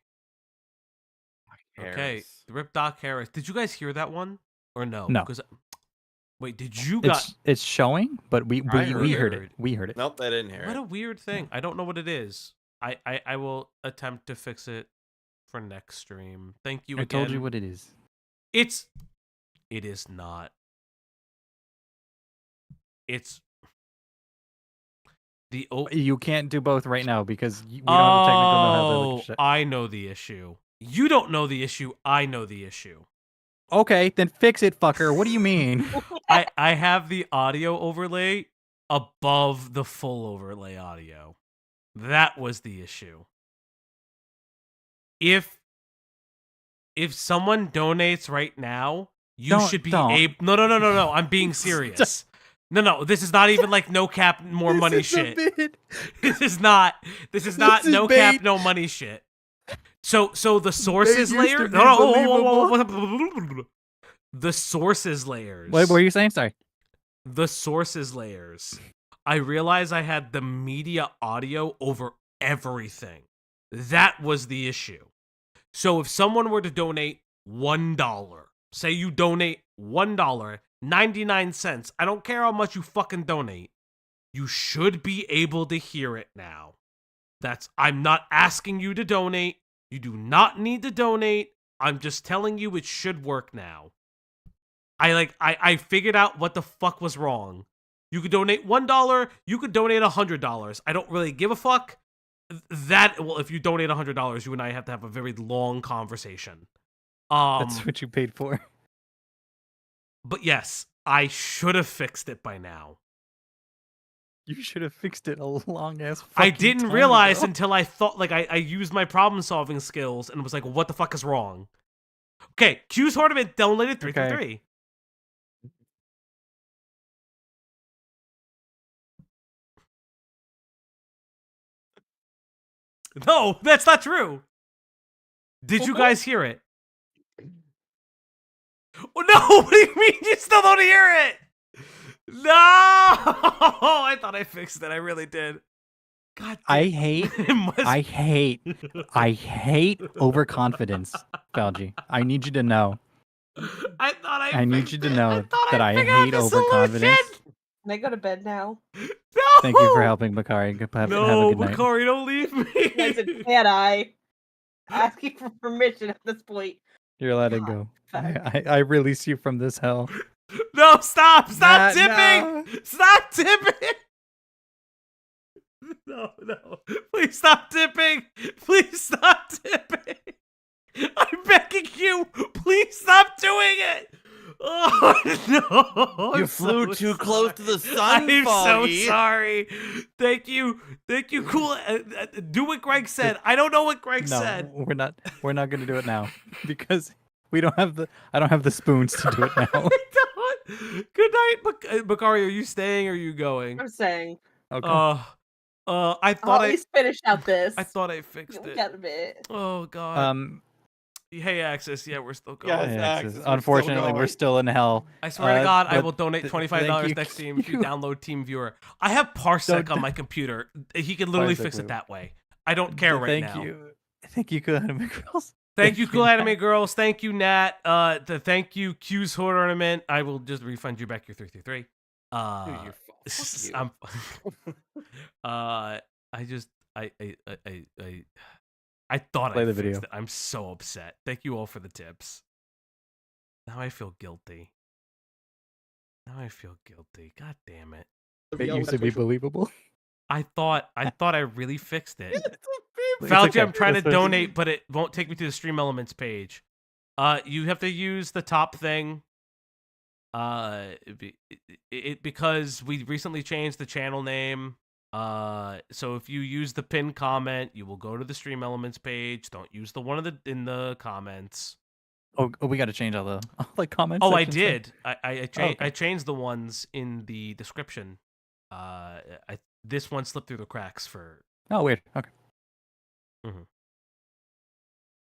Okay, the Rip Doc Harris. Did you guys hear that one or no? No. Because wait, did you It's showing, but we heard it. We heard it. Nope, I didn't hear What it. a weird thing. I don't know what it is. I will attempt to fix it for next stream. Thank you I again. told you what it is. It is not. It's the You can't do both right now because we don't have the technical know-how to look at shit. I know the issue. You don't know the issue. I know the issue. Okay, then fix it, fucker. What do you mean? I have the audio overlay above the full overlay audio. That was the issue. If someone donates right now, you should be able. No. I'm being serious. No. This is not even like no cap, more money shit. This is not no cap, no money shit. So the sources layer. No. The sources layers. What were you saying? Sorry. The sources layers. I realized I had the media audio over everything. That was the issue. So if someone were to donate $1, say you donate $1.99, I don't care how much you fucking donate, you should be able to hear it now. I'm not asking you to donate. You do not need to donate. I'm just telling you it should work now. I figured out what the fuck was wrong. You could donate $1, you could donate $100. I don't really give a fuck. If you donate $100, you and I have to have a very long conversation. That's what you paid for. But yes, I should have fixed it by now. You should have fixed it a long ass. I didn't realize until I thought I used my problem solving skills and was like, what the fuck is wrong? Okay, Q's Tournament donated 333. No, that's not true. Did you guys hear it? Oh, no, what do you mean you still don't hear it? No, I thought I fixed it. I really did. God, I hate overconfidence, Falgi. I need you to know. I need you to know that I hate overconfidence. Can I go to bed now? No! Thank you for helping, Bakari. Have a good night. Bakari, don't leave me. Listen, can I? Asking for permission at this point. You're allowed to go. I release you from this hell. No, stop tipping! No. Stop tipping! No. Please stop tipping! Please stop tipping! I'm begging you! Please stop doing it! Oh, no! You flew too close to the sun, I'm Foggy. so sorry. Thank you. Cool. Do what Greg said. I don't know what Greg said. We're not gonna do it now because I don't have the spoons to do it now. Good night, Bakari. Are you staying or are you going? I'm staying. Okay. I thought I'll at least finish out this. I thought I fixed it. Got a bit. Oh god. Hey, Access. Yeah, we're still going. Access. Unfortunately, we're still in hell. I swear to God, I will donate $25 next stream if you download TeamViewer. I have Parsec on my computer. He can literally fix it that way. I don't care right now. Thank you, Cool Anime Girls. Thank you, Cool Anime Girls. Thank you, Nat. Thank you, Q's Tournament. I will just refund you back your 333. I thought Play I the fixed video. it. I'm so upset. Thank you all for the tips. Now I feel guilty. God damn it. It used to be believable. I thought I really fixed it. Falgi, I'm trying to donate, but it won't take me to the Stream Elements page. You have to use the top thing. Because we recently changed the channel name. So if you use the pinned comment, you will go to the Stream Elements page. Don't use the one in the comments. Oh, we got to change all the comments. Oh, I did. I changed the ones in the description. This one slipped through the cracks for. Oh, weird. Okay. Mm-hmm.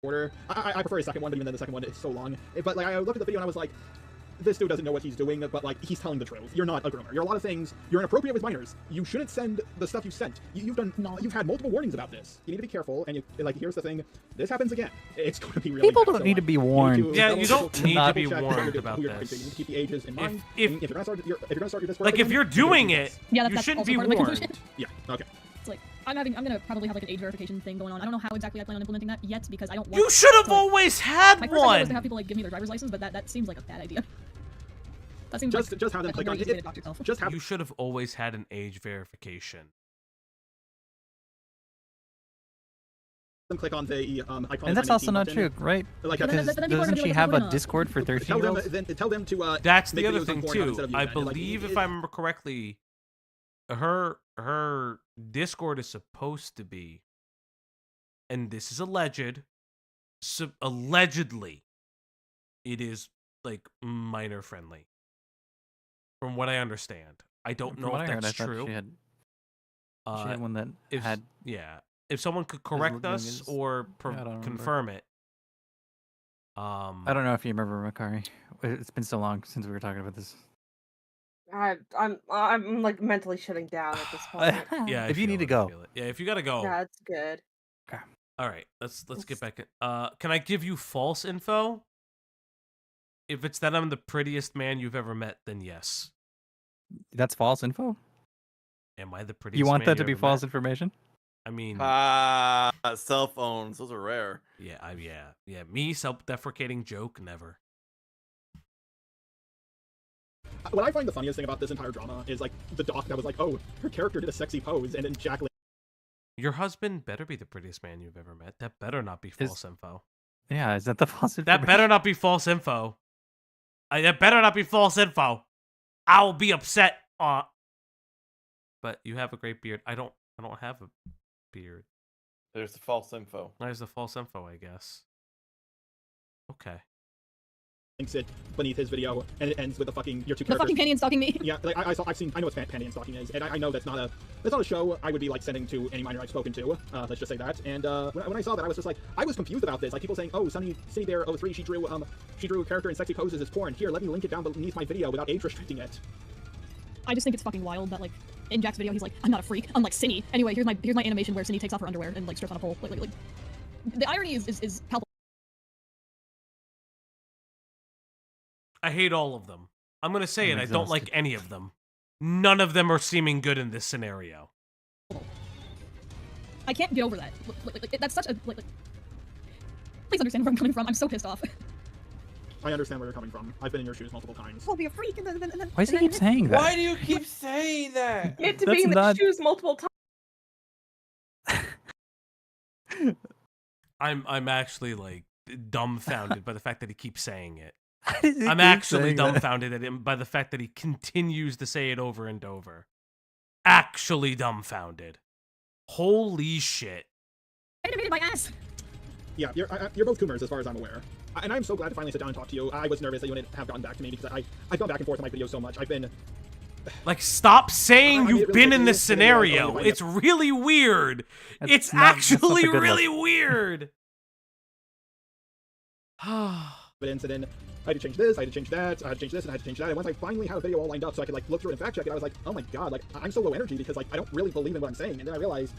Order. I prefer a second one, but even then the second one is so long. But like I looked at the video and I was like, this dude doesn't know what he's doing, but like he's telling the truth. You're not a groomer. You're a lot of things. You're inappropriate with minors. You shouldn't send the stuff you sent. You've had multiple warnings about this. You need to be careful. And here's the thing: this happens again. It's going to be really. People bad. don't need to be warned. Yeah, you don't need to be double-check warned who about you're talking to. this. You need to keep the ages in mind. If you're gonna start your Discord, like if you're doing it, Yeah, you that's shouldn't also be part of my warned. conclusion. Yeah. Okay. It's like I'm gonna probably have like an age verification thing going on. I don't know how exactly I plan on implementing that yet because I don't want You should have to, like, always had my first idea was to one. have people like give me their driver's license, but that seems like a bad idea. That seems Just like have them a click very on easy way it. to dox yourself. Just have You should have always had an age verification. them click on the icon. And that's also not true, right? Like, Because then people are doesn't gonna be she like, have "What's a going on?" Discord for 13-year-olds? Tell them to. That's make the other videos on thing Pornhub instead too. of I YouTube. And, like, believe, if I remember correctly, her Discord is supposed to be, and this is alleged, allegedly, it is like minor friendly. From what I understand, I don't From know what if I heard, that's I thought true. She had one that if, had. Yeah, if someone could correct looking us as- or I don't remember. confirm it. I don't know if you remember, Makari. It's been so long since we were talking about this. I'm like mentally shutting down at this point. Yeah, If you need to go. Yeah, if you gotta go. Yeah, it's good. All right, let's get back in. Can I give you false info? If it's that I'm the prettiest man you've ever met, then yes. That's false info? Am I the prettiest? You want man that to be ever false met? information? I mean, cell phones. Those are rare. yeah, yeah. Me self-deprecating joke, never. What I find the funniest thing about this entire drama is like the doc that was like, oh, her character did a sexy pose, and then Jacqueline. Your husband better be the prettiest man you've ever met. That better not be false info. Yeah, is that the false information? That better not be false info. That better not be false info. I'll be upset. But you have a great beard. I don't have a beard. There's the false info. There's the false info, I guess. Okay. Links it beneath his video, and it ends with the fucking your two The fucking characters. panty and stalking me. Yeah, like I know what panty and stalking is, and I know that's not a show I would be like sending to any minor I've spoken to. Let's just say that. And when I saw that, I was just like, I was confused about this. Like people saying, oh, Sunny Bear 03, she drew a character in sexy poses as porn. Here, let me link it down beneath my video without age restricting it. I just think it's fucking wild that like in Jack's video he's like, I'm not a freak, unlike Cindy. Anyway, here's my animation where Cindy takes off her underwear and like strips on a pole. Like the irony is palpable. I hate all of them. I'm gonna say I'm it. I don't like exhausted. any of them. None of them are seeming good in this scenario. I can't get over that. That's such a like. Please understand where I'm coming from. I'm so pissed off. I understand where you're coming from. I've been in your shoes multiple times. I'll be a freak and then. Why does he keep saying that? Why do you keep saying that? You had to That's be in the not- shoes multiple times. I'm actually like dumbfounded by the fact that he keeps saying it. He keeps I'm actually saying that. dumbfounded at him by the fact that he continues to say it over and over. Actually dumbfounded. Holy shit. Animated my ass. Yeah, you're both coomers as far as I'm aware. And I'm so glad to finally sit down and talk to you. I was nervous that you wouldn't have gotten back to me because I've gone back and forth on my videos so much. I've been... Like, stop saying I mean, you've it really been in is this sitting there, like, scenario. oh, It's really weird. That's It's not a actually good look. really weird. But incident, I had to change this, I had to change that, I had to change this, and I had to change that. And once I finally had a video all lined up so I could like look through it and fact check it, I was like, oh my god, like I'm so low energy because like I don't really believe in what I'm saying. And then I realized,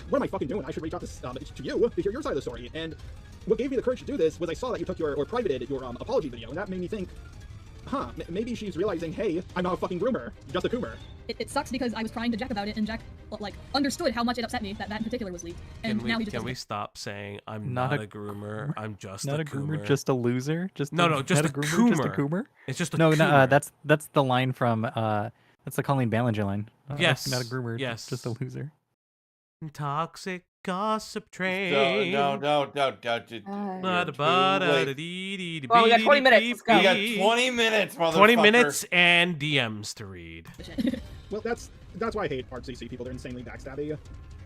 what am I fucking doing? I should reach out to you to hear your side of the story. And what gave me the courage to do this was I saw that you took or privated your apology video, and that made me think, huh, maybe she's realizing, hey, I'm not a fucking groomer, just a coomer. It sucks because I was crying to Jack about it, and Jack like understood how much it upset me that in particular was leaked. And now he just Can doesn't. we stop saying I'm not a groomer? I'm just Not a a groomer, coomer. just a loser. Just No, a, no, just not a groomer, just a coomer. coomer. It's just a no, coomer. that's the line from that's the Colleen Ballinger line. Yes, not a groomer. yes. just a loser. Toxic gossip train. No. Well, we got 20 minutes. Let's go. You got 20 minutes, motherfucker. 20 minutes and DMs to read. Well, that's why I hate ArtCC people. They're insanely backstabby,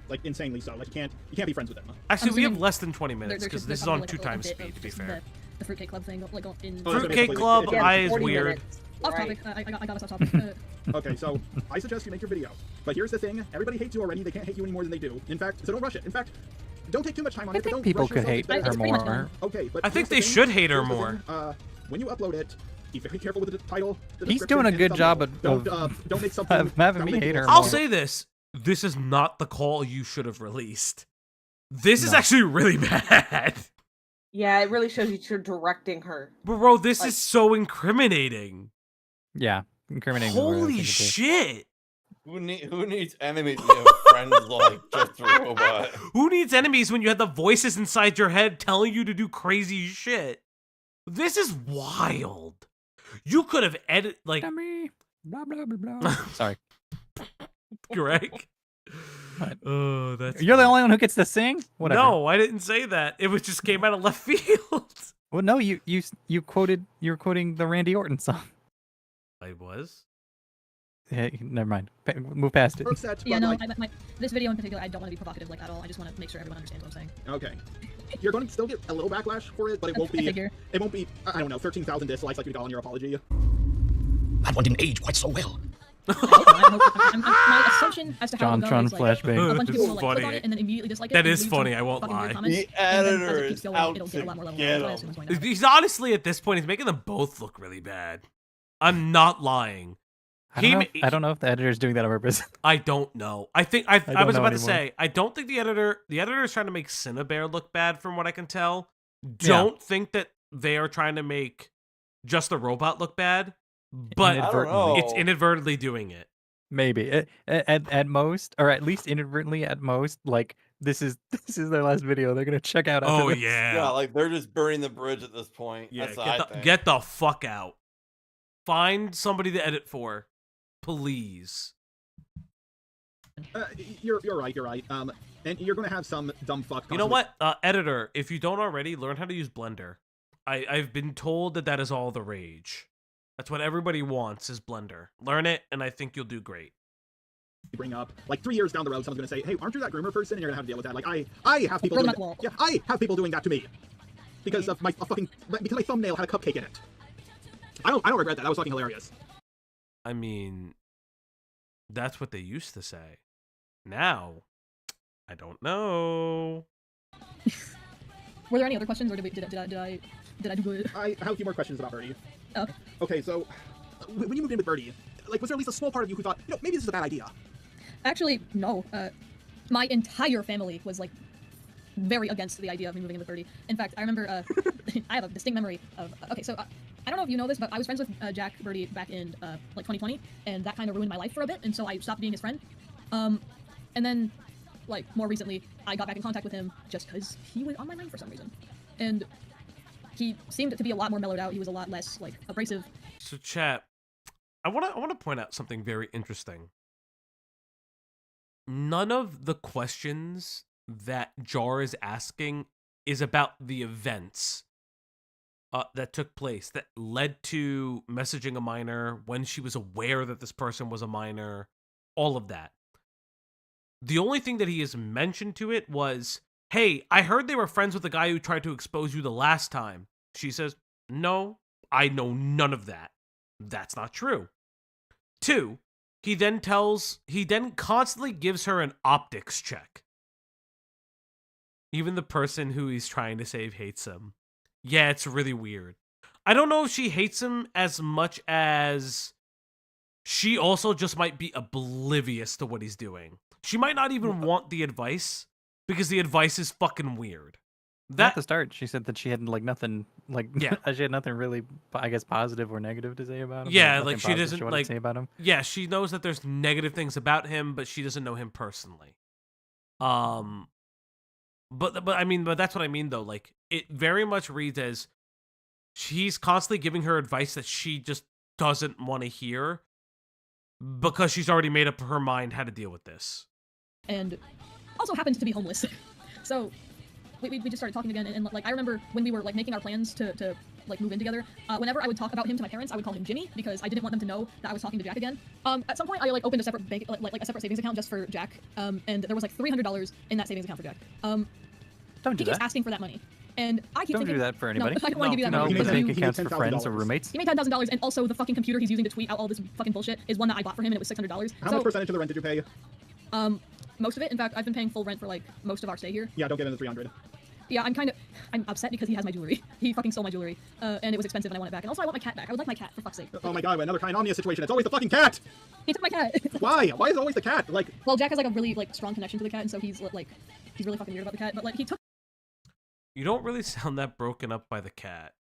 like insanely so. Like you can't be friends with them. Actually, we have assuming less than 20 minutes because this is on 2 times bit of speed. To be just fair. The Fruitcake Club thing, like in. Fruitcake Club, Yeah, I is 40 weird. minutes. Off Right. topic. I got us off topic. Okay, so I suggest you make your video. But here's the thing: everybody hates you already. They can't hate you any more than they do. In fact, so don't rush it. In fact, don't take too much time on I it. But think don't people rush could yourself. hate It's better- her pretty much more. done. Okay, but I think here's the they thing. should hate her Here's the more. thing. When you upload it, be very careful with the title. The He's doing a good job don't make something. having me hate her. I'll say this: this is not the call you should have released. This is actually really bad. Yeah, it really shows you're directing her. Bro, this is so incriminating. Yeah, incriminating. Holy shit! Who needs enemies when you have friends like Just a Robot? Who needs enemies when you have the voices inside your head telling you to do crazy shit? This is wild. You could have edited like blah blah blah blah. Sorry, Greg. Oh, that's you're the only one who gets to sing. Whatever. No, I didn't say that. It was just came out of left field. Well, no, you quoted. You're quoting the Randy Orton song. I was. Hey, never mind. Move past it. Yeah, no, this video in particular, I don't want to be provocative like at all. I just want to make sure everyone understands what I'm saying. Okay. You're going to still get a little backlash for it, but it won't be. It won't be. I don't know, 13,000 dislikes like you got on your apology. That one didn't age quite so well. My assumption as to how it John goes, like, flashbang. a bunch of people will like click on it and then immediately dislike it. That and is leave funny. some I won't fucking weird lie. comments, The and then as editor it keeps is going, out it'll to get a lot more level. get That's what I him. assume is going to happen. He's honestly at this point, he's making them both look really bad. I'm not lying. I don't know if the editor is doing that on purpose. I don't know. I think don't I was know about to anymore. say I don't think the editor is trying to make Cinnabear look bad from what I can tell. Don't think that they are trying to make Just a Robot look bad, but it's inadvertently doing it. Maybe at most, or at least inadvertently at most, like this is their last video. They're gonna check out. After this. Yeah, like they're just burning the bridge at this point. Yeah, That's what I think. get the fuck out. Find somebody to edit for, please. You're right. And you're gonna have some dumb fuck. You know what, editor? If you don't already, learn how to use Blender. I've been told that is all the rage. That's what everybody wants is Blender. Learn it, and I think you'll do great. Bring up like 3 years down the road, someone's gonna say, "Hey, aren't you that groomer person?" And you're gonna have to deal with that. Like I have people. Doing that. Yeah, I have people doing that to me because of because my thumbnail had a cupcake in it. I don't regret that. That was fucking hilarious. I mean, that's what they used to say. Now, I don't know. Were there any other questions, or did I do good? I have a few more questions about Birdie. Oh. Okay, so when you moved in with Birdie, like, was there at least a small part of you who thought, maybe this is a bad idea? Actually, no. My entire family was like very against the idea of me moving in with Birdie. In fact, I remember I have a distinct memory of. Okay, so I don't know if you know this, but I was friends with Jack Birdie back in like 2020, and that kind of ruined my life for a bit, and so I stopped being his friend. And then, like, more recently, I got back in contact with him just because he was on my mind for some reason, and he seemed to be a lot more mellowed out. He was a lot less like abrasive. So, chat, I want to point out something very interesting. None of the questions that Jar is asking is about the events that took place that led to messaging a minor, when she was aware that this person was a minor, all of that. The only thing that he has mentioned to it was, "Hey, I heard they were friends with the guy who tried to expose you the last time." She says, "No, I know none of that. That's not true." 2, he then constantly gives her an optics check. Even the person who he's trying to save hates him. Yeah, it's really weird. I don't know if she hates him as much as she also just might be oblivious to what he's doing. She might not even want the advice because the advice is fucking weird. At the start, she said that she had like nothing, yeah, she had nothing really, I guess, positive or negative to say about him. Yeah, like she doesn't like say about him. Yeah, she knows that there's negative things about him, but she doesn't know him personally. But I mean, but that's what I mean though. Like, it very much reads as she's constantly giving her advice that she just doesn't want to hear because she's already made up her mind how to deal with this. And also happens to be homeless. So we just started talking again, and like I remember when we were like making our plans to like move in together, whenever I would talk about him to my parents, I would call him Jimmy because I didn't want them to know that I was talking to Jack again. At some point I like opened a separate bank, like a separate savings account just for Jack, and there was like $300 in that savings account for Jack. Don't do he keeps that. asking for that money, and I keep Don't thinking, do that for anybody. No, I don't want to give you that money. No, because bank you- accounts for friends or roommates. He made $10,000, and also the fucking computer he's using to tweet out all this fucking bullshit is one that I bought for him, and it was $600. How much percentage of the rent did you pay? Most of it. In fact, I've been paying full rent for like most of our stay here. Yeah, don't give him the 300. Yeah, I'm upset because he has my jewelry. He fucking stole my jewelry, and it was expensive, and I want it back. And also, I want my cat back. I would like my cat, for fuck's sake. Oh my god, another Kai and Omnia situation. It's always the fucking cat! He took my cat. Why? Why is it always the cat? Like, well, Jack has like a really like strong connection to the cat, and so he's really fucking weird about the cat. But like, he took. You don't really sound that broken up by the cat.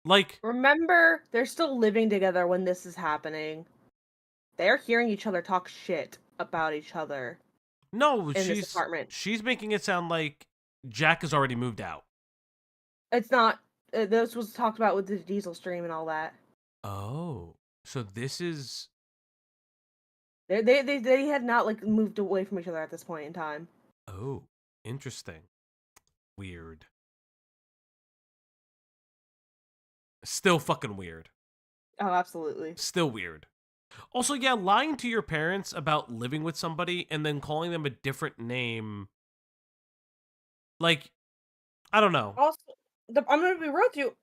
Like, remember, they're still living together when this is happening. They're hearing each other talk shit about each other. No, in this apartment. She's making it sound like Jack has already moved out. It's not. This was talked about with the Diesel stream and all that. Oh, so this is. They had not like moved away from each other at this point in time. Oh, interesting. Weird. Still fucking weird. Oh, absolutely. Still weird. Also, yeah, lying to your parents about living with somebody and then calling them a different name. Like, I don't know. Also, I'm going to be real with you.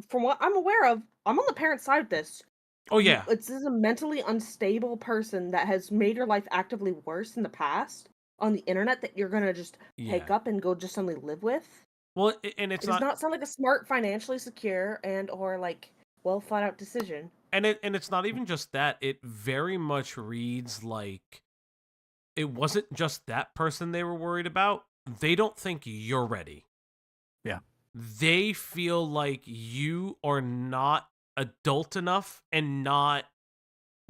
From what I'm aware of, I'm on the parent side of this. Oh, yeah. This is a mentally unstable person that has made your life actively worse in the past on the internet that you're going to just take up and go just suddenly live with. Well, and it does not sound like a smart, financially secure, and or like well thought out decision. And it's not even just that. It very much reads like it wasn't just that person they were worried about. They don't think you're ready. Yeah. They feel like you are not adult enough and not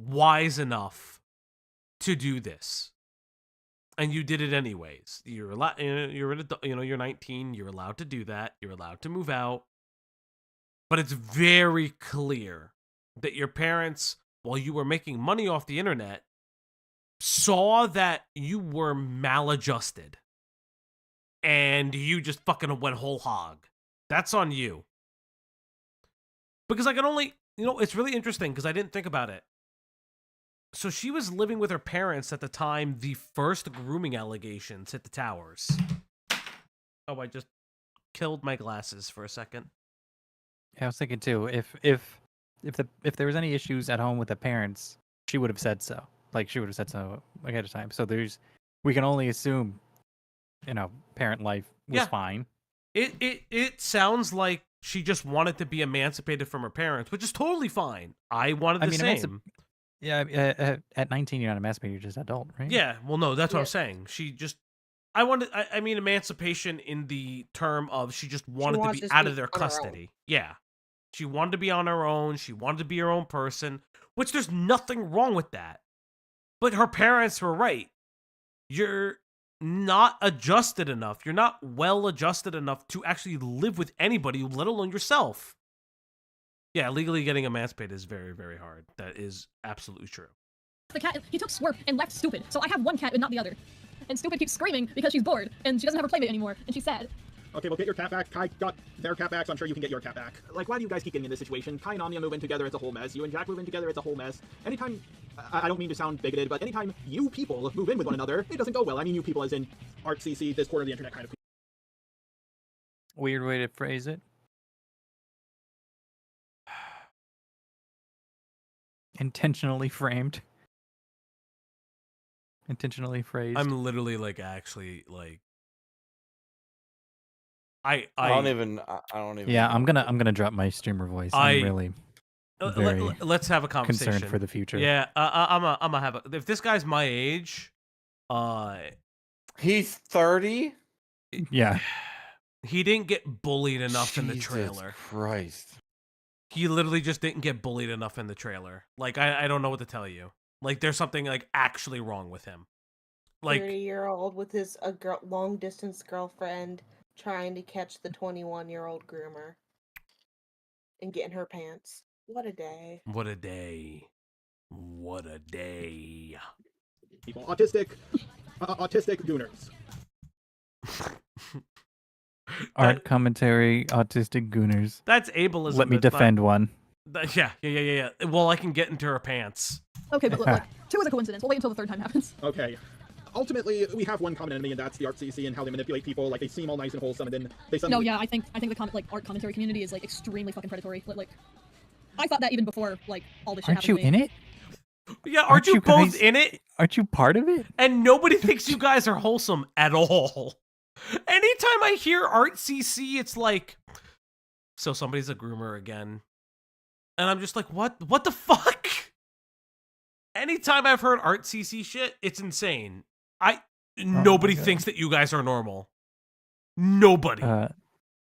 wise enough to do this. And you did it anyways. You're allowed. You're 19. You're allowed to do that. You're allowed to move out. But it's very clear that your parents, while you were making money off the internet, saw that you were maladjusted. And you just fucking went whole hog. That's on you. Because I can only, it's really interesting because I didn't think about it. So she was living with her parents at the time the first grooming allegations hit the towers. Oh, I just killed my glasses for a second. Yeah, I was thinking too. If there was any issues at home with the parents, she would have said so. Like she would have said so ahead of time. So we can only assume, parent life was fine. It sounds like she just wanted to be emancipated from her parents, which is totally fine. I wanted the same. Yeah, at 19 you're not emancipated, you're just adult, right? Yeah, well, no, that's what I'm saying. She just, I mean emancipation in the term of she just wanted to be out of their custody. Yeah. She wanted to be on her own. She wanted to be her own person, which there's nothing wrong with that. But her parents were right. You're not adjusted enough. You're not well adjusted enough to actually live with anybody, let alone yourself. Yeah, legally getting emancipated is very, very hard. That is absolutely true. The cat, he took Swerp and left Stupid. So I have one cat and not the other. And Stupid keeps screaming because she's bored and she doesn't have her playmate anymore and she's sad. Okay, well, get your cat back. Kai got their cat back, so I'm sure you can get your cat back. Like, why do you guys keep getting in this situation? Kai and Omnia move in together, it's a whole mess. You and Jack move in together, it's a whole mess. Anytime, I don't mean to sound bigoted, but anytime you people move in with one another, it doesn't go well. I mean you people as in ArtCC, this quarter of the internet kind of people. Weird way to phrase it. Intentionally framed. Intentionally phrased. I'm literally actually I don't even. Yeah, I'm gonna drop my streamer voice. I'm really very let's have a conversation concerned for the future. Yeah, I'm gonna have a. If this guy's my age, he's 30. Yeah, he didn't get bullied enough in the trailer. Jesus Christ. He literally just didn't get bullied enough in the trailer. Like I don't know what to tell you. Like there's something actually wrong with him. 30-year-old with his long distance girlfriend trying to catch the 21-year-old groomer and get in her pants. What a day. What a day. What a day. People, autistic gooners. Art commentary, autistic gooners. That's ableism. Let me defend one. Yeah. Well, I can get into her pants. Okay, but look, 2 is a coincidence. We'll wait until the 3rd time happens. Okay. Ultimately, we have one common enemy, and that's the ArtCC and how they manipulate people. Like, they seem all nice and wholesome, and then they suddenly... No, yeah, I think the art commentary community is, extremely fucking predatory. I thought that even before, all this shit happened to me. Aren't you in it? Yeah, aren't you both in it? Aren't you part of it? And nobody thinks you guys are wholesome at all. Anytime I hear Art CC, it's like, so somebody's a groomer again. And I'm just like, what the fuck? Anytime I've heard Art CC shit, it's insane. Nobody thinks that you guys are normal. Nobody.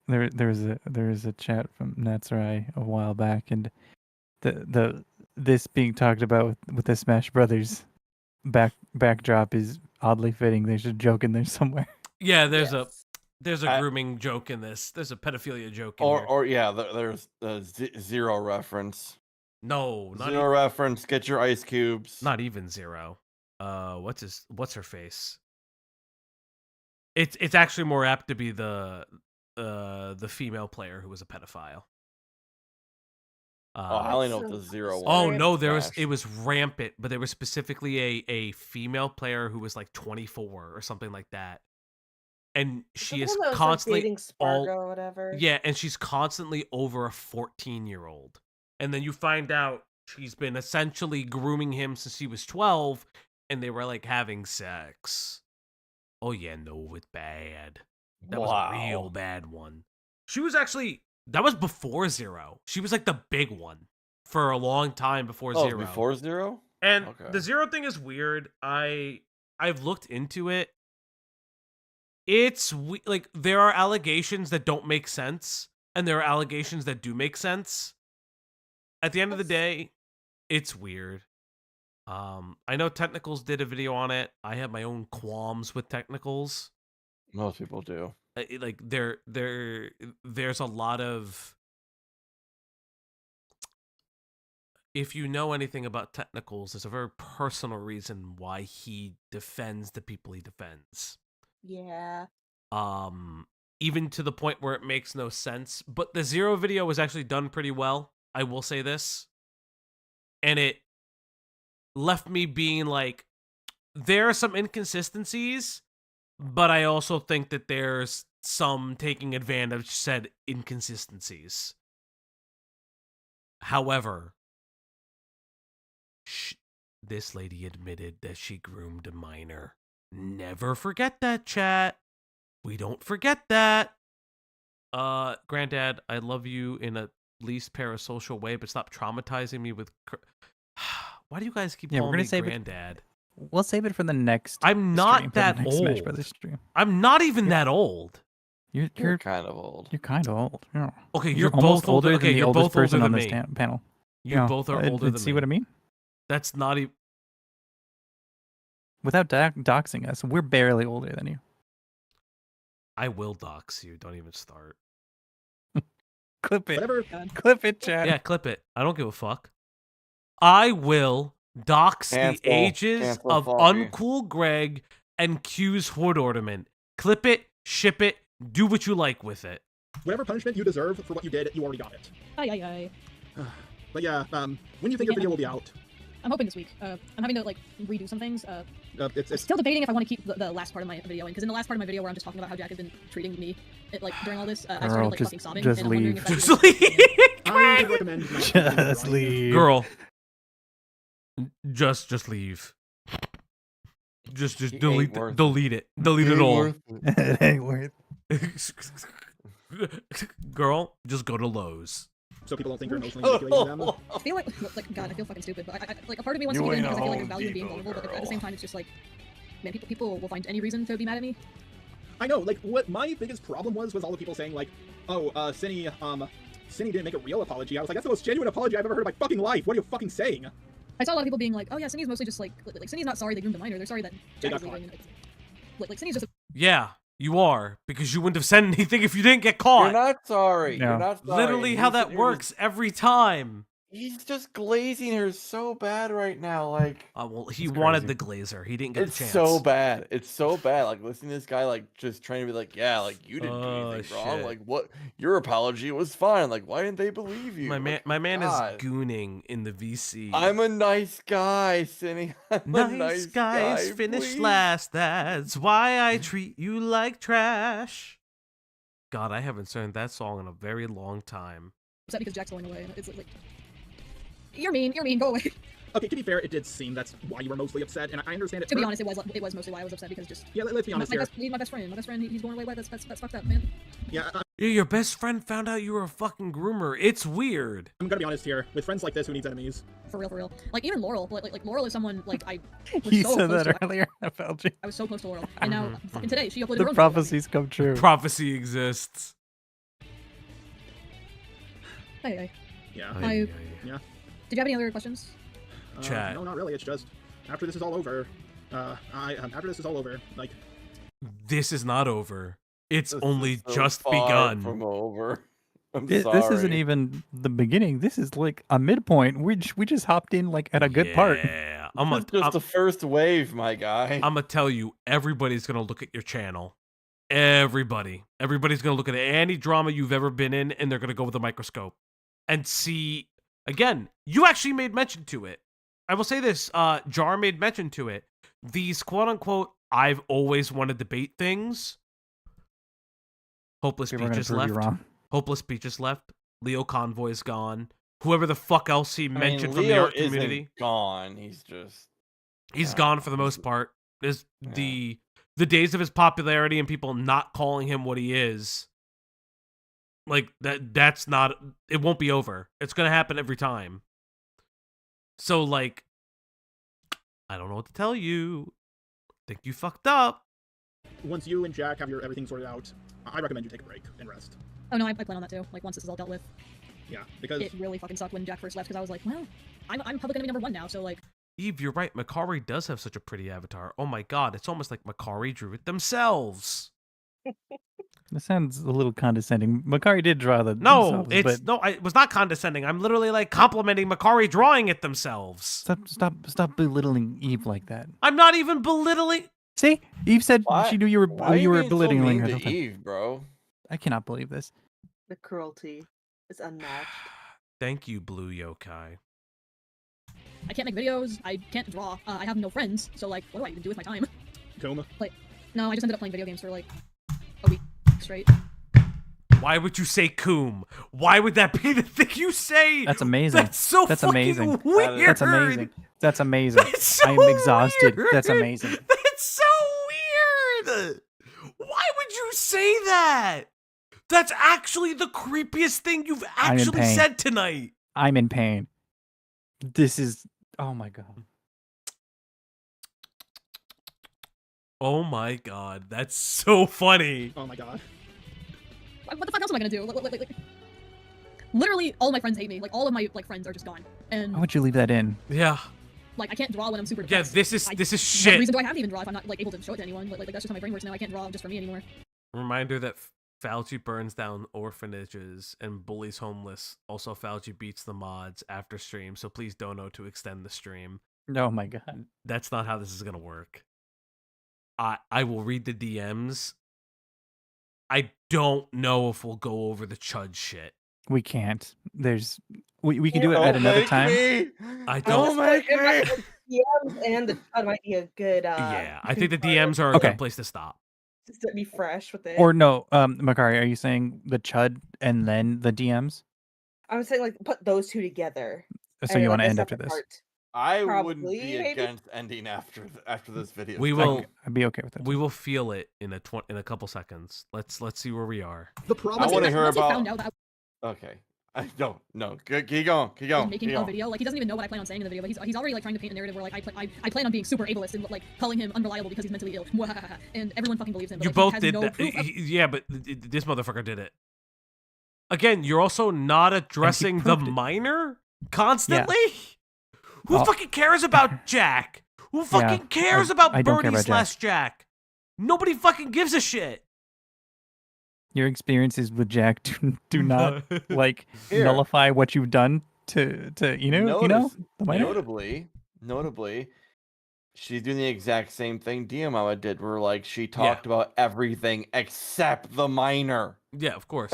There was a chat from Natsurai a while back, and this being talked about with the Smash Brothers backdrop is oddly fitting. There's a joke in there somewhere. Yeah, there's a grooming joke in this. There's a pedophilia joke in here. Or yeah, there's zero reference. No, not zero reference. Get your ice cubes. Not even zero. What's her face? It's actually more apt to be the female player who was a pedophile. I only know the zero one. Oh no, it was rampant, but there was specifically a female player who was like 24 or something like that. And she is constantly like dating Spargo or whatever. Yeah, and she's constantly over a 14-year-old. And then you find out she's been essentially grooming him since he was 12, and they were like having sex. Oh yeah, no, it's bad. That was a real bad one. She was actually, that was before Zero. She was like the big one for a long time before Zero. Before Zero? And the Zero thing is weird. I've looked into it. It's like there are allegations that don't make sense, and there are allegations that do make sense. At the end of the day, it's weird. I know Technicals did a video on it. I have my own qualms with Technicals. Most people do. Like there's a lot of, if you know anything about Technicals, there's a very personal reason why he defends the people he defends. Yeah. Even to the point where it makes no sense. But the Zero video was actually done pretty well. I will say this. And it left me being like, there are some inconsistencies, but I also think that there's some taking advantage of said inconsistencies. However, this lady admitted that she groomed a minor. Never forget that, chat. We don't forget that. Granddad, I love you in a least parasocial way, but stop traumatizing me with... Why do you guys keep calling me Granddad? We'll save it for the next. I'm not that old. Smash Brothers stream. I'm not even that old. You're kind of old. You're kind of old. Yeah. Okay, you're almost both older. than Okay, the you're oldest both older person than on me. this panel. You both are older than me. See what I mean? That's not even. Without doxing us, we're barely older than you. I will dox you. Don't even start. Clip it. Whatever. Clip it, Chad. Yeah, clip it. I don't give a fuck. I will dox the ages of Falgi. Uncool Greg and Q's Hood Ornament. Clip it, ship it, do what you like with it. Whatever punishment you deserve for what you did, you already got it. Aye. But yeah, when do you think your video will be out? I'm hoping this week. I'm having to like redo some things. I'm It's still debating if I want to keep the last part of my video in, because in the last part of my video where I'm just talking about how Jack has been treating me, like during all this, I started like fucking sobbing. Just and I'm wondering leave. if I Just should- leave. I would recommend not Just leave. Girl. Just leave. Just delete it. Delete it. Delete it all. It ain't worth Girl, just go to Lowe's. So people don't think you're emotionally manipulating them. I feel like God, I feel fucking stupid, but I like a part of me wants to keep it in because I feel like there's value in being vulnerable, but at the same time, it's just like, man, people will find any reason to be mad at me. I know, like, what my biggest problem was all the people saying, like, oh, Cinny didn't make a real apology. I was like, that's the most genuine apology I've ever heard in my fucking life. What are you fucking saying? I saw a lot of people being like, oh yeah, Cindy's mostly just like Cindy's not sorry they groomed a minor, they're sorry that They Jack got is leaving. Like Cindy's just a Yeah, you are, because you wouldn't have said anything if you didn't get caught. You're not sorry. No. You're not sorry. Literally how that works every time. He's just glazing her so bad right now. Like, Well, he wanted the glazer. He didn't get the it's chance. so bad. It's so bad. Like, listening to this guy, like, just trying to be like, yeah, like, you didn't do anything wrong. shit. Like, what? Your apology was fine. Like, why didn't they believe you? My man, Like, God. is gooning in the VC. I'm a nice guy, Cindy. I'm a nice guys guy, finish please. last. That's why I treat you like trash. God, I haven't sung that song in a very long time. upset because Jack's going away. It's like, you're mean, go away. Okay, to be fair, it did seem that's why you were mostly upset, and I understand it. To be honest, it was mostly why I was upset because just yeah. Let's be honest here. He's my best friend. My best friend, he's going away. That's fucked up, man. Yeah. Yeah, your best friend found out you were a fucking groomer. It's weird. I'm gonna be honest here. With friends like this, who needs enemies? For real. Like even Laurel, like Laurel is someone like I. Was You so said close that to. earlier, Falgi. I was so close to Laurel, and now fucking today she uploaded The her own prophecies come true. Prophecy exists. Hey. Yeah. Hi. Yeah. Did you have any other questions? Chat. No, not really. It's just after this is all over. After this is all over, like. This is not over. It's This only is so just far begun. From over. I'm This sorry. isn't even the beginning. This is like a midpoint. We just hopped in like at a good part. Yeah, This is just the first wave, my guy. I'm gonna tell you, everybody's gonna look at your channel. Everybody's gonna look at any drama you've ever been in, and they're gonna go with a microscope and see. Again, you actually made mention to it. I will say this: Jar made mention to it. These quote unquote, I've always wanted to debate things. Hopeless People are gonna Peaches prove you left. wrong. Hopeless Peaches left. Leo Convoy's gone. Whoever the fuck else he mentioned from the Leo art community. isn't gone. He's just. He's gone for the most part. There's the days of his popularity and people not calling him what he is. Like that's not, it won't be over. It's gonna happen every time. So like, I don't know what to tell you. Think you fucked up. Once you and Jack have your everything sorted out, I recommend you take a break and rest. Oh no, I plan on that too. Like once this is all dealt with. Yeah, because it really fucking sucked when Jack first left because I was like, well, I'm public enemy #1 now, so like. Eve, you're right. Makari does have such a pretty avatar. Oh my god, it's almost like Makari drew it themselves. That sounds a little condescending. Makari did draw the No, themselves, but it was not condescending. I'm literally like complimenting Makari drawing it themselves. stop belittling Eve like that. I'm not even belittling. See, Eve said she knew you were Why are you being so belittling mean her. to the whole time. Eve, bro? I cannot believe this. The cruelty is unmatched. Thank you, Blue Yokai. I can't make videos. I can't draw. I have no friends. So like, what do I even do with my time? Coma. No, I just ended up playing video games for like a week straight. Why would you say coom? Why would that be the thing you say? That's amazing. That's so That's fucking amazing. weird. That's amazing. That's amazing. That's so I am exhausted. weird. That's amazing. That's so weird. Why would you say that? That's actually the creepiest thing you've I'm in actually pain. said tonight. I'm in pain. This is. Oh my god. Oh my god, that's so funny. Oh my god. What the fuck else am I gonna do? Like, literally, all my friends hate me. Like, all of my friends are just gone. And Why would you leave that in? Yeah. like, I can't draw when I'm super Yeah, depressed. this is What shit. reason do I have to even draw if I'm not like able to show it to anyone? Like that's just how my brain works now. I can't draw just for me anymore. Reminder that Falgi burns down orphanages and bullies homeless. Also, Falgi beats the mods after stream, so please dono to extend the stream. Oh my god. That's not how this is gonna work. I will read the DMs. I don't know if we'll go over the chud shit. We can't. There's. We can do it at another time. I don't. DMs and the chat might be a good. Yeah, I think the DMs are a good place to stop. Just to be fresh with it. Or no, Makari, are you saying the chud and then the DMs? I would say like put those two together. So you and, want to like, a end after separate this? part. I wouldn't Probably, be maybe. against ending after this video. We will. I'd be okay with that. We will feel it in a couple seconds. Let's see where we are. The I problem want to is hear Once he about. found out that Okay. I don't. No. Keep going. Keep I was going. making Keep a going. video, like he doesn't even know what I plan on saying in the video, but he's already like trying to paint a narrative where like I plan on being super ableist and like calling him unreliable because he's mentally ill, and everyone fucking believes him. But, You like, both he has did no that. proof of- Yeah, but this motherfucker did it. Again, you're also not addressing the minor constantly. Who Oh. fucking cares about Jack? Who fucking cares about I don't care Birdie about Jack. / Jack? Nobody fucking gives a shit. Your experiences with Jack do not like Here. nullify what you've done to you know the minor? Notably, she's doing the exact same thing Diamama did, where like she talked about everything except the minor. Yeah, of course.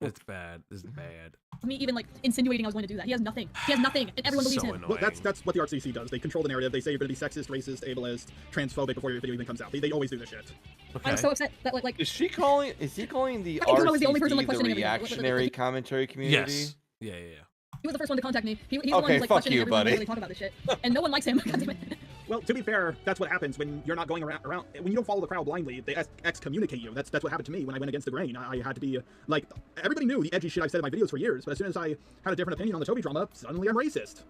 It's bad. This is bad. me even like insinuating I was going to do that. He has nothing. He has nothing, and everyone believes him. Well, that's what the RCC does. They control the narrative. They say you're going to be sexist, racist, ableist, transphobic before your video even comes out. They always do this shit. I'm so upset that like Is he calling the I think Kuno was the only person, like, RCC the questioning everything. reactionary commentary community? Yes. Yeah. He was the first one to contact me. He's the one Okay, who's like fuck questioning you, everyone buddy. when they talk about this shit. And no one likes him. God damn it. Well, to be fair, that's what happens when you're not going around. When you don't follow the crowd blindly, they excommunicate you. That's what happened to me when I went against the grain. I had to be like, everybody knew the edgy shit I've said in my videos for years, but as soon as I had a different opinion on the Toby drama, suddenly I'm racist.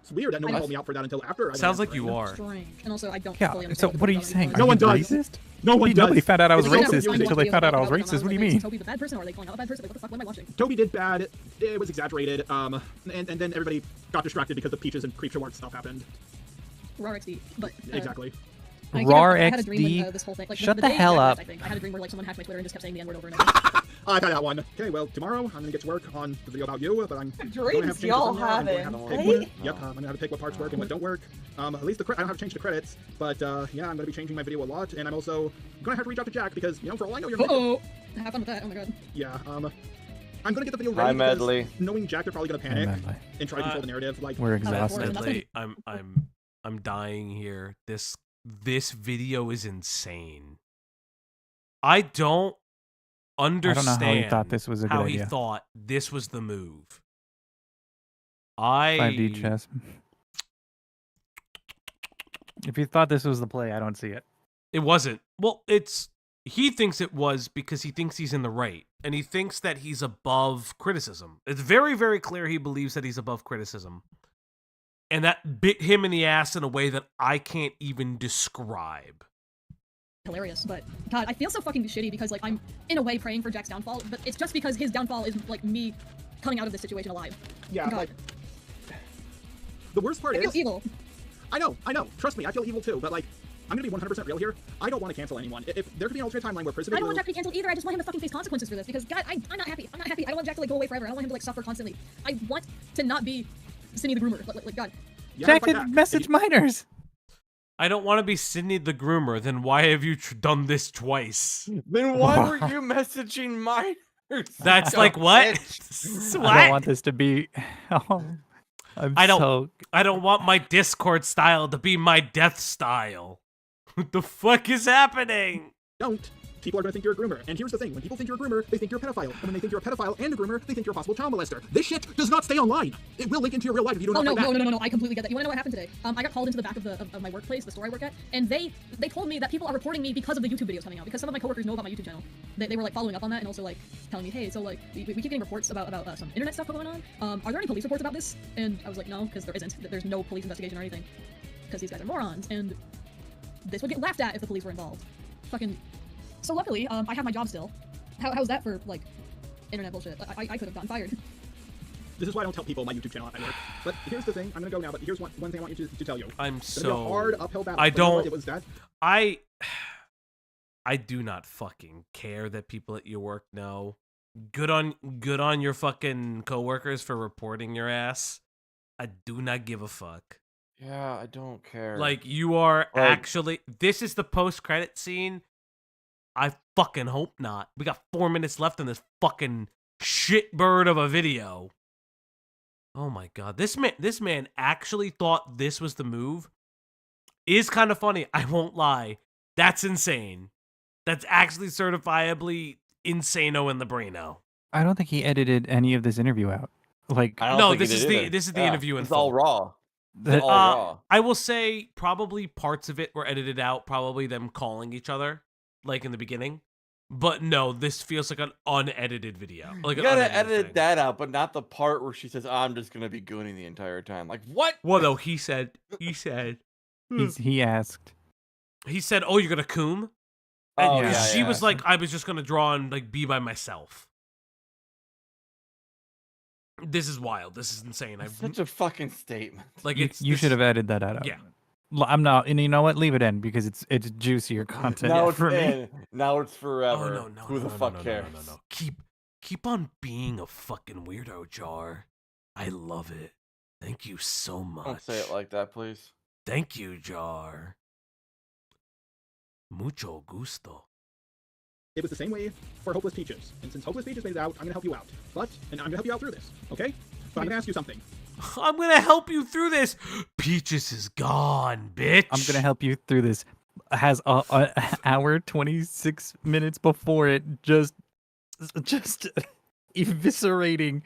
It's weird that no one called me out for that until after. Sounds like you are. Strange. And also, I don't Yeah. fully So understand what are you saying? No Are one you does. Racist? No one does. Nobody found out I was It's racist until they found out I was racist. What do you mean? Is Toby the bad person, or are they calling out a bad person? Like, what the fuck? What am I watching? Toby did bad. It was exaggerated. And then everybody got distracted because the Peaches and Creepshow Art stuff happened. RARXD, but Exactly. I had a dream when, this whole thing. Like, Shut the day hell after up. this, I think. I had a dream where like someone hacked my Twitter and just kept saying the N-word over and over. I got that one. Okay, well, tomorrow I'm gonna get to work on the video about you, but I'm Dreams y'all having, right? Yep, I'm gonna have to pick what parts work and what don't work. At least I don't have to change the credits, but yeah, I'm gonna be changing my video a lot, and I'm also gonna have to reach out to Jack because, you know, for all I know, you're Uh-oh! Have fun with that, oh my god. Yeah, I'm gonna get the video Hi, ready because Medley. knowing Jack, they're probably gonna panic and try to control the narrative. Like, We're exhausted. Medley, I'm dying here. This video is insane. I don't understand how he thought this was a good how idea. he thought this was the move. 5D chess. If you thought this was the play, I don't see it. It wasn't. Well, he thinks it was because he thinks he's in the right, and he thinks that he's above criticism. It's very, very clear he believes that he's above criticism. And that bit him in the ass in a way that I can't even describe. Hilarious, but God, I feel so fucking shitty because like I'm in a way praying for Jack's downfall, but it's just because his downfall is like me coming out of this situation alive. Yeah, God. like, the worst part I feel is evil. I know. Trust me, I feel evil too. But like, I'm gonna be 100% real here. I don't want to cancel anyone. If there could be an alternate timeline where I don't want Jack to be canceled either. I just want him to fucking face consequences for this because God, I'm not happy. I'm not happy. I don't want Jack to like go away forever. I don't want him to like suffer constantly. I want to not be Cindy the groomer. Like God. Yeah, Jack did message minors. I don't want to be Sydney the groomer. Then why have you done this twice? Then why were you messaging minors? That's like what? What? I don't want this to be. I don't want my Discord style to be my death style. What the fuck is happening? Don't. People are going to think you're a groomer. And here's the thing. When people think you're a groomer, they think you're a pedophile. And when they think you're a pedophile and a groomer, they think you're a possible child molester. This shit does not stay online. It will link into your real life if you don't Oh know no, I completely get that. You wanna know what happened today? I got called into the back of my workplace, the store I work at, and they told me that people are reporting me because of the YouTube videos coming out, because some of my coworkers know about my YouTube channel. They were like following up on that and also like telling me, hey, so like we keep getting reports about some internet stuff going on. Are there any police reports about this? And I was like, no, because there isn't. There's no police investigation or anything. Because these guys are morons, and this would get laughed at if the police were involved. Fucking. So luckily, I have my job still. How's that for like internet bullshit? I could have gotten fired. This is why I don't tell people my YouTube channel at work. But here's the thing. I'm gonna go now. But here's one thing I want you to tell you. I'm It's gonna be a hard uphill battle. I but you know what? don't. It was that. I do not fucking care that people at your work know. Good on your fucking coworkers for reporting your ass. I do not give a fuck. Yeah, I don't care. Like, you are actually. This is the post-credit scene. I fucking hope not. We got 4 minutes left in this fucking shitbird of a video. Oh my god, this man actually thought this was the move. Is kind of funny. I won't lie. That's insane. That's actually certifiably insano in the braino. I don't think he edited any of this interview out. Like, No, this is the interview in It's full. all raw. The- All raw. I will say probably parts of it were edited out. Probably them calling each other, like in the beginning. But no, this feels like an unedited video. Like You an gotta unedited edit thing. that out, but not the part where she says, I'm just gonna be gooning the entire time. Like, what? Well, no, he said, he asked. He said, "Oh, you're gonna coom," Oh, and yeah, she yeah. was like, "I was just gonna draw and like be by myself." This is wild. This is insane. It's such a fucking statement. Like, You should have edited that out. Yeah. I'm not, and you know what? Leave it in because it's juicier content Now it's for me. in. Now it's forever. Oh, no, Who the fuck cares? No. Keep on being a fucking weirdo, Jar. I love it. Thank you so much. Don't say it like that, please. Thank you, Jar. Mucho gusto. It was the same way for Hopeless Peaches. And since Hopeless Peaches made it out, I'm gonna help you out. And I'm gonna help you out through this, okay? But I'm gonna ask you something. I'm gonna help you through this. Peaches is gone, bitch. I'm gonna help you through this. Has a hour 26 minutes before it just eviscerating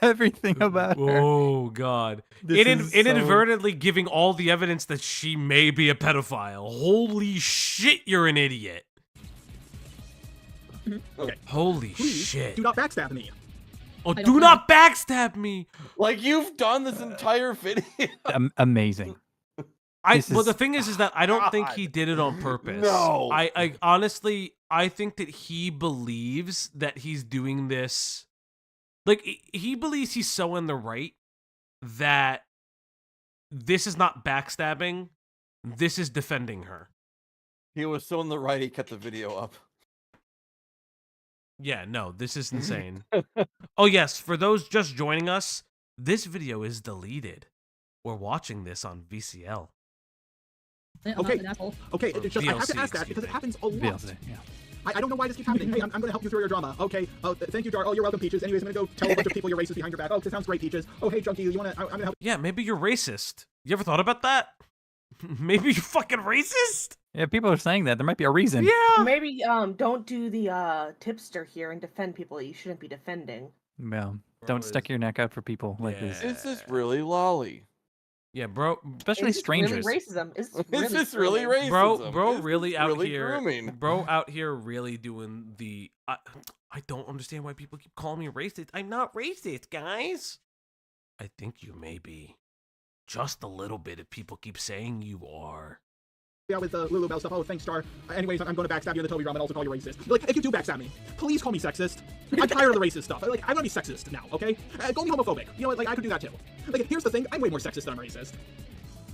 everything about her. Oh God! This is so- Inadvertently giving all the evidence that she may be a pedophile. Holy shit! You're an idiot. Okay. Holy Please shit! do not backstab me. Oh, do not backstab me. Like you've done this entire video. Amazing. Well, the thing is that I don't think he did it on purpose. No. I honestly, I think that he believes that he's doing this. Like, he believes he's so in the right that this is not backstabbing. This is defending her. He was so in the right, he kept the video up. Yeah, no, this is insane. Oh, yes, for those just joining us, this video is deleted. We're watching this on VCL. Okay. Okay, it's just, I have to VLC, ask that because it happens a lot. VLC, yeah. I don't know why this keeps happening. Hey, I'm going to help you through your drama. Okay. Thank you, Jar. Oh, you're welcome, Peaches. Anyways, I'm going to go tell a bunch of people you're racist behind your back. Oh, this sounds great, Peaches. Oh, hey, Junkie, you want to... I'm going to help... Yeah, maybe you're racist. You ever thought about that? Maybe you're fucking racist? Yeah, people are saying that. There might be a reason. Yeah. Maybe don't do the tipster here and defend people that you shouldn't be defending. Well, don't stick your neck out for people like this. Is this really Lolly? Yeah, bro. Especially Is this strangers. Really racism. Is This really grooming? racism? Bro, Is really this out really here. grooming? Bro, out here really doing the. I don't understand why people keep calling me racist. I'm not racist, guys. I think you may be. Just a little bit if people keep saying you are. Yeah, with the Lulu Bell stuff. Oh, thanks, Star. Anyways, I'm going to backstab you in the Toby drama and also call you racist. Like, if you do backstab me, please call me sexist. I'm tired of the racist stuff. Like, I'm gonna be sexist now, okay? Call me homophobic. You know what? Like, I could do that too. Like, here's the thing. I'm way more sexist than I'm racist.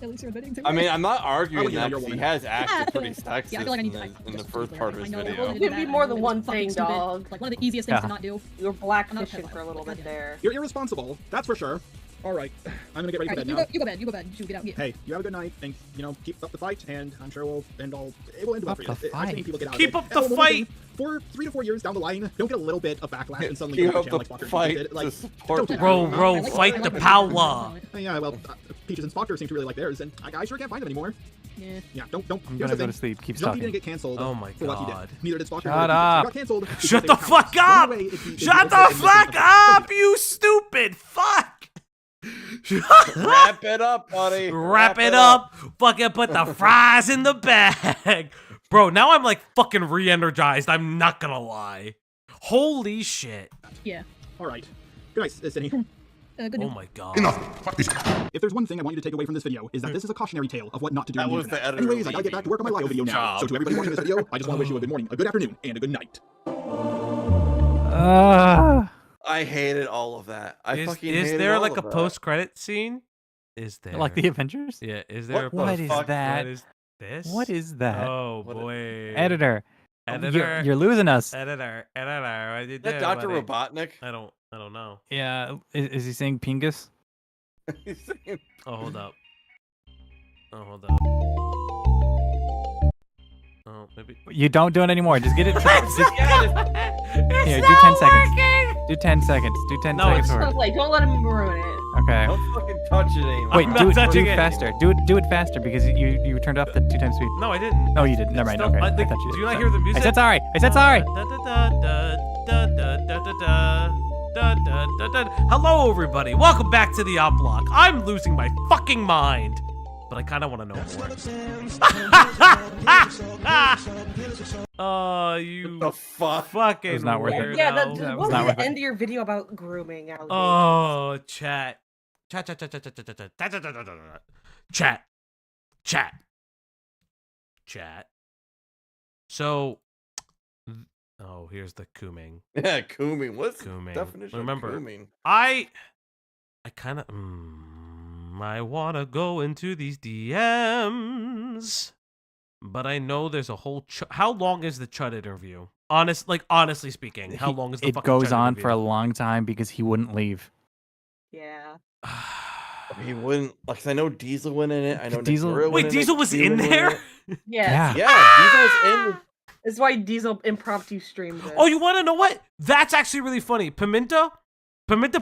At least you're admitting to I mean, it. I'm not arguing yeah, that you're a 'cause he woman. has acted Yeah, pretty sexist I feel like I need to in the first part of his video. It could be more than one thing, dog. Like one of the easiest things to not do. You were blackfishing for a little bit there. You're irresponsible. That's for sure. All right. I'm gonna get ready for bed You now. go bed. You go bed. You get out. Hey, you have a good night, and you know, keep up the fight, and I'm sure it will end well for you. Up the I've seen fight. people get out Keep of up it. the And one more fight. thing, for 3 to 4 years down the line, don't get a little bit of backlash and suddenly Keep go up to jail the like Spocker fight did. Like, to support don't do the that. Bro, fight the power. Yeah, well, Peaches and Spocker seem to really like theirs, and I sure can't find them anymore. Yeah. Yeah, don't. I'm Here's gonna the go thing. to sleep. Keep Junkie talking. didn't get canceled Oh my for what he God. did. Neither did Spocker. Shut nor Peaches. up. He got canceled because Shut they the were fuck cowards. The up! only way is Shut the fuck up, you stupid fuck! Wrap it up, buddy. Wrap it up. Fucking put the fries in the bag. Bro, now I'm like fucking re-energized. I'm not gonna lie. Holy shit. Yeah. All right. Good night, Sydney. Good Oh news. my God. Enough. Fuck this. If there's one thing I want you to take away from this video, is that this is a cautionary tale of what not to do That on the was the internet. editor Anyways, I gotta get back to work on my Lio video now. Job. So to everybody watching this video, I just want to wish you a good morning, a good afternoon, and a good night. I hated all of that. I fucking Is hated there all like of a that. post-credit scene? Is there? Like the Avengers? Yeah, is there What a What is post- that? What is this? What is that? Oh What boy. Editor. Editor. You're losing us. Editor. What you Is that do, Dr. buddy? Robotnik? I don't know. Yeah. Is he saying Pingus? Oh, hold up. Oh, maybe. You don't do it anymore. Just get it. It's Here, do not 10 seconds. working! Do 10 seconds. Do 10 No, seconds. it's for it. Like, don't let him ruin it. Okay. Don't fucking touch it anymore. Wait, I'm do not it touching it. faster. Do it faster because you turned off the 2 times speed. No, I didn't. Oh, you didn't. Never mind. Still- Okay. I I think- thought you do did. you not Sorry. hear the music? I said sorry. I said sorry. Hello, everybody. Welcome back to the Opp Block. I'm losing my fucking mind, but I kind of want to know more. Oh, you the fuck? fucking was not worth it. weirdo. Yeah, That what was was not the worth it. end of your video about grooming allegations? Oh, chat. So, oh, here's the cooming. Yeah, cooming. What's the Cooming. definition Remember, of cooming? I kind of, I want to go into these DMs, but I know there's a whole. How long is the Chud interview? Honestly speaking, how long is the It fucking goes Chud on interview? for a long time because he wouldn't leave. Yeah. He wouldn't, like, 'cause I know Diesel went in it. I know Diesel- Nagura went Wait, in Diesel it, was Steven in went there? it. Yeah. Yeah, Diesel was in. That's why Diesel impromptu streamed it. Oh, you want to know what? That's actually really funny. Pimenta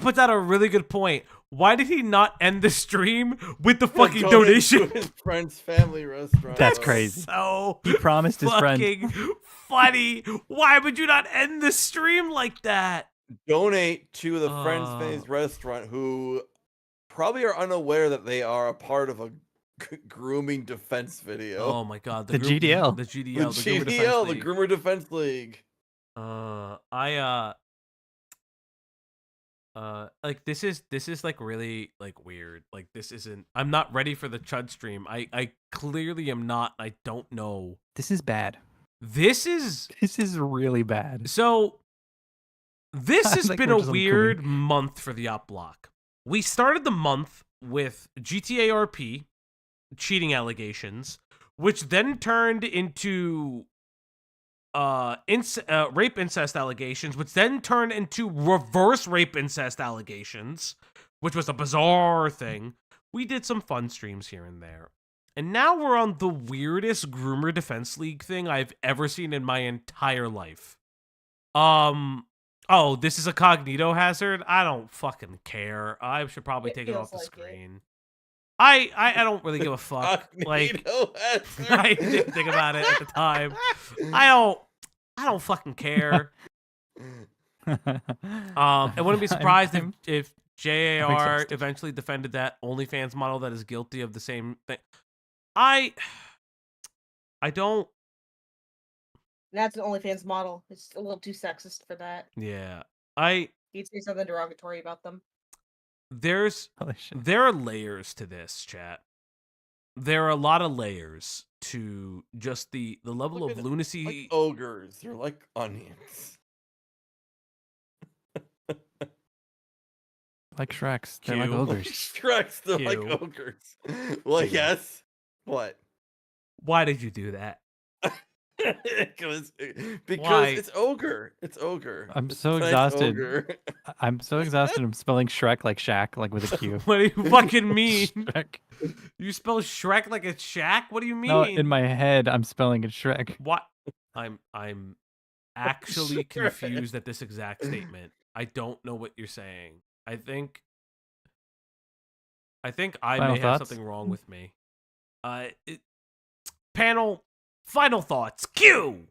puts out a really good point. Why did he not end the stream with the fucking Donate to donation? his friend's family restaurant. That's crazy. So He promised his friend. fucking funny. Why would you not end the stream like that? donate to the Friends Face restaurant who probably are unaware that they are a part of a grooming defense video. Oh my god, The GDL. the The GDL, the Groomer Defense GDL, the League. Groomer Defense League. Like this is like really like weird. Like this isn't. I'm not ready for the Chud stream. I clearly am not. I don't know. This is bad. This is really bad. So this has Like been we're a just on weird month for the Opp Block. We started the month with GTA RP cheating allegations, which then turned into rape incest allegations, which then turned into reverse rape incest allegations, which was a bizarre thing. We did some fun streams here and there. And now we're on the weirdest Groomer Defense League thing I've ever seen in my entire life. Oh, this is a cognito hazard? I don't fucking care. I should probably take it off the screen. I don't really give a fuck. Like, I didn't think about it at the time. I don't fucking care. I wouldn't be surprised if JAR eventually defended that OnlyFans model that is guilty of the same thing. I don't. That's an OnlyFans model. It's a little too sexist for that. Yeah, You'd say something derogatory about them. There are layers to this, chat. There are a lot of layers to just the level of lunacy. Like ogres, they're like onions. Like Shreks, they're like ogres. Shreks, they're like ogres. Well, yes. What? Why did you do that? because Why? it's ogre. It's ogre. I'm It's so tonight's exhausted. ogre. I'm so exhausted. I'm spelling Shrek like Shaq, like with a Q. What do you fucking mean? Shrek. You spell Shrek like a shack? What do you mean? No, in my head, I'm spelling it Shrek. What? I'm actually confused at this exact statement. I don't know what you're saying. I think I Final may have thoughts? something wrong with me. Panel, final thoughts. Q.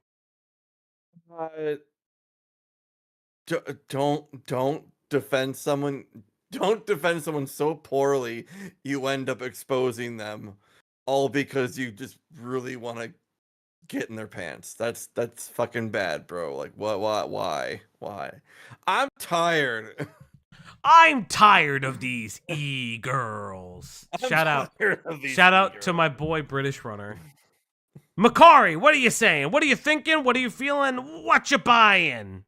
Don't defend someone. Don't defend someone so poorly you end up exposing them, all because you just really want to get in their pants. That's fucking bad, bro. Like what? Why? I'm tired. I'm tired of these e-girls. Shout out to my boy British Runner. Makari, what are you saying? What are you thinking? What are you feeling? What you buying?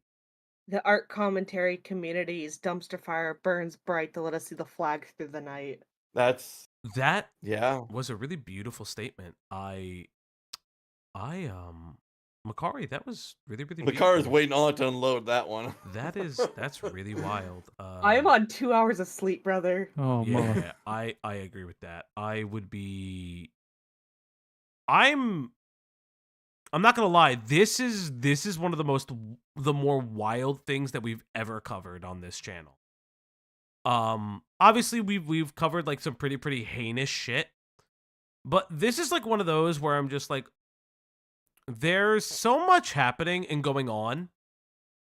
The art commentary community's dumpster fire burns bright to let us see the flag through the night. That yeah was a really beautiful statement. Makari, that was really The beautiful. car is waiting on it to unload that one. That's really wild. I am on 2 hours of sleep, brother. Oh, yeah, I agree with that. I'm not gonna lie. This is one of the more wild things that we've ever covered on this channel. Obviously we've covered like some pretty heinous shit, but this is like one of those where I'm just like, there's so much happening and going on,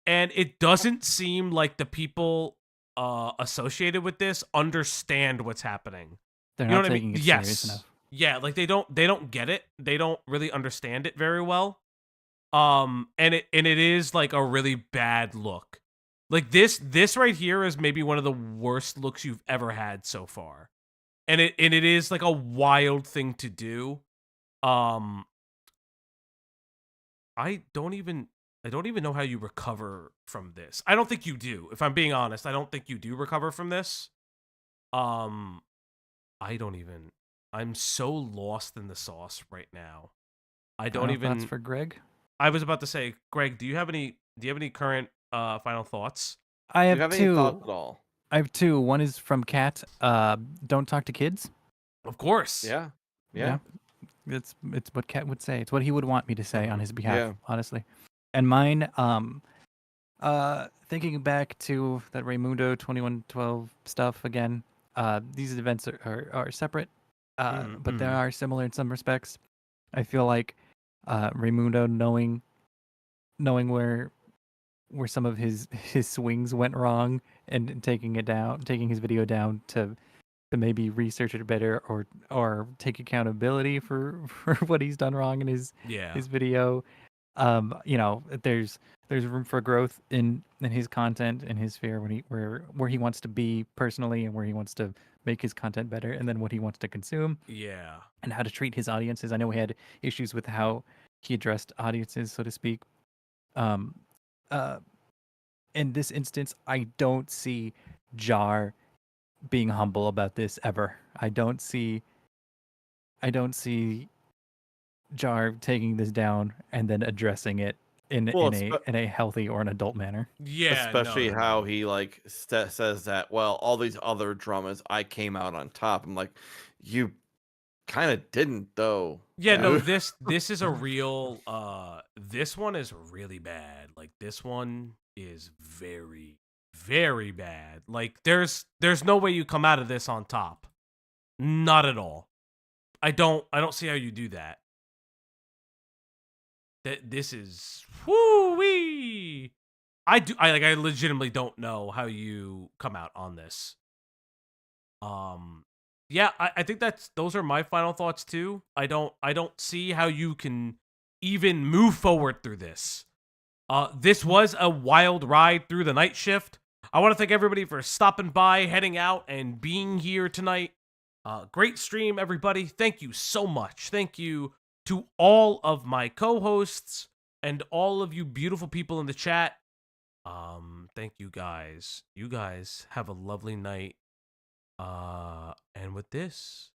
and it doesn't seem like the people associated with this understand what's happening. They're You know not what I taking mean? it Yes. serious enough. Yeah, like they don't get it. They don't really understand it very well. And it is like a really bad look. Like this right here is maybe one of the worst looks you've ever had so far. And it is like a wild thing to do. I don't even know how you recover from this. I don't think you do. If I'm being honest, I don't think you do recover from this. I'm so lost in the sauce right now. I don't Final even. thoughts for Greg? I was about to say, Greg, do you have any current final thoughts? I have Do you have two. any thoughts at all? I have two. One is from Kat. Don't talk to kids. Of course. Yeah. It's what Kat would say. It's what he would want me to say on his behalf, Yeah. honestly. And mine, thinking back to that Raymundo 2112 stuff again. These events are separate, but they are similar in some respects. I feel like Raymundo knowing where where some of his swings went wrong, and taking his video down to maybe research it better, or take accountability for what he's done wrong in his video. You know, there's room for growth in his content and his sphere when where he wants to be personally, and where he wants to make his content better, and then what he wants to consume. Yeah. And how to treat his audiences. I know we had issues with how he addressed audiences, so to speak. In this instance, I don't see Jar being humble about this ever. I don't see Jar taking this down and then addressing it in a healthy or an adult manner. Yeah, especially how he like says that. Well, all these other dramas, I came out on top. I'm like, you kind of didn't though. Yeah, no, this is a real this one is really bad. Like this one is very, very bad. Like there's no way you come out of this on top. Not at all. I don't see how you do that. This is whoo-wee. I legitimately don't know how you come out on this. Yeah, I think those are my final thoughts too. I don't see how you can even move forward through this. This was a wild ride through the night shift. I want to thank everybody for stopping by, heading out, and being here tonight. Great stream, everybody. Thank you so much. Thank you to all of my co-hosts and all of you beautiful people in the chat. Thank you guys. You guys have a lovely night. And with this,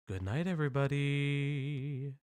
good night, everybody.